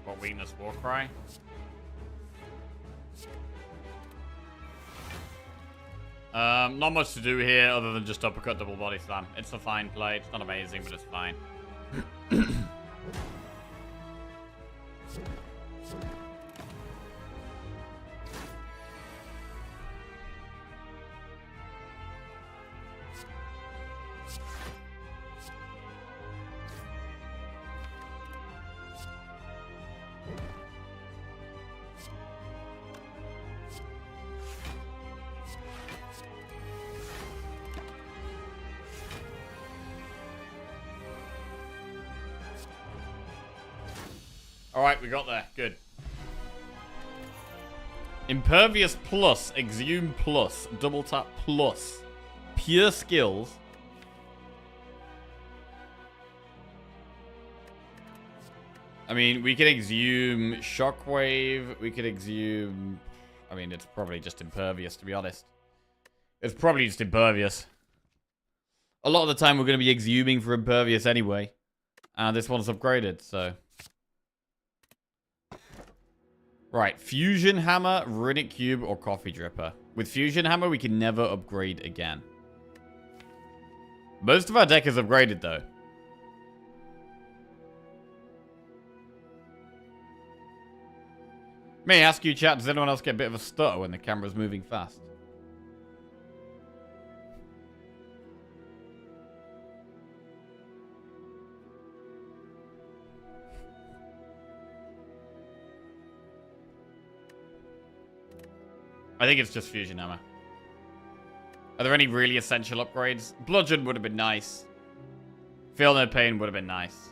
What weakness, Warcry? Not much to do here other than just uppercut double body slam. It's a fine play. It's not amazing, but it's fine. Alright, we got there. Good. Impervious plus, Exhume plus, double tap plus, pure skills. I mean, we could Exhume Shockwave, we could Exhume... I mean, it's probably just Impervious, to be honest. It's probably just Impervious. A lot of the time we're going to be Exhuming for Impervious anyway. And this one's upgraded, so... Right, Fusion Hammer, Runic Cube, or Coffee Dripper. With Fusion Hammer, we can never upgrade again. Most of our deck is upgraded, though. May I ask you, chat, does anyone else get a bit of a stutter when the camera's moving fast? I think it's just Fusion Hammer. Are there any really essential upgrades? Bludgeon would have been nice. Feel No Pain would have been nice.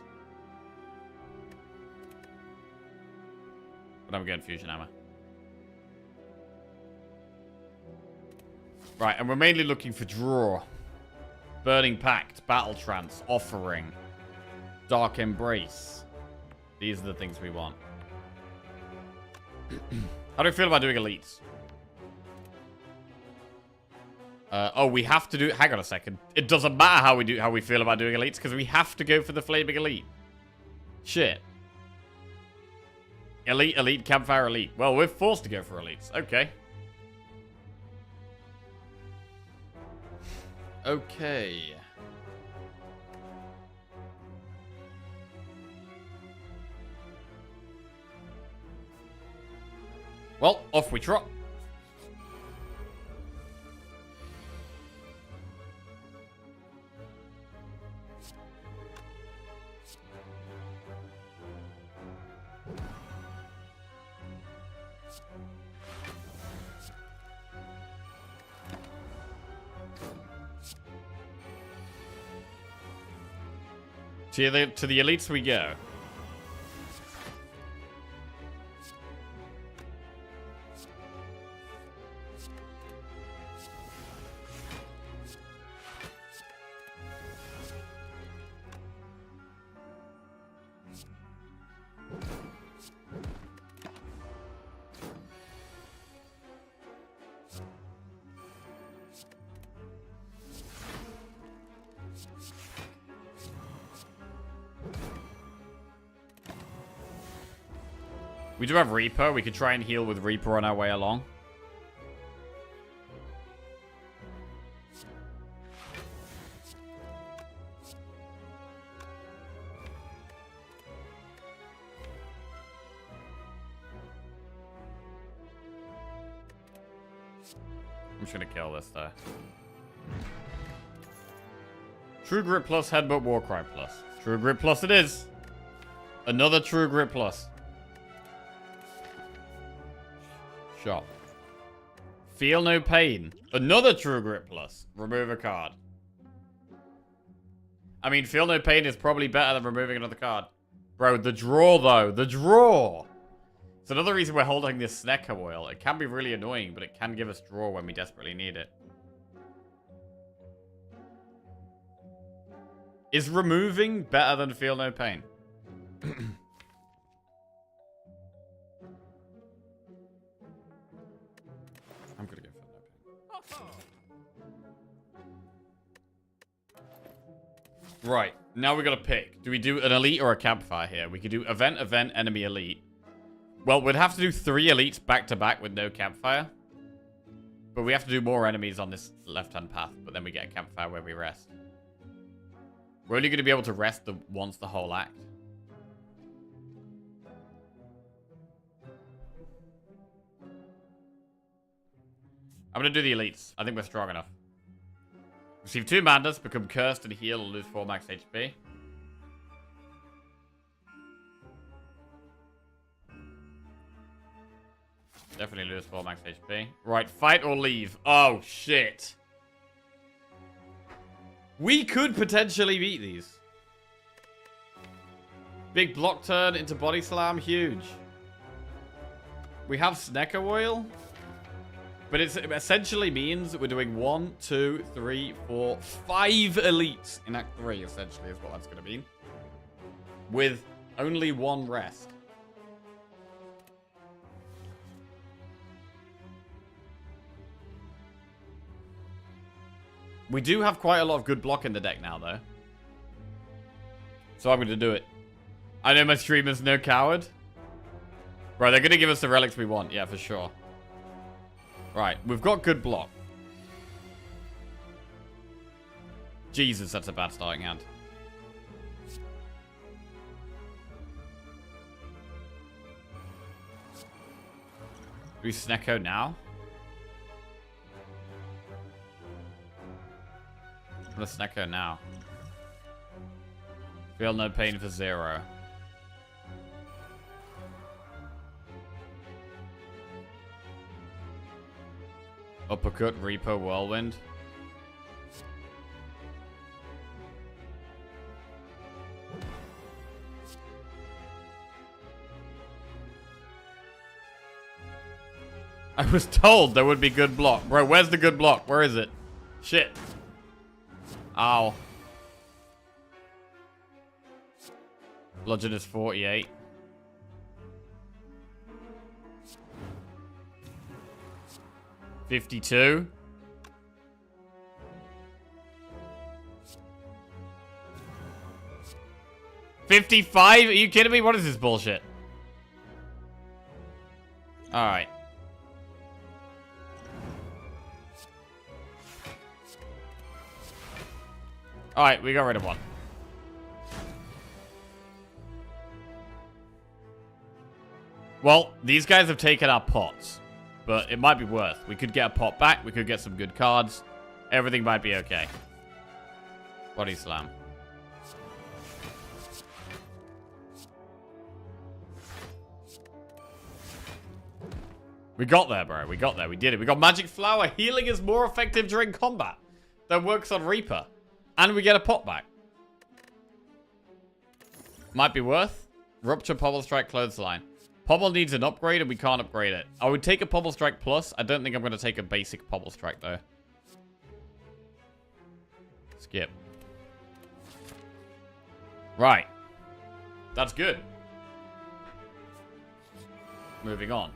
But I'm going Fusion Hammer. Right, and we're mainly looking for draw. Burning Pact, Battle Trance, Offering, Dark Embrace. These are the things we want. How do you feel about doing elites? Oh, we have to do... Hang on a second. It doesn't matter how we feel about doing elites, because we have to go for the Flaming Elite. Shit. Elite, Campfire Elite. Well, we're forced to go for elites. Okay. Okay. Well, off we trot. To the elites we go. We do have Reaper. We could try and heal with Reaper on our way along. I'm just gonna kill this though. True Grit Plus, Headbutt, Warcry Plus. True Grit Plus it is. Another True Grit Plus. Shop. Feel no pain. Another True Grit Plus. Remove a card. I mean, Feel no pain is probably better than removing another card. Bro, the draw though. The draw! It's another reason we're holding this Snecker Oil. It can be really annoying, but it can give us draw when we desperately need it. Is removing better than Feel no pain? I'm gonna go Feel no pain. Right, now we gotta pick. Do we do an elite or a campfire here? We could do event, event, enemy, elite. Well, we'd have to do 3 elites back to back with no campfire. But we have to do more enemies on this left-hand path, but then we get a campfire where we rest. We're only going to be able to rest once the whole act. I'm going to do the elites. I think we're strong enough. Receive 2 manas, become cursed and heal, or lose 4 max HP. Definitely lose 4 max HP. Right, fight or leave. Oh, shit. We could potentially beat these. Big block turn into body slam. Huge. We have Snecker Oil. But it essentially means that we're doing 1, 2, 3, 4, 5 elites in Act 3, essentially, is what that's going to mean. With only 1 rest. We do have quite a lot of good block in the deck now, though. So I'm going to do it. I know my streamer's no coward. Right, they're going to give us the relics we want. Yeah, for sure. Right, we've got good block. Jesus, that's a bad starting hand. Do we Snecko now? I'm gonna Snecko now. Feel no pain for 0. Uppercut, Reaper, Whirlwind. I was told there would be good block. Bro, where's the good block? Where is it? Shit. Ow. Bludgeon is 48. $52. $55? Are you kidding me? What is this bullshit? Alright. Alright, we got rid of 1. Well, these guys have taken our pots. But it might be worth. We could get a pot back. We could get some good cards. Everything might be okay. Body slam. We got there, bro. We got there. We did it. We got Magic Flower. Healing is more effective during combat. That works on Reaper. And we get a pot back. Might be worth. Rupture, Pommel Strike, Clothesline. Pommel needs an upgrade and we can't upgrade it. I would take a Pommel Strike Plus. I don't think I'm going to take a basic Pommel Strike though. Skip. Right. That's good. Moving on.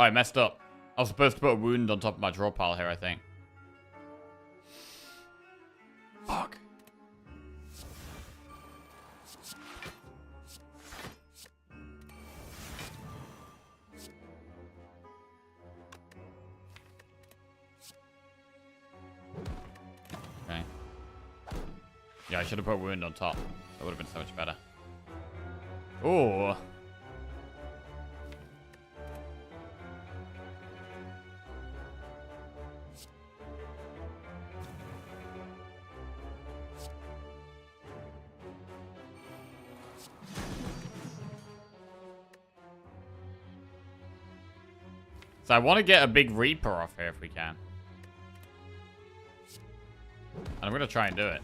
Oh, I messed up. I was supposed to put a wound on top of my draw pile here, I think. Fuck. Okay. Yeah, I should have put a wound on top. That would have been so much better. Ooh. So I want to get a big Reaper off here if we can. And I'm going to try and do it.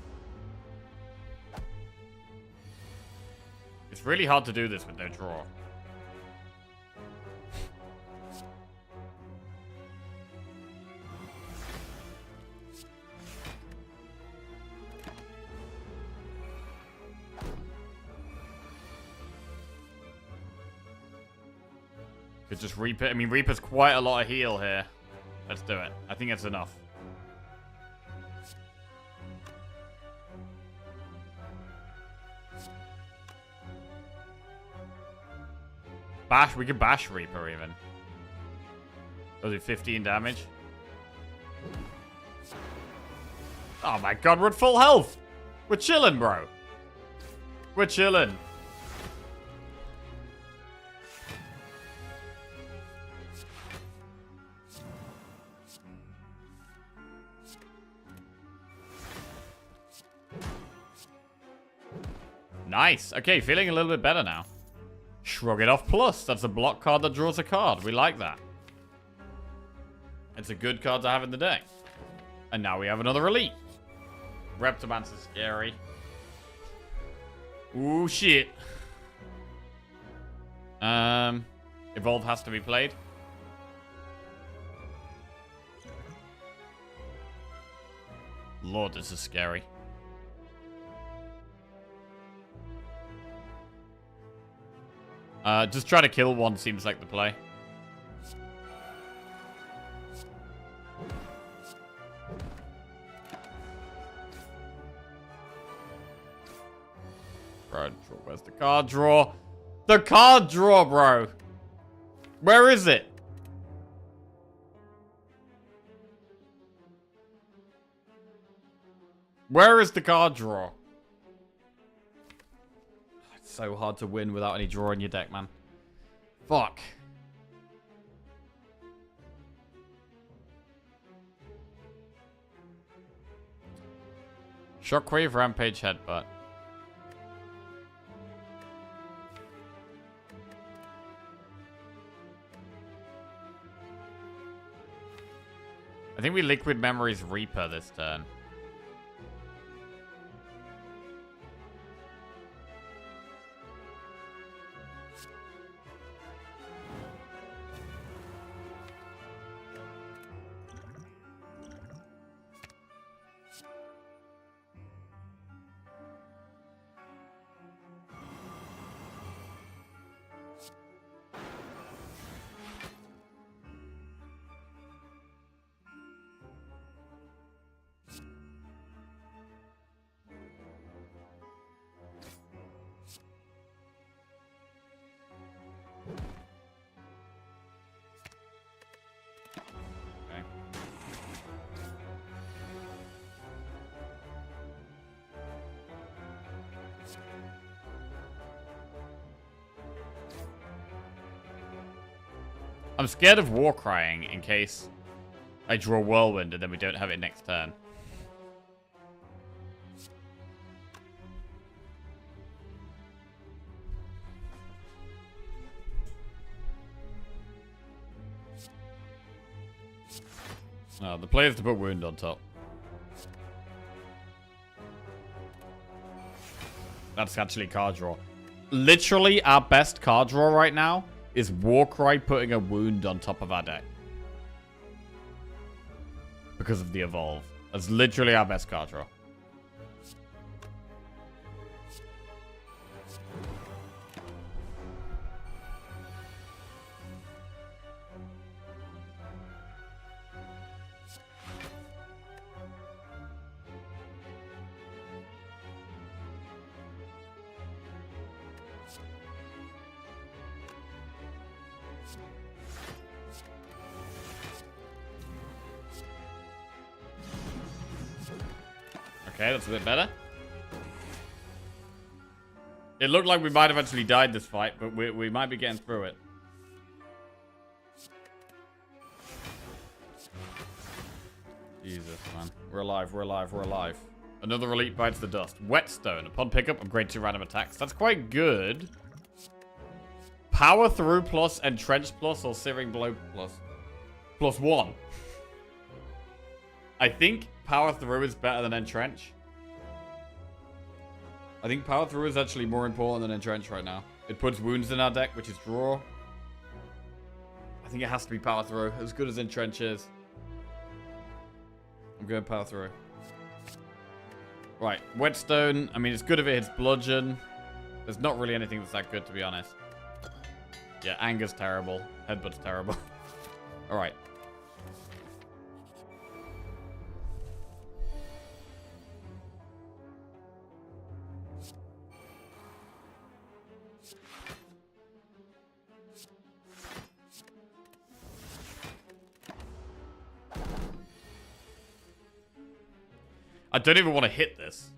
It's really hard to do this with no draw. Could just Reaper. I mean, Reaper's quite a lot of heal here. Let's do it. I think it's enough. Bash. We could bash Reaper even. Does do 15 damage. Oh my god, we're at full health. We're chilling, bro. We're chilling. Nice. Okay, feeling a little bit better now. Shrug It Off Plus. That's a block card that draws a card. We like that. It's a good card to have in the deck. And now we have another elite. Reptomancer's scary. Ooh, shit. Evolve has to be played. Lord, this is scary. Just try to kill one seems like the play. Bro, where's the card draw? The card draw, bro! Where is it? Where is the card draw? It's so hard to win without any draw in your deck, man. Fuck. Shockwave, Rampage, Headbutt. I think we Liquid Memories Reaper this turn. I'm scared of War Crying in case I draw Whirlwind and then we don't have it next turn. Oh, the play is to put Wound on top. That's actually card draw. Literally our best card draw right now is Warcry putting a Wound on top of our deck. Because of the Evolve. That's literally our best card draw. Okay, that's a bit better. It looked like we might have actually died this fight, but we might be getting through it. Jesus, man. We're alive, we're alive, we're alive. Another elite bites the dust. Whetstone. Upon pickup, upgrade to random attacks. That's quite good. Power through plus, entrench plus, or searing blow plus. Plus 1. I think power through is better than entrench. I think power through is actually more important than entrench right now. It puts wounds in our deck, which is draw. I think it has to be power through, as good as entrench is. I'm going power through. Right, Whetstone. I mean, it's good if it hits bludgeon. There's not really anything that's that good, to be honest. Yeah, anger's terrible. Headbutt's terrible. Alright. I don't even want to hit this.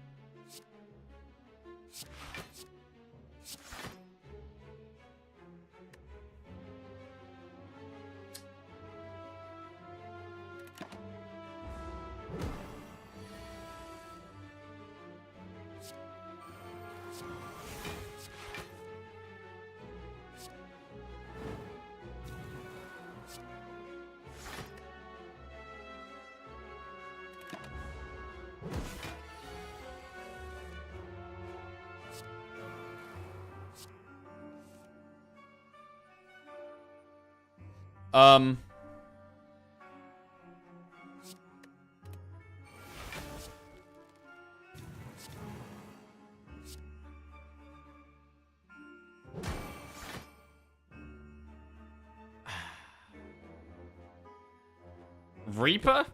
Reaper?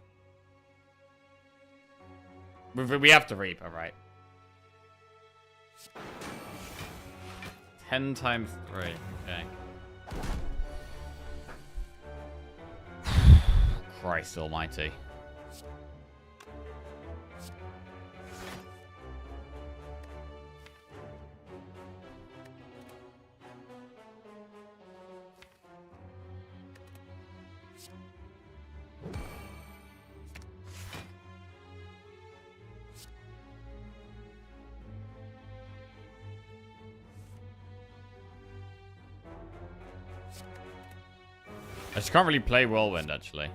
We have to Reaper, right? 10 times 3. Okay. Christ almighty. I just can't really play Whirlwind, actually.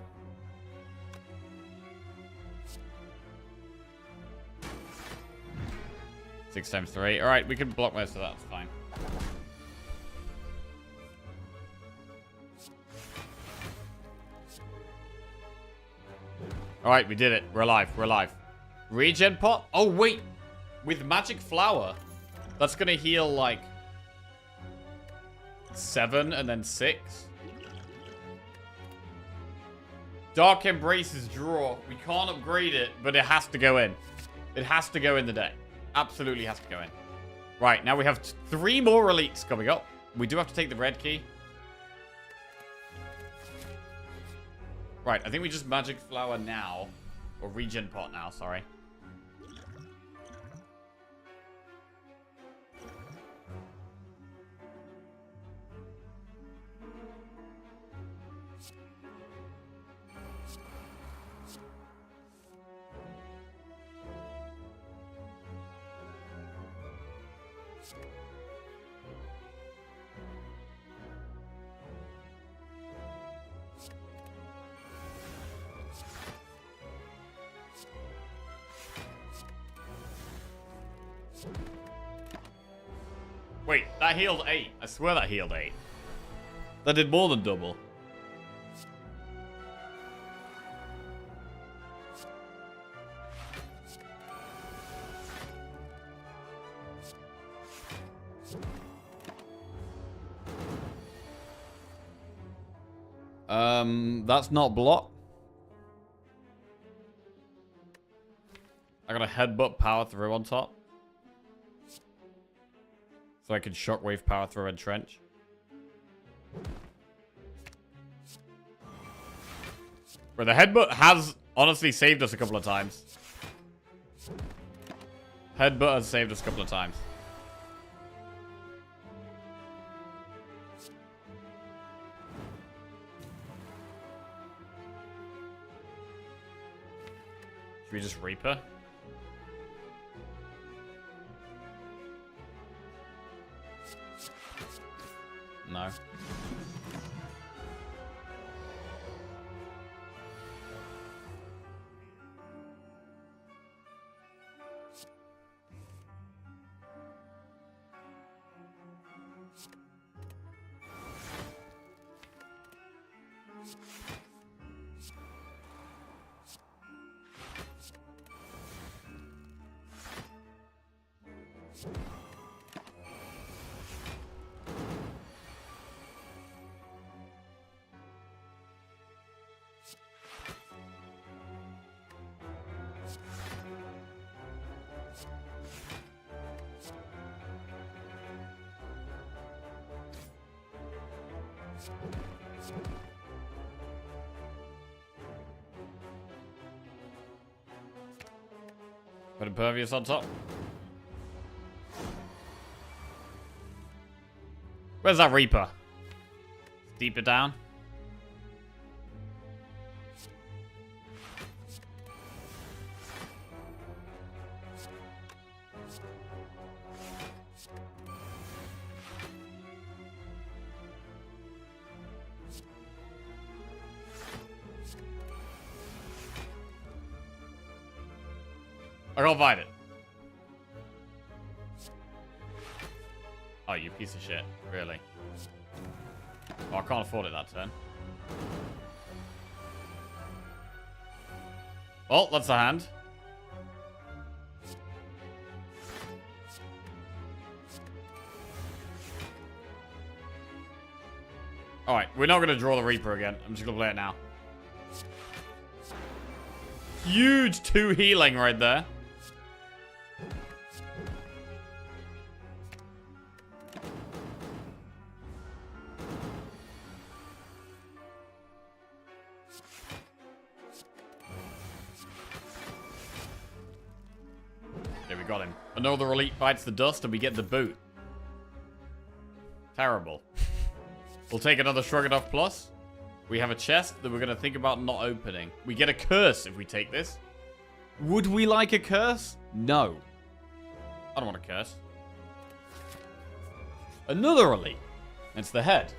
Six times 3. Alright, we can block most of that. It's fine. Alright, we did it. We're alive. We're alive. Regen pot? Oh, wait. With Magic Flower, that's going to heal, like, 7 and then 6. Dark Embrace is draw. We can't upgrade it, but it has to go in. It has to go in the deck. Absolutely has to go in. Right, now we have 3 more elites coming up. We do have to take the red key. Right, I think we just Magic Flower now. Or Regen Pot now, sorry. Wait, that healed 8. I swear that healed 8. That did more than double. That's not block. I got a headbutt power through on top. So I can shockwave power through and trench. But the headbutt has honestly saved us a couple of times. Headbutt has saved us a couple of times. Should we just Reaper? No. Put Impervious on top. Where's that Reaper? Deeper down. I can't find it. Oh, you piece of shit. Really? Oh, I can't afford it that turn. Well, that's a hand. Alright, we're not going to draw the Reaper again. I'm just going to play it now. Huge 2 healing right there. Okay, we got him. Another Relic bites the dust and we get the boot. Terrible. We'll take another Shrug It Off Plus. We have a chest that we're going to think about not opening. We get a curse if we take this. Would we like a curse? No. I don't want a curse. Another Relic. It's the head.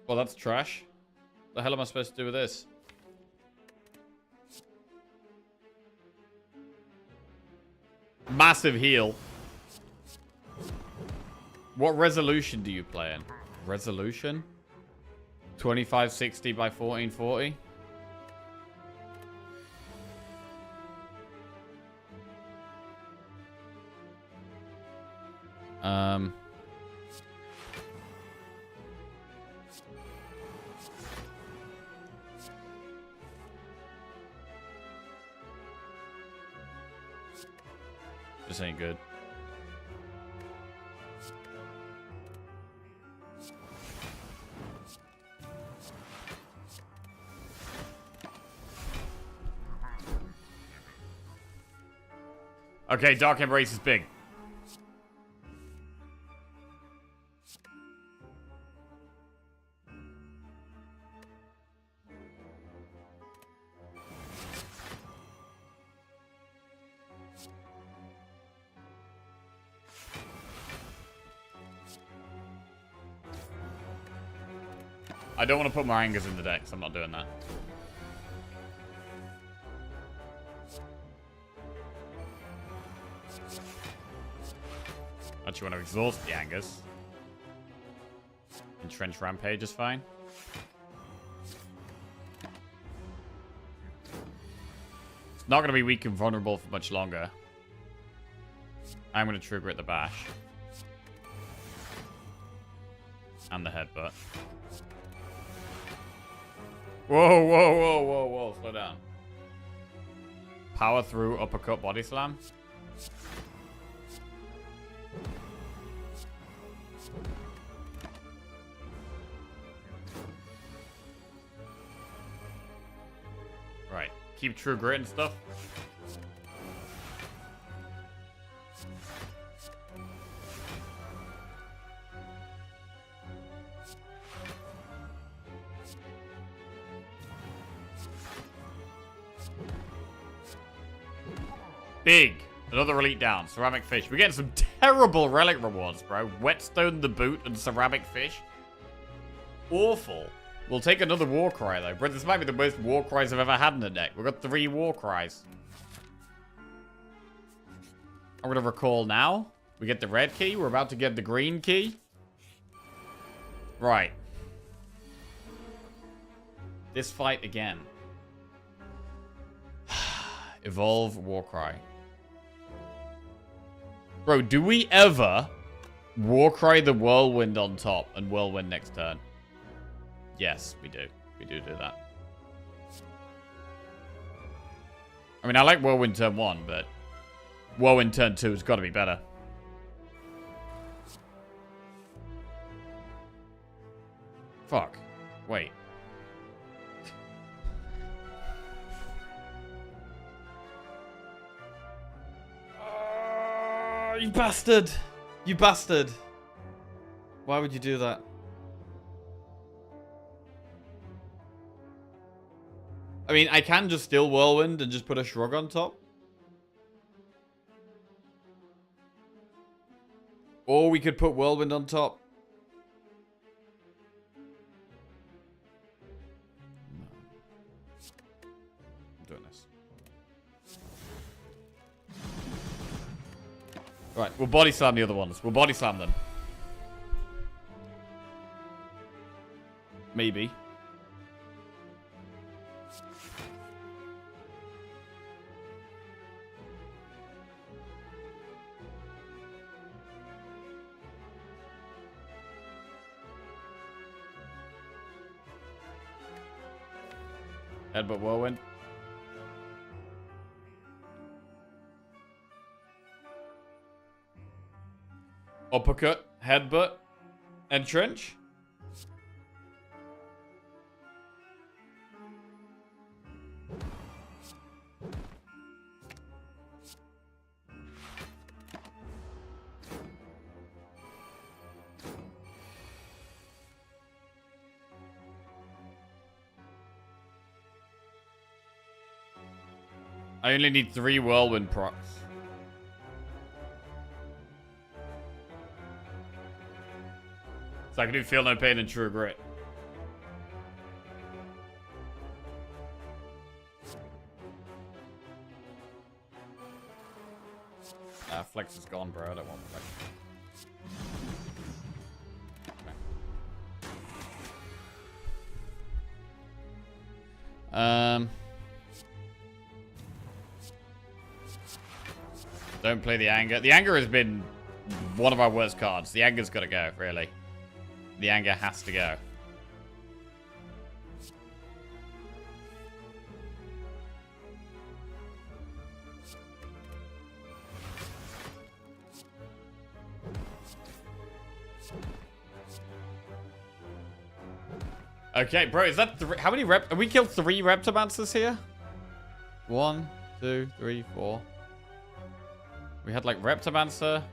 Well, that's trash. The hell am I supposed to do with this? Massive heal. What resolution do you play in? Resolution? 2560 by 1440? This ain't good. Okay, Dark Embrace is big. I don't want to put more angers in the deck, so I'm not doing that. Actually want to exhaust the angers. Entrenched Rampage is fine. It's not going to be weak and vulnerable for much longer. I'm going to trigger at the bash. And the headbutt. Whoa, whoa, whoa, whoa, whoa. Slow down. Power through uppercut body slam. Right. Keep true grit and stuff. Big. Another elite down. Ceramic fish. We're getting some terrible relic rewards, bro. Whetstone the boot and ceramic fish. Awful. We'll take another war cry, though. Bro, this might be the most war cries I've ever had in a deck. We've got 3 war cries. I'm going to recall now. We get the red key. We're about to get the green key. Right. This fight again. Evolve Warcry. Bro, do we ever Warcry the Whirlwind on top and Whirlwind next turn? Yes, we do. We do that. I mean, I like Whirlwind turn 1, but Whirlwind turn 2 has got to be better. Fuck. Wait. You bastard! You bastard! Why would you do that? I mean, I can just steal Whirlwind and just put a Shrug on top. Or we could put Whirlwind on top. No. I'm doing this. Right, we'll body slam the other ones. We'll body slam them. Maybe. Headbutt Whirlwind. Uppercut, headbutt, entrench. I only need 3 Whirlwind procs. So I can do Feel No Pain and True Grit. Flex is gone, bro. I don't want Flex. Okay. Don't play the Anger. The Anger has been one of our worst cards. The Anger's got to go, really. The Anger has to go. Okay, bro, is that how many reps? Have we killed 3 Reptomancers here? 1, 2, 3, 4. We had like Reptomancer.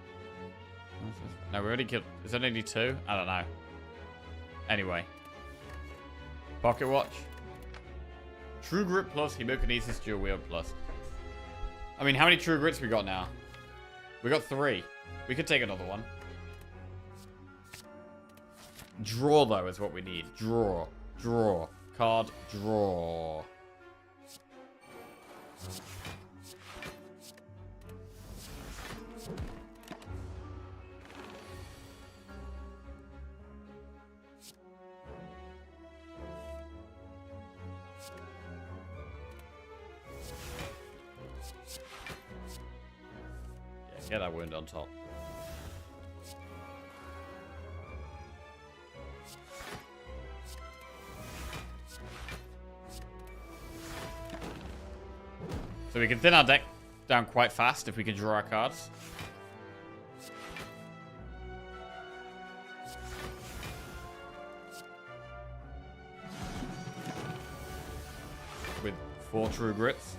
No, we already killed. Is it only 2? I don't know. Anyway. Pocket Watch. True Grit plus Hemokinesis Dual Wield plus. I mean, how many True Grits we got now? We got 3. We could take another one. Draw, though, is what we need. Draw. Draw. Card. Draw. Get that wound on top. So we can thin our deck down quite fast if we can draw our cards. With 4 True Grits.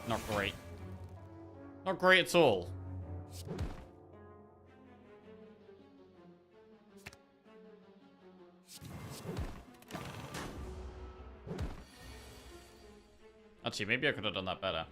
Not great. Not great at all. Actually, maybe I could have done that better.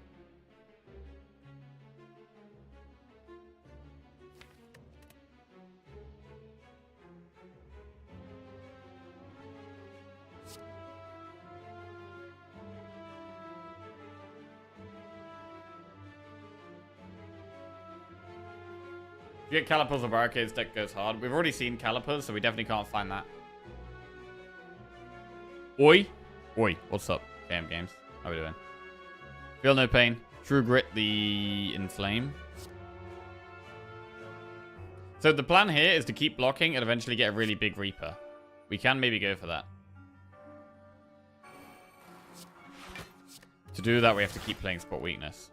If you get Calipers or Barricades, deck goes hard. We've already seen Calipers, so we definitely can't find that. Oi. Oi, what's up? Game Games. How we doing? Feel no pain. True Grit the Inflame. So the plan here is to keep blocking and eventually get a really big Reaper. We can maybe go for that. To do that, we have to keep playing Spot Weakness.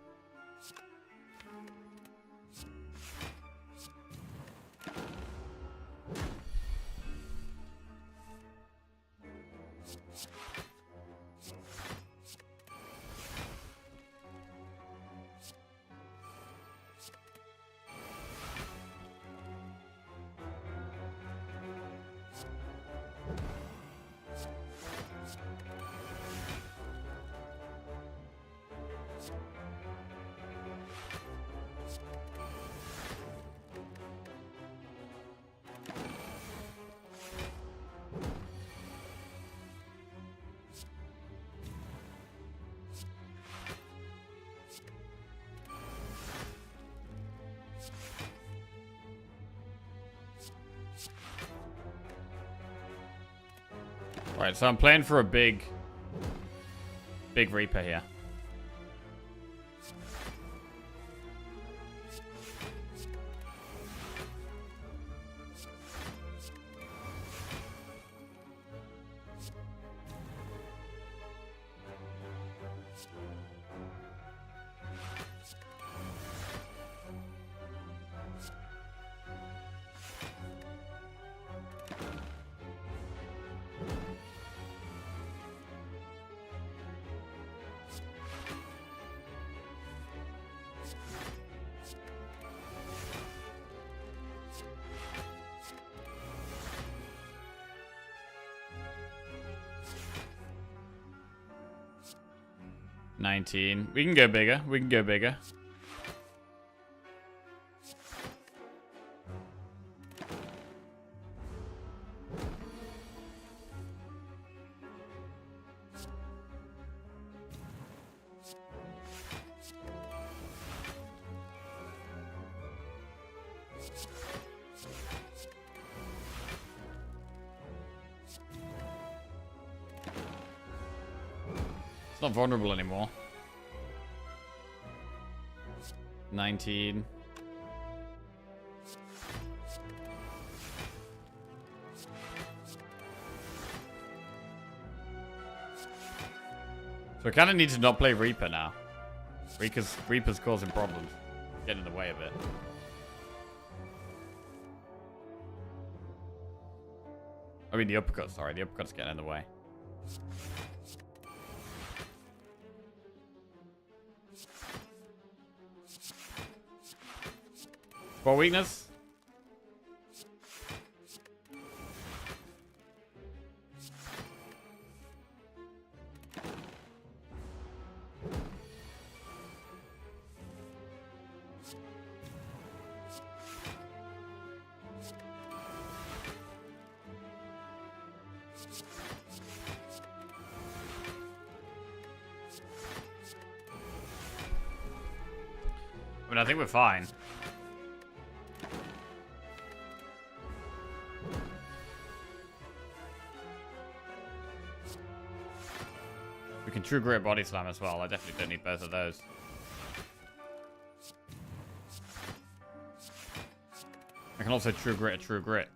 Alright, so I'm playing for a big Reaper here. $19. We can go bigger. We can go bigger. Not vulnerable anymore. 19. So I kind of need to not play Reaper now. Reaper's causing problems. Getting in the way a bit. I mean the uppercut, sorry. The uppercut's getting in the way. For weakness. I mean, I think we're fine. We can True Grit Body Slam as well. I definitely don't need both of those. can also true grit a true grit.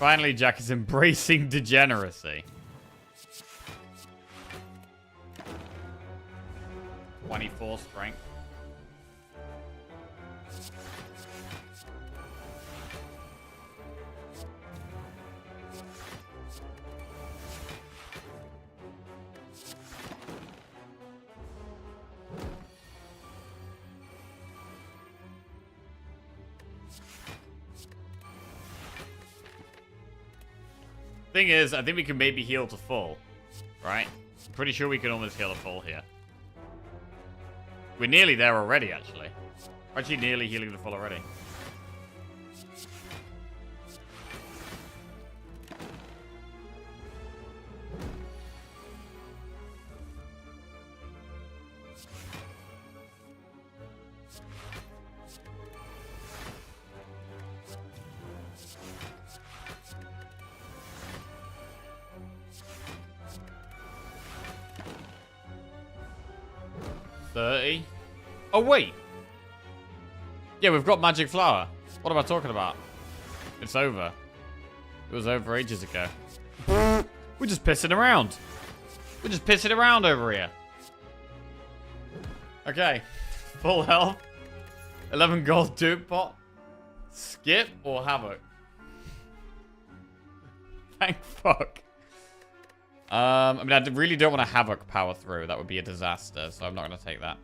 Finally, Jack is embracing degeneracy. 24 strength. Thing is, I think we can maybe heal to full, right? I'm pretty sure we can almost heal to full here. We're nearly there already, actually. We're actually nearly healing to full already. Oh, wait. Yeah, we've got magic flower. What am I talking about? It's over. It was over ages ago. We're just pissing around. We're just pissing around over here. Okay. Full health. 11 gold dupe pot. Skip or havoc? Thank fuck. I mean, I really don't want to havoc power through. That would be a disaster, so I'm not going to take that.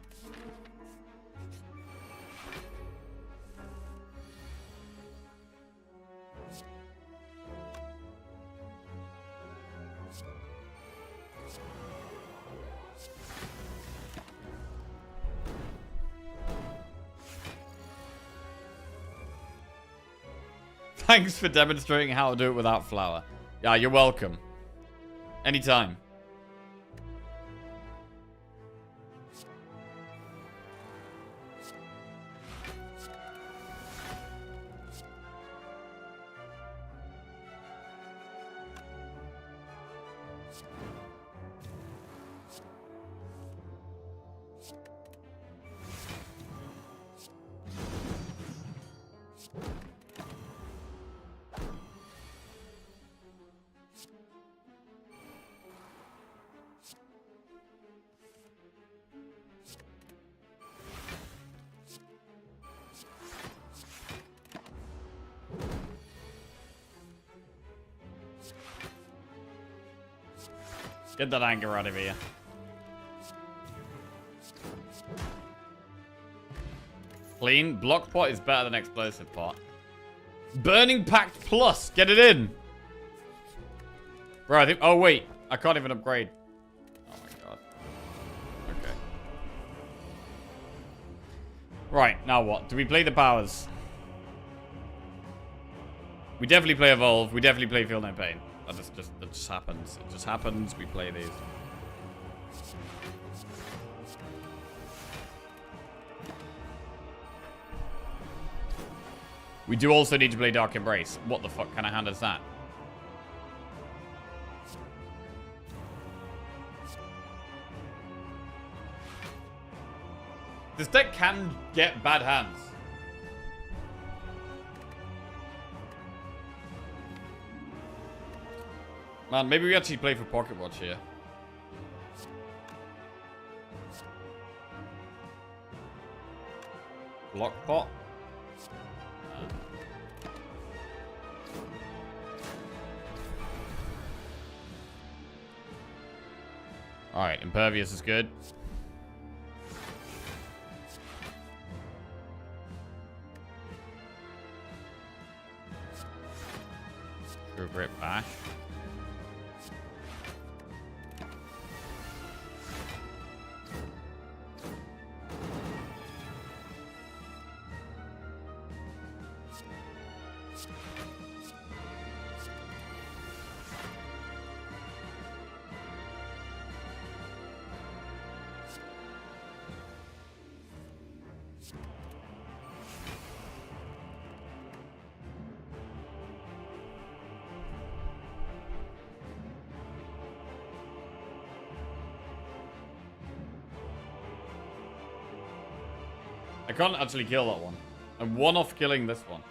Thanks for demonstrating how to do it without flour. Yeah, you're welcome. Anytime. Get that anger out of here. Clean. Block pot is better than explosive pot. Burning Pact Plus. Get it in. Bro, I think... Oh, wait. I can't even upgrade. Oh, my God. Okay. Right. Now what? Do we play the powers? We definitely play Evolve. We definitely play Feel No Pain. That just happens. It just happens. We play these. We do also need to play Dark Embrace. What the fuck kind of hand is that? This deck can get bad hands. Man, maybe we actually play for Pocket Watch here. Block pot. Alright, Impervious is good. True Grip Bash. I can't actually kill that one. I'm one off killing this one.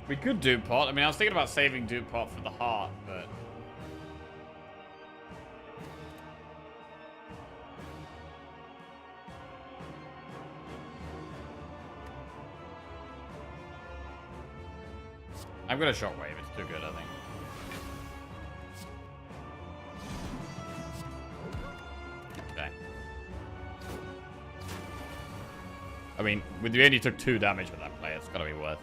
We could do pot. I mean, I was thinking about saving do pot for the heart, but I'm gonna shockwave. It's too good, I think. Okay. I mean, we only took 2 damage with that play. It's gotta be worth.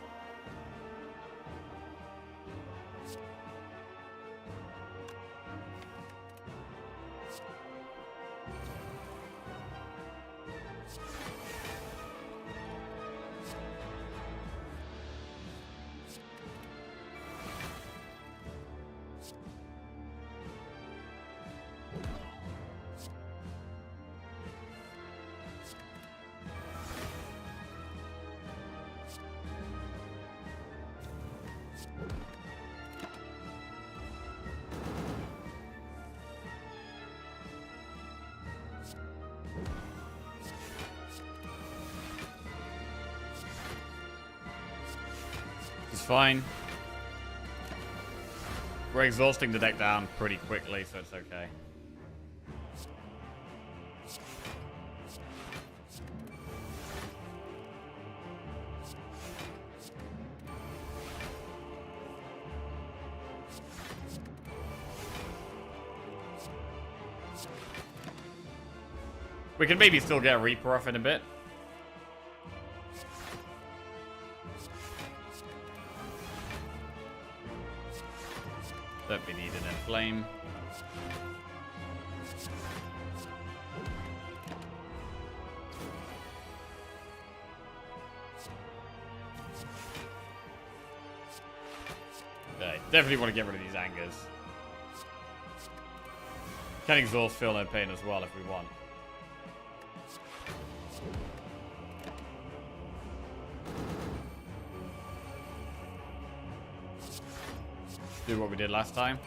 It's fine. We're exhausting the deck down pretty quickly, so it's okay. We can maybe still get a Reaper off in a bit. Don't be needed in flame. Okay, definitely want to get rid of these angers. Can exhaust feel no pain as well if we want. Do what we did last time.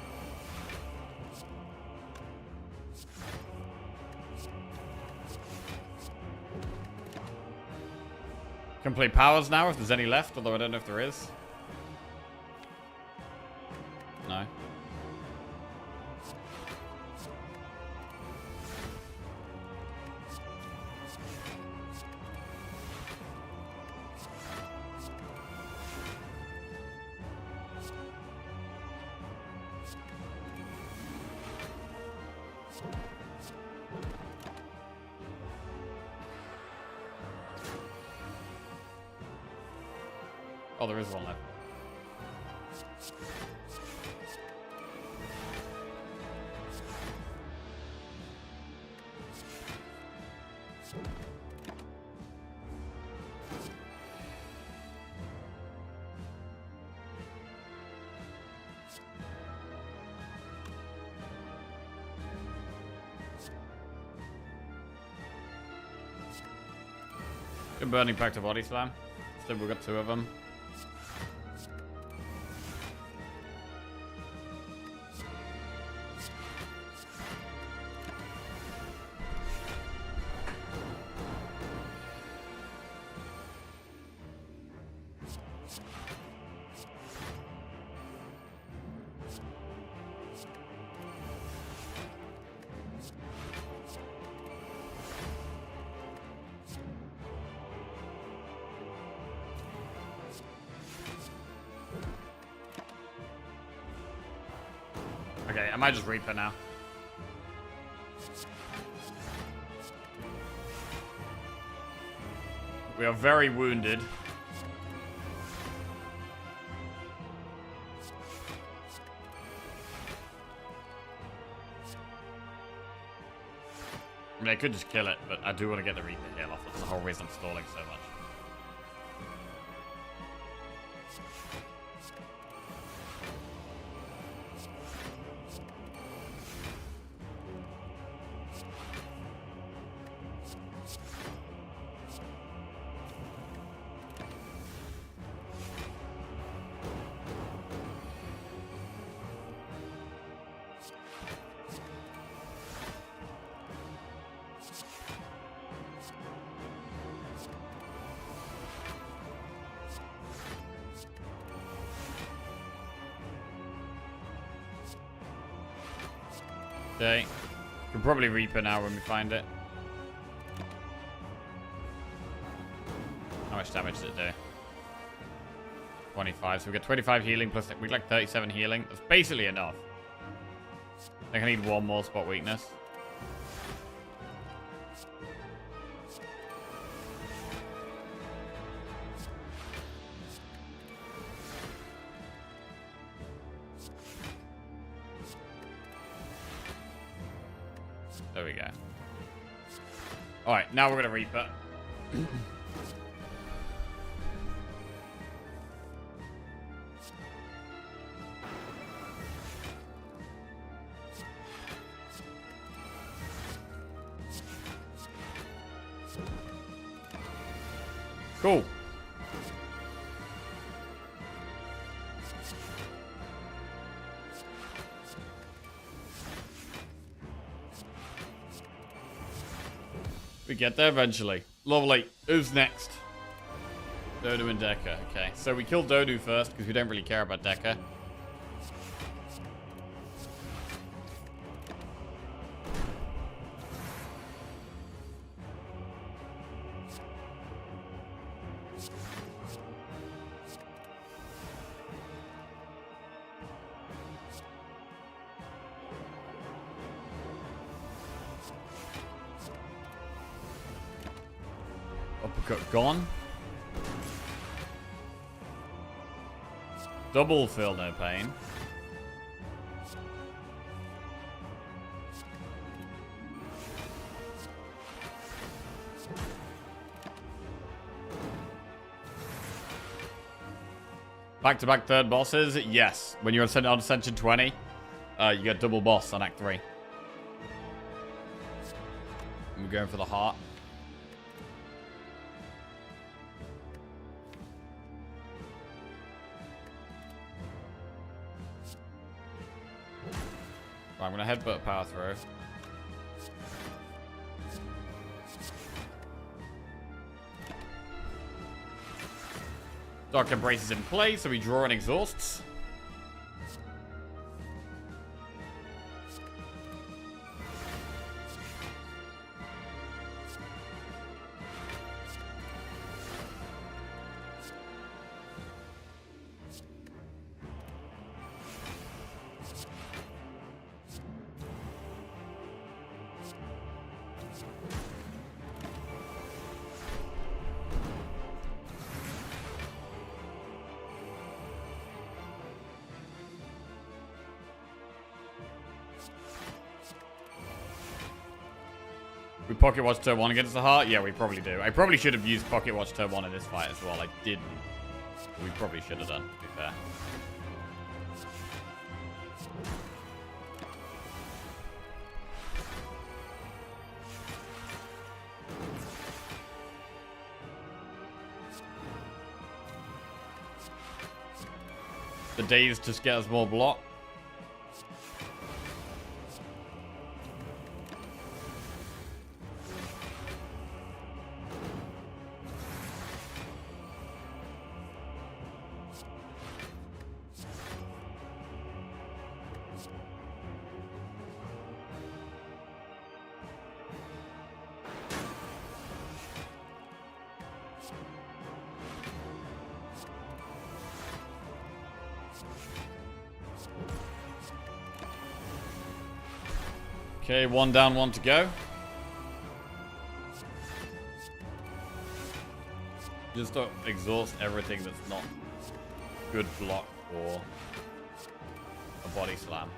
Can play powers now if there's any left, although I don't know if there is. No. Oh, there is one left. Good burning back to body slam. Still, we've got 2 of them. Okay, I might just Reaper now. We are very wounded. I mean, I could just kill it, but I do want to get the Reaper heal off. That's the whole reason I'm stalling so much. Okay. Can probably Reaper now when we find it. How much damage does it do? 25. So we get 25 healing plus we like 37 healing. That's basically enough. I think I need one more spot weakness. There we go. Alright, now we're going to Reaper. Cool. We get there eventually. Lovely. Who's next? Dodu and Decker. Okay, so we killed Dodu first because we don't really care about Decker. Uppercut gone. Double feel no pain. Back-to-back third bosses? Yes. When you're on Ascension 20, you get double boss on Act 3. I'm going for the heart. I'm going to headbutt power through. Dark Embrace is in play, so we draw and exhausts. We Pocket Watch turn 1 against the heart? Yeah, we probably do. I probably should have used Pocket Watch turn 1 in this fight as well. I didn't. We probably should have done, to be fair. The days just get us more block. Okay, one down, one to go. Just don't exhaust everything that's not good block for a body slam.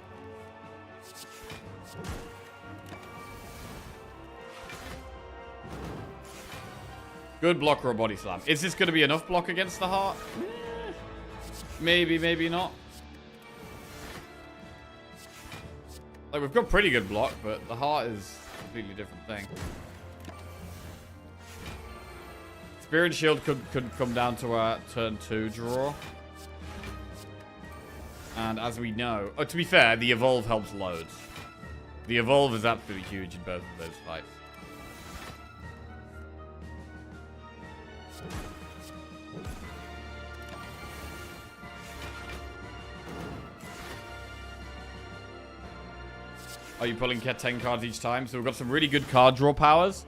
Good block or a body slam. Is this going to be enough block against the heart? Maybe, maybe not. Like, we've got pretty good block, but the heart is a completely different thing. Spear and shield could come down to our turn 2 draw. And as we know... Oh, to be fair, the evolve helps loads. The evolve is absolutely huge in both of those fights. Are you pulling 10 cards each time? So we've got some really good card draw powers.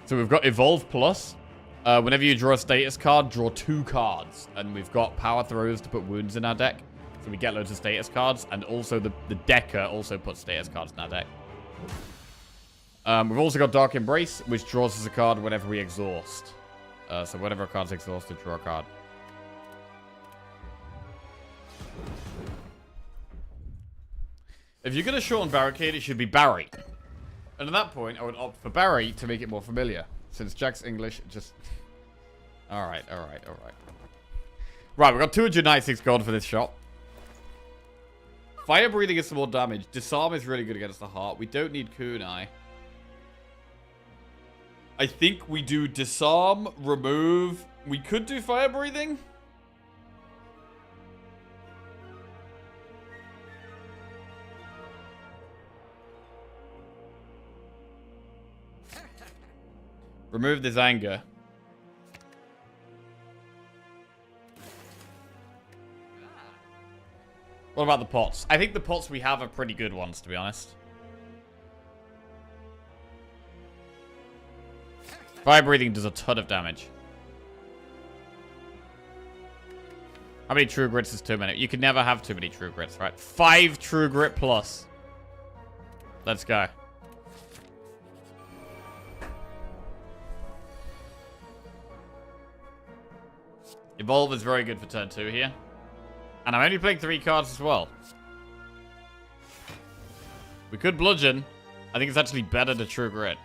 So we've got Evolve Plus. Whenever you draw a status card, draw 2 cards. And we've got power throws to put wounds in our deck. So we get loads of status cards. And also the Decker also puts status cards in our deck. We've also got Dark Embrace, which draws us a card whenever we exhaust. So whenever a card's exhausted, draw a card. If you're going to shorten Barricade, it should be Barry. And at that point, I would opt for Barry to make it more familiar. Since Jack's English just... Alright, alright, alright. Right, we've got 296 gold for this shot. Fire Breathing is some more damage. Disarm is really good against the heart. We don't need Kunai. I think we do Disarm, Remove. We could do Fire Breathing. Remove this anger. What about the pots? I think the pots we have are pretty good ones, to be honest. Fire Breathing does a ton of damage. How many True Grits is too many? You can never have too many True Grits, right? 5 True Grit plus. Let's go. Evolve is very good for turn 2 here. And I'm only playing 3 cards as well. We could Bludgeon. I think it's actually better to True Grit.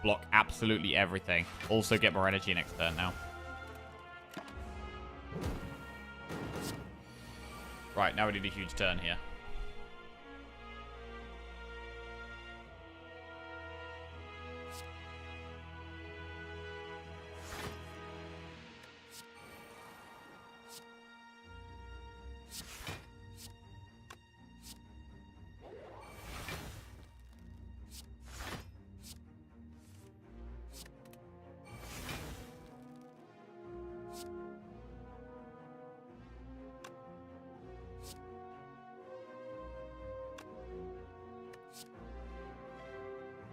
Block absolutely everything. Also get more energy next turn now. Right, now we need a huge turn here.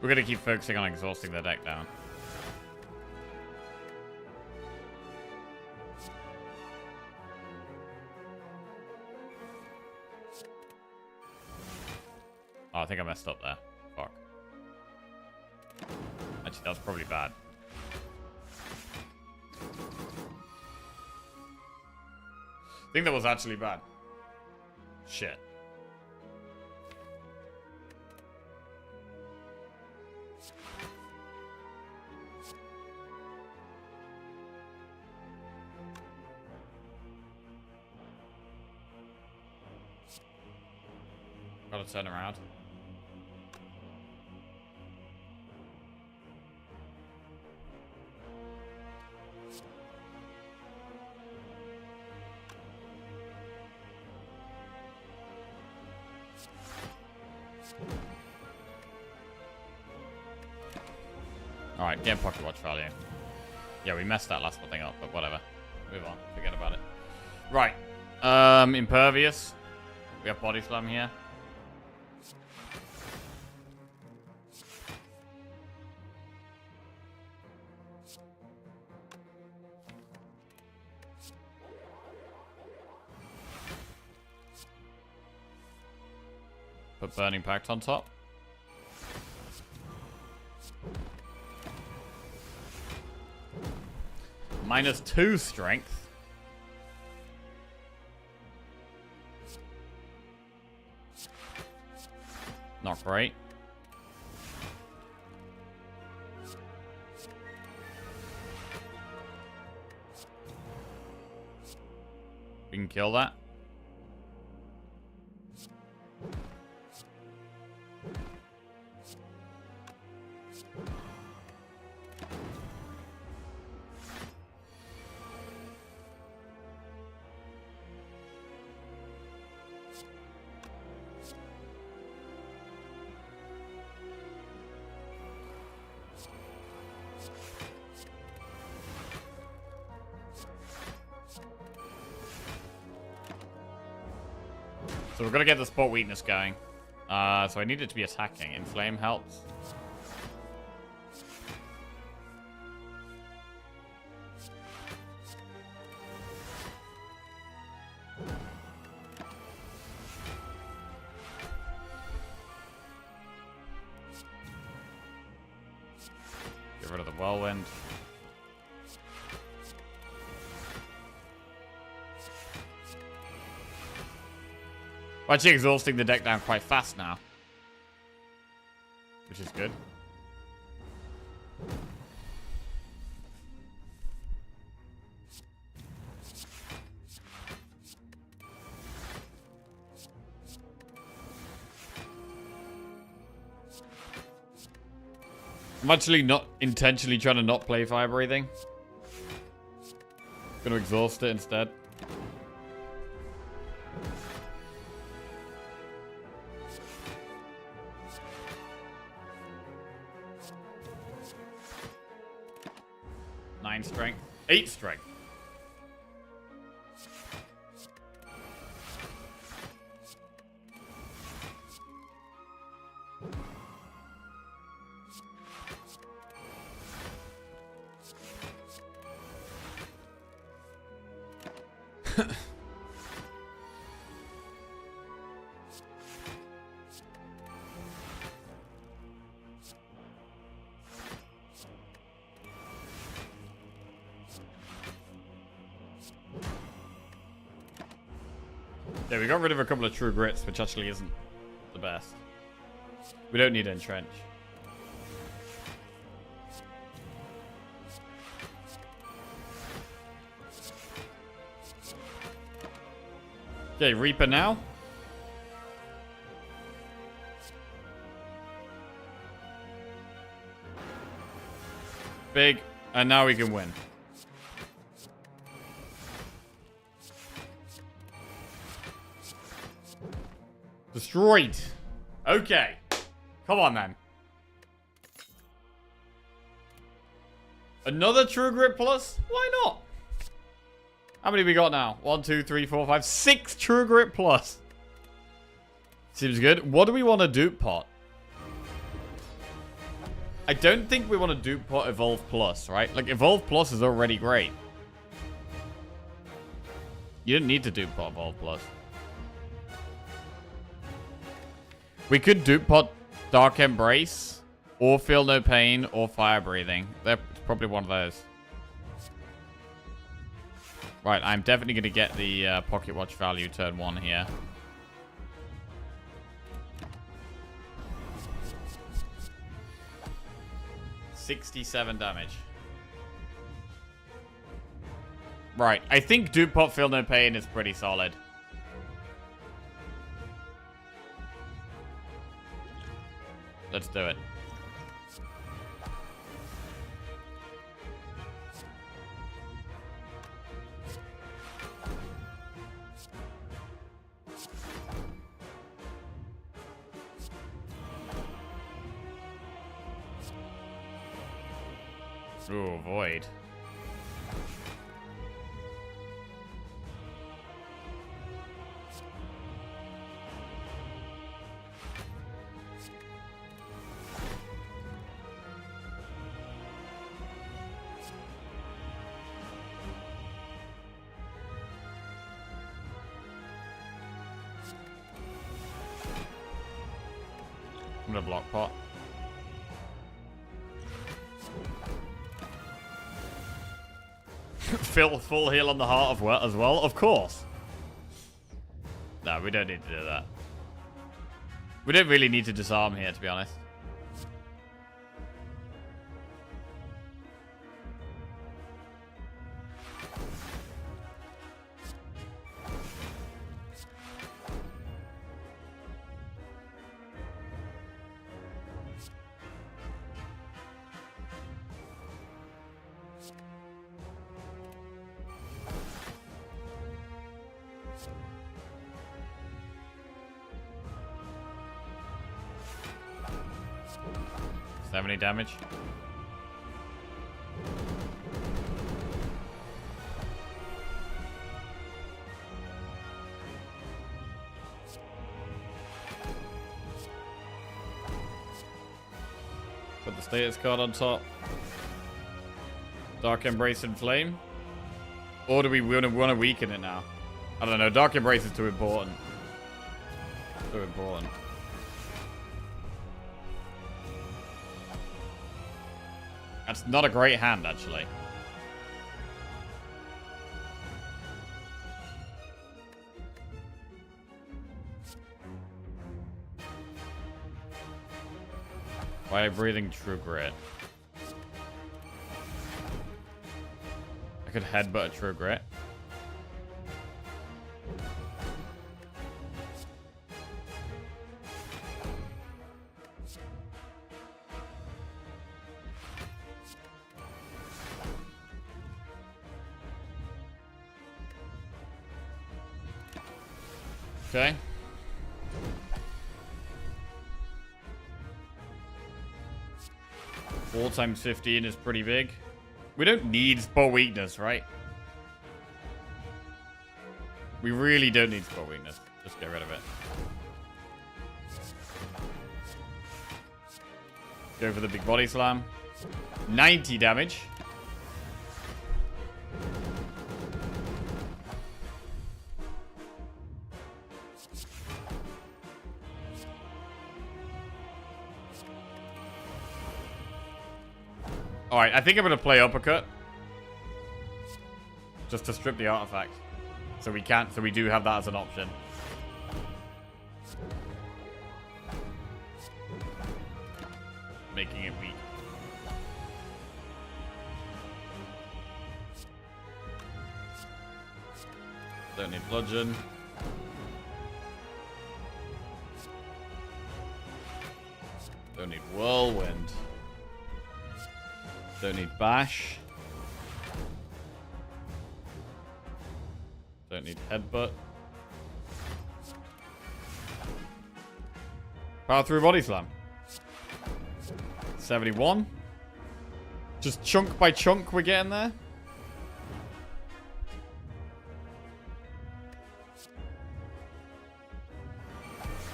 We're going to keep focusing on exhausting the deck down. Oh, I think I messed up there. Fuck. Actually, that was probably bad. I think that was actually bad. Shit. Gotta turn around. Alright, get pocket watch value. Yeah, we messed that last thing up, but whatever. Move on. Forget about it. Right. Impervious. We have body slam here. Put Burning Pact on top. -2 strength. Not great. We can kill that. So we're gonna get the spot weakness going. So I need it to be attacking. Inflame helps. Get rid of the whirlwind. We're actually exhausting the deck down quite fast now. Which is good. I'm actually not intentionally trying to not play fire breathing. Gonna exhaust it instead. Strength. 8 strength. Yeah, we got rid of a couple of true grits, which actually isn't the best. We don't need entrench. Okay, Reaper now. Big, and now we can win. Destroyed. Okay. Come on, then. Another True Grit Plus? Why not? How many we got now? 1, 2, 3, 4, 5, 6 True Grit Plus. Seems good. What do we want to dupe pot? I don't think we want to dupe pot Evolve Plus, right? Like, Evolve Plus is already great. You don't need to dupe pot Evolve Plus. We could dupe pot Dark Embrace, or Feel No Pain, or Fire Breathing. They're probably one of those. Right, I'm definitely going to get the Pocket Watch value turn 1 here. $67 damage. Right, I think dupe pot Feel No Pain is pretty solid. Let's do it. Ooh, Void. I'm gonna block pot. Full heal on the heart of well as well, of course. No, we don't need to do that. We don't really need to disarm here, to be honest. 70 damage. Put the status card on top. Dark Embrace and Flame. Or do we want to weaken it now? I don't know. Dark Embrace is too important. Too important. That's not a great hand, actually. Fire Breathing True Grit. I could headbutt a True Grit. Okay. Four times 15 is pretty big. We don't need spot weakness, right? We really don't need spot weakness. Just get rid of it. Go for the big body slam. 90 damage. Alright, I think I'm going to play uppercut. Just to strip the artifact. So we do have that as an option. Making it weak. Don't need bludgeon. Don't need whirlwind. Don't need bash. Don't need headbutt. Power through body slam. 71. Just chunk by chunk we're getting there.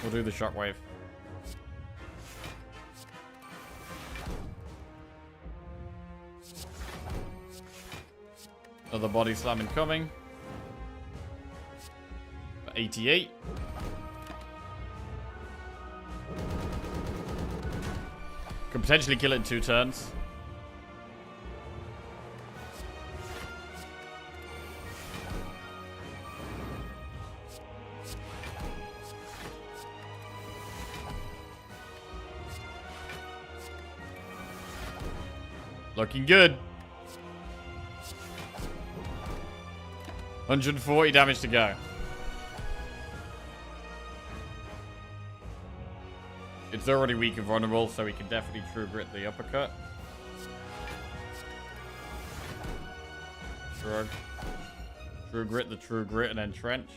We'll do the shockwave. Another body slam incoming. 88. Could potentially kill it in 2 turns. Looking good. 140 damage to go. It's already weak and vulnerable, so we can definitely True Grit the uppercut. Shrug. True Grit the True Grit and then Trench.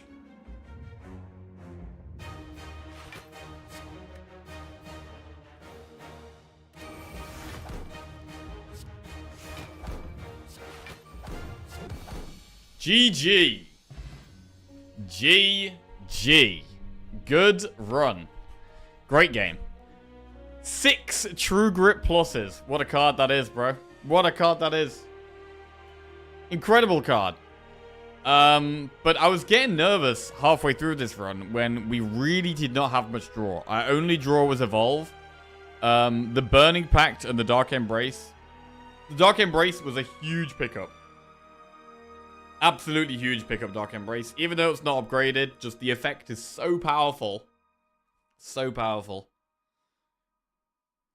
GG. GG. Good run. Great game. 6 True Grit pluses. What a card that is, bro. What a card that is. Incredible card. But I was getting nervous halfway through this run when we really did not have much draw. Our only draw was Evolve. The Burning Pact and the Dark Embrace. The Dark Embrace was a huge pickup. Absolutely huge pickup, Dark Embrace. Even though it's not upgraded, just the effect is so powerful. So powerful.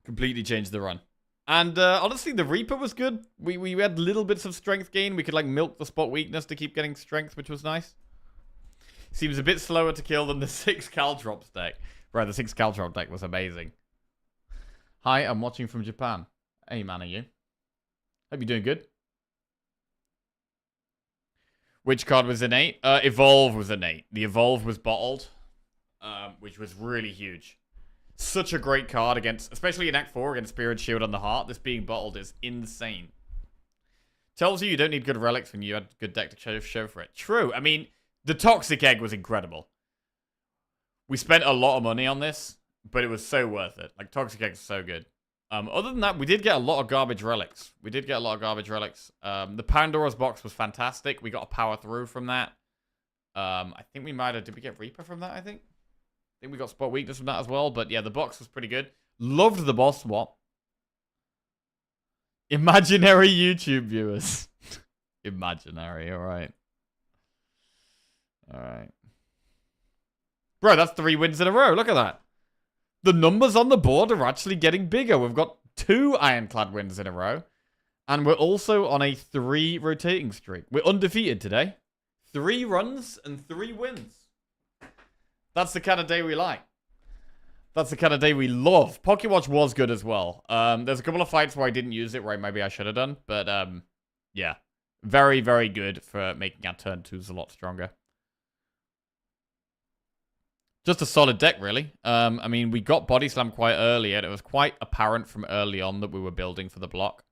Completely changed the run. And honestly, the Reaper was good. We had little bits of strength gain. We could like milk the spot weakness to keep getting strength, which was nice. Seems a bit slower to kill than the 6 Caltrops deck. Right, the 6 Caltrop deck was amazing. Hi, I'm watching from Japan. Hey man, are you? Hope you're doing good. Which card was innate? Evolve was innate. The Evolve was bottled, which was really huge. Such a great card against, especially in Act 4 against Spirit Shield on the Heart. This being bottled is insane. Tells you don't need good relics when you had a good deck to show for it. True. I mean, the Toxic Egg was incredible. We spent a lot of money on this, but it was so worth it. Like, Toxic Egg is so good. Other than that, we did get a lot of garbage relics. The Pandora's box was fantastic. We got a power through from that. I think we might have... Did we get Reaper from that, I think? I think we got Spot Weakness from that as well. But yeah, the box was pretty good. Loved the boss swap. Imaginary YouTube viewers. Imaginary, alright. Alright. Bro, that's 3 wins in a row. Look at that. The numbers on the board are actually getting bigger. We've got 2 Ironclad wins in a row. And we're also on a 3 rotating streak. We're undefeated today. 3 runs and 3 wins. That's the kind of day we like. That's the kind of day we love. Pocket Watch was good as well. There's a couple of fights where I didn't use it, where maybe I should have done. But, yeah. Very, very good for making our turn 2s a lot stronger. Just a solid deck, really. I mean, we got Body Slam quite early, and it was quite apparent from early on that we were building for the block.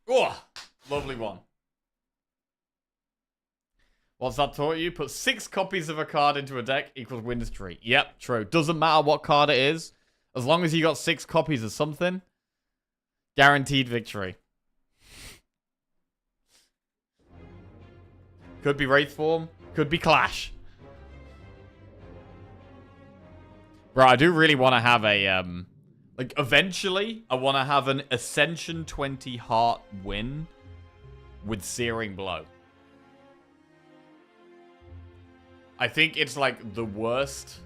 Oh, lovely one. What's that taught you? Put 6 copies of a card into a deck equals win streak. Yep, true. Doesn't matter what card it is. As long as you got 6 copies of something, guaranteed victory. Could be Wraith Form. Could be Clash. Bro, I do really want to have a, like, eventually, I want to have an Ascension 20 Heart win with Searing Blow. I think it's, like, the worst.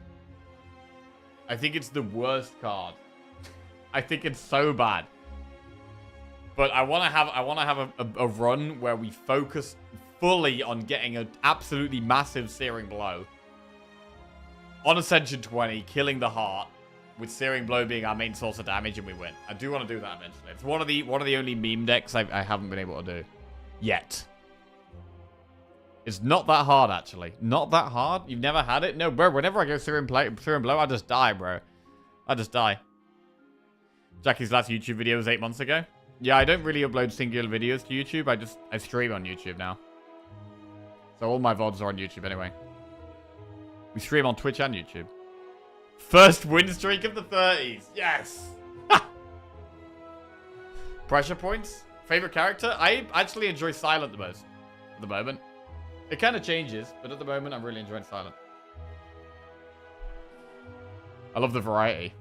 I think it's the worst card. I think it's so bad. But I want to have a run where we focus fully on getting an absolutely massive Searing Blow on Ascension 20, killing the heart, with Searing Blow being our main source of damage, and we win. I do want to do that eventually. It's one of the only meme decks I haven't been able to do yet. It's not that hard, actually. Not that hard. You've never had it? No, bro. Whenever I go Searing Blow, I just die, bro. I just die. Jackie's last YouTube video was 8 months ago. Yeah, I don't really upload singular videos to YouTube. I stream on YouTube now. So all my VODs are on YouTube anyway. We stream on Twitch and YouTube. First win streak of the 30s. Yes! Pressure points? Favorite character? I actually enjoy Silent the most at the moment. It kind of changes, but at the moment I'm really enjoying Silent. I love the variety.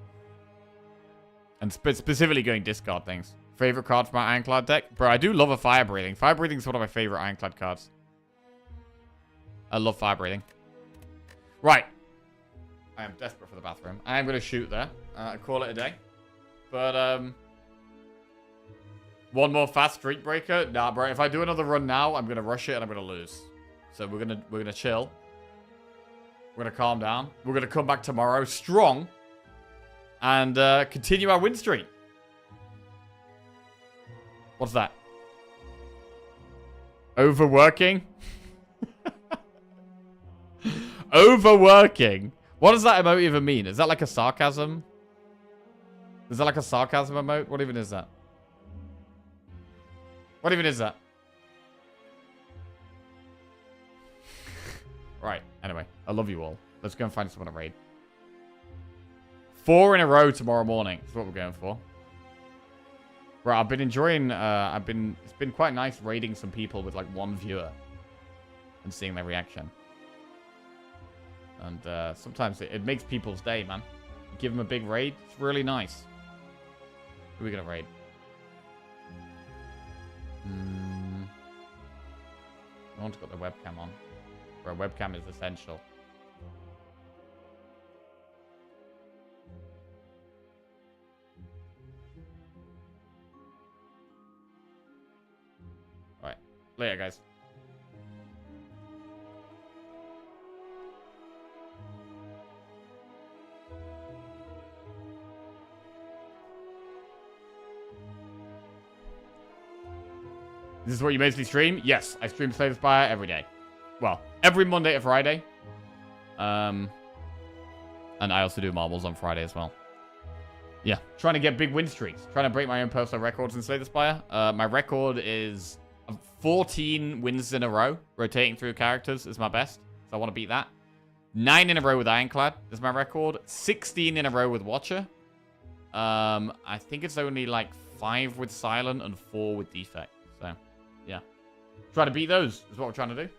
And specifically going discard things. Favorite card from my Ironclad deck? Bro, I do love a Fire Breathing. Fire Breathing is one of my favorite Ironclad cards. I love Fire Breathing. Right. I am desperate for the bathroom. I am going to shoot there. Call it a day. But, one more fast streak breaker? Nah, bro. If I do another run now, I'm going to rush it and I'm going to lose. So we're gonna chill. We're going to calm down. We're going to come back tomorrow strong. And, continue our win streak. What's that? Overworking? Overworking? What does that emote even mean? Is that like a sarcasm? Is that like a sarcasm emote? What even is that? What even is that? Right. Anyway, I love you all. Let's go and find someone to raid. 4 in a row tomorrow morning is what we're going for. Right, I've been enjoying, it's been quite nice raiding some people with like 1 viewer and seeing their reaction. And sometimes it makes people's day, man. Give them a big raid. It's really nice. Who are we going to raid? No one's got the webcam on. Bro, webcam is essential. Alright. Later, guys. This is what you mostly stream? Yes, I stream Slay the Spire every day. Well, every Monday to Friday. And I also do marbles on Friday as well. Yeah, trying to get big win streaks. Trying to break my own personal records in Slay the Spire. My record is 14 wins in a row. Rotating through characters is my best. So I want to beat that. 9 in a row with Ironclad is my record. 16 in a row with Watcher. I think it's only like 5 with Silent and 4 with Defect. So, yeah. Try to beat those is what we're trying to do.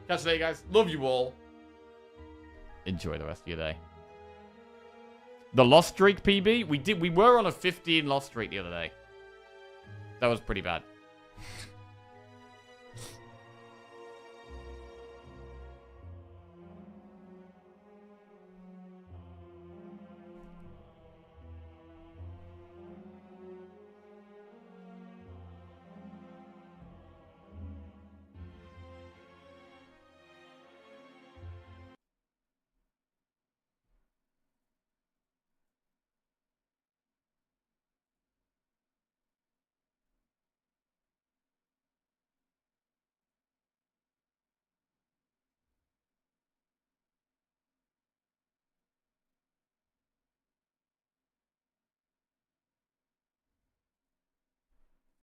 Catch you later, guys. Love you all. Enjoy the rest of your day. The lost streak PB? We were on a 15 lost streak the other day. That was pretty bad.